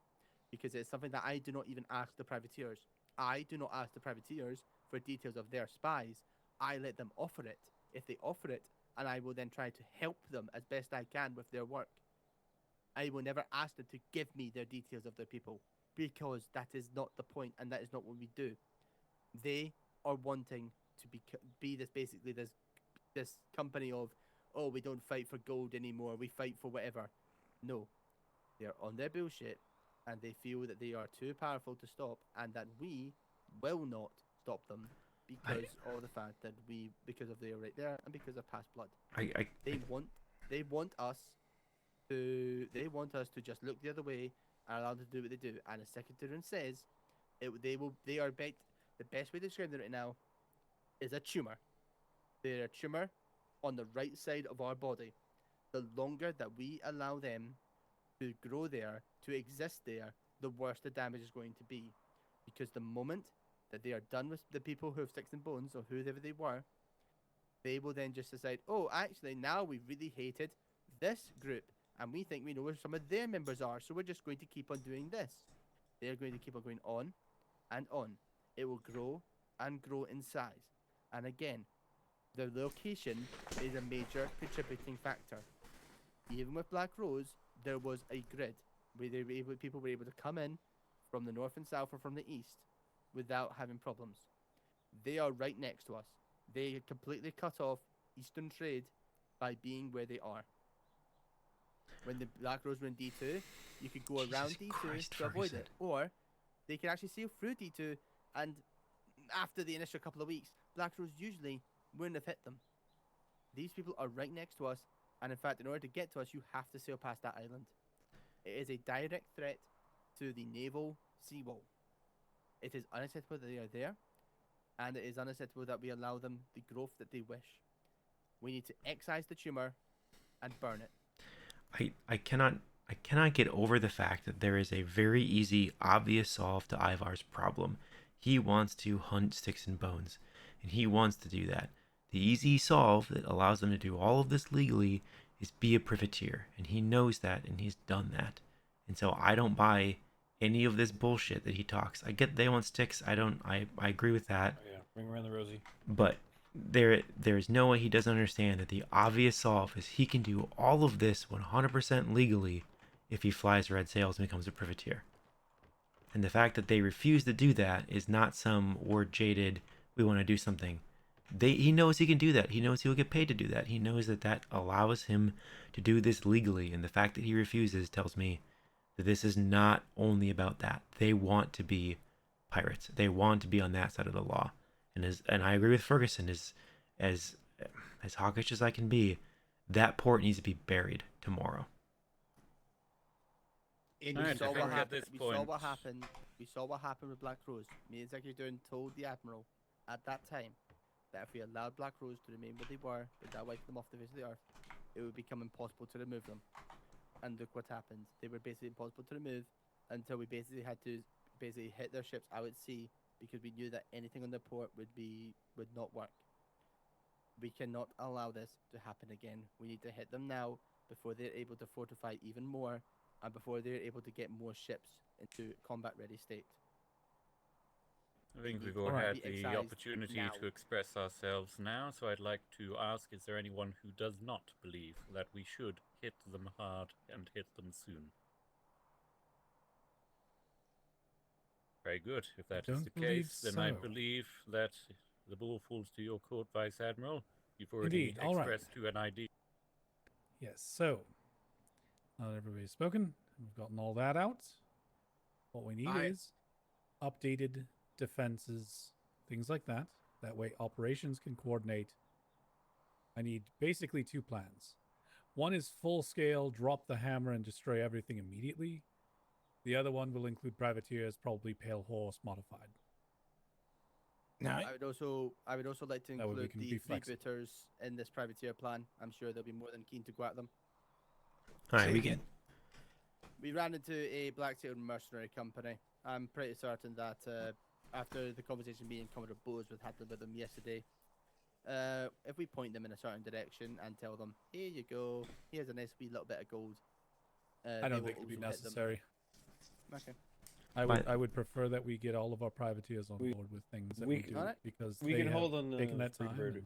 Speaker 4: because it's something that I do not even ask the privateers. I do not ask the privateers for details of their spies. I let them offer it. If they offer it, and I will then try to help them as best I can with their work. I will never ask them to give me their details of their people, because that is not the point, and that is not what we do. They are wanting to be this company of, oh, we don't fight for gold anymore, we fight for whatever. No, they are on their bullshit, and they feel that they are too powerful to stop, and that we will not stop them because of the fact that because of they are right there, and because of past blood. They want us to just look the other way and allow them to do what they do. And as Secretary says, the best way to describe them right now is a tumor. They're a tumor on the right side of our body. The longer that we allow them to grow there, to exist there, the worse the damage is going to be. Because the moment that they are done with the people who have sticks and bones, or whoever they were, they will then just decide, oh, actually, now we really hated this group, and we think we know where some of their members are, so we're just going to keep on doing this. They're going to keep on going on and on. It will grow and grow in size. And again, the location is a major contributing factor. Even with Black Rose, there was a grid where people were able to come in from the north and south or from the east without having problems. They are right next to us. They completely cut off eastern trade by being where they are. When the Black Rose were in D2, you could go around D2
Speaker 3: Christ,
Speaker 4: to avoid
Speaker 3: Ferguson.
Speaker 4: it, or they could actually sail through D2, and after the initial couple of weeks, Black Rose usually wouldn't have hit them. These people are right next to us, and in fact, in order to get to us, you have to sail past that island. It is a direct threat to the naval seawall. It is unacceptable that they are there, and it is unacceptable that we allow them the growth that they wish. We need to excise the tumor and burn it.
Speaker 3: I cannot get over the fact that there is a very easy, obvious solve to Ivar's problem. He wants to hunt sticks and bones, and he wants to do that. The easy solve that allows them to do all of this legally is be a privateer, and he knows that, and he's done that. And so I don't buy any of this bullshit that he talks. I get they want sticks. I agree with that.
Speaker 2: Oh, yeah, bring around the Rosie.
Speaker 3: But there's no way he doesn't understand that the obvious solve is he can do all of this 100% legally if he flies red sails and becomes a privateer. And the fact that they refuse to do that is not some word jaded, we want to do something. He knows he can do that. He knows he'll get paid to do that. He knows that allows him to do this legally. And the fact that he refuses tells me that this is not only about that. They want to be pirates. They want to be on that side of the law. And I agree with Ferguson, as hawkish as I can be, that port needs to be buried tomorrow.
Speaker 4: We saw what happened. We saw what happened with Black Rose. Me and Executive Doom told the Admiral at that time that if we allowed Black Rose to remain where they were, without wiping them off the face of the earth, it would become impossible to remove them. And look what happened. They were basically impossible to remove until we basically had to hit their ships out at sea, because we knew that anything on the port would not work. We cannot allow this to happen again. We need to hit them now before they're able to fortify even more, and before they're able to get more ships into combat ready state.
Speaker 12: I think we've all had the opportunity to express ourselves now, so I'd like to ask, is there anyone who does not believe that we should hit them hard and hit them soon? Very good. If that is the case, then I believe that the ball falls to your court, Vice Admiral. You've already expressed to an idea.
Speaker 9: Yes, so not everybody's spoken. We've gotten all that out. What we need is updated defenses, things like that. That way operations can coordinate. I need basically 2 plans. One is full scale, drop the hammer and destroy everything immediately. The other one will include privateers, probably Pale Horse modified.
Speaker 4: I would also like to include the freebooters in this privateer plan. I'm sure they'll be more than keen to go at them.
Speaker 3: All right,
Speaker 4: we ran into a black-tailed mercenary company. I'm pretty certain that after the conversation me and Commodore Bowes had with them yesterday, if we point them in a certain direction and tell them, here you go, here's a nice wee little bit of gold.
Speaker 9: I don't think it'd be necessary.
Speaker 4: Okay.
Speaker 9: I would prefer that we get all of our privateers on board with things that we do, because
Speaker 2: we
Speaker 9: they
Speaker 2: can hold on
Speaker 9: taken
Speaker 2: the
Speaker 9: that time.
Speaker 2: freebird.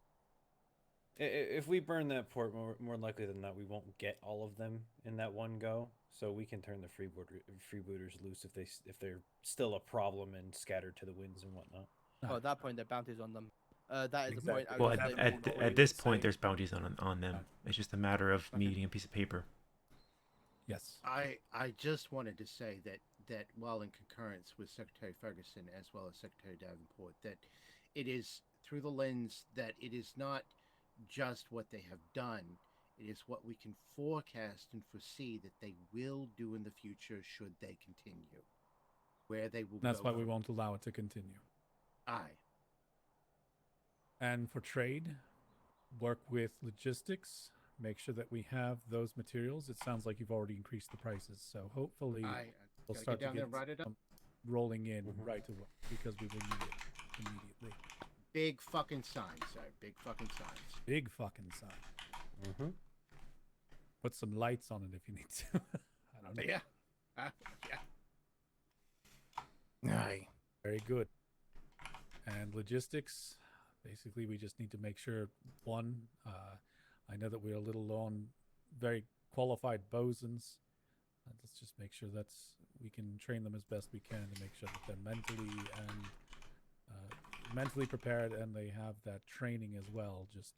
Speaker 2: If we burn that port, more likely than not, we won't get all of them in that one go. So we can turn the freebooters loose if they're still a problem and scattered to the winds and whatnot.
Speaker 4: Oh, at that point, there are bounties on them. That is
Speaker 3: exactly.
Speaker 4: the point.
Speaker 3: Well, at this point, there's bounties on them. It's just a matter of me getting a piece of paper.
Speaker 9: Yes.
Speaker 7: I just wanted to say that while in concurrence with Secretary Ferguson as well as Secretary Davenport, that it is through the lens that it is not just what they have done, it is what we can forecast and foresee that they will do in the future should they continue. Where they will
Speaker 9: That's
Speaker 7: go.
Speaker 9: why we won't allow it to continue.
Speaker 7: Aye.
Speaker 9: And for trade, work with logistics, make sure that we have those materials. It sounds like you've already increased the prices, so hopefully we'll start to get rolling in right away, because we will need it immediately.
Speaker 7: Big fucking sign, sir. Big fucking signs.
Speaker 9: Big fucking sign. Mm-hmm. Put some lights on it if you need to. I don't know.
Speaker 7: Yeah. Yeah.
Speaker 9: Aye. Very good. And logistics, basically we just need to make sure, one, I know that we're a little low on very qualified bosuns. Let's just make sure that we can train them as best we can to make sure that they're mentally prepared and they have that training as well. Just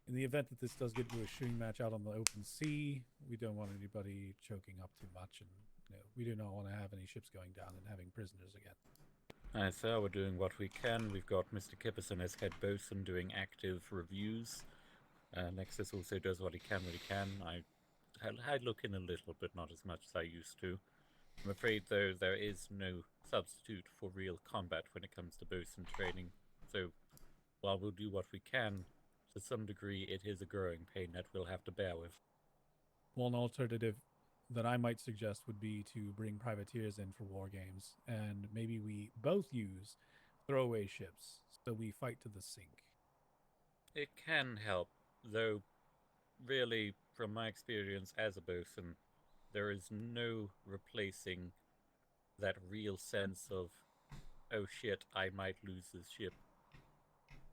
Speaker 9: in the event that this does get to a shooting match out on the open sea, we don't want anybody choking up too much, and we do not want to have any ships going down and having prisoners again.
Speaker 12: Aye, sir, we're doing what we can. We've got Mr. Kipperson as head bosun doing active reviews. Nexus also does what he can when he can. I look in a little, but not as much as I used to. I'm afraid, though, there is no substitute for real combat when it comes to bosun training. So, while we'll do what we can, to some degree it is a growing pain that we'll have to bear with.
Speaker 9: One alternative that I might suggest would be to bring privateers in for war games, and maybe we both use throwaway ships, so we fight to the sink.
Speaker 12: It can help, though really, from my experience as a bosun, there is no replacing that real sense of, oh shit, I might lose this ship.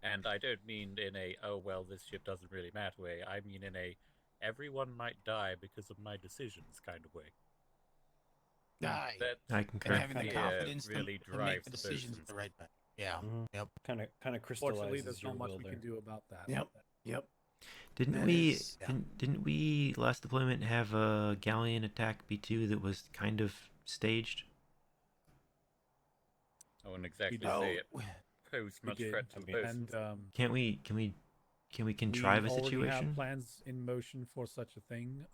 Speaker 12: And I don't mean in a, oh well, this ship doesn't really matter way. I mean in a, everyone might die because of my decisions kind of way.
Speaker 6: Aye.
Speaker 3: I concur.
Speaker 6: And having the confidence
Speaker 12: really
Speaker 6: to make
Speaker 12: drives
Speaker 6: the
Speaker 12: the
Speaker 6: decisions
Speaker 12: bosons.
Speaker 6: the right way. Yeah. Yep.
Speaker 2: Kind of crystallizes
Speaker 9: Fortunately, there's
Speaker 2: your
Speaker 9: not much
Speaker 2: will
Speaker 9: we
Speaker 2: there.
Speaker 9: can do about that.
Speaker 6: Yep.
Speaker 3: Didn't we last deployment have a galleon attack B2 that was kind of staged?
Speaker 12: I wouldn't exactly
Speaker 9: did.
Speaker 12: say it posed much
Speaker 9: did.
Speaker 12: threat to the bosons.
Speaker 9: And
Speaker 3: Can we contrive a
Speaker 9: we already have
Speaker 3: situation?
Speaker 9: plans in motion for such a thing.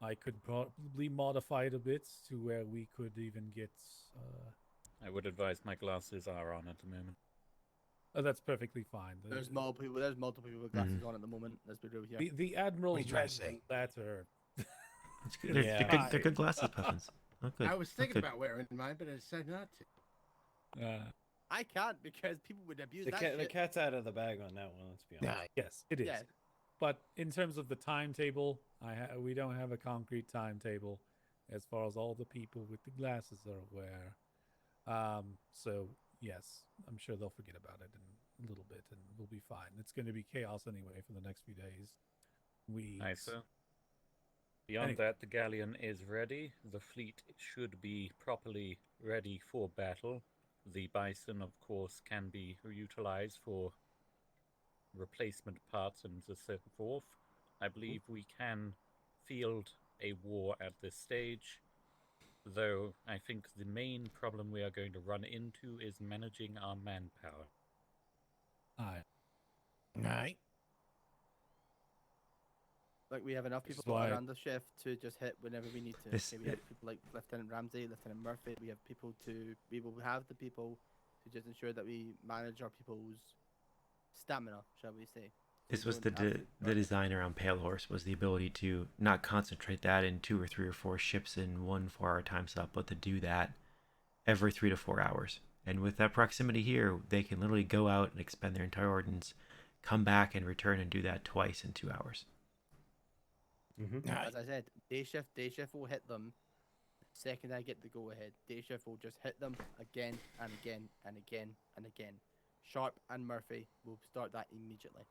Speaker 9: I could probably modify it a bit to where we could even get.
Speaker 12: I would advise my glasses are on at the moment.
Speaker 9: Oh, that's perfectly fine.
Speaker 4: There's multiple people with glasses on at the moment. Let's be real here.
Speaker 9: The admiral
Speaker 6: What are you trying to say?
Speaker 9: latter.
Speaker 3: They're good glasses, Puffins. Oh, good.
Speaker 7: I was
Speaker 3: Oh,
Speaker 7: thinking
Speaker 3: good.
Speaker 7: about wearing mine, but I decided not to.
Speaker 4: I can't because people would abuse
Speaker 2: The
Speaker 4: that
Speaker 2: cat, the
Speaker 4: shit.
Speaker 2: cat's out of the bag on that one. Let's be honest.
Speaker 9: Yes, it is.
Speaker 4: Yeah.
Speaker 9: But in terms of the timetable, we don't have a concrete timetable as far as all the people with the glasses are aware. So yes, I'm sure they'll forget about it in a little bit, and we'll be fine. It's going to be chaos anyway for the next few days.
Speaker 12: Aye, sir. Beyond that, the galleon is ready. The fleet should be properly ready for battle. The Bison, of course, can be utilized for replacement parts and so forth. I believe we can field a war at this stage, though I think the main problem we are going to run into is managing our manpower.
Speaker 6: Aye.
Speaker 4: Like we have enough
Speaker 9: Which is
Speaker 4: people
Speaker 9: why-
Speaker 4: around the shift to just hit whenever we need to.
Speaker 3: This-
Speaker 4: We have people like Lieutenant Ramsey, Lieutenant Murphy. We have people to. We will have the people to just ensure that we manage our people's stamina, shall we say?
Speaker 3: This
Speaker 4: So
Speaker 3: was
Speaker 4: we
Speaker 3: the
Speaker 4: don't have to-
Speaker 3: the design around Pale Horse, was the ability to not concentrate that in 2 or 3 or 4 ships in 1 4-hour time slot, but to do that every 3 to 4 hours. And with that proximity here, they can literally go out and expend their entire ordnance, come back and return and do that twice in 2 hours.
Speaker 4: As I said, day shift will hit them the second I get the go ahead. Day shift will just hit them again and again and again and again. Sharp and Murphy will start that immediately.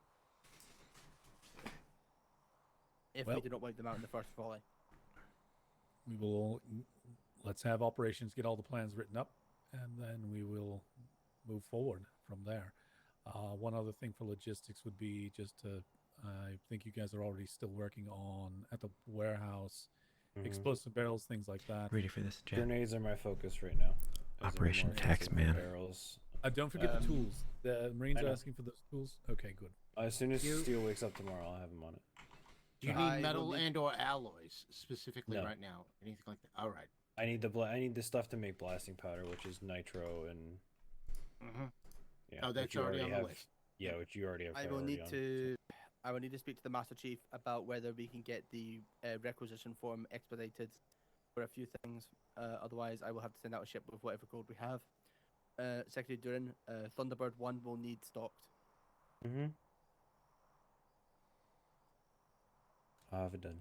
Speaker 4: If we
Speaker 9: Well-
Speaker 4: do not wipe them out in the first volley.
Speaker 9: We will let's have operations get all the plans written up, and then we will move forward from there. One other thing for logistics would be just to, I think you guys are already still working on at the warehouse, explosive barrels, things like that.
Speaker 3: Ready for this, Jack?
Speaker 2: Grenades are my focus right now. as in
Speaker 3: Operation
Speaker 2: more
Speaker 3: Tax
Speaker 2: expensive
Speaker 3: Man.
Speaker 2: Barrels.
Speaker 9: Don't forget the tools. The Marines
Speaker 2: I
Speaker 9: are
Speaker 2: know.
Speaker 9: asking for those tools. Okay, good.
Speaker 2: As soon as Steel wakes up tomorrow, I'll have him on it.
Speaker 7: Do you
Speaker 4: I
Speaker 7: need
Speaker 4: will
Speaker 7: metal
Speaker 4: need-
Speaker 7: and or alloys specifically
Speaker 2: No.
Speaker 7: right now? Anything like that? All right.
Speaker 2: I need I need the stuff to make blasting powder, which is nitro and. Yeah,
Speaker 7: Oh,
Speaker 2: which
Speaker 7: that's
Speaker 2: you
Speaker 7: already on the
Speaker 2: have,
Speaker 7: list.
Speaker 2: Yeah, which you already have.
Speaker 4: I will
Speaker 2: priority
Speaker 4: need
Speaker 2: on.
Speaker 4: to. I will need to speak to the Master Chief about whether we can get the requisition form expedited for a few things. Otherwise, I will have to send out a ship with whatever code we have. Secretary Durin, Thunderbird 1 will need stocked.
Speaker 2: I'll have it done.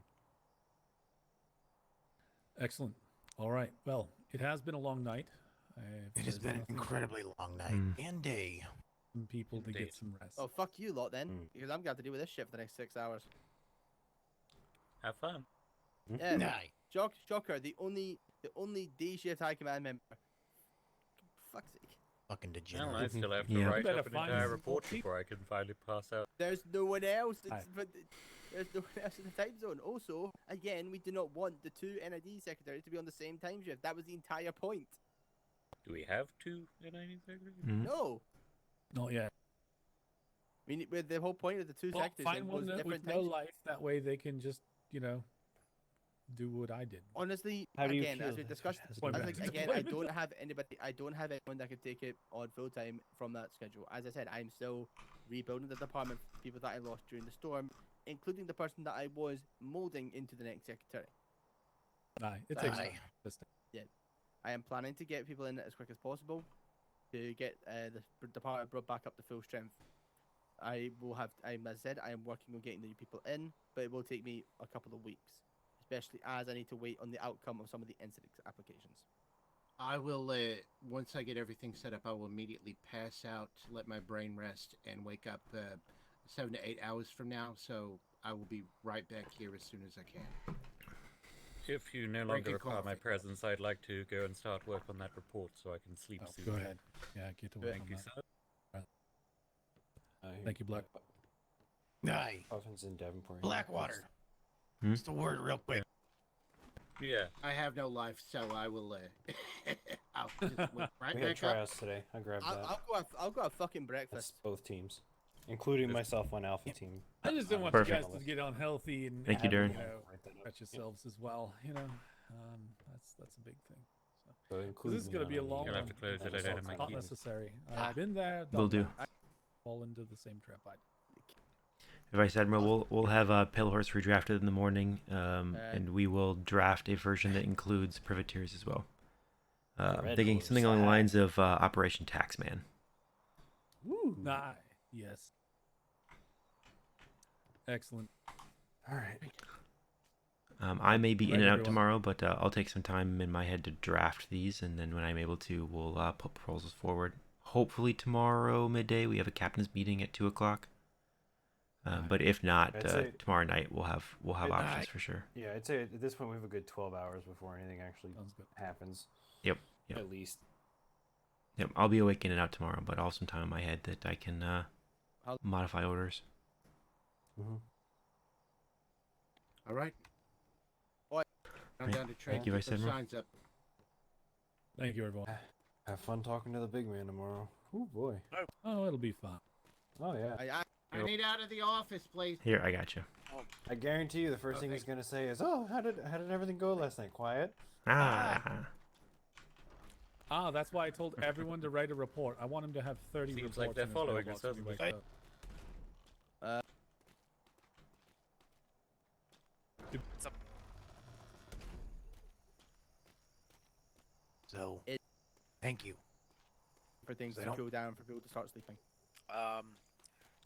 Speaker 9: Excellent. All right. Well, it has been a long night.
Speaker 6: It has been an incredibly long night and day.
Speaker 9: Some people to
Speaker 12: Indeed.
Speaker 9: get some rest.
Speaker 4: Oh, fuck you lot then, because I'm going to have to deal with this shit for the next 6 hours.
Speaker 12: Have fun.
Speaker 6: Aye.
Speaker 4: Shocker, the only day shift high command member. Fuck's sake.
Speaker 6: Fucking
Speaker 12: Well,
Speaker 6: degenerate.
Speaker 12: I still have to
Speaker 3: Yeah.
Speaker 12: write
Speaker 9: Better
Speaker 12: up an
Speaker 9: find
Speaker 12: entire
Speaker 9: some
Speaker 12: report
Speaker 9: people.
Speaker 12: before I can finally pass out.
Speaker 4: There's no one else.
Speaker 9: Aye.
Speaker 4: There's no one else in the time zone. Also, again, we do not want the two NID secretaries to be on the same time shift. That was the entire point.
Speaker 12: Do we have two NID secretaries?
Speaker 3: Mhm.
Speaker 4: No.
Speaker 9: Not yet.
Speaker 4: I mean, with the whole point of the two
Speaker 9: Well,
Speaker 4: sectors
Speaker 9: find
Speaker 4: was
Speaker 9: one that
Speaker 4: different
Speaker 9: with no
Speaker 4: times.
Speaker 9: life. That way they can just, do what I did.
Speaker 4: Honestly,
Speaker 2: How do you
Speaker 4: again,
Speaker 2: feel
Speaker 4: as we
Speaker 2: that
Speaker 4: discussed,
Speaker 2: has
Speaker 9: to be
Speaker 4: again,
Speaker 9: done?
Speaker 4: I don't have anybody. I don't have anyone that could take it on full time from that schedule. As I said, I'm still rebuilding the department for people that I lost during the storm, including the person that I was molding into the next secretary.
Speaker 9: Aye, it takes
Speaker 6: Aye.
Speaker 9: time. Just-
Speaker 4: Yeah, I am planning to get people in as quick as possible to get the department brought back up to full strength. I will have. As I said, I am working on getting the new people in, but it will take me a couple of weeks, especially as I need to wait on the outcome of some of the incident applications.
Speaker 7: I will, once I get everything set up, I will immediately pass out, let my brain rest, and wake up 7 to 8 hours from now. So I will be right back here as soon as I can.
Speaker 12: If you no
Speaker 7: Drinking
Speaker 12: longer require my
Speaker 7: coffee.
Speaker 12: presence, I'd like to go and start work on that report so I can sleep soon.
Speaker 9: Go ahead. Yeah, get to work
Speaker 12: Thank
Speaker 9: on
Speaker 12: you,
Speaker 9: that.
Speaker 12: sir.
Speaker 9: Thank you, Black.
Speaker 6: Aye.
Speaker 2: Puffins in Davenport.
Speaker 6: Blackwater.
Speaker 3: Hmm?
Speaker 6: Just a word real quick.
Speaker 12: Yeah.
Speaker 7: I have no life, so I will. I'll just wait right
Speaker 2: We had
Speaker 7: back up.
Speaker 2: tryouts today. I grabbed that.
Speaker 4: I'll go have fucking
Speaker 2: That's
Speaker 4: breakfast.
Speaker 2: both teams, including myself on Alpha team.
Speaker 9: I just didn't want
Speaker 3: Perfect.
Speaker 9: you guys to get unhealthy and
Speaker 3: Thank you,
Speaker 9: have,
Speaker 3: Darren.
Speaker 9: hurt yourselves as well. That's a big thing.
Speaker 2: So
Speaker 9: This
Speaker 2: include
Speaker 9: is
Speaker 2: me
Speaker 9: going to
Speaker 2: on
Speaker 9: be a
Speaker 2: any
Speaker 9: long
Speaker 12: You'll
Speaker 9: one.
Speaker 12: have to close it, I don't have my
Speaker 9: It's not
Speaker 12: keys.
Speaker 9: necessary. I've been there.
Speaker 3: Will
Speaker 9: done
Speaker 3: do.
Speaker 9: that. Fall into the same trap I did.
Speaker 3: Vice Admiral, we'll have Pale Horse redrafted in the morning, and we will draft a version that includes privateers as well.
Speaker 2: Red
Speaker 3: Thinking
Speaker 2: Horse,
Speaker 3: something along the lines of Operation Taxman.
Speaker 9: Woo! Nah. Yes. Excellent.
Speaker 2: All right.
Speaker 3: I may be in
Speaker 9: Right,
Speaker 3: and out
Speaker 9: everyone.
Speaker 3: tomorrow, but I'll take some time in my head to draft these, and then when I'm able to, we'll put proposals forward. Hopefully tomorrow midday we have a captain's meeting at 2:00. But if not,
Speaker 2: I'd say-
Speaker 3: tomorrow night we'll have options for sure.
Speaker 2: Yeah, I'd say at this point we have a good 12 hours before anything actually happens.
Speaker 3: Yep.
Speaker 2: At least.
Speaker 3: Yep. I'll be awake in and out tomorrow, but I'll have some time in my head that I can modify orders.
Speaker 2: Mm-hmm.
Speaker 7: All right. I'm
Speaker 3: Right.
Speaker 7: down to trade.
Speaker 3: Thank you,
Speaker 7: Get
Speaker 3: Vice
Speaker 7: those
Speaker 3: Admiral.
Speaker 7: signs up.
Speaker 9: Thank you, everyone.
Speaker 2: Have fun talking to the big man tomorrow. Oh boy.
Speaker 9: Oh, it'll be fun.
Speaker 2: Oh yeah.
Speaker 7: I need out of the office, please.
Speaker 3: Here, I got you.
Speaker 2: I guarantee you, the first thing he's gonna say is, "Oh, how did everything go last night? Quiet."
Speaker 3: Ah.
Speaker 9: That's why I told everyone to write a report. I want him to have 30
Speaker 12: Seems
Speaker 9: reports.
Speaker 12: like they're
Speaker 9: in his
Speaker 12: following
Speaker 9: mailbox
Speaker 12: us,
Speaker 9: when he
Speaker 12: doesn't it?
Speaker 9: wakes up.
Speaker 6: So, thank you.
Speaker 4: For things
Speaker 6: They
Speaker 4: to
Speaker 6: don't-
Speaker 4: cool down, for people to start sleeping.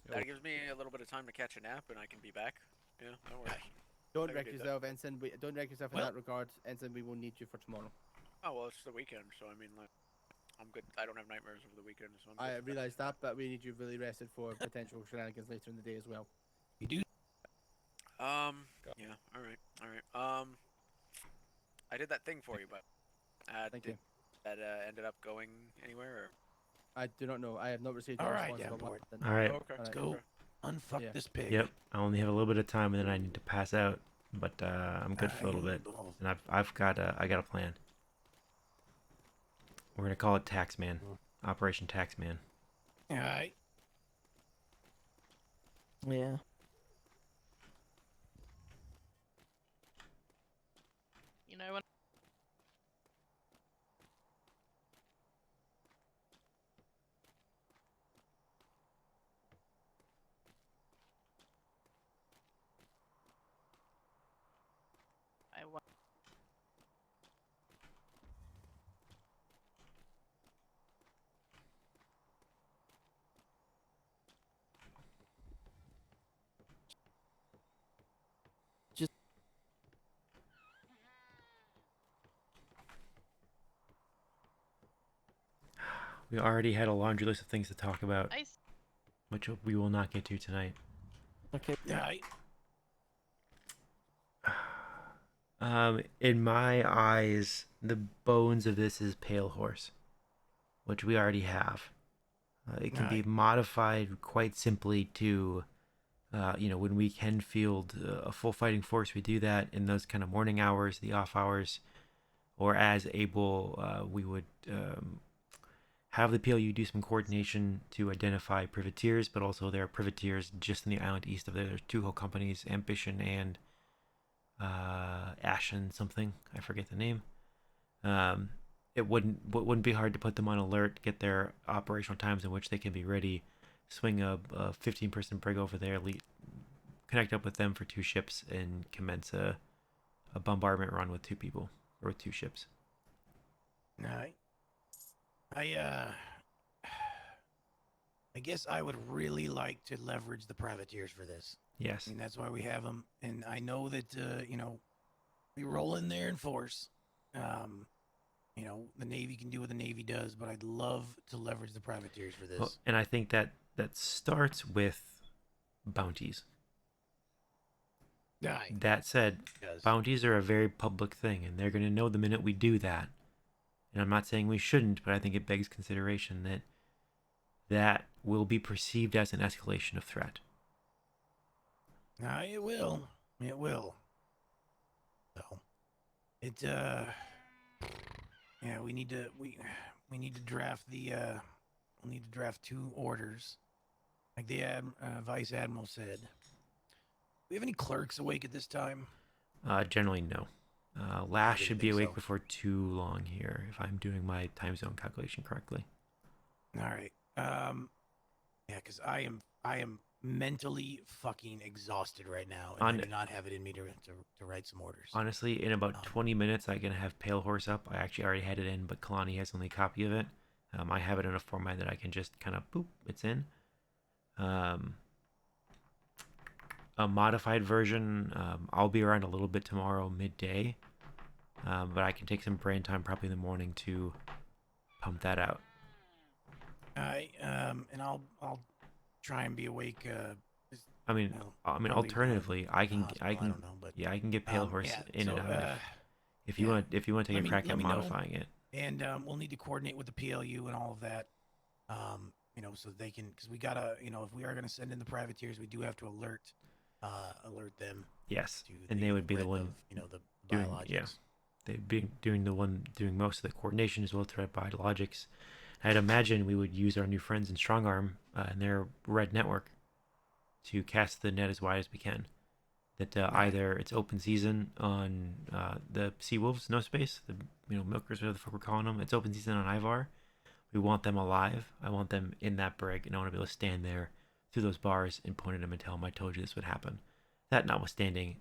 Speaker 16: That gives me a little bit of time to catch a nap, and I can be back. Yeah, that works.
Speaker 4: Don't
Speaker 16: I can
Speaker 4: wreck
Speaker 16: do that.
Speaker 4: yourself, Ensign. Don't wreck yourself in
Speaker 16: Well-
Speaker 4: that regard, Ensign. We will need you for tomorrow.
Speaker 16: Oh well, it's the weekend, so I mean, like, I'm good. I don't have nightmares over the weekend, so I'm
Speaker 4: I
Speaker 16: good.
Speaker 4: realise that, but we need you really rested for potential shenanigans later in the day as well.
Speaker 6: You do?
Speaker 16: Yeah. All right. I did that thing for you, but
Speaker 4: Thank
Speaker 16: did
Speaker 4: you.
Speaker 16: that ended up going anywhere? Or?
Speaker 4: I do not know. I have not received
Speaker 6: All
Speaker 4: a
Speaker 6: right,
Speaker 4: response.
Speaker 6: Davenport.
Speaker 3: All right.
Speaker 16: Okay.
Speaker 6: Let's go unfuck this pig.
Speaker 3: Yep. I only have a little bit of time, and then I need to pass out. But I'm good for a little bit, and I got a plan. We're gonna call it Taxman, Operation Taxman.
Speaker 6: All right.
Speaker 13: Yeah.
Speaker 18: You know when I want
Speaker 3: We already had a laundry list of things to talk about,
Speaker 18: Nice.
Speaker 3: which we will not get to tonight.
Speaker 13: Okay.
Speaker 6: All right.
Speaker 3: In my eyes, the bones of this is pale horse, which we already have. It can be modified quite simply to, when we can field a full fighting force, we do that in those kind of morning hours, the off hours, or as able, we would have the PLU do some coordination to identify privateers, but also there are privateers just in the island east of there. There's two whole companies, Ambition and Ashen something. I forget the name. It wouldn't be hard to put them on alert, get their operational times in which they can be ready, swing a 15-person brig over there, connect up with them for 2 ships, and commence a bombardment run with 2 people or with 2 ships.
Speaker 6: I guess I would really like to leverage the privateers for this.
Speaker 3: Yes.
Speaker 6: I mean, that's why we have them. And I know that, we roll in there in force. The Navy can do what the Navy does, but I'd love to leverage the privateers for this.
Speaker 3: Well, and I think that starts with bounties.
Speaker 6: Aye.
Speaker 3: That said, bounties are a very public thing, and they're going to know the minute we do that. And I'm not saying we shouldn't, but I think it begs consideration that that will be perceived as an escalation of threat.
Speaker 6: It will. It will. So, we need to draft we'll need to draft 2 orders, like the Vice Admiral said. Do we have any clerks awake at this time?
Speaker 3: Generally, no. Lash should be awake
Speaker 6: so.
Speaker 3: before too long here, if I'm doing my time zone calculation correctly.
Speaker 6: All right. Because I am mentally fucking exhausted right now, and I do not have it in me to write some orders.
Speaker 3: Honestly, in about 20 minutes, I'm going to have Pale Horse up. I actually already had it in, but Kalani has only a copy of it. I have it in a format that I can just kind of, boop, it's in. A modified version, I'll be around a little bit tomorrow, midday. But I can take some brain time probably in the morning to pump that out.
Speaker 6: And I'll try and be awake.
Speaker 3: Alternatively, I can get Pale Horse in and out. If you want to take a crack at modifying it.
Speaker 6: And we'll need to coordinate with the PLU and all of that. So they can, because we gotta, if we are gonna send in the privateers, we do have to alert them.
Speaker 3: Yes, and they would be the one
Speaker 6: the
Speaker 3: doing,
Speaker 6: biologics.
Speaker 3: yeah, they'd be doing most of the coordination as well as threat biologics. I'd imagine we would use our new friends in Strongarm and their red network to cast the net as wide as we can. That either it's open season on the Sea Wolves, No Space, the milkers, whatever the fuck we're calling them. It's open season on Ivar. We want them alive. I want them in that brig, and I want to be able to stand there through those bars and point at them and tell them I told you this would happen. That notwithstanding,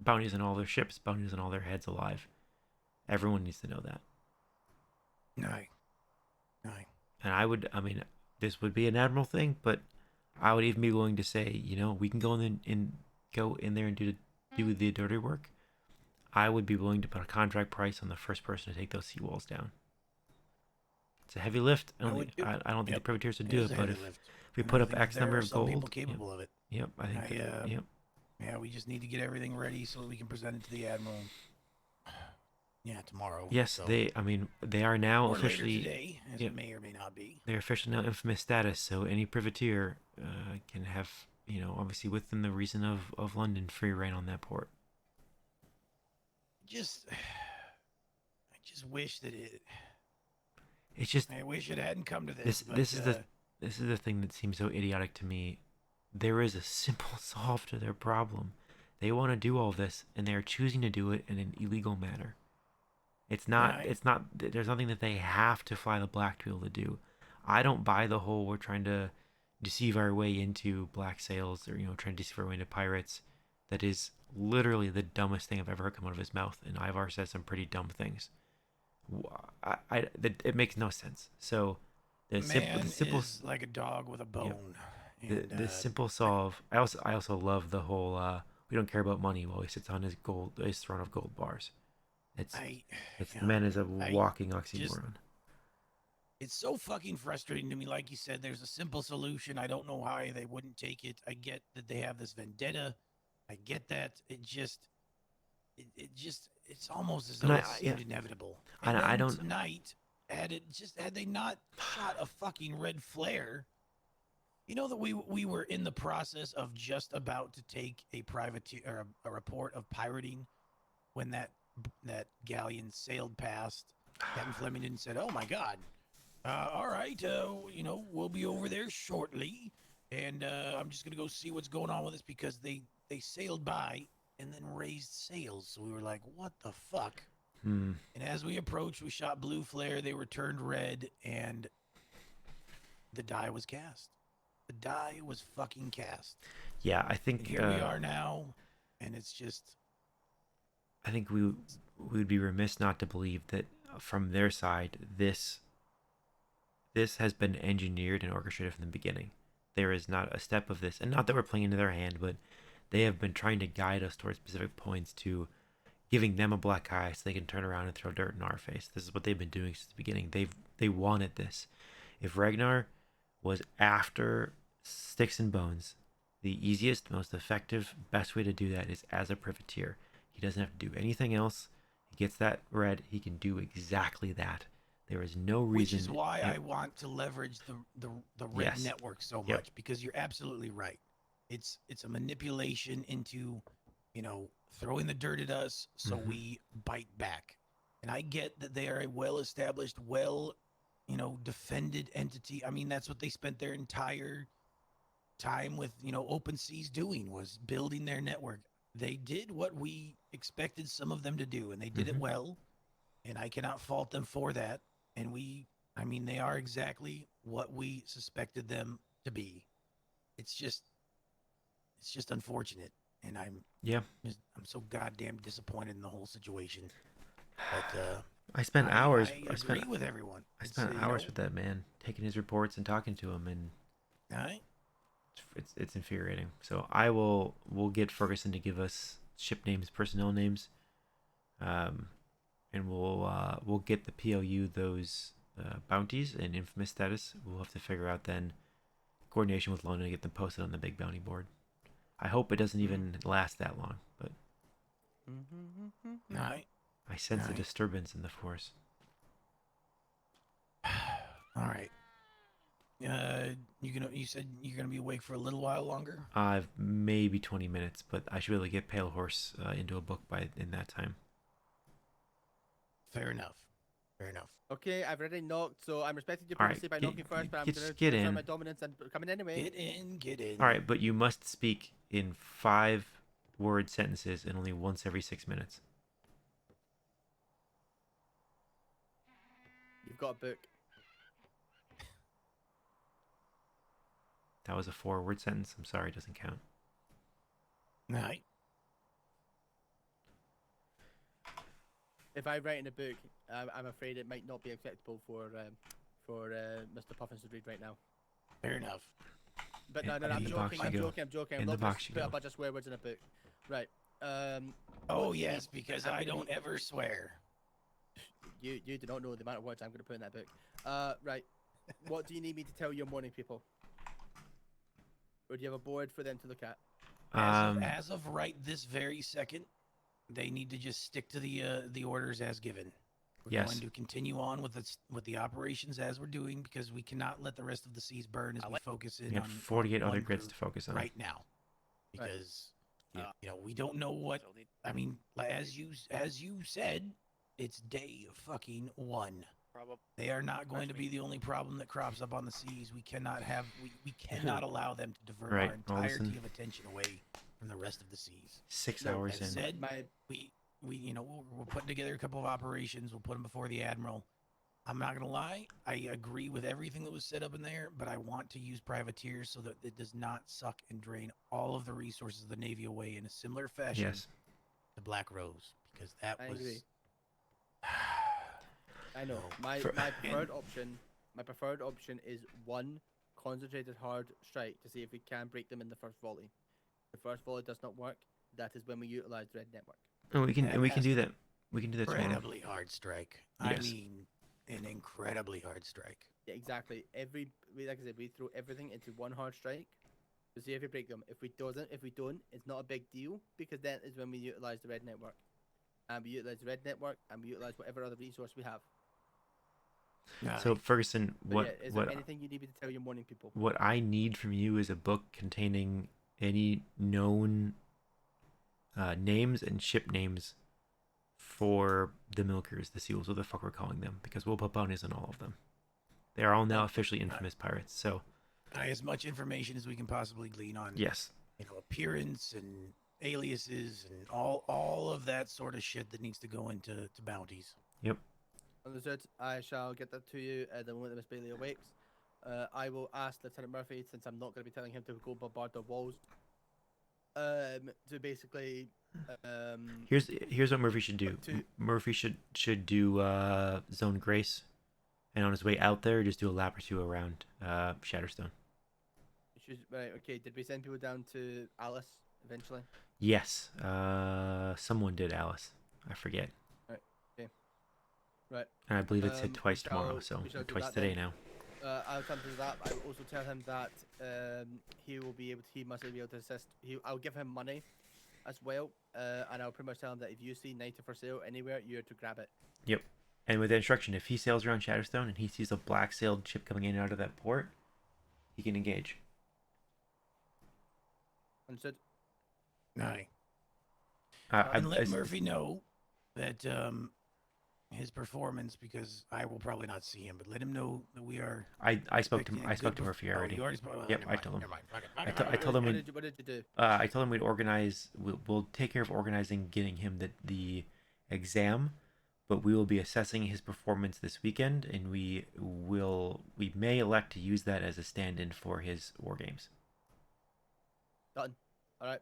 Speaker 3: bounties on all their ships, bounties on all their heads alive. Everyone needs to know that.
Speaker 6: Aye.
Speaker 3: And this would be an admiral thing, but I would even be willing to say, we can go in there and do the dirty work. I would be willing to put a contract price on the first person to take those seawalls down. It's a heavy lift. I don't think the privateers would do it, but if we put up X number of gold,
Speaker 6: people capable of it.
Speaker 3: Yep, I think. Yep.
Speaker 6: Yeah, we just need to get everything ready so that we can present it to the admiral. Yeah, tomorrow.
Speaker 3: Yes,
Speaker 6: so.
Speaker 3: they are now
Speaker 6: or
Speaker 3: officially.
Speaker 6: Later today, as it may or may not be.
Speaker 3: They're officially now infamous status, so any privateer can have, obviously within the reason of London, free reign on that port.
Speaker 6: I just wish that
Speaker 3: It's just.
Speaker 6: I wish it hadn't come to this.
Speaker 3: This is the thing that seems so idiotic to me. There is a simple solve to their problem. They want to do all this, and they are choosing to do it in an illegal manner. It's not. There's nothing that they have to fly the black to be able to do. I don't buy the whole we're trying to deceive our way into black sails or trying to deceive our way into pirates. That is literally the dumbest thing I've ever heard come out of his mouth. And Ivar says some pretty dumb things. It makes no sense. So the simple
Speaker 6: is like a dog with a bone.
Speaker 3: Yeah. The simple solve. I also love the whole we don't care about money while he sits on his throne of gold bars. The man is a walking oxymoron.
Speaker 6: It's so fucking frustrating to me. Like you said, there's a simple solution. I don't know why they wouldn't take it. I get that they have this vendetta I get that. It's almost as
Speaker 3: And
Speaker 6: though
Speaker 3: I-
Speaker 6: it
Speaker 3: yeah.
Speaker 6: seemed inevitable.
Speaker 3: And
Speaker 6: And
Speaker 3: I
Speaker 6: then
Speaker 3: don't-
Speaker 6: tonight, had they not shot a fucking red flare, you know that we were in the process of just about to take a privateer or a report of pirating when that galleon sailed past. Captain Flemington said, "Oh my God, all right, we'll be over there shortly, and I'm just gonna go see what's going on with this because they sailed by and then raised sails." So we were like, "What the fuck?"
Speaker 3: Hmm.
Speaker 6: And as we approached, we shot blue flare. They were turned red, and the die was cast. The die was fucking cast.
Speaker 3: Yeah, I think
Speaker 6: And here we are now, and it's just.
Speaker 3: I think we would be remiss not to believe that from their side, this has been engineered and orchestrated from the beginning. There is not a step of this, and not that we're playing into their hand, but they have been trying to guide us towards specific points to giving them a black eye so they can turn around and throw dirt in our face. This is what they've been doing since the beginning. They wanted this. If Ragnar was after Sticks and Bones, the easiest, most effective, best way to do that is as a privateer. He doesn't have to do anything else. He gets that red. He can do exactly that. There is no reason.
Speaker 6: Which is why I want to leverage the red
Speaker 3: Yes.
Speaker 6: network so
Speaker 3: Yep.
Speaker 6: much, because you're absolutely right. It's a manipulation into, throwing the dirt at us so
Speaker 3: Mhm.
Speaker 6: we bite back. And I get that they are a well-established, defended entity. I mean, that's what they spent their entire time with, open seas doing, was building their network. They did what we expected some of them to do, and they did it
Speaker 3: Mhm.
Speaker 6: well. And I cannot fault them for that. And they are exactly what we suspected them to be. It's just unfortunate, and I'm so goddamn disappointed in the whole situation. But
Speaker 3: I spent hours.
Speaker 6: I agree with everyone.
Speaker 3: I spent hours with that man, taking his reports and talking to him, and it's infuriating. So we'll get Ferguson to give us ship names, personnel names, and we'll get the POU those bounties and infamous status. We'll have to figure out then coordination with London to get them posted on the big bounty board. I hope it doesn't even last that long, but I sense a disturbance in the force.
Speaker 6: All right. You said you're gonna be awake for a little while longer.
Speaker 3: Maybe 20 minutes, but I should be able to get Pale Horse into a book in that time.
Speaker 6: Fair enough.
Speaker 4: Okay, I've already knocked, so I'm respecting your
Speaker 3: All right,
Speaker 4: privacy by
Speaker 3: get-
Speaker 4: knocking first, but I'm
Speaker 3: get-
Speaker 4: going to
Speaker 3: get
Speaker 4: assert
Speaker 3: in.
Speaker 4: my dominance and come in anyway.
Speaker 6: Get in.
Speaker 3: All right, but you must speak in 5-word sentences and only once every 6 minutes.
Speaker 4: You've got a book.
Speaker 3: That was a 4-word sentence. I'm sorry, it doesn't count.
Speaker 6: All right.
Speaker 4: If I write in a book, I'm afraid it might not be acceptable for Mr. Puffins to read right now.
Speaker 6: Fair enough.
Speaker 4: But no,
Speaker 3: In
Speaker 4: I'm
Speaker 3: the box
Speaker 4: joking.
Speaker 3: you
Speaker 4: I'm
Speaker 3: go.
Speaker 4: joking. I'm joking.
Speaker 3: In
Speaker 4: I'm
Speaker 3: the
Speaker 4: not
Speaker 3: box
Speaker 4: just
Speaker 3: you
Speaker 4: put a
Speaker 3: go.
Speaker 4: bunch of swear words in a book. Right.
Speaker 6: Oh
Speaker 4: what do you
Speaker 6: yes,
Speaker 4: need-
Speaker 6: because
Speaker 4: I'm
Speaker 6: I
Speaker 4: gonna
Speaker 6: don't
Speaker 4: need-
Speaker 6: ever swear.
Speaker 4: You do not know the amount of words I'm going to put in that book. Right. What do you need me to tell your morning people? Or do you have a board for them to look at?
Speaker 6: As of right this very second, they need to just stick to the orders as given. We're
Speaker 3: Yes.
Speaker 6: going to continue on with the operations as we're doing, because we cannot let the rest of the seas burn as we focus in
Speaker 3: We have
Speaker 6: on
Speaker 3: 48
Speaker 6: on
Speaker 3: other
Speaker 6: one
Speaker 3: grids
Speaker 6: group
Speaker 3: to focus on.
Speaker 6: right now, because we don't know what. I mean, as you said, it's day fucking 1. They are not going to be the only problem that crops up on the seas. We cannot we cannot allow them to divert
Speaker 3: Right,
Speaker 6: our
Speaker 3: well,
Speaker 6: entirety
Speaker 3: listen.
Speaker 6: of attention away from the rest of the seas.
Speaker 3: 6
Speaker 4: No,
Speaker 3: hours
Speaker 6: As
Speaker 3: in.
Speaker 6: said, we're putting together a couple of operations. We'll put them before the admiral. I'm not gonna lie, I agree with everything that was set up in there, but I want to use privateers so that it does not suck and drain all of the resources of the Navy away in a similar fashion
Speaker 3: Yes.
Speaker 6: to Black Rose, because that
Speaker 4: I
Speaker 6: was.
Speaker 4: agree. I know. My
Speaker 3: For-
Speaker 4: my preferred option is 1 concentrated hard strike to see if we can break them in the first volley. If the first volley does not work, that is when we utilize the red network.
Speaker 3: And we can
Speaker 6: That
Speaker 3: do
Speaker 6: has
Speaker 3: that. We can do that tomorrow.
Speaker 6: Incredibly hard strike.
Speaker 3: Yes.
Speaker 6: I mean, an incredibly hard strike.
Speaker 4: Yeah, exactly. Like I said, we throw everything into 1 hard strike to see if we break them. If we don't, it's not a big deal because then is when we utilize the red network, and we utilize the red network, and we utilize whatever other resource we have.
Speaker 3: So Ferguson,
Speaker 4: But is there anything you need me to tell your morning people?
Speaker 3: What I need from you is a book containing any known names and ship names for the milkers, the seals, what the fuck we're calling them, because we'll put bounties on all of them. They are all now officially infamous pirates. So,
Speaker 6: as much information as we can possibly glean on.
Speaker 3: Yes.
Speaker 6: Appearance and aliases and all of that sort of shit that needs to go into bounties.
Speaker 3: Yep.
Speaker 4: Understood. I shall get that to you the moment that Miss Bailey awakes. I will ask Lieutenant Murphy, since I'm not going to be telling him to go bombard the walls, to basically.
Speaker 3: Here's what Murphy should do. Murphy should do Zone Grace, and on his way out there, just do a lap or two around Shatterstone.
Speaker 4: Right. Okay. Did we send people down to Alice eventually?
Speaker 3: Yes. Someone did, Alice. I forget.
Speaker 4: Right. Okay. Right.
Speaker 3: And I believe it's hit twice tomorrow, so twice today now.
Speaker 4: I'll come to that. I will also tell him that he must be able to assist. I'll give him money as well, and I'll pretty much tell him that if you see Nighter for sale anywhere, you're to grab it.
Speaker 3: Yep. And with the instruction, if he sails around Shatterstone and he sees a black sailed ship coming in and out of that port, he can engage.
Speaker 4: Understood.
Speaker 6: Aye. And let Murphy know that his performance, because I will probably not see him, but let him know that we are.
Speaker 3: I spoke to Murphy already.
Speaker 6: You already spoke.
Speaker 3: Yep, I told him.
Speaker 4: I told him. What did you do?
Speaker 3: I told him we'd organize. We'll take care of organizing, getting him the exam, but we will be assessing his performance this weekend, and we may elect to use that as a stand-in for his war games.
Speaker 4: Done. All right.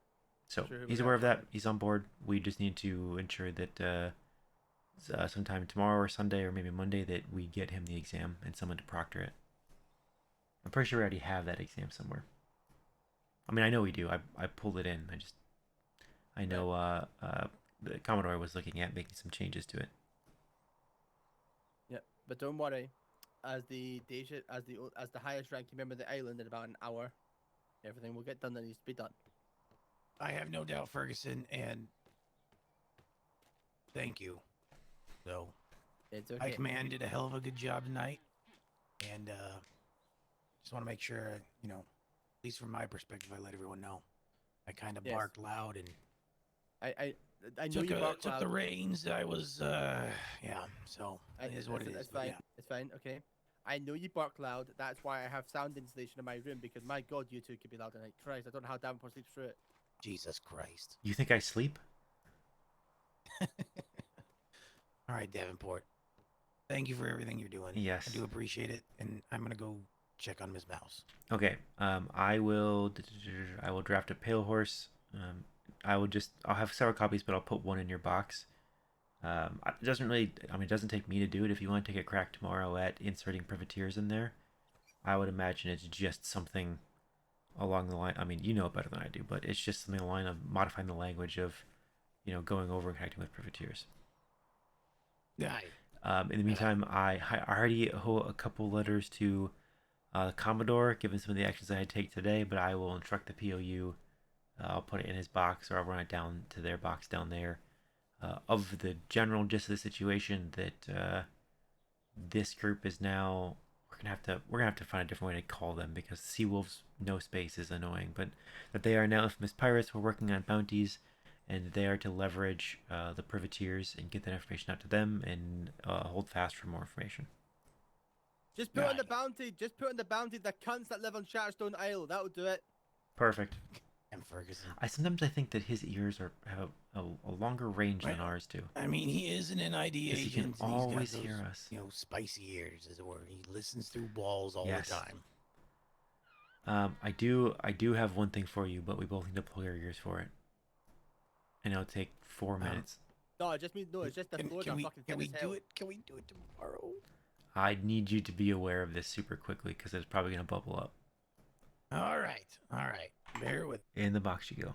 Speaker 3: So he's aware of that. He's on board. We just need to ensure that sometime tomorrow or Sunday or maybe Monday that we get him the exam and someone to proctor it. I'm pretty sure we already have that exam somewhere. I mean, I know we do. I pulled it in. I know the Commodore was looking at making some changes to it.
Speaker 4: Yeah, but don't worry. As the highest ranking member of the island in about an hour, everything will get done that needs to be done.
Speaker 6: I have no doubt, Ferguson, and thank you. So,
Speaker 4: it's okay.
Speaker 6: High Command did a hell of a good job tonight, and just want to make sure, at least from my perspective, I let everyone know. I kind of barked loud, and
Speaker 4: I knew you barked
Speaker 6: took
Speaker 4: loud.
Speaker 6: the reins. I was, so it is what it is.
Speaker 4: It's fine.
Speaker 6: Yeah.
Speaker 4: It's fine. Okay. I know you bark loud. That's why I have sound insulation in my room, because my God, you two could be loud tonight. Christ, I don't know how Davenport sleeps through it.
Speaker 6: Jesus Christ.
Speaker 3: You think I sleep?
Speaker 6: All right, Davenport. Thank you for everything you're doing.
Speaker 3: Yes.
Speaker 6: I do appreciate it, and I'm gonna go check on Ms. Mouse.
Speaker 3: Okay. I will draft a pale horse. I'll have several copies, but I'll put one in your box. It doesn't take me to do it. If you want to take a crack tomorrow at inserting privateers in there, I would imagine it's just something along the line. I mean, you know it better than I do, but it's just something along the line of modifying the language of, going over and connecting with privateers.
Speaker 6: Yeah.
Speaker 3: In the meantime, I already owe a couple letters to the Commodore, given some of the actions I had to take today, but I will instruct the POU. I'll put it in his box, or I'll run it down to their box down there. Of the general gist of the situation, that this group is now, we're gonna have to find a different way to call them, because Seawolves no space is annoying, but that they are now infamous pirates. We're working on bounties, and they are to leverage the privateers and get that information out to them, and hold fast for more information.
Speaker 4: Just put on the bounty. Just put on the bounty the cunts that live on Shatterstone Isle. That will do it.
Speaker 3: Perfect.
Speaker 6: And Ferguson.
Speaker 3: Sometimes I think that his ears have a longer range than ours do.
Speaker 6: I mean, he is an NID agent.
Speaker 3: He can always
Speaker 6: he's got those,
Speaker 3: hear us.
Speaker 6: Spicy ears, as it were. He listens through walls all the time.
Speaker 3: I do have one thing for you, but we both need to plug our ears for it, and it'll take 4 minutes.
Speaker 4: No, it just means it's just the floor.
Speaker 6: Can we do it? Can we do it tomorrow?
Speaker 3: I need you to be aware of this super quickly, because it's probably gonna bubble up.
Speaker 6: All right. Bear with.
Speaker 3: In the box you go.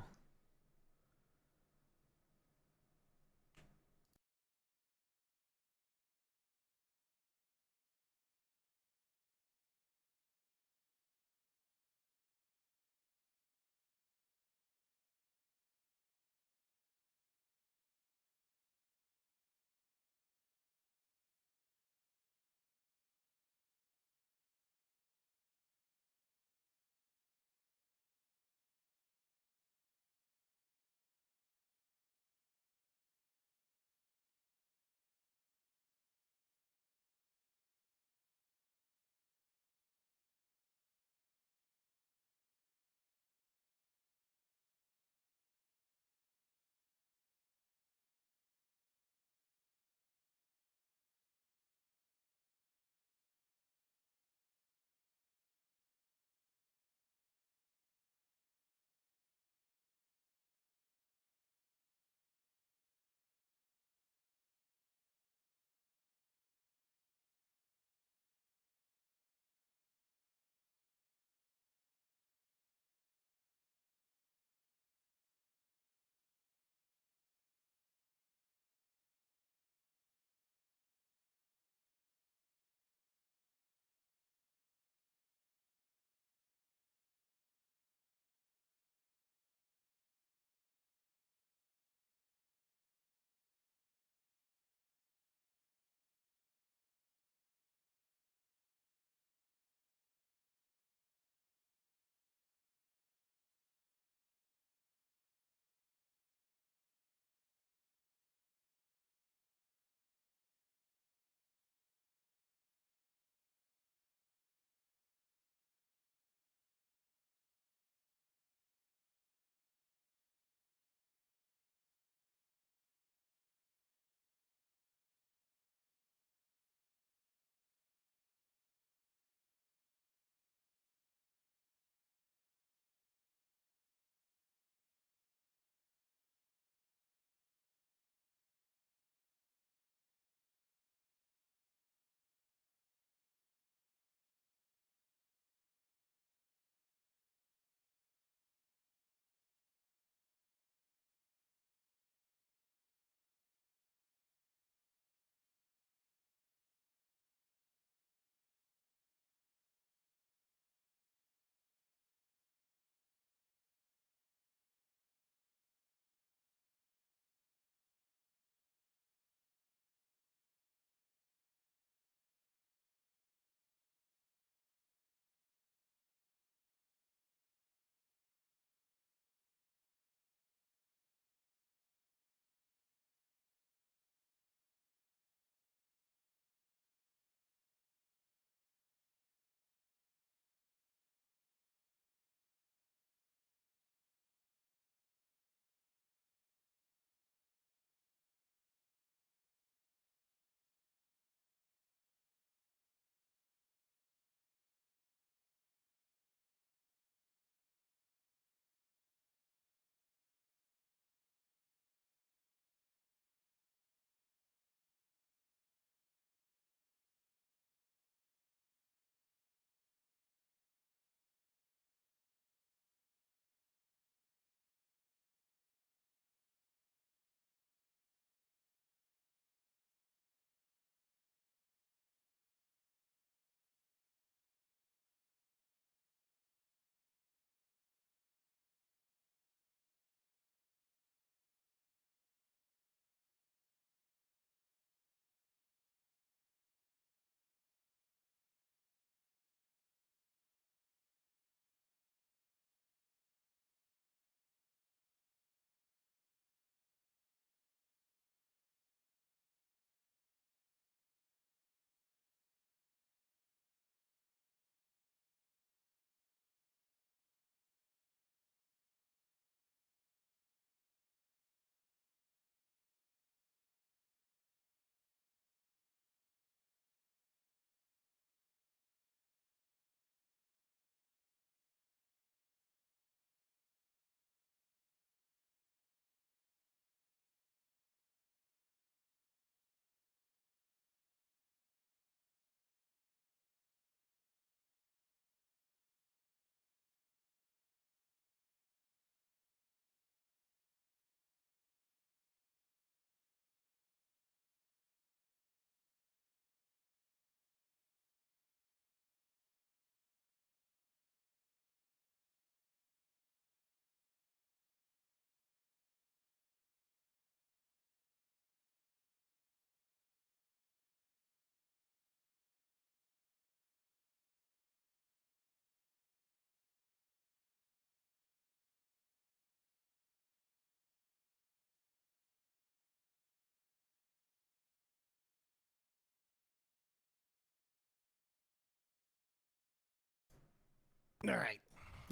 Speaker 6: All right.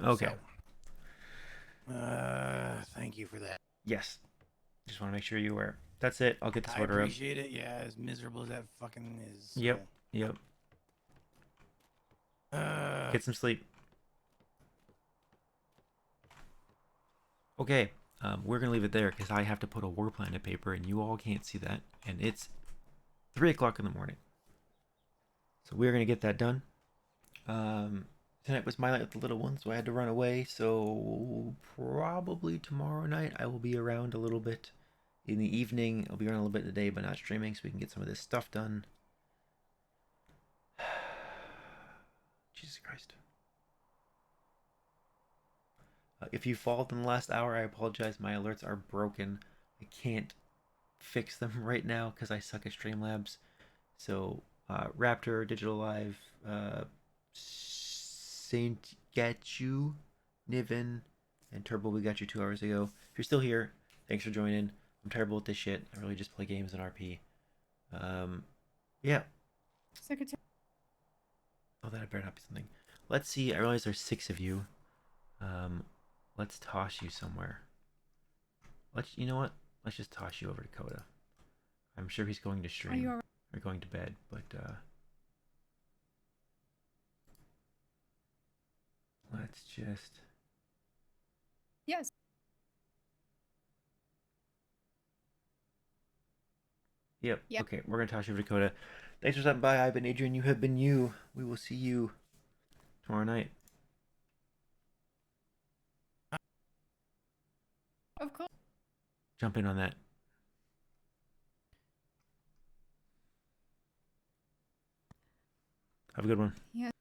Speaker 3: Okay.
Speaker 6: So, thank you for that.
Speaker 3: Yes. Just want to make sure you're aware. That's it. I'll get this
Speaker 6: I
Speaker 3: order up.
Speaker 6: appreciate it. Yeah, as miserable as that fucking is.
Speaker 3: Yep. Yep. Get some sleep. Okay. We're gonna leave it there because I have to put a war plan to paper, and you all can't see that, and it's 3 o'clock in the morning. So we're gonna get that done. Tonight was my night with the little one, so I had to run away. So probably tomorrow night I will be around a little bit. In the evening, I'll be around a little bit today, but not streaming, so we can get some of this stuff done. Jesus Christ. If you followed in the last hour, I apologize. My alerts are broken. I can't fix them right now because I suck at Streamlabs. So, Raptor, Digital Live, Saint Gatchu, Niven, and Turbo, we got you 2 hours ago. If you're still here, thanks for joining. I'm terrible at this shit. I really just play games in RP. Yeah.
Speaker 24: Secretary.
Speaker 3: Oh, that better not be something. Let's see. I realize there's 6 of you. Let's toss you somewhere. You know what? Let's just toss you over to Coda. I'm sure he's going to stream or going to bed, but let's just.
Speaker 24: Yes.
Speaker 3: Yep.
Speaker 24: Yep.
Speaker 3: Okay, we're gonna toss you over to Coda. Thanks for stopping by. I've been Adrian. You have been you. We will see you tomorrow night.
Speaker 24: Of course.
Speaker 3: Jump in on that. Have a good one.
Speaker 24: Yeah.